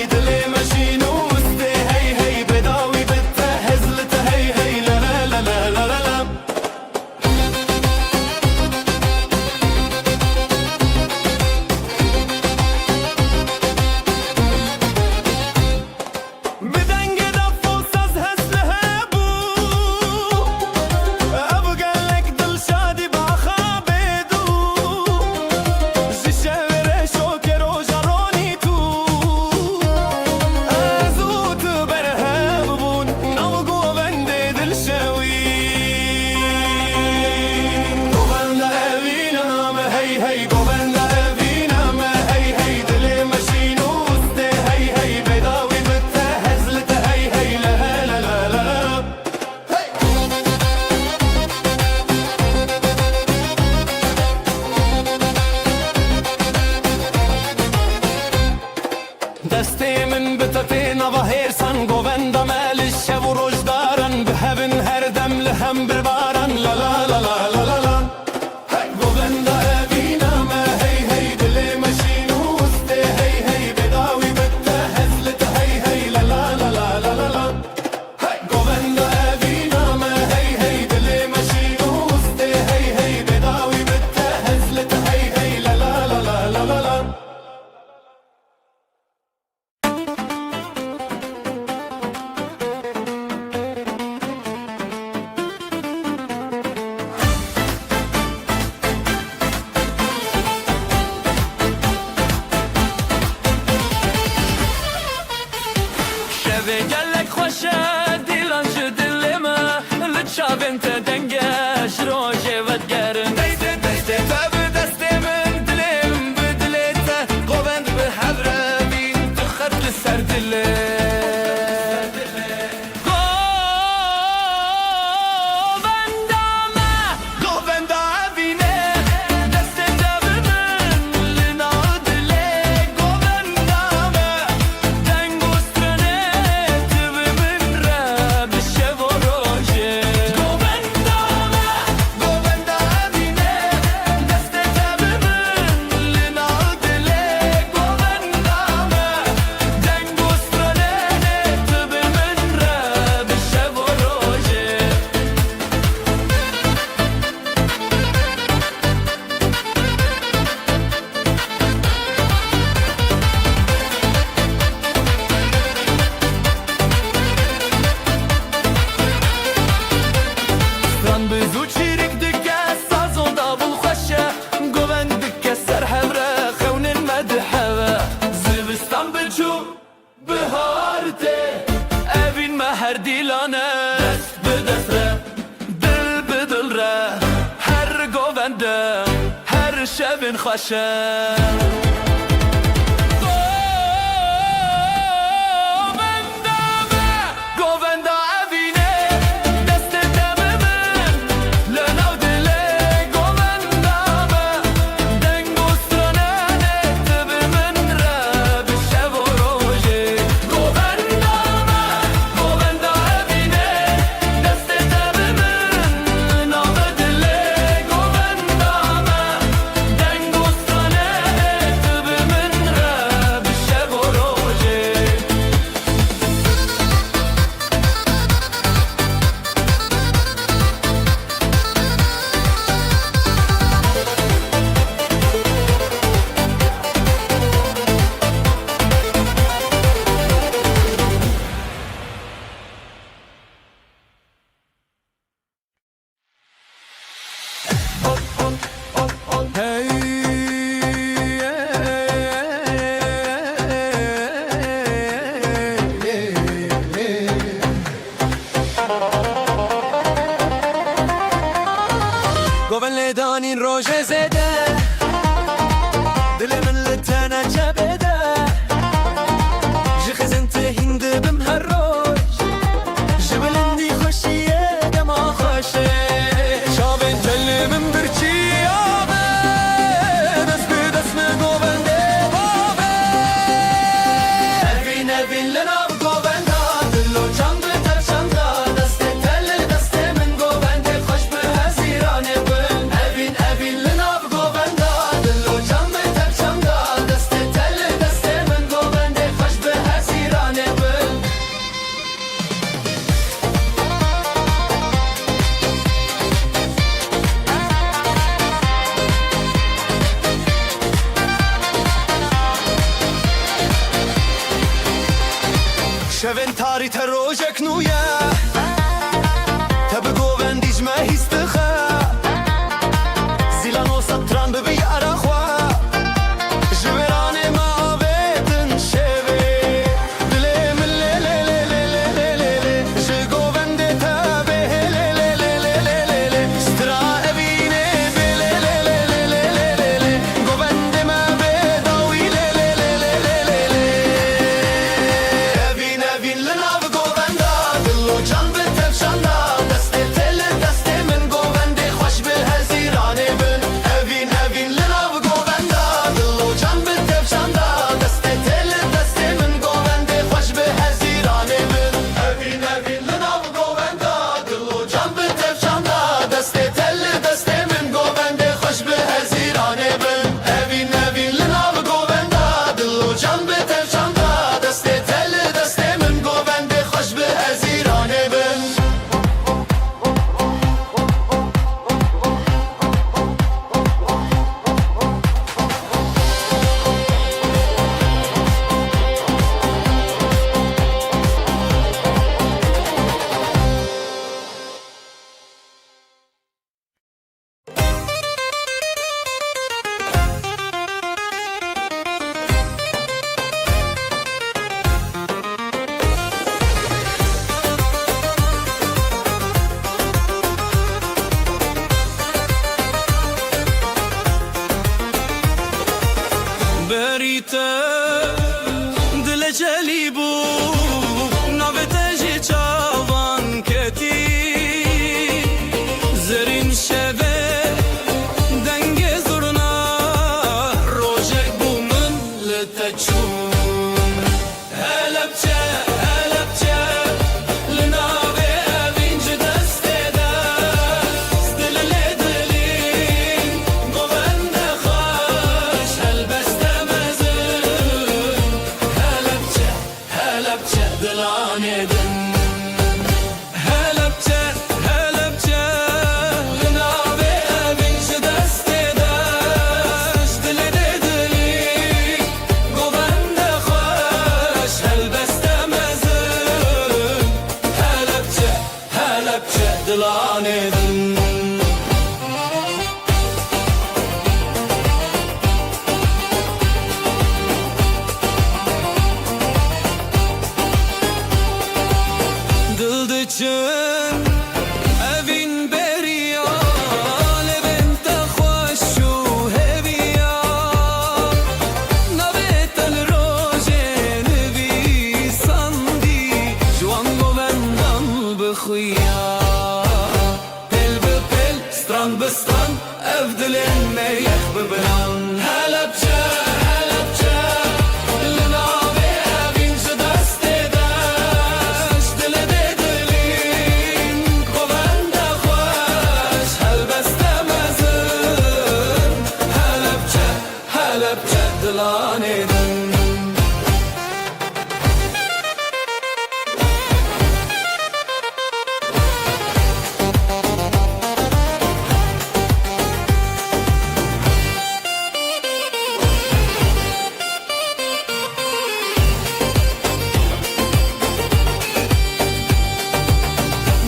باشه گوون لیدانین روژ زده دل من لتنا جبده جخزن تهند بم هر روز جبلندی خوشیه دما خوشه شابن تل من برچی آبه دست به دست من گوون ده بابه نبین نبین لناب گوون دا دلو جان به ترشان دا دست تل دست من گوون ده خوش به هزیرانه شوین تاری تروجک نویا تب گوون دیجمه هیستخه زیلان و سطران ببی عراخوا جبران ما آبیدن شوی دلی من لی لی لی لی لی لی لی جه گوون دی تبه لی لی لی لی لی لی لی سترا ابینه بی لی لی لی لی لی لی لی لی گوون دی ما بیداوی لی لی لی لی لی لی لی Evin linav govenda Dillo can be tevşanda Deste tel deste min govende Xoş be hezirane bin Evin linav govenda Dillo can be tevşanda Deste tel deste min govende Xoş be hezirane bin Evin linav govenda Dillo can be tevşanda Deste tel deste min govende Xoş be hezirane bin Evin linav govenda Dillo can be tevşanda Deste tel deste min govende Xoş be hezirane bin بریته دل جلی بو نوته جی چاوان کتی زرین شبه دنگ زرنا روژک بو من لتچون هلبچه هلبچه لناوه اوینج دسته دست دل لدلین گوونده خوش هلبسته مزن halepçe dilanedin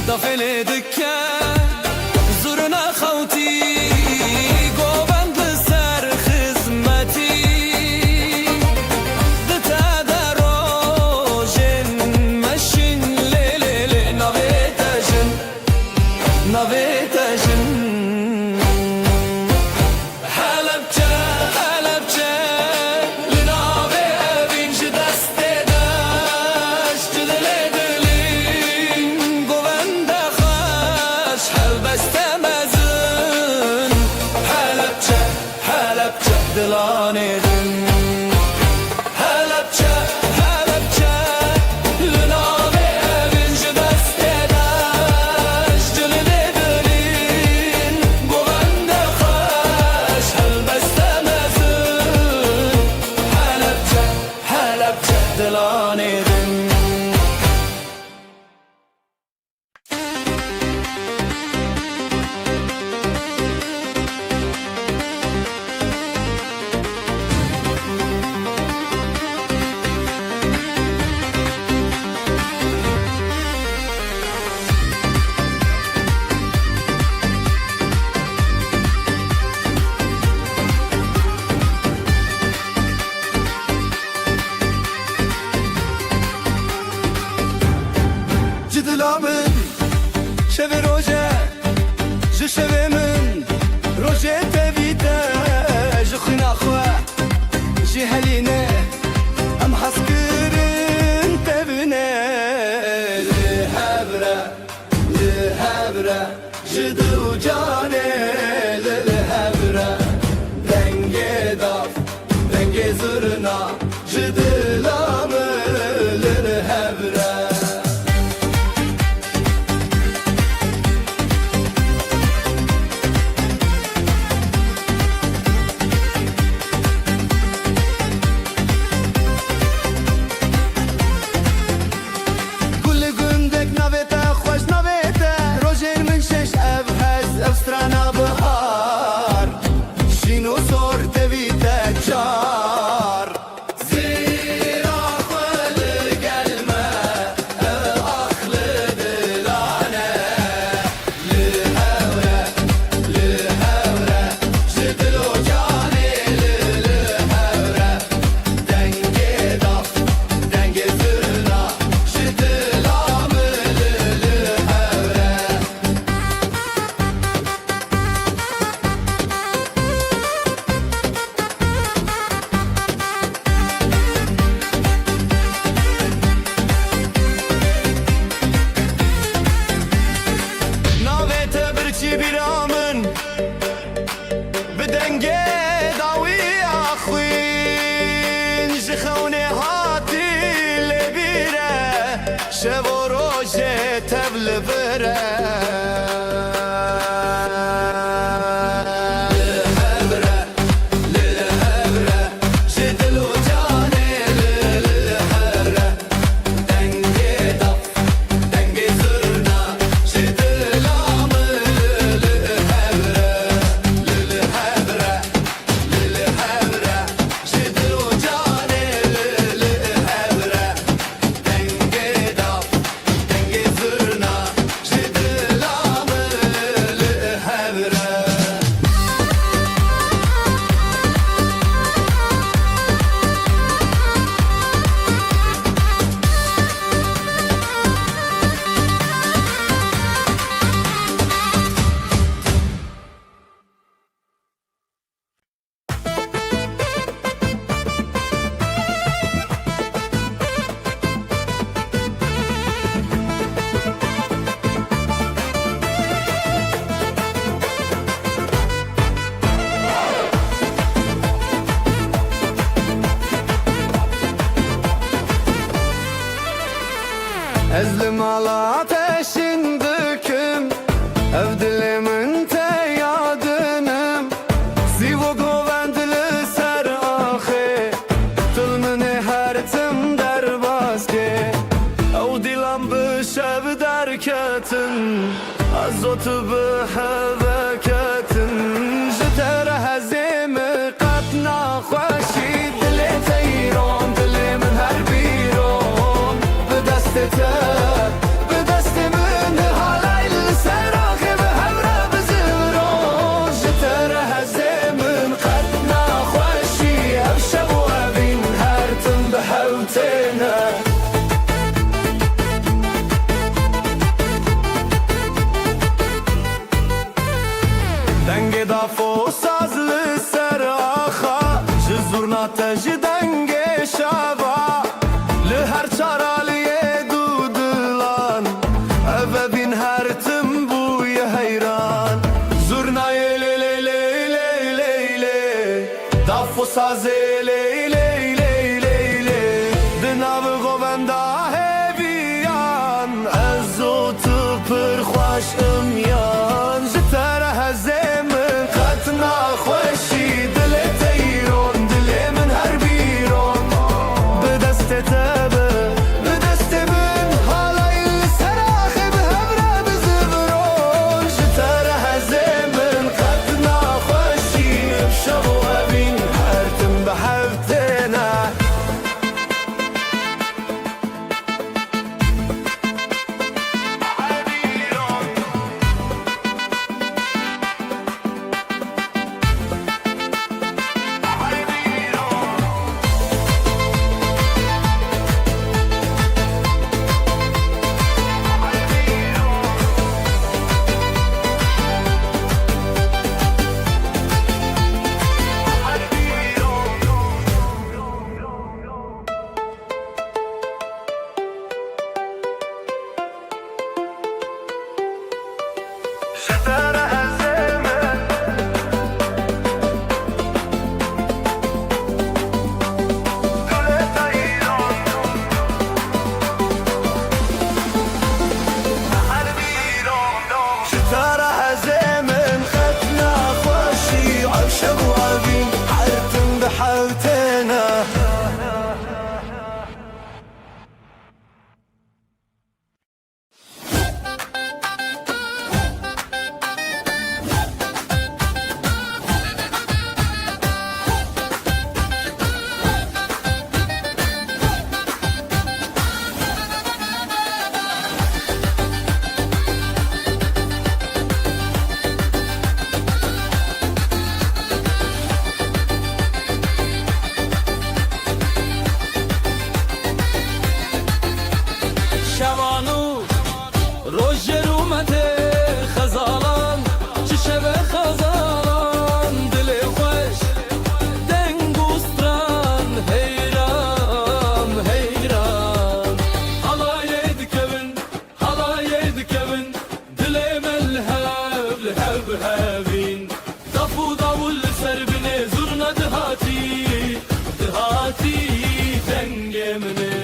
دفل دکه زورنا خوتی گوبند سر خدمتی دتا دروژن مشین لیل نویتجن حلبچه لناوی اوینج دست داشت دل دلین گوبند خوش حلبسته مزن حلبچه دلانه دن حلبچه لناوی اوینج دست داشت دل دلین گوبند خوش حلبسته مزن حلبچه دلانه دن جدلامن شب روزه ج شب من روزه تبيته ج خنا خوا ج هلينه ام حسكرن تبنه لهبره جدو جانه لهبره دنگه داف دنگه زرنا جدلامن لهبره شب و روز تبل بره Ezlim ala ateşin döküm Ev dilimin te yadınım Sivo govendili ser زوت بحذكة جتر هزيم قطنا خوشي دلي تيرون دلي من هالبيرون بدستة بدست من هالاي السراخي بهمرة بزبرون جتر هزيم قطنا خوشي أبشبوا بين هارتم بحوتنا دنگ دافو ساز لسر آخا جزورنا تج دنگ شابا لهر چارالیه دودلان او بین هر تنبوی حیران زورنای لی لی لی لی لی لی دافو ساز لی لی لی لی لی دناو گووندا هیویان ازو تو پر خوش امیان جتر هزیم قطنا خوشی دل تیرون دل من هر بیرون بدست تبه بدست من حالای سراخی به همراه بزبرون جتر هزیم قطنا خوشی شبو بین هرتم به حفتنا جتر هزیم دل تیرون هر بیرون جتر هزیم قطنا خوشی عشق و بین حرتم بحوتنا شوانو روژر اومده خزالان چه شب خزالان دل خوش دنگوستران حیران حیران حالای دکبن دل ملهب لهب هبین دفو داول سر بنه زرنا دهاتی دنگ منه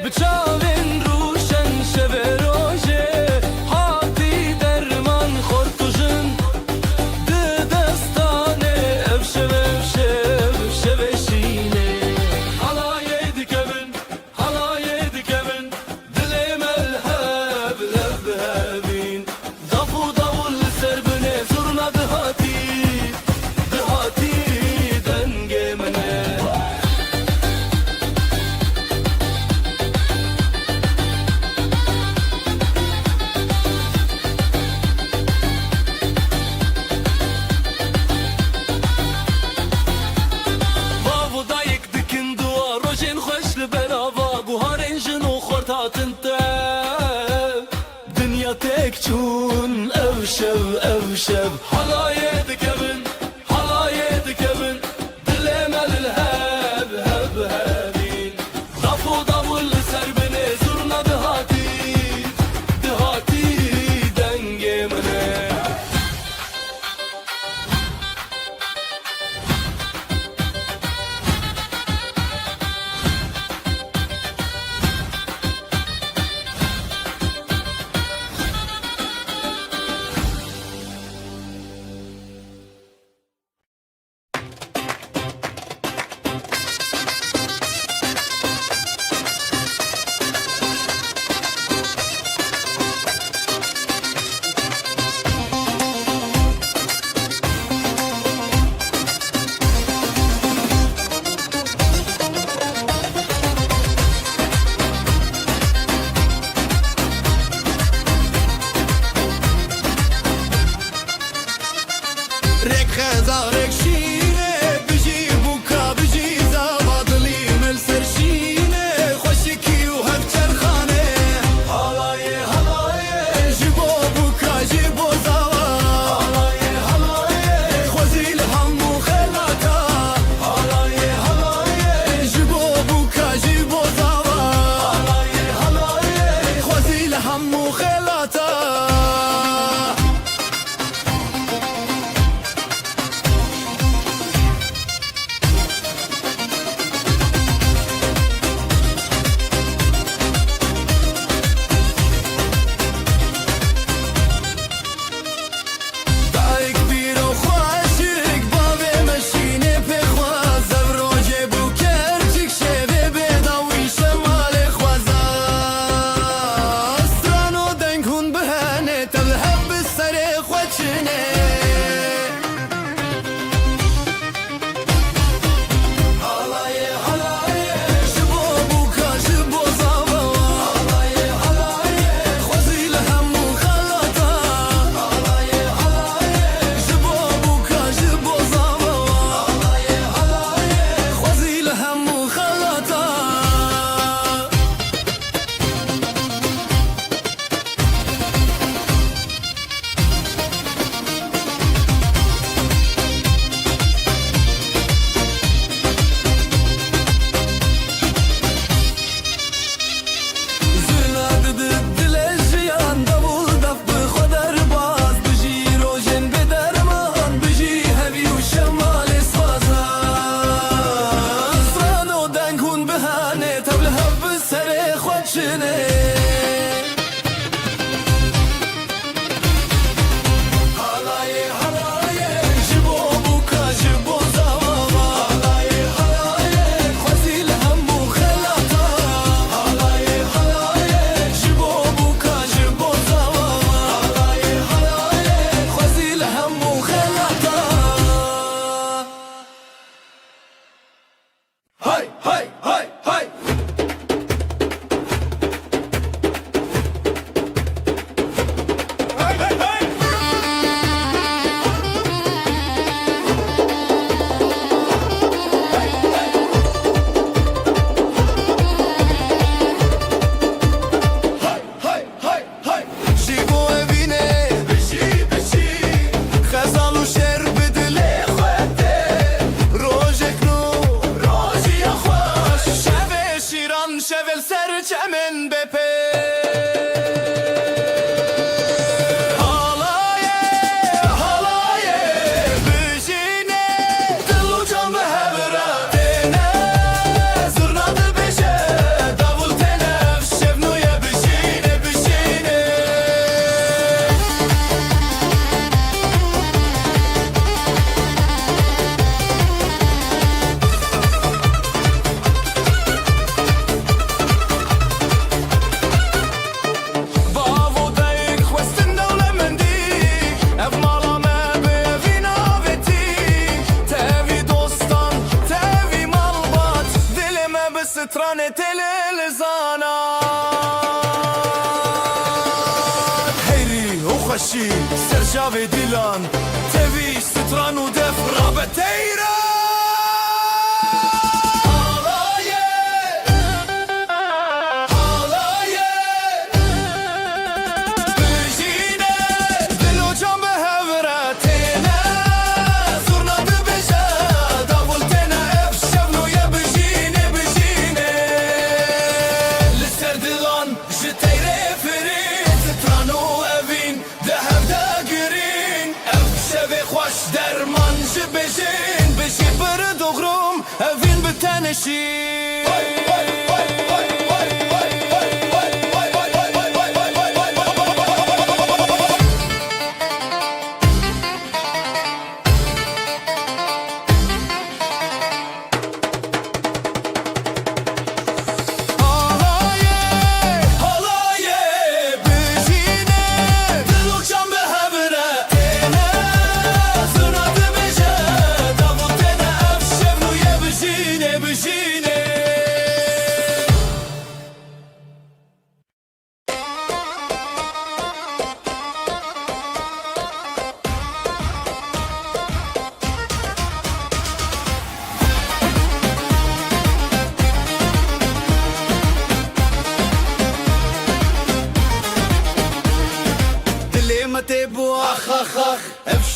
بچاوین روشن شب روژه هاتی درمان خورتوژن ده دستانه افشب شینه حالای دکبن دل ملهب لب هبین دفو داول سر بنه زرنا دهاتی دنگ منه دنیا تک چون اوشب حالای دکبن دل مل هب هبین دفو داول سر بنه زرنا دهاتی دنگ منه سترانة الزانات هيري وخشي سرجافي ديلان تبيش ستران ودف رابتيرا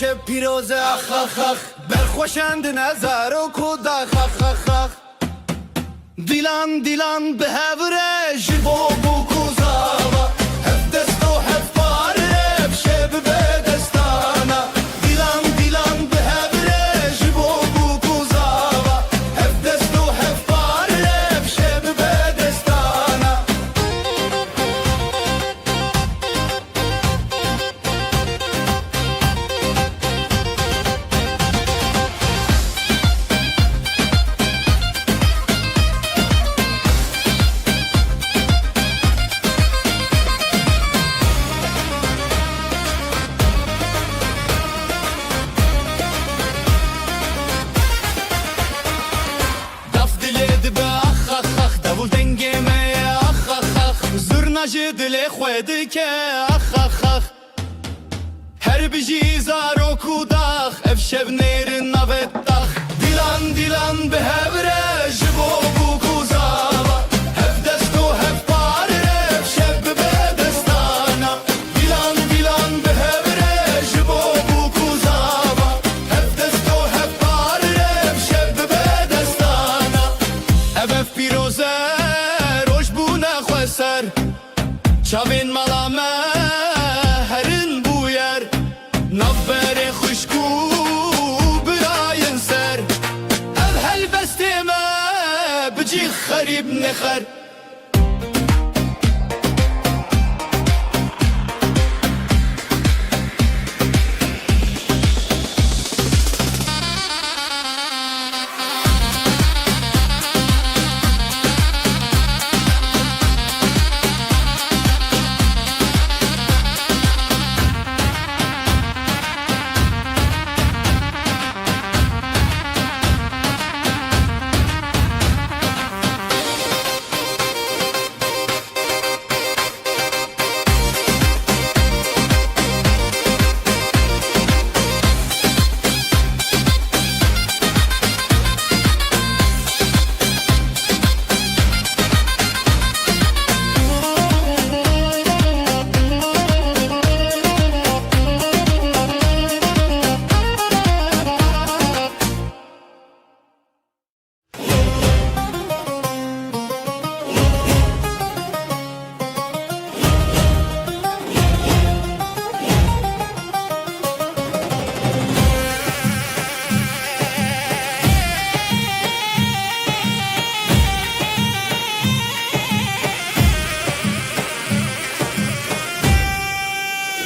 افشب پیروزه اخ اخ اخ برخوشند نظر و کودخ اخ اخ اخ دیلان دیلان به هوره جبو بو کوزاوا هف دست و هف باره افشب به دستانا دیلان دیلان به هوره جبو بو کوزاوا هف دست و هف باره افشب به دستانا دل خود که اخ اخ اخ هر بجی زار و کوداخ افشب نیر نوتاخ دیلان دیلان به هوره جبو بو کوزاوا هف دست و هف پاره افشب به دستانا دیلان دیلان به هوره جبو بو کوزاوا هف دست و هف پاره افشب به دستانا اف پیروزه روش بو نخوسر چاوین ملامه هرن بویر نبر خوشکو براین سر اب هل بستیمه بجی خریب نخر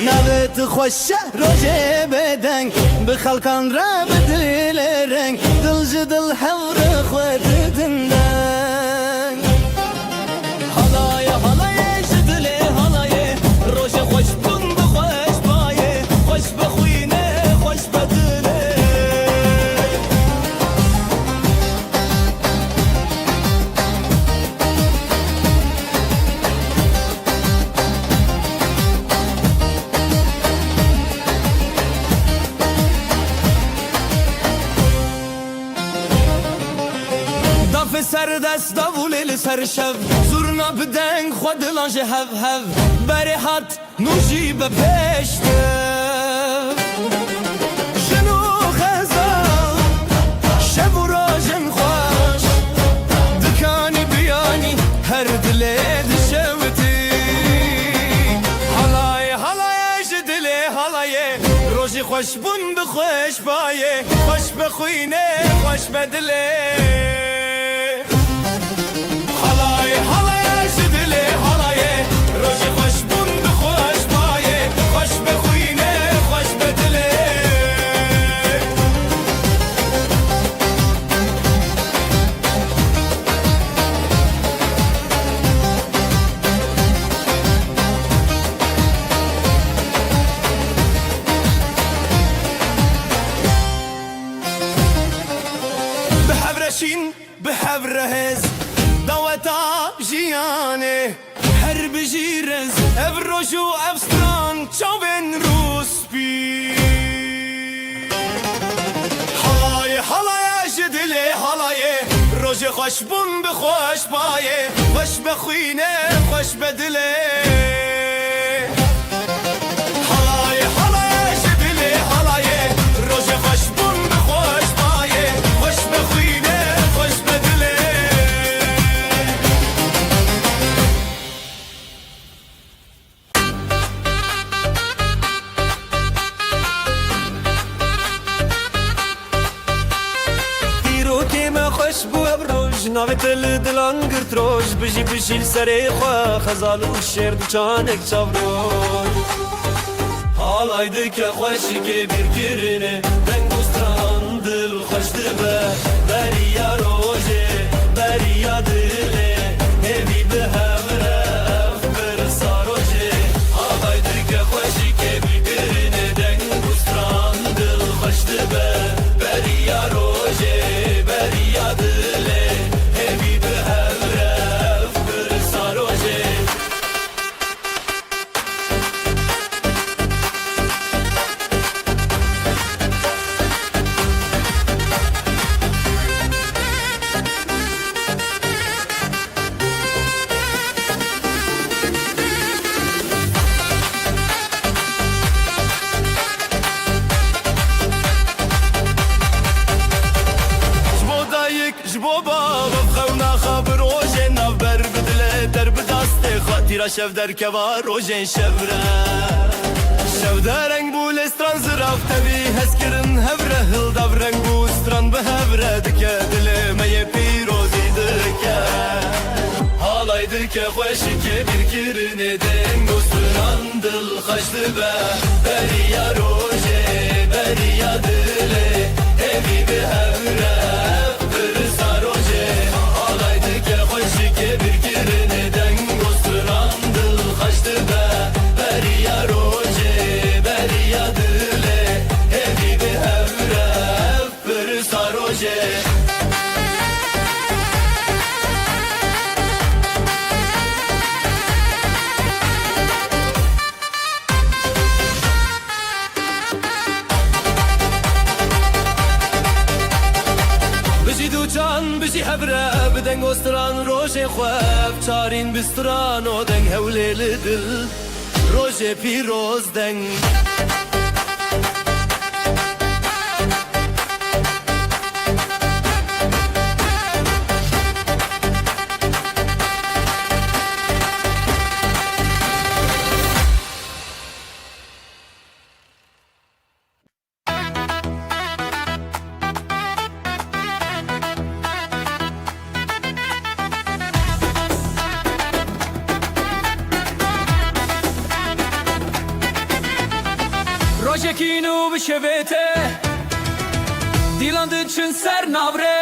نوت خوش روجه بدنگ به خلقان را بدل رنگ دل جدل حور خود دندنگ حالای حالای جدل حالای روش خوش بون بخوش بایه خوش بخوینه خوش بدله Zaf ser dest davul ser şev Zurna bideng xwedilan ji hev hev Berê hat nûjî be pêşte Jin û xezan şev û rojin xweş Dikanî biyanî her dilê dişewitî Halayê halayê ji dilê halayê Rojî xweş bûn bi xweş bayê Xweş be xwînê xweş be dilê Halayê halayê ji dilê halayê Rojî xweş bûn bi xweş bayê Xweş be xwînê xweş be dilê Bihevreşîn bihevrehez Daweta jiyanê her bijîrez Ev roj û ev stran çavên rûspî Halayê halayê ji dilê halayê Rojê xweş bûn bi xweş bayê Xweş be xwînê xweş be dilê Halayê halayê ji dilê halayê Rojê xweş bûn bi xweş bayê Xweş be xwînê xweş be dilê Dîrokê me xweş bû ev roj Navê te li dilan girt roj Bijî bijî li serê xwe Xezal û şêr du çanek çavroj Halay dike xweşikê bîrkirine Deng û stran dil xweş dibe Beriya rojê beriya dilê Hêvî bi hevre ev pirsa rojê Halay dike xweşikê bîrkirine Deng û stran dil xweş dibe Beriya rojê beriya dilê Hêvî bi hevre ev pirsa rojê Jbo dayık, jbo baba Xewna xa bi rojên navber bi dilê der bi dastê xwe Tîra şev derkeva rojên şevre Şevdereng bû lê stran zirav tevî hezkirin hevre Hildav reng bû stran bi hevre dike Dilê me yê pîrozî dike Halay dike xweşikê bîrkirine Deng û stran dil xweş dibe Beriya rojê beriya dilê Hêvî bi hevre ev pirsa rojê Halay dike xweşikê bîrkirine Deng û stran dil xweş dibe Beriya rojê beriya dilê Hêvî bi hevre ev pirsa rojê Bijî du can bijî hevre bi deng û stran rojê xwe Ev çarîn bi stran û deng hewlê li dil Rojê pîroz deng Rojekîn û bişevê te Dîlan diçin ser navre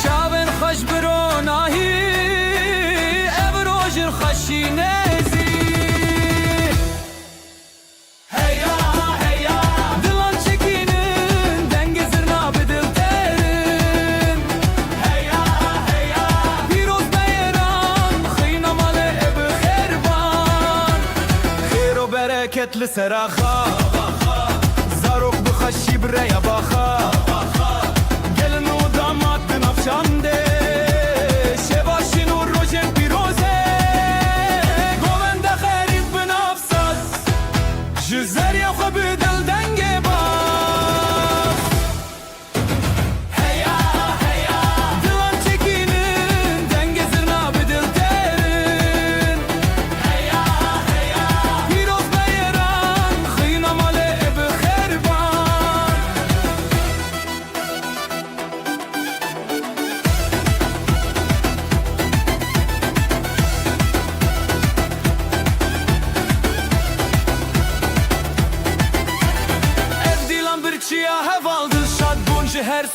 Çavên xweş bi ronahî Ev rojin xweşîne zî Heya heya Dilan çekînin dengê zirna bi dil terin Heya heya Pîroz beyran xîna malê bi xêrban Xêr û bereket li sera xwe Zarok bi xweşî bi rêya baxa Gelin û damat di navşandê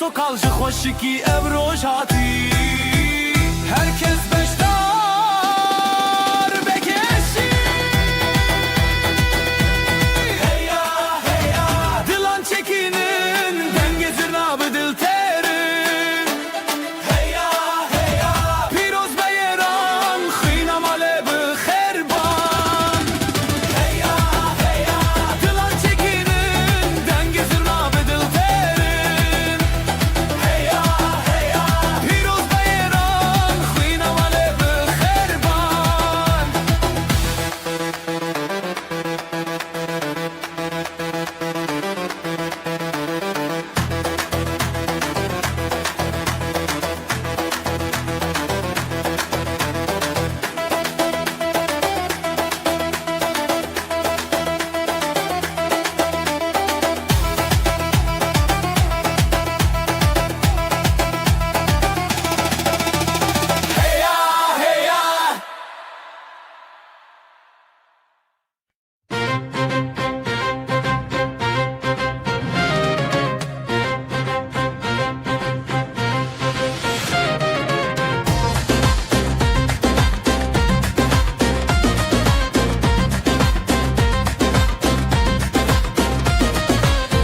تو کالج خوشکی ابروش هاتی herkes beştar bekleşi hey ya dilan çekinin dengezir nabı dil terin hey ya piroz beyran khina male bi kherban hey ya dilan çekinin dengezir nabı dil terin hey ya piroz beyran khina male bi kherban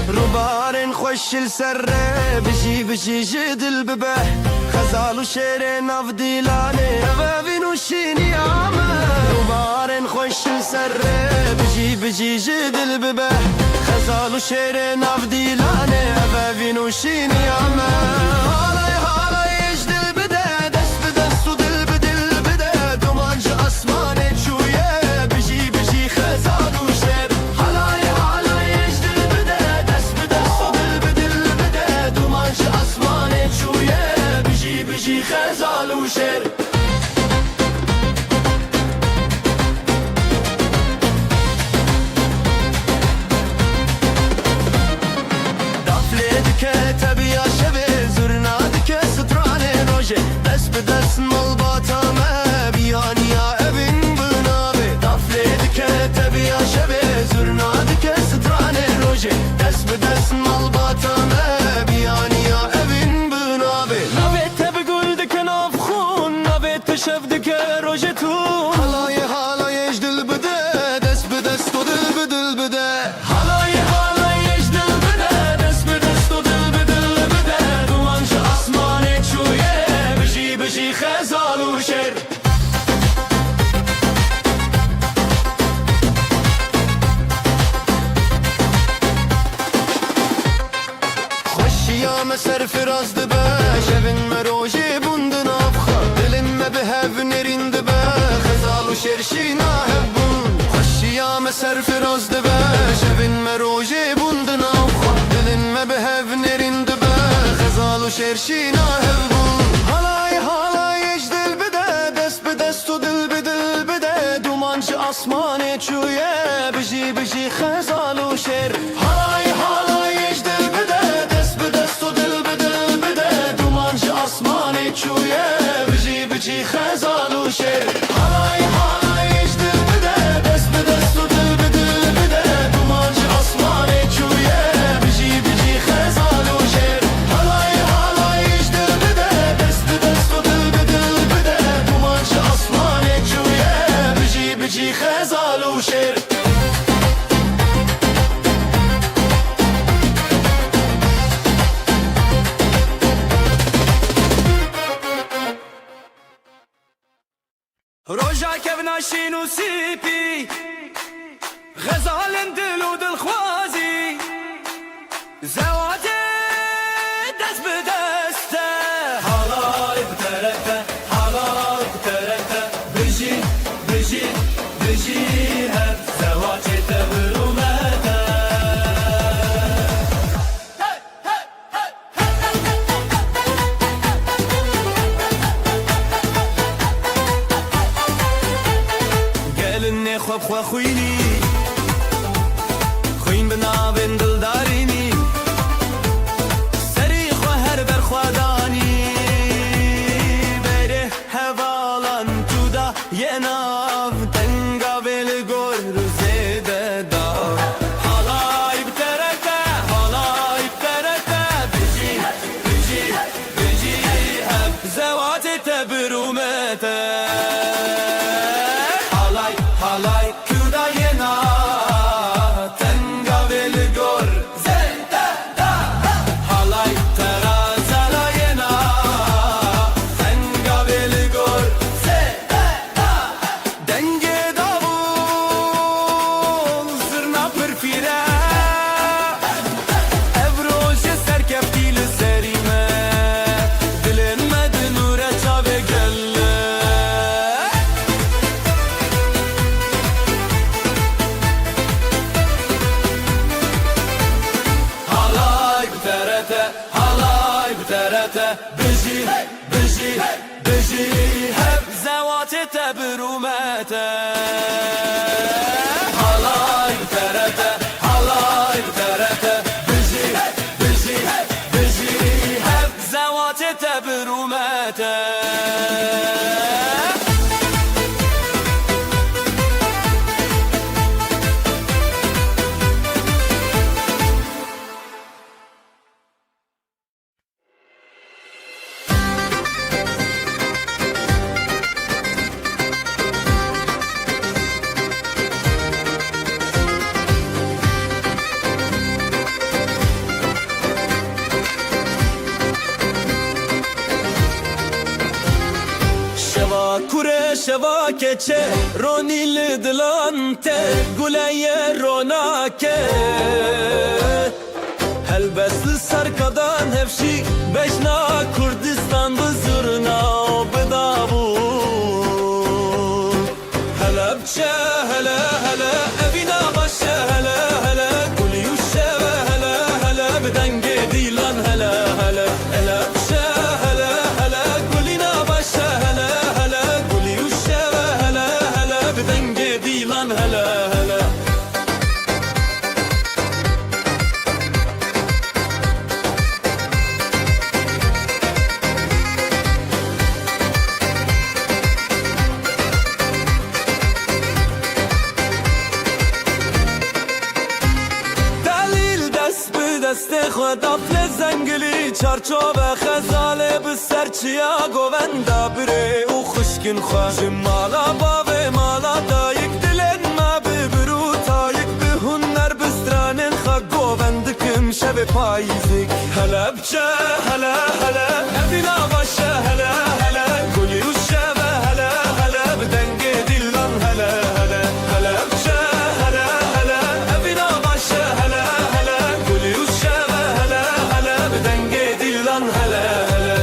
روبارن خوش السره بشي جدل ببه خزال وشيري ناف ديلاني بابين وشيني عامه روبارن خوش السره بشي جدل ببه خزال وشيري ناف ديلاني بابين وشيني عامه هالاي يجدل بده دست بدست ودل بدل بده دومانج اسماني شويه بشي خزال وشير هالاي يجدل بده دست بدست ودل بدل بده دومانج اسماني شويه بشي خزال وشير تبي يا شبي زرنا دك ستراني روجي دس بدس ملباتا ما بياني يا ابن بنابي دفليدك تبي يا شبي زرنا دك ستراني روجي دس بدس ملباتا ما بياني يا ابن بنابي نبيت بقول دك نافخون نبيت شف دك روجتون هلاي يجدل بدا دس بدس تدل بدل بدا هلاي يجدل بده دست به دست و دل به دل بده دوانج اسمانه چویه بشی خزال و شر خشيا مسر فراز دبا شبن مروجي بندن افخا دلم ما بهف نرين دبا خزال وشرشينا هبون خشيا مسر فراز دبا شبن مروجي بندن افخا دلم ما بهف نرين دبا خزال وشرشينا هبون هلاي يجدل بدا دست بدست ودل بدل بدا دومانج اسماني چويه بشي خزال وشر هلاي يجدل بدا دست بدست ودل بدل بدا دومانج اسماني چويه بشي خزال وشر هلاي يجدل بدا دست بدست ودل بدل بدا دومانج اسماني چويه بشي خزال وشر هلاي يجدل بدا دست بدست ودل بدل بدا دومانج اسماني چويه بشي خزال وشر روجا كبنا شينو سيبي غزال دل و دل خوازي زواتي دست بدسته حالای بتركه حالای بتركه بجي هر زواتي تبرومته خواب خواه خوینی خوین بنابن دلدارینی سری خواه هر بر خوادانی بره هوالان تو دا یه ناو تنگا بل گر روزیده دا حالای بترکه بجی تبرومته Halay halay kudayena Tenga velgor zeta da Halay terazalayena Tenga velgor zeta da Denge davul zırna pırfire Evroje serkeftiyle serime Dilenmedi nure çave gelle Halay bterete, halay bterete Biji, biji, biji Hep zevate tebrumete Halay bterete, halay bterete Biji, biji, biji Hep zevate tebrumete Şeva kure şeva keçe Ronil dilante Guleye ronake Helbesli sarkadan hevşi Beşna Kurdistan bızırna Bıdavu Helepçe hele hele Evina başe hele hele Guliyuşe ve hele hele Bidenge dilan hele hele Helepçe hele hele Gulina başe hele hele Guliyuşe ve hele hele Bidenge dilan hele hele دلیل دست به دست خود افل زنگلی چارچوب خزاله به سرچیا گوندا بره او خشکین خواه مالا باوه مالا دایک دلن ما به برو تایک به هنر بسترانن خواه گوندکم شب پاییزک هلا بچه هلا هلا افینا باشه هلا هلا گلی و شب هلا هلا بدنگ دیلان هلا هلا هلا بچه هلا هلا افینا باشه هلا هلا گلی و شب هلا هلا بدنگ دیلان هلا هلا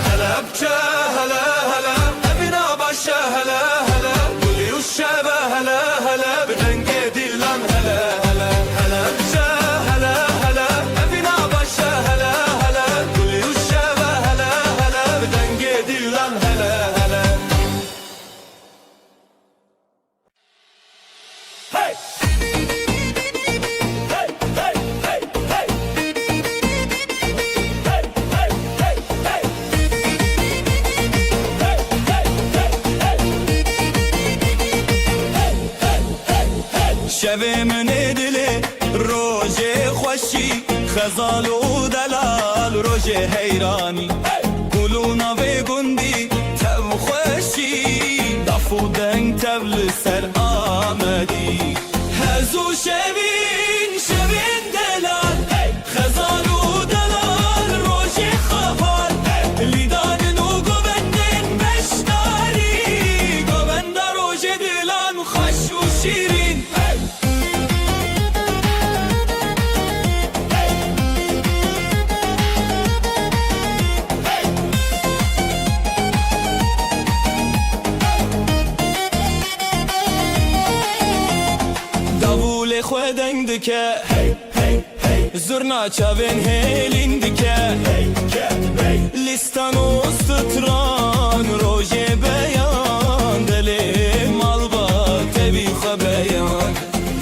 هلا بچه هلا هلا افینا باشه هلا هلا گلی و شب هلا هلا بدنگ دیلان هلا هلا هلا بچه هلا هلا افینا باشه هلا هلا گلی و شب هلا هلا بدنگ دیلان هلا هلا Hey! Hey! Hey! Hey! Hey! Hey! Hey! Hey! شب من دل روژه خوشی خزال و دلال روژه حیرانی گلونا و گندی تب خوشی دف و دنگ تبل سر آمدی هزو شبین شبین دلال خزال و دلال روژه خفال لیدان نو گوندن بشتاری گوند روژه دلان خوش و شیرین davul خودنگ دکه زرنا چاوین هیلین دکه لیستان و ستران روژه بیان دل مال با تبی خبیان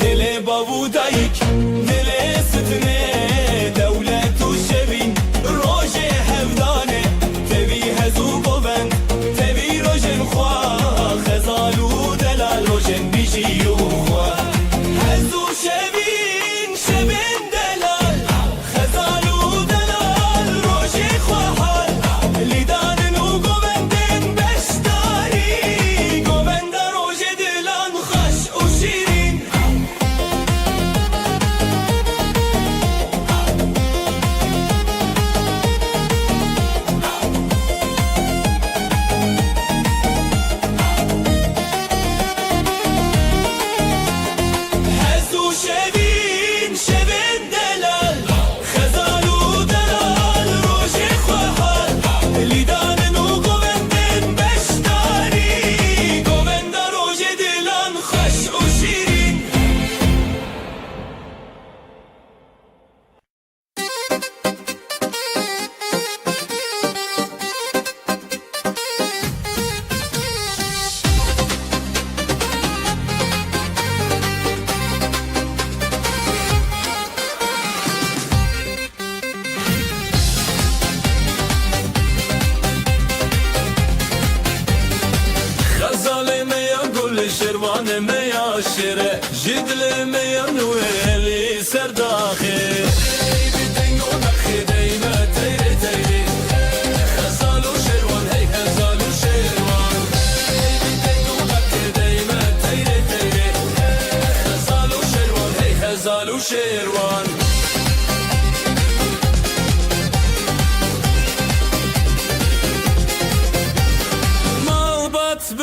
دل بابو دایک دل ستنه دولت و شبین روژه هفدانه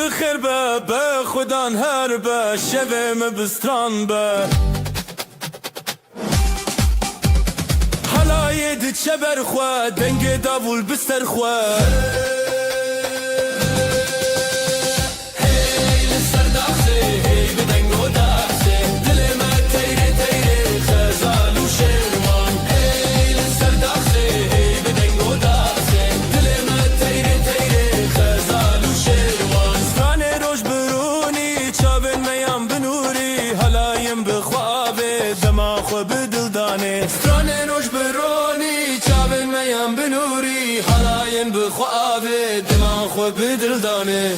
بخیر به خودان هر به شویم بستران به حلای دی چبر خواه دنگ داول بستر خواه سترانه روش برونی چاون میان بنوری حلاین بخوابه دمان خو بدل دانه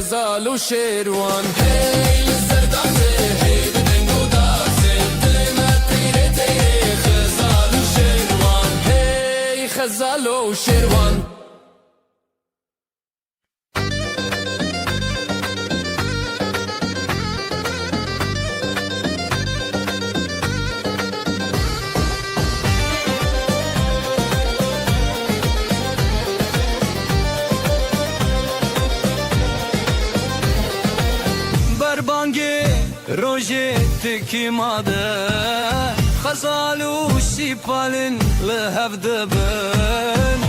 خزال و شیروان هی سردازه هی بدنگو دازه دل ما تیره تیره خزال و شیروان هی خزال و شیروان روجه تكيماده خزالو سيبالن لهف دبن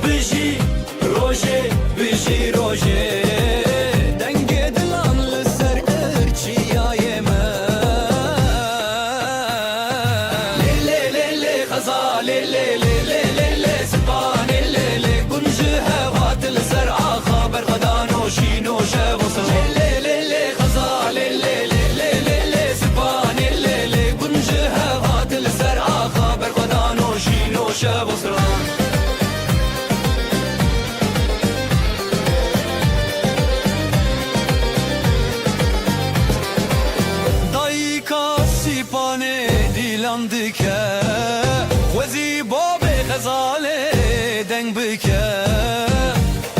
بيجي روجه بيجي روجه دنگه دلان لسر ارچي يايمه لي لي لي خزال لي لي لي لي سبان لي لي كنجه هوات لسر خبر غدانو شينو شوصل لي لي لي خزال لي شبستران دایکا سیپانه دیلان دکه وزی باب غزاله دنگ بکه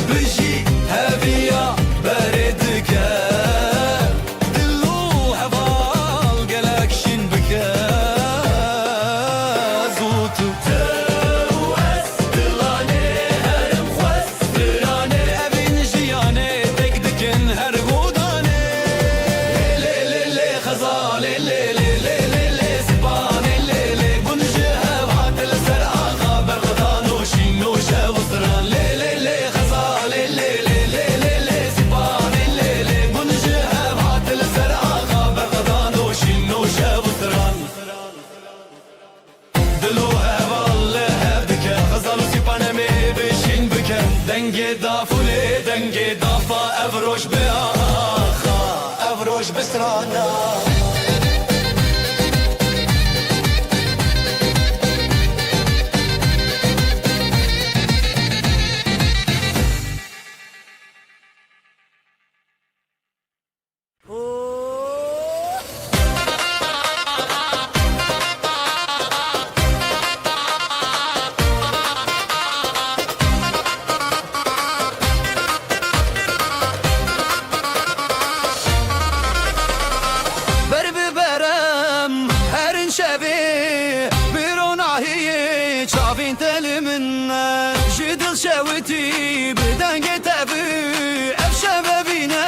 بجی هویا بردکه دلو هوال گلکشین بکه زوتو دنگه دافوله دنگه دافا افروش به آخا افروش بسترانا شوتي بدنجة تبي أفشى بينا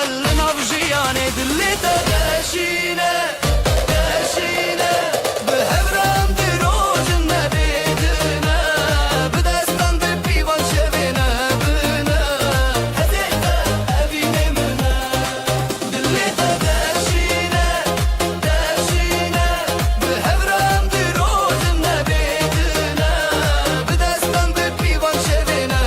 لنفجياني دليتا داشينا داشينا بهبرام دروج النبيدنا بدستان دبي وانشبنا بنا هديتا أبينا منا دليتا داشينا داشينا بهبرام دروج النبيدنا بدستان دبي وانشبنا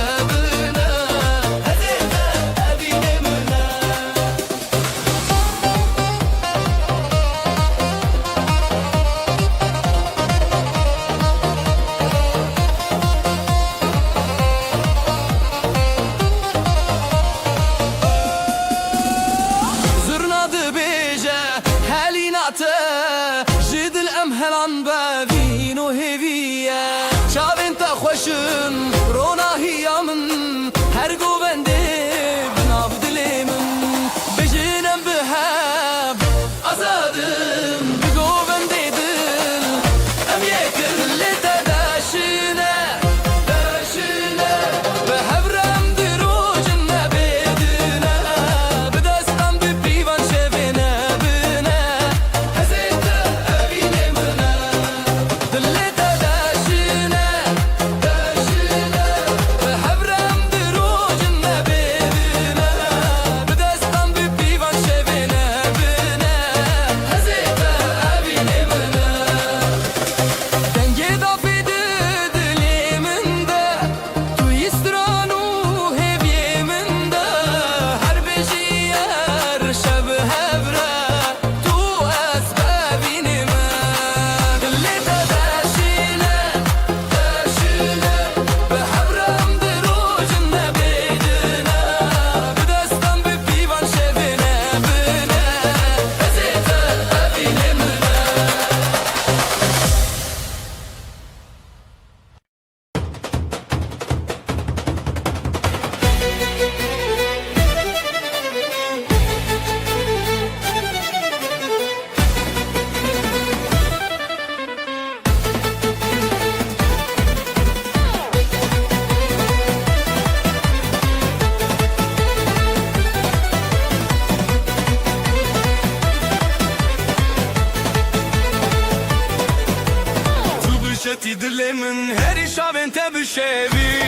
خاتی دل من هری شاوین تبشوی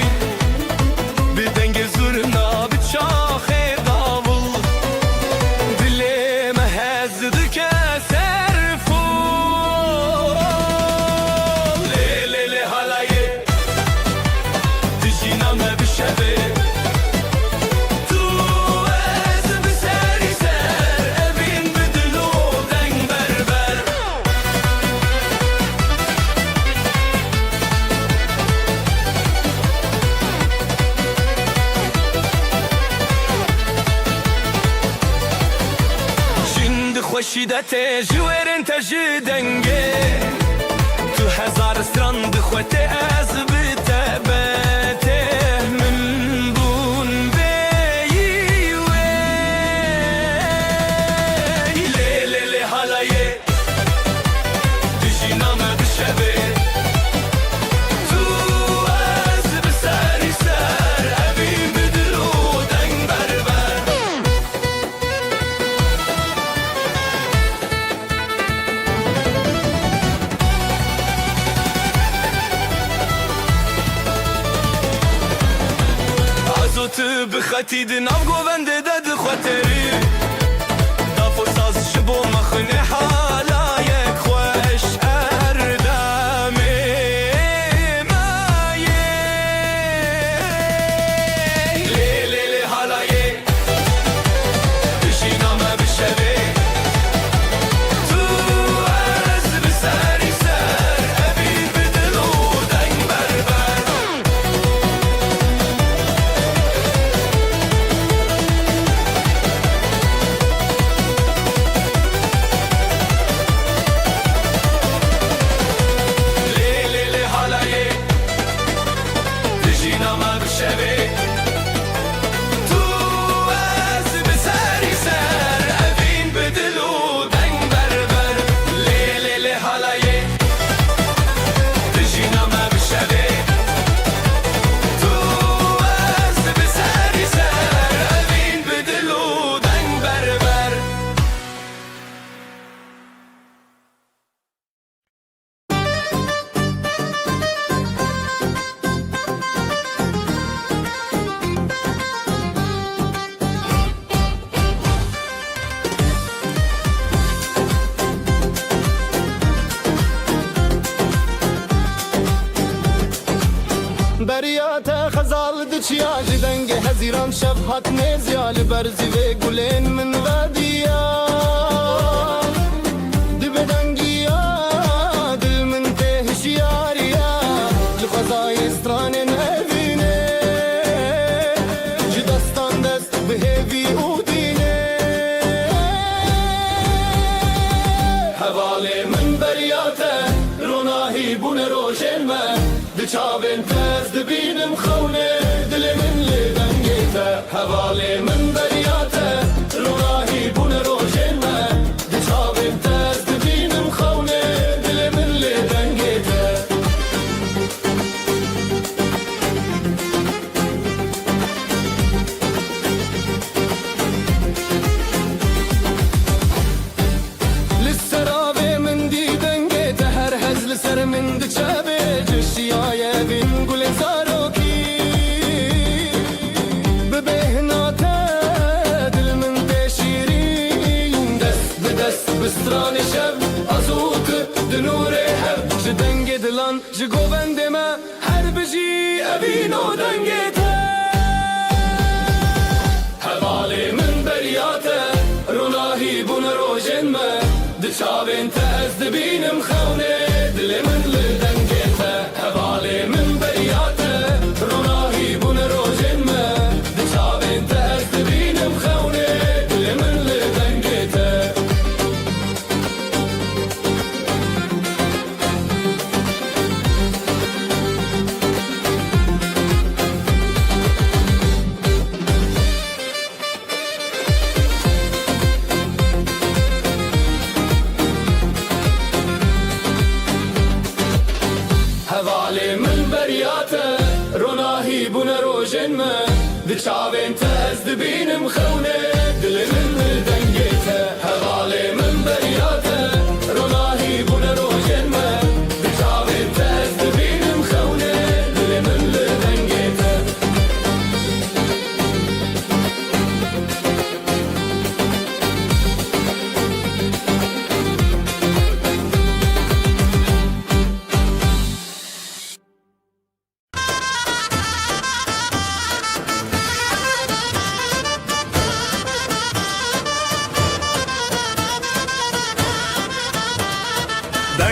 بدنگ زورنا بچاخ داول دلم هزد که سرفول لیلی حالایه دجینا مبشوی خوشیدت جویرن تجدنگه تو هزار سترند خوته از بتبته من بون بیوی لیلی حالایه دجینام بشبه تو از بسری سر ابین بدلو دنگ بربر تو بخطی دناف گوونده داد خاطری دافو ساز شبو مخنه حالایک خوش اردامه مایه لیلی حالایه دشینامه بشوی تو از بسری سر ابین بدلو دنگ بربر بریات خزال دچیا جدنگ هزیران شب هات نزیال برزی و گلین من ودیا دبدنگیا دل من تهشیاریا لخزای استران نبینه جدستان دست بهوی اودینه حواله من بریاته روناهی بون روشن من دچاوین تز دبینم خونه دل من لدنگیته حواله من بریاته روناهی بون روشن من دچاوین تز دبینم خونه دل من لدنگیته لسرابه من دیدنگیته هر هزل سر من دچاوه جشیای بین گل زاروکی ببهناته دل من تشیرین دست به دست بستران شب ازوت دنور هب جدنگ دلان جگوبند ما هر بجی ابینو دنگیته حواله من بریاته روناهی بون روشن ما دچاوین تز دبینم خونه دل من لدنگیته حواله من بریاته روناهی بون روشن ما دچاوین تز دبینم خونه دل من لدنگیته حواله من بریاته روناهی بون روشن ما دچاوین تز دبینم خونه دل من لدنگیته حواله من بریاته روناهی بون روشن ما دچاوین تز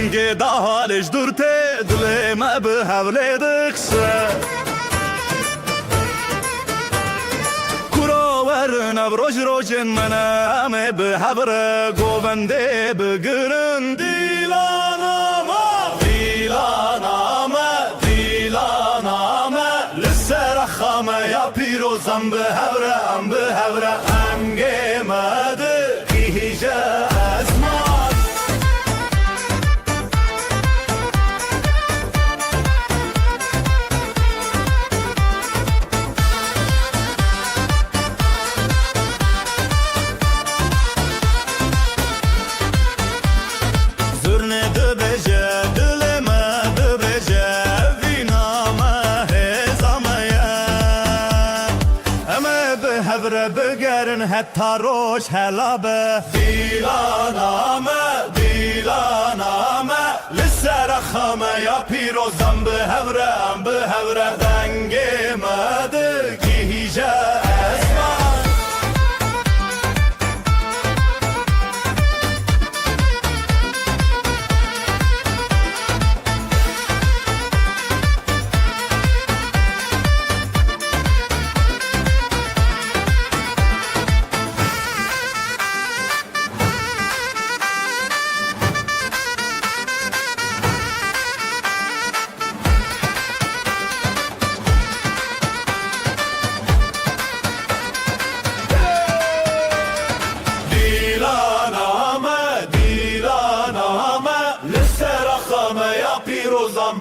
دنگی دا حالش دورته دل ما به حوله دخشه کراورن اب روش منه همه به حبره گوونده بگرن دیلانامه لسر خامه یا پیروزم به حبره انگه مده هیجه از ما بگرن حتی روش هلابه دیلانامه لسر خامه یا پیروزم به هوره دنگ مده گیجه اسمان پیروزم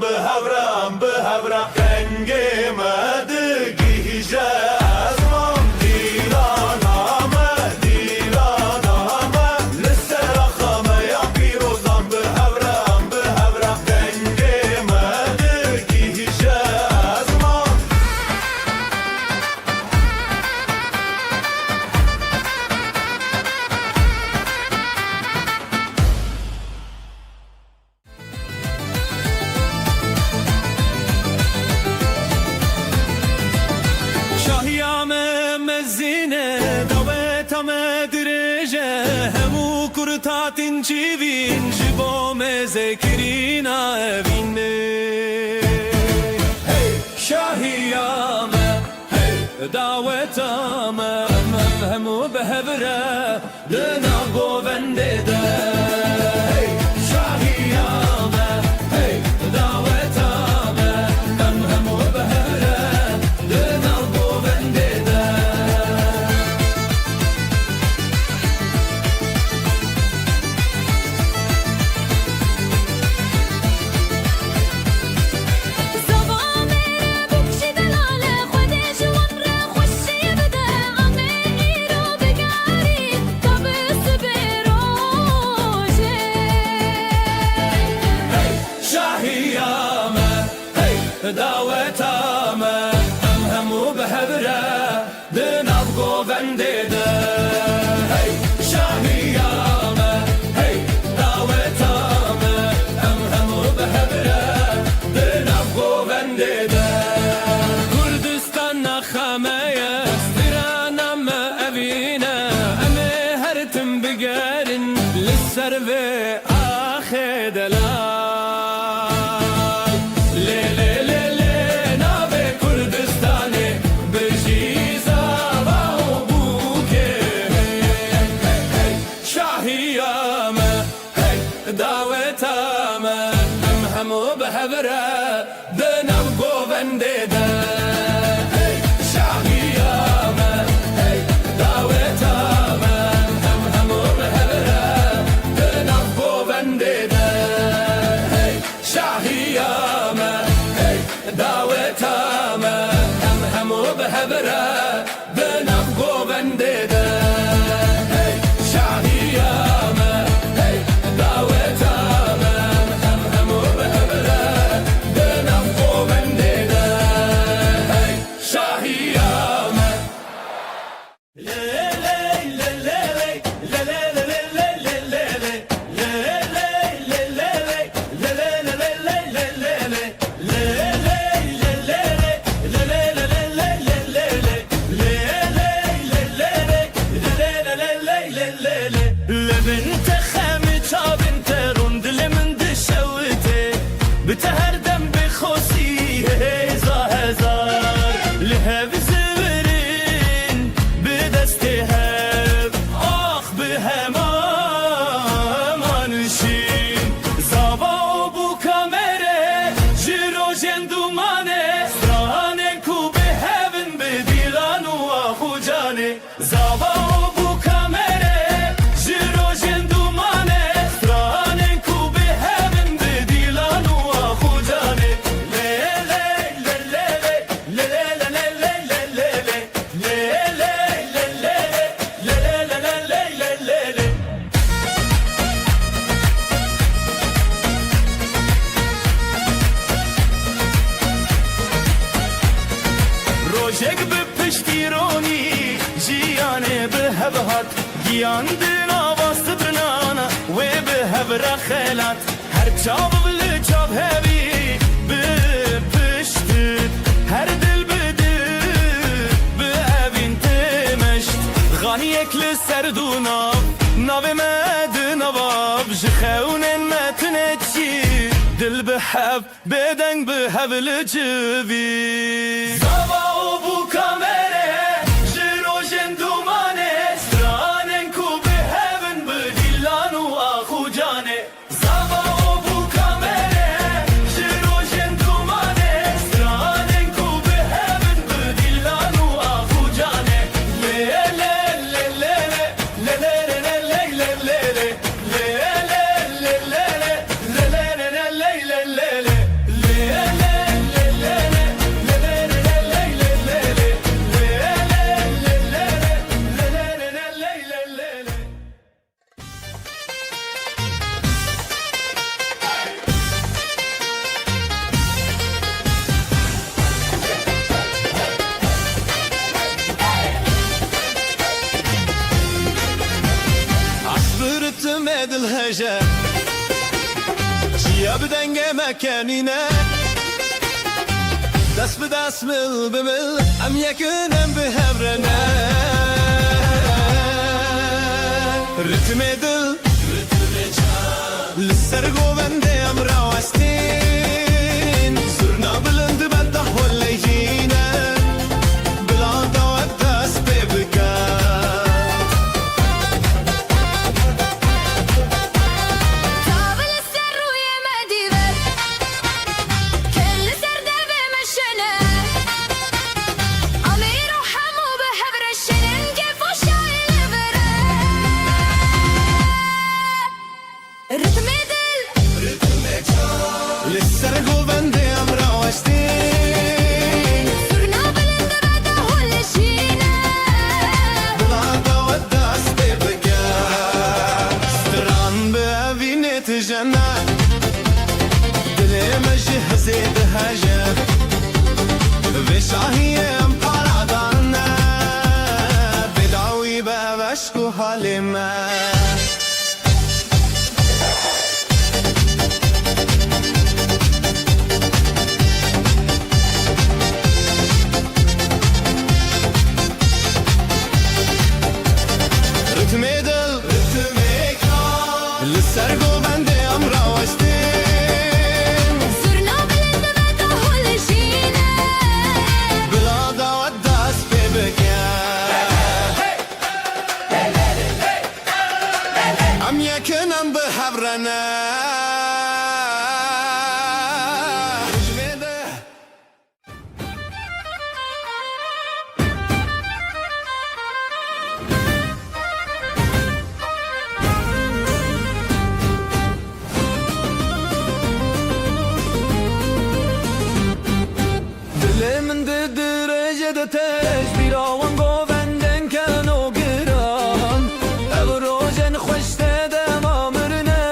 به هوره دنگه مده گیجه ازمان دیلانامه لسر خامه یا پیروزم به هوره دنگه مده گیجه ازمان Tatin çivin jibome zekrina evine Hey şahiyame Hey davetame Mevhemu behevre Dena govendede Hey şahiyame Hey davetame Mevhemu behevre Dena govendede دعوتامه همو به هبره دناب گوونده هی شاهیامه هی دعوتامه همو به هبره دناب گوونده کردستان نخمه استرانم اوینه امه هرتم بگرن لسر و آخه دلال دعوتامه همو به هوره دنم گوونده هی شاهیامه هی دعوتامه همو به هوره دنم گوونده هی شاهیامه هی دعوتامه همو به هوره دنم گوونده Giyandın avası brınana ve be hevra xelat Her çav bili çav hevi be pişti Her dil bidir be evin temeşt Gani ekli serduna Nave medin avav Jixeunen metinetçi Dil behev beden behevli civi Zava o bu kamere Jirojen dumane Stranen ku behevin bedillanu ahu cane Zava o bu kamere Jirojen dumane Stranen ku behevin bedillanu ahu cane Le le le le le le le le le le le عصبرتم ادل هجا جيا بدنجة مكاننا دس بدس مل بمل ام يكن ام بهبرنا رتم ادل للسرقو بندي ام راوستين زرنا بلند بده ولا يجينا بلاد ودس ببكا طابل السر ويا مديبر كل سرد بمشنا أمير وحمو بحبر الشنن كيف وشايل البرا الرتم دل للسرقو بندي ام راوستين صرنا بلند بعده ولا شينا بلاد ودس ببكا ستران بأبيني تجنى دلي مجه زيد هجا بشاهي امبارا دارنا بدعوي بابشكو حالما رتم دل للسرقو بندي ام راوستين صرنا بلند بعده ولا شينا بلاد ودس ببكا ام يكن ام بحبرنا دل من ده درجه ده تش بیراوان گووندن کنو گران او روزن خوشته ده مامرنه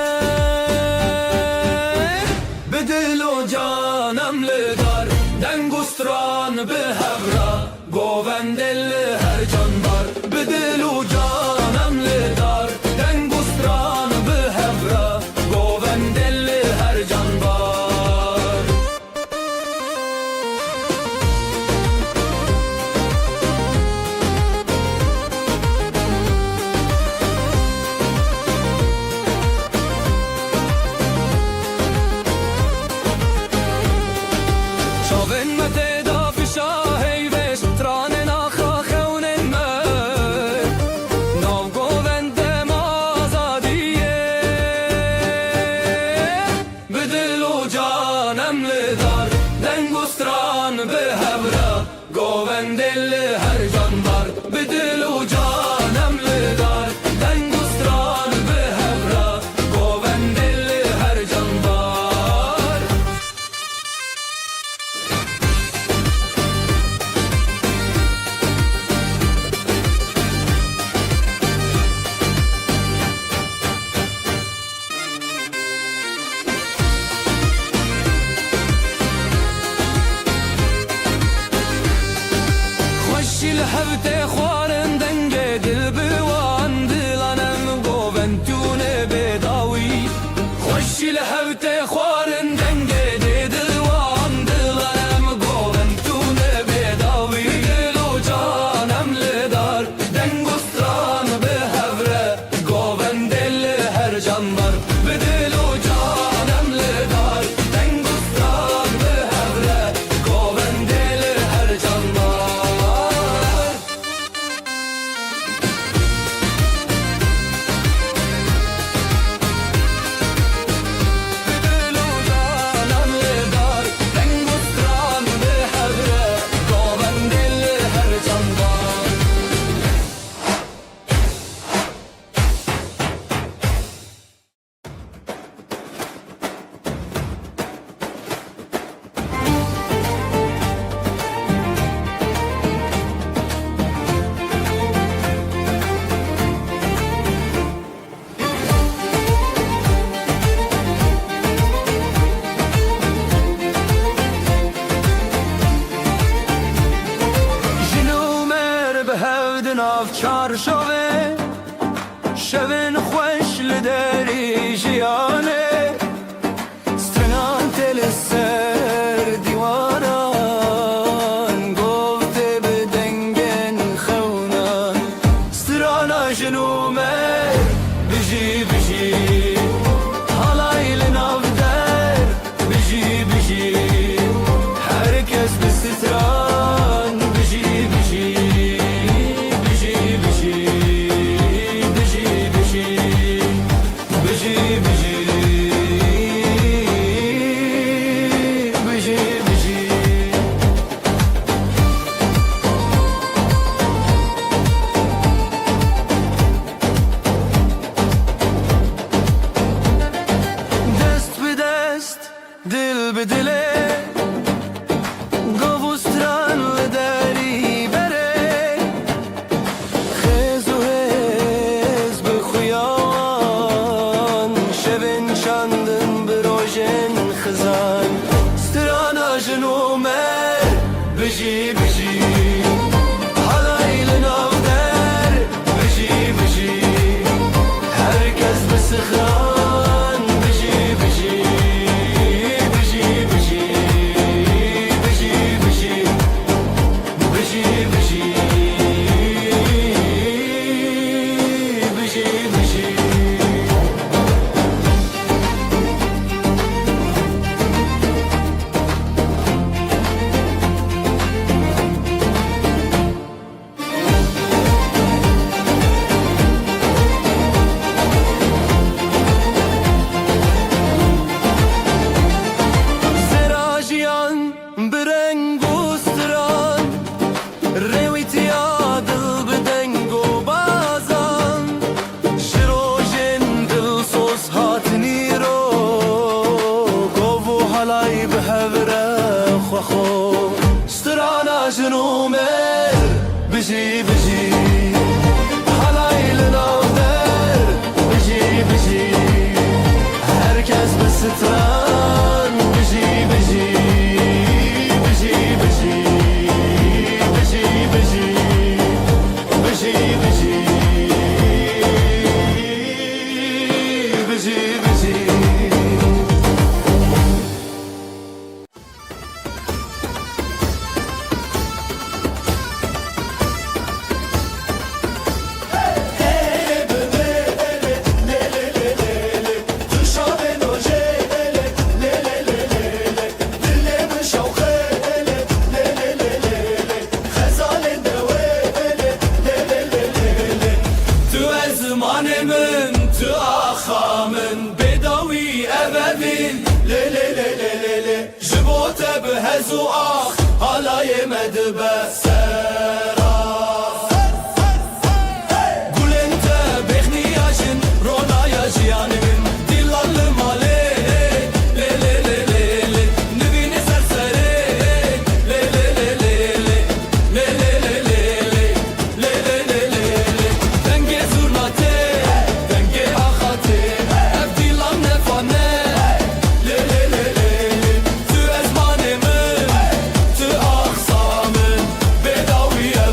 چی لهوت خوارن دنگه دیدوان دلم گوون تو نبیداوی دل و جانم لدار دنگ و ستران به هفره گوون دل هر جانبار به دل و جانم لدار دنگ و ستران به هفره گوون دل هر جانبار چارشوه شوین خوش لدری جیانه سترنان تل سر دیوانان گفته بدنگن خونان سترانا جنومه بجی بجی حالای لناف در بجی بجی herkes bir stran بجی بجی دل به دله گاوستران لدری بره خیز و هز به خویان شبن شاندن به روژن خزان سترانا جنومه بجی بجی حالای لناو در بجی بجی herkes به سخران بجی بجی سترانا جنومر بجي بجي حالای لناو در بجي بجي herkes به ستران بجي بجي بجي بجي بجي بجي بجي بجي بجي بجي زمانمن تو آخامن بداوی ابدین لی لی لی لی لی لی جبوت به هزو آخ حالای مدبه سرا گلنت بخنیاشن رونایا جیانمن دیلال ماله لی لی لی لی لی نبین سرسره لی لی لی لی لی لی لی لی لی لی لی لی لی دنگ زورناته دنگ آخاته افدیلان نفانه لی لی لی لی تو ازمانمن تو آخسامن بداویه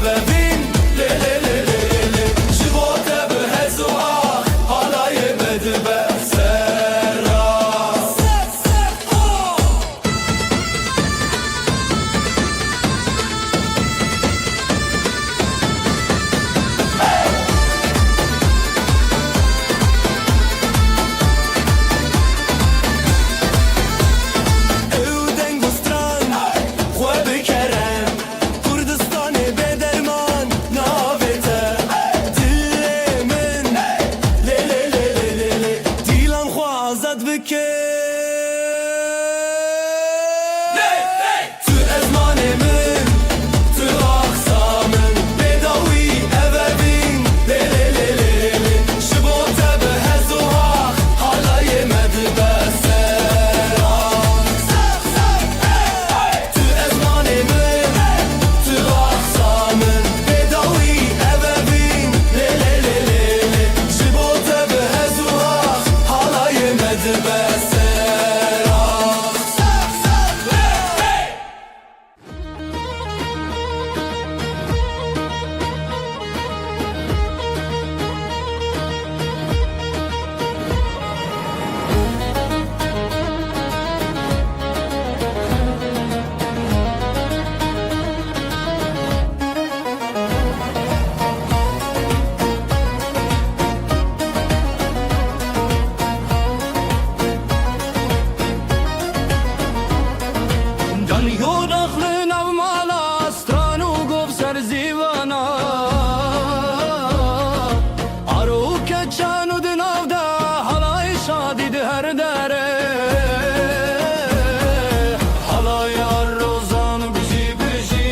yad bike Tu ezmanê min Tu axsamın Bêdawî evevîn Lê lê lê lê lê Ji bo te bi hez û hax Halayê me dibe seran Tu ezmanê min Tu axsamın Bêdawî evevîn Lê lê lê lê lê Ji bo te bi hez û hax Halayê me dibe seran Can yoraklı navmala stranu gov ser zivana Aro keçanu dinavda halay şadid her dere Halay arrozan biji biji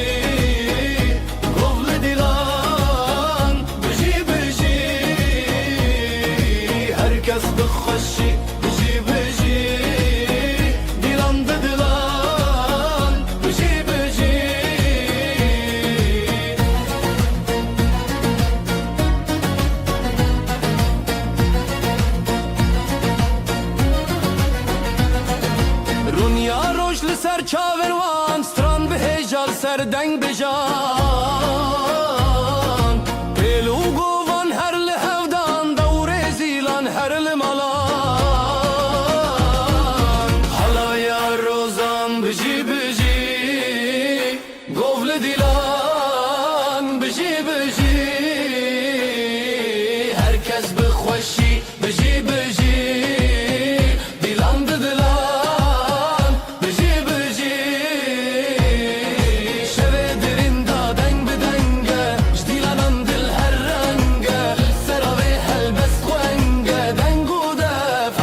Govli dilan biji biji Herkes bixweşi biji biji Dilan dilan biji biji Runya roj li ser çaver wan Stran bi hêja ser deng bijan Pêlû govan her li hevdan Dewrê zîlan her li malan Halaya rozan biji biji Gov li dilan biji biji Herkes bixweşî biji biji Dilan dilan biji biji Şevê dirin da deng bi denge Ji dîlanan dil her renge Seravê helbest xwenge Deng û dev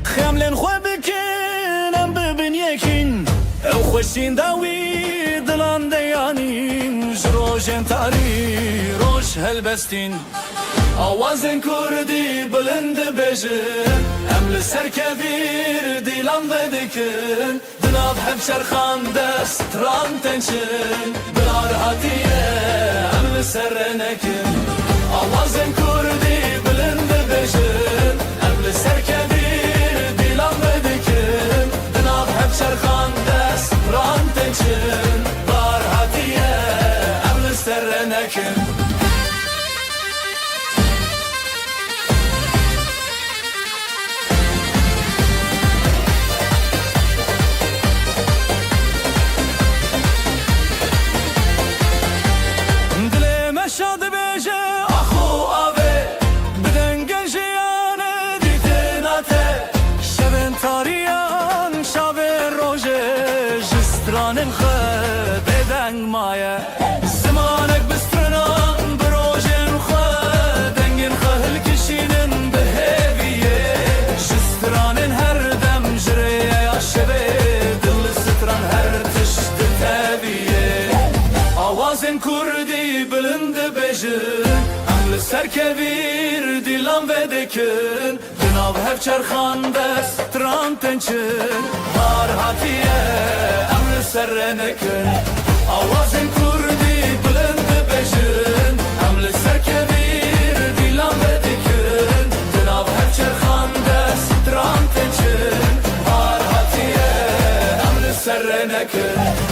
خاملين خو بكين ام ببن يكين او خوشين داوي دلان ديانين جروجين تاري روش هلبستين آوازن کردی بلند بجن ام لسر کبیر دیلان بدکن دناب هم شرخان دست ران تنشن بلار هاتیه ام لسر نکن آوازن کردی بلند بجن ام لسر کبیر دیلان بدکن دناب هم شرخان دست ران تنشن بلار هاتیه ام لسر نکن شاد بیجه اخو آوه بدن گنجیانه دیدناته شبن تاریان شبن روژه جسترانن خود بدن مایه زمانک بسترنان بروژن خود دنگن خهل کشینن به هیویه جسترانن هر دم جریه یا شبه دل ستران هر تشت تبیه آوازن کردی بلند بجن ام لسر کبیر دیلان بدکن جناب هف چرخان دست تران تنچن هار هاتیه ام لسر نکن آوازن کردی بلند بجن ام لسر کبیر دیلان بدکن جناب هف چرخان دست تران تنچن هار هاتیه ام لسر نکن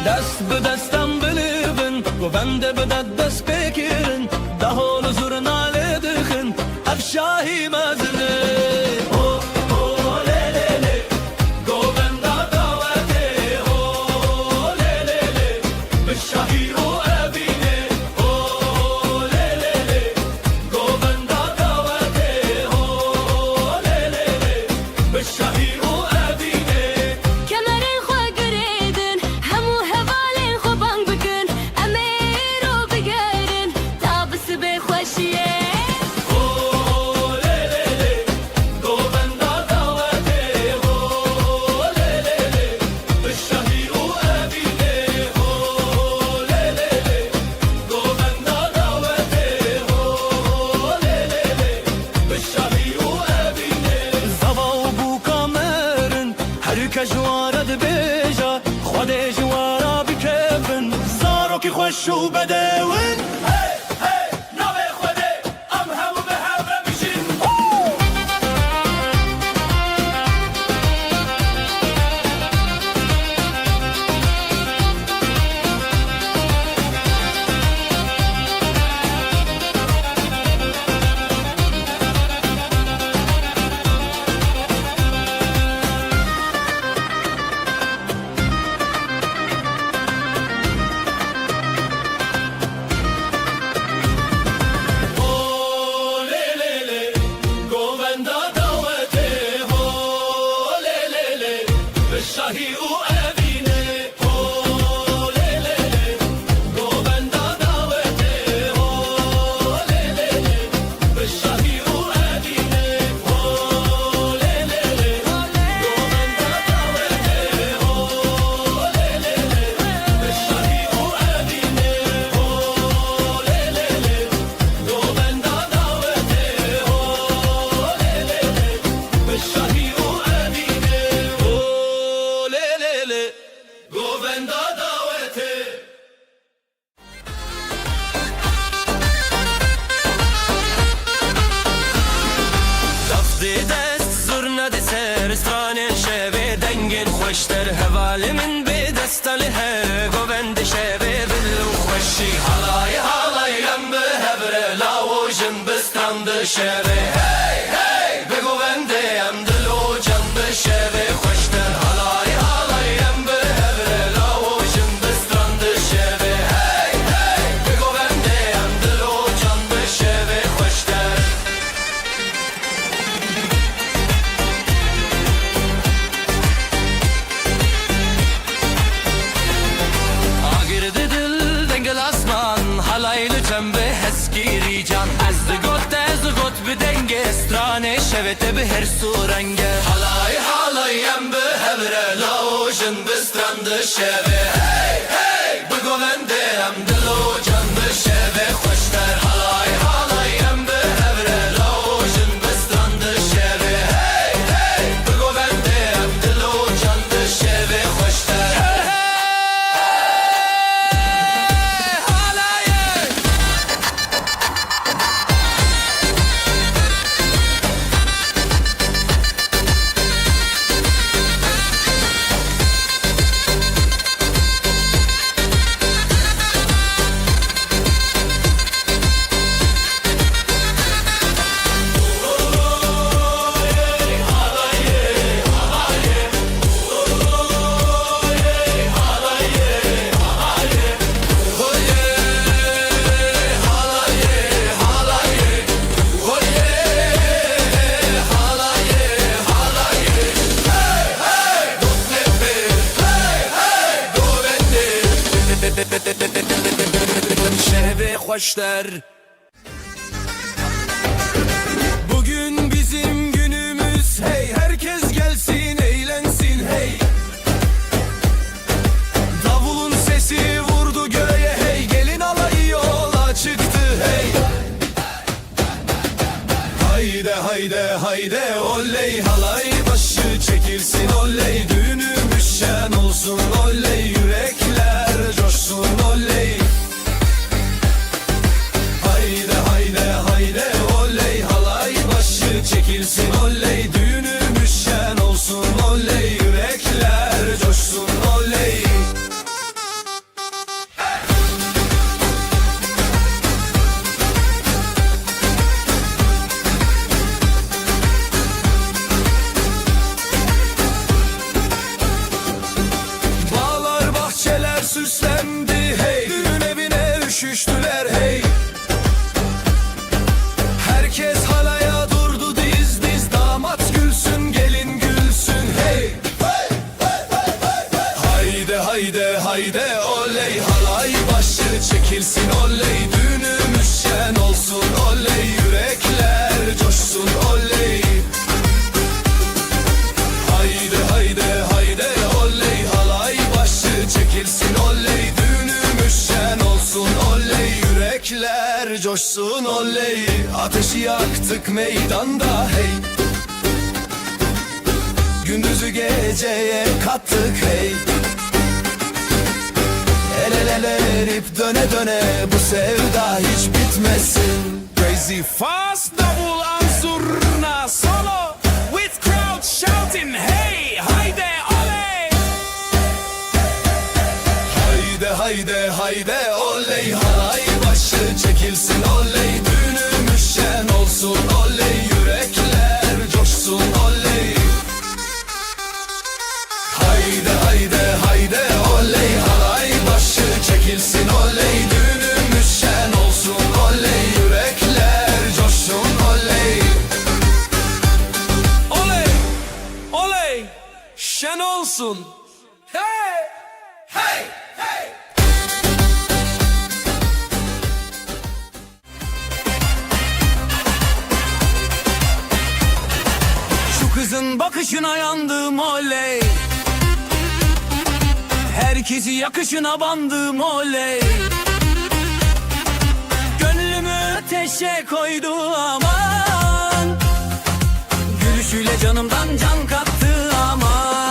دست به دستم بلیبن گوونده به دست بکرن ده حال زرناله دخن افشاهی مزنه جوارد بیجا خود جوارا بکفن زارو کی خوش و بدون مستله گوند شبه دلو خوشی حالای حالایم به هبره لاوجن بستند شبه هی هی به گوندیم دلو جن به شبه خوشتر حالای حالایم به هبره لاوجن بستند شبه هی هی به گوندیم دلو جن به شبه خوشتر آگرد دل دنگل اسمان حالایل جنبه هسگیری جان از گوت به دنگ استرانه شوته به هر سورنگه حالایم به هبره لاوجن بسترند شبه هی هی بگونده هم دلو جان به شبه خوشتر حالایم به هبره لاوجن بسترند شبه هی هی بگونده هم دلو جان به شبه خوشتر şehve hoşlar. Bugün bizim günümüz hey, herkes gelsin eğlensin hey. Davulun sesi vurdu göğe hey, gelin alayı yola çıktı hey. Hayde hayde hayde oley, halay başı çekilsin oley, düğünümüz şen olsun oley, yürekler coşsun oley. Hayde hayde hayde oley, halay başı çekilsin oley, düğünümüz şen olsun oley, yürekler coşsun oley. Bağlar bahçeler süslendi hey, düğün evine üşüştüler hey. Herkes halaya durdu diz diz, damat gülsün gelin gülsün hey. Hayde hayde hayde oley, halay başı çekilsin oley, düğünümüz şen olsun oley, yürekler coşsun oley. Hayde hayde hayde oley, halay başı çekilsin oley, düğünümüz şen olsun oley, yürekler coşsun oley. Ateşi yaktık meydanda hey, gündüzü geceye kattık hey. El ele verip döne döne bu sevda hiç bitmesin. Crazy fast double ansurna solo with crowd shouting hey hayde oley. Hayde hayde hayde oley, halay başı çekilsin oley, düğünümüz şen olsun oley, yürekler coşsun oley. Hayde hayde hayde oley, halay başı çekilsin oley, düğünümüz şen olsun oley, yürekler coşsun oley. Oley oley şen olsun hey hey hey. Şu kızın bakışına yandım oley, herkesi yakışına bandım oley. Gönlümü ateşe koydu aman, gülüşüyle canımdan can kattı aman.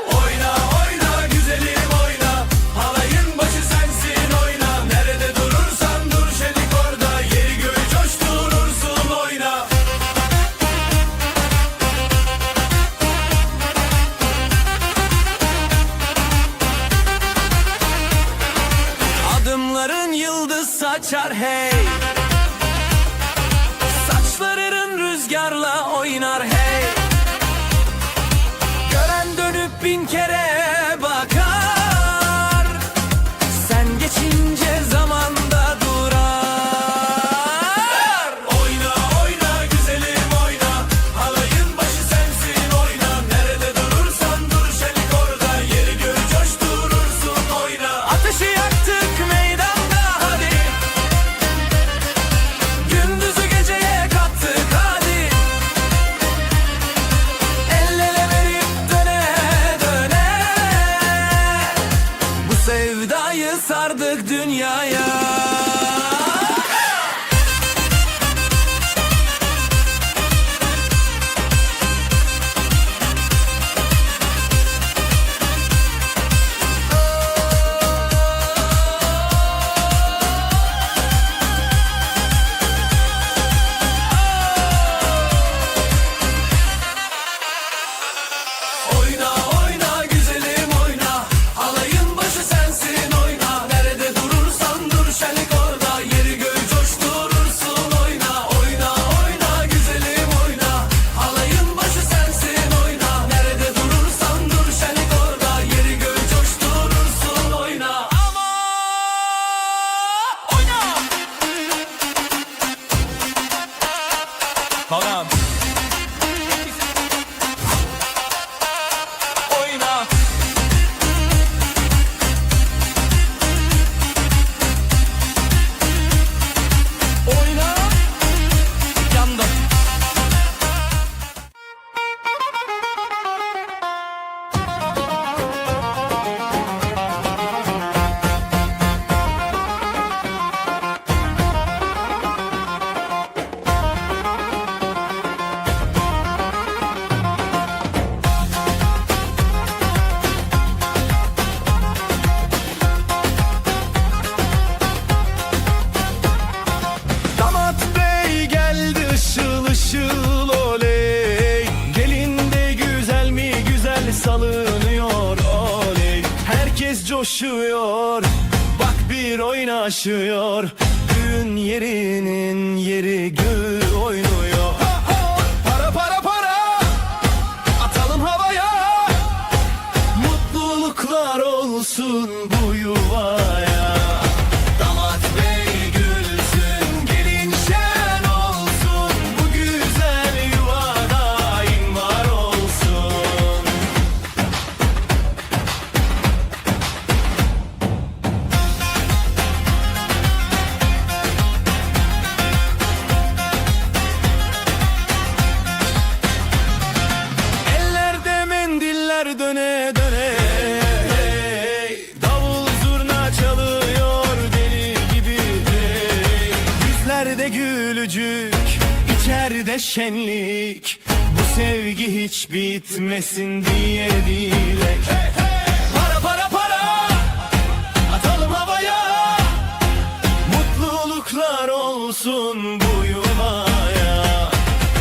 Oyna oyna güzelim oyna, halayın başı sensin oyna. Nerede durursan dur şelik orada, yeri göğü coşturursun oyna. açar hey. Saçların rüzgarla oynar hey. Gören dönüp bin kere bakar. Sen geçince zamanda durar. Oyna oyna güzelim oyna, halayın başı sensin oyna. Nerede durursan dur şelik orada, yeri göğü coşturursun oyna. Ateşi yaktık meydanda hadi, gündüzü geceye kattık hadi. El ele verip döne döne, bu sevdayı sardık dünyaya. Oyna oyna güzelim oyna, halayın başı sensin oyna. Nerede durursan dur şenlik orada, yeri göğü coşturursun oyna. Oyna oyna güzelim oyna, halayın başı sensin oyna. Nerede durursan dur şenlik orada, yeri göğü coşturursun oyna. Ama oyna. Tamam. Oyna. Oyna. Yandım. Damat bey geldi ışıl ışıl oley. Gelin de güzel mi güzel salınıyor oley. Herkes coşuyor, bak bir oynaşıyor. Düğün yerinin yeri gül oynuyor. Para para para, atalım havaya. Mutluluklar olsun bu yuvaya. Damat bey gülsün, gelin şen olsun. Bu güzel yuva daim var olsun. Ellerde mendiller döne döne. Davul zurna çalıyor deli gibi. Yüzlerde gülücük, içeride şenlik. Bu sevgi hiç bitmesin diye dilek. Para para para, atalım havaya. Mutluluklar olsun bu yuvaya.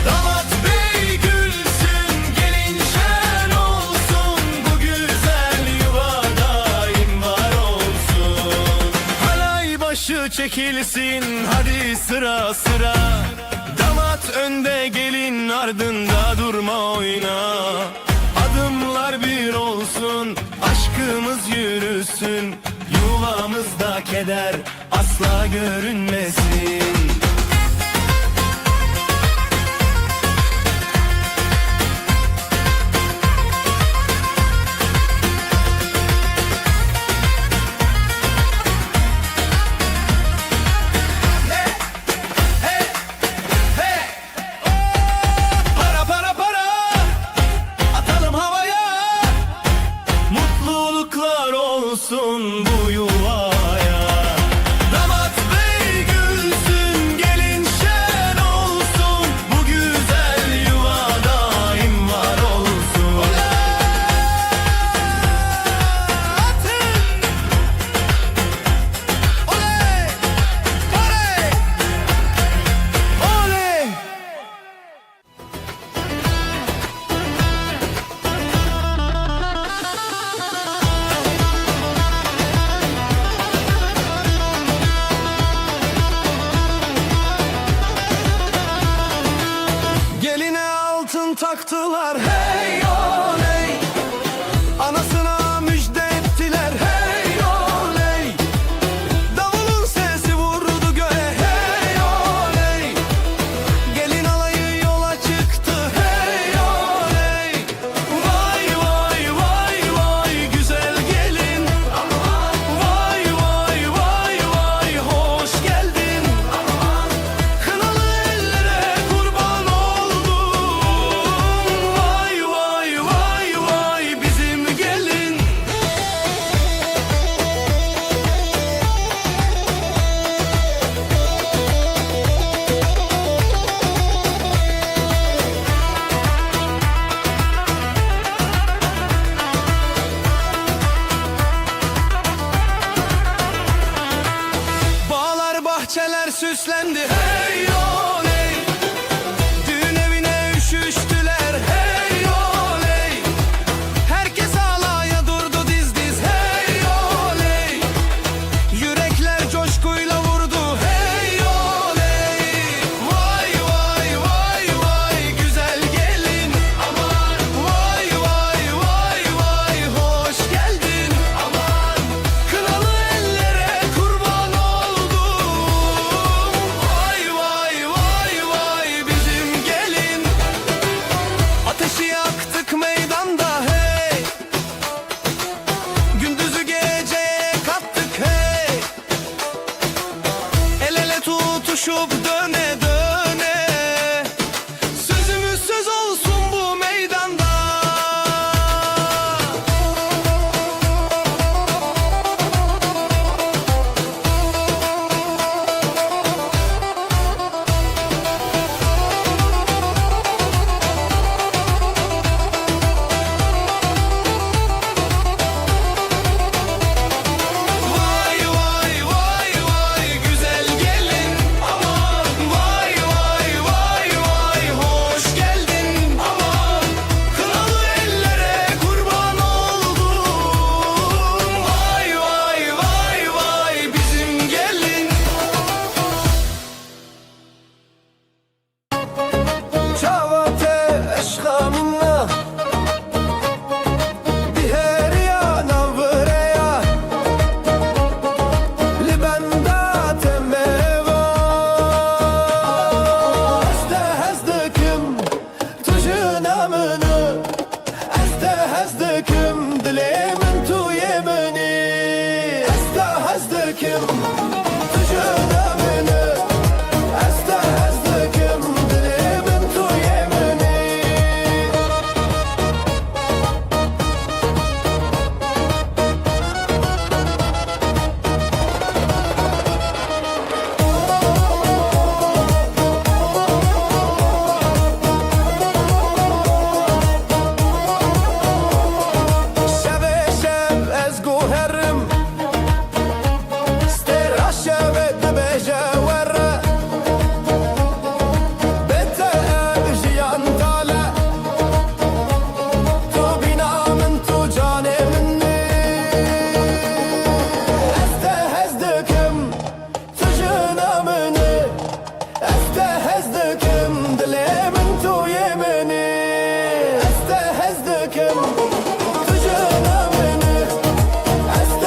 Damat bey gülsün, gelin şen olsun. Bu güzel yuva daim var olsun. Halay başı çekilsin hadi sıra sıra. Damat önde, gelin ardında, durma oyna. Adımlar bir olsun, aşkımız yürüsün. Yuvamızda keder asla görünmesin. Para para para, atalım havaya. Mutluluklar olsun bu yuvaya. Damat bey gülsün, gelin şen olsun. Bu güzel yuva daim var olsun. Oley! Oley! Oley! yaktılar hey oley. Anasına müjde ettiler hey oley. Davulun sesi vurdu göğe hey oley. Gelin alayı yola çıktı hey oley. Vay vay vay vay güzel gelin. Vay vay vay vay hoş geldin. Kınalı ellere kurban oldum. Vay vay vay vay bizim gelin. Bağlar bahçeler süslendi hey oley. Düğün evine üşüştüler hey oley. Herkes alaya durdu diz diz hey oley. Yürekler coşkuyla vurdu hey oley. Vay vay vay vay güzel gelin. Aman vay vay vay vay hoş geldin. Aman kınalı ellere kurban oldum. Vay vay vay vay bizim gelin. Ateşi yaktık meydanda hey. Gündüzü geceye kattık hey. El ele tutuşup döne döne. Sözümüz söz olsun bu meydanda. Vay vay vay vay güzel gelin. Aman vay vay vay vay hoş geldin. Aman kınalı ellere kurban oldum. Vay vay vay vay bizim gelin. Çavate eşkamına Biheriya navreya Libenda temeva Este hezdekim tujun amını Este hezdekim dilemin tu yemini Este hezdekim tujun amını Este hezdekim dilemin tu yemini Şeve şev ez guherim Stera şeve dibeje verre Bete ev jiyan tale Tu bina min tu cane minni Este hezdekim tujun amını Este hezdekim dilemin tu yemini Este hezdekim tujun amını Este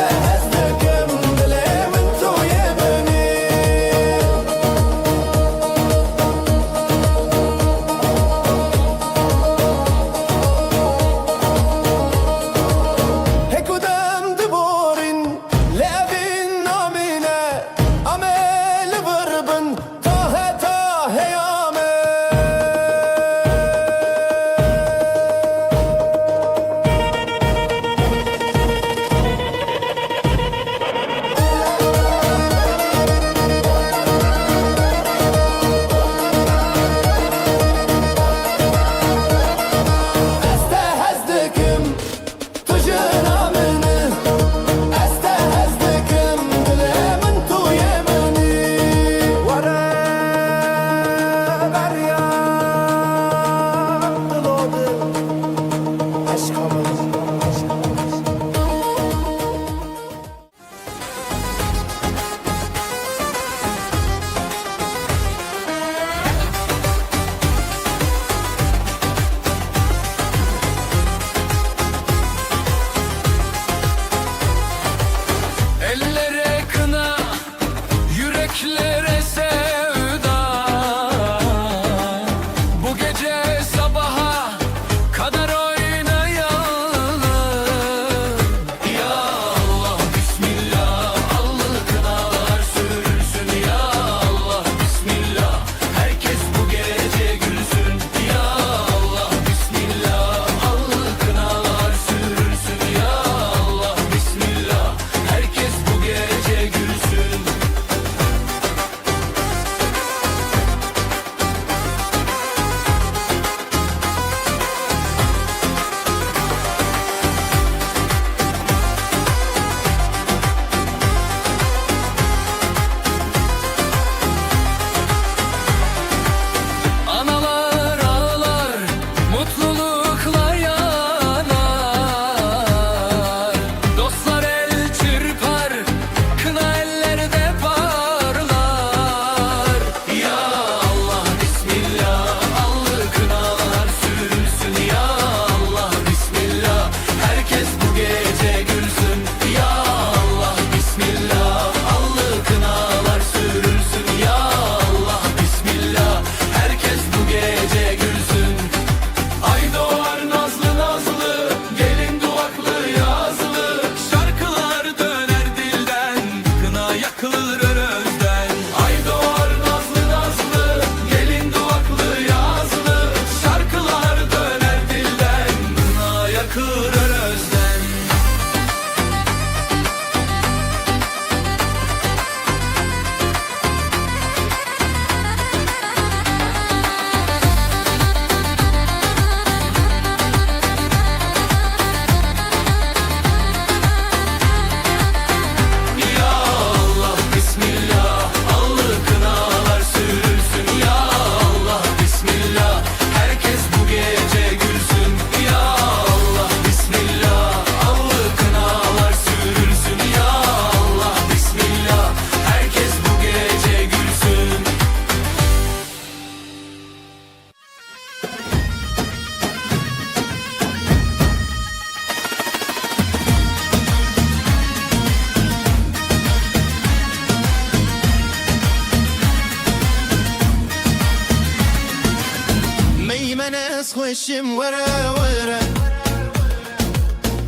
خوشم وره وره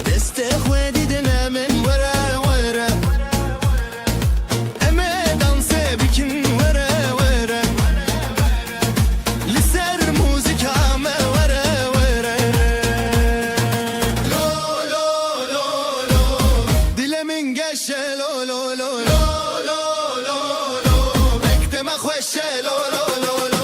دست خودی دلم وره وره اما دانس بکن وره وره لسر موزیکام وره وره لو لو لو لو دلمن گشه لو لو لو لو لو لو لو بکتم خوشه لو لو لو لو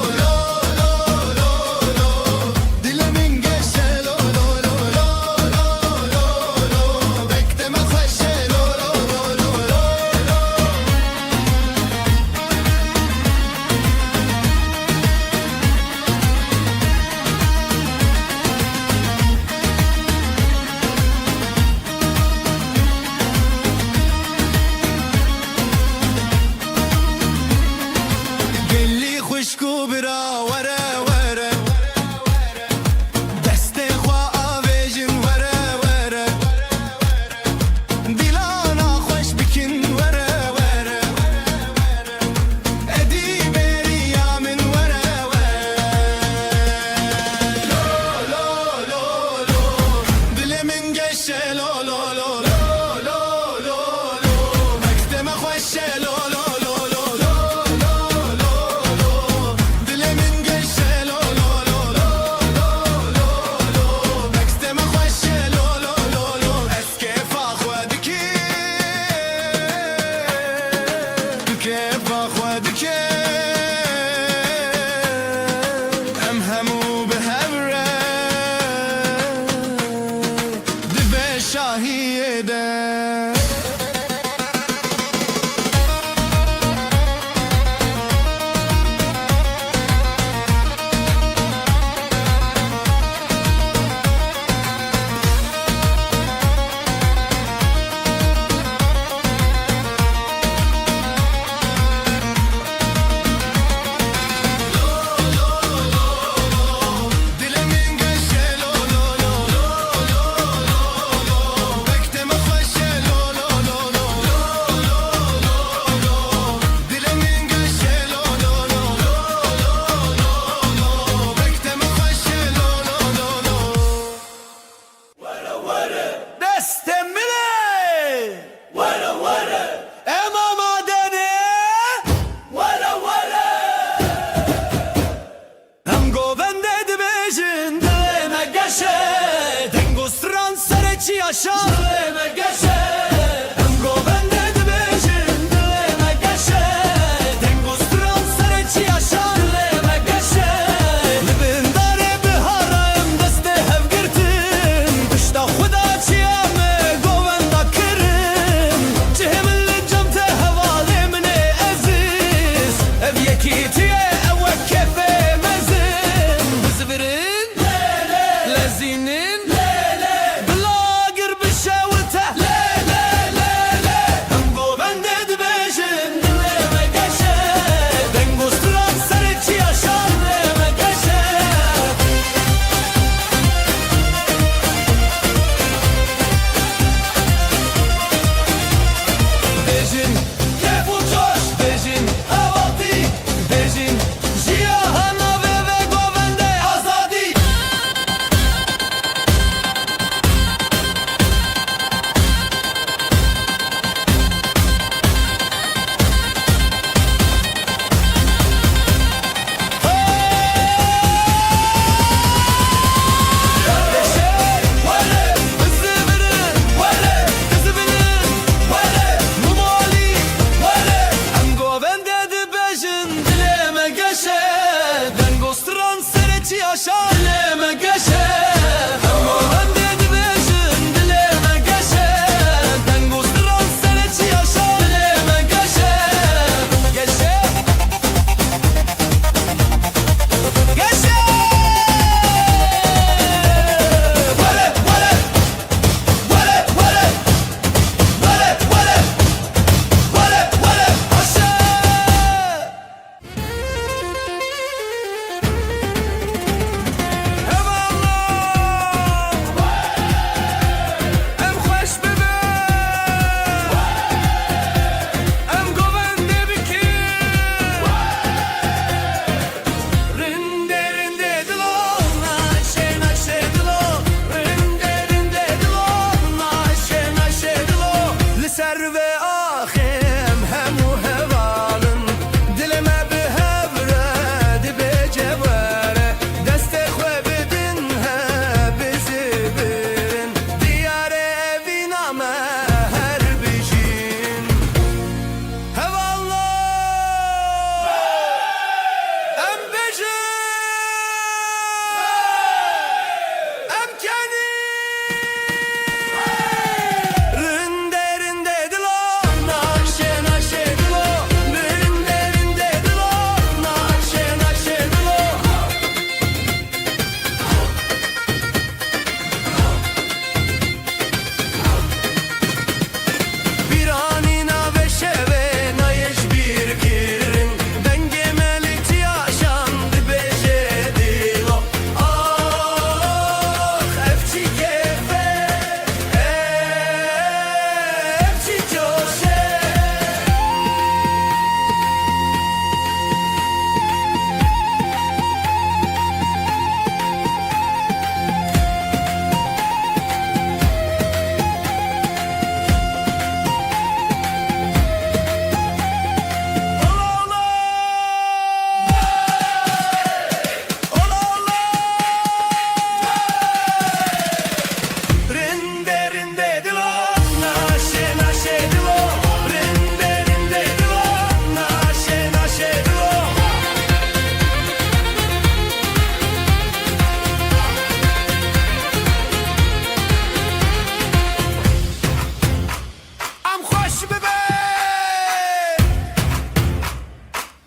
bebe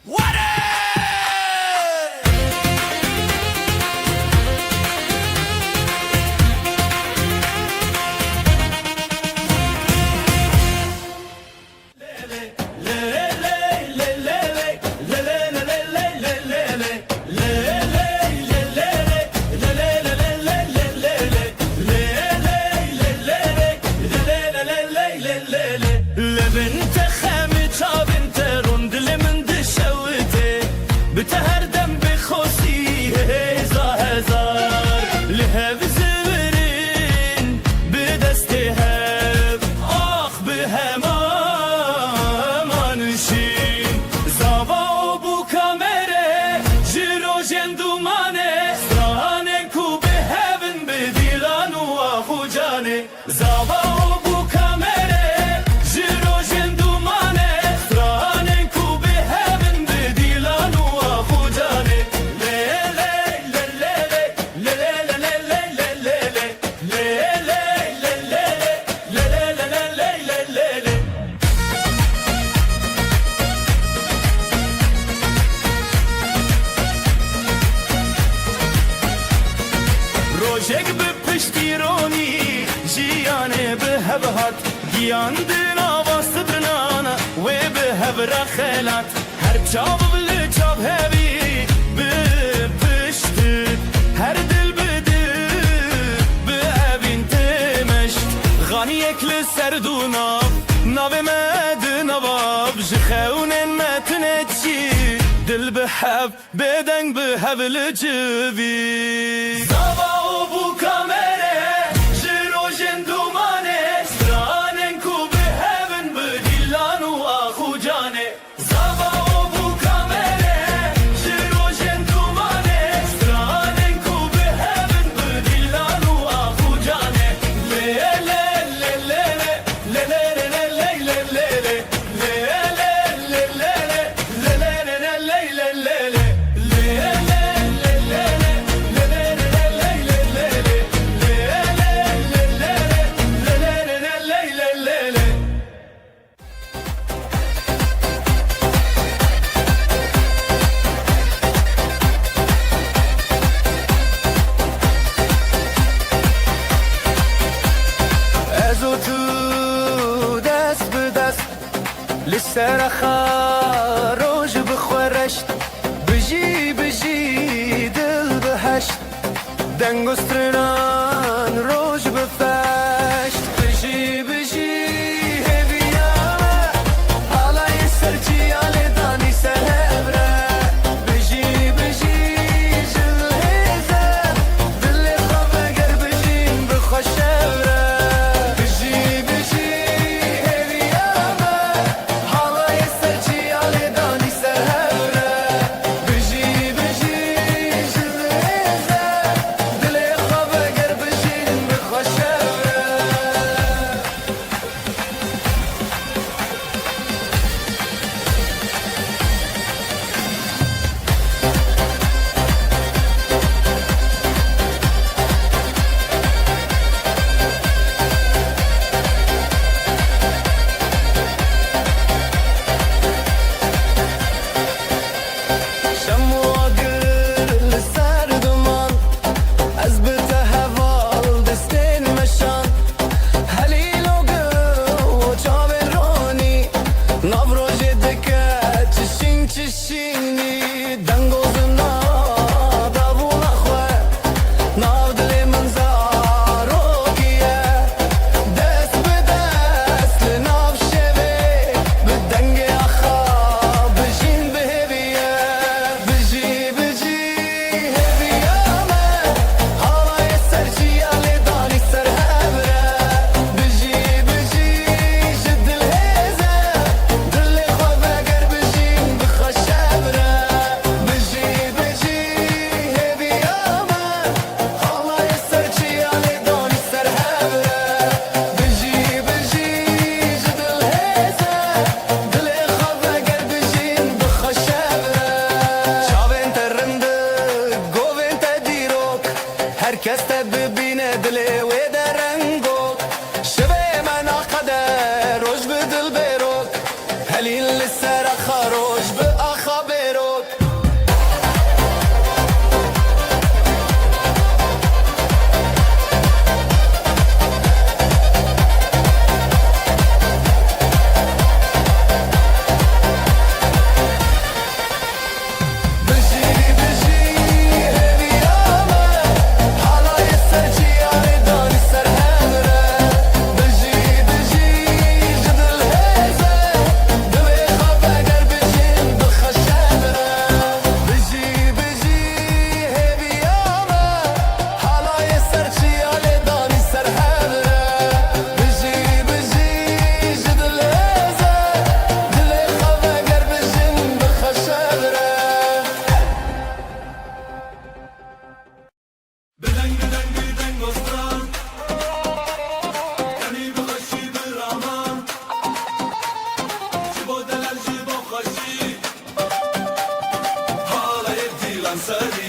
Ware لبنت خامت بنت رندل من دشوتي بتهردم بخوسي هزا هزار لهب زورين بدستهب آخ بهما منشين زابا بو كاميري جيرو جندوماني سراني كو بهبن بديلان واخو جاني زابا بو كاميري روشك بپشتیرونی جیانه به هبهات گیان دینا باستبرنانا و به هبرا خیلات هر چاب بلی چاب هبی به پشتید هر دل بده به اوین تمشت غانی اکل سردونا ناو مد نواب جخون متنچی دل به هب بدنگ به هبل جوی زابا بو کامره جیرو جندومانه سترانن کو به هبن به دیلان و آخو جانه زابا بو کامره جیرو جندومانه سترانن کو به هبن به دیلان و آخو جانه لیله لیله لیله لیله لسر خاروج بخورشت بجی بجی دل بهشت دنگ و سترنان روج بفشت بجی بجی هبیامه حالای سرچی آلی دانی سهبره بجی بجی جل هزه دل خواب اگر بجیم بخوشبره بجی بجی Garbe هلين لسر خروج بأخبروك Salut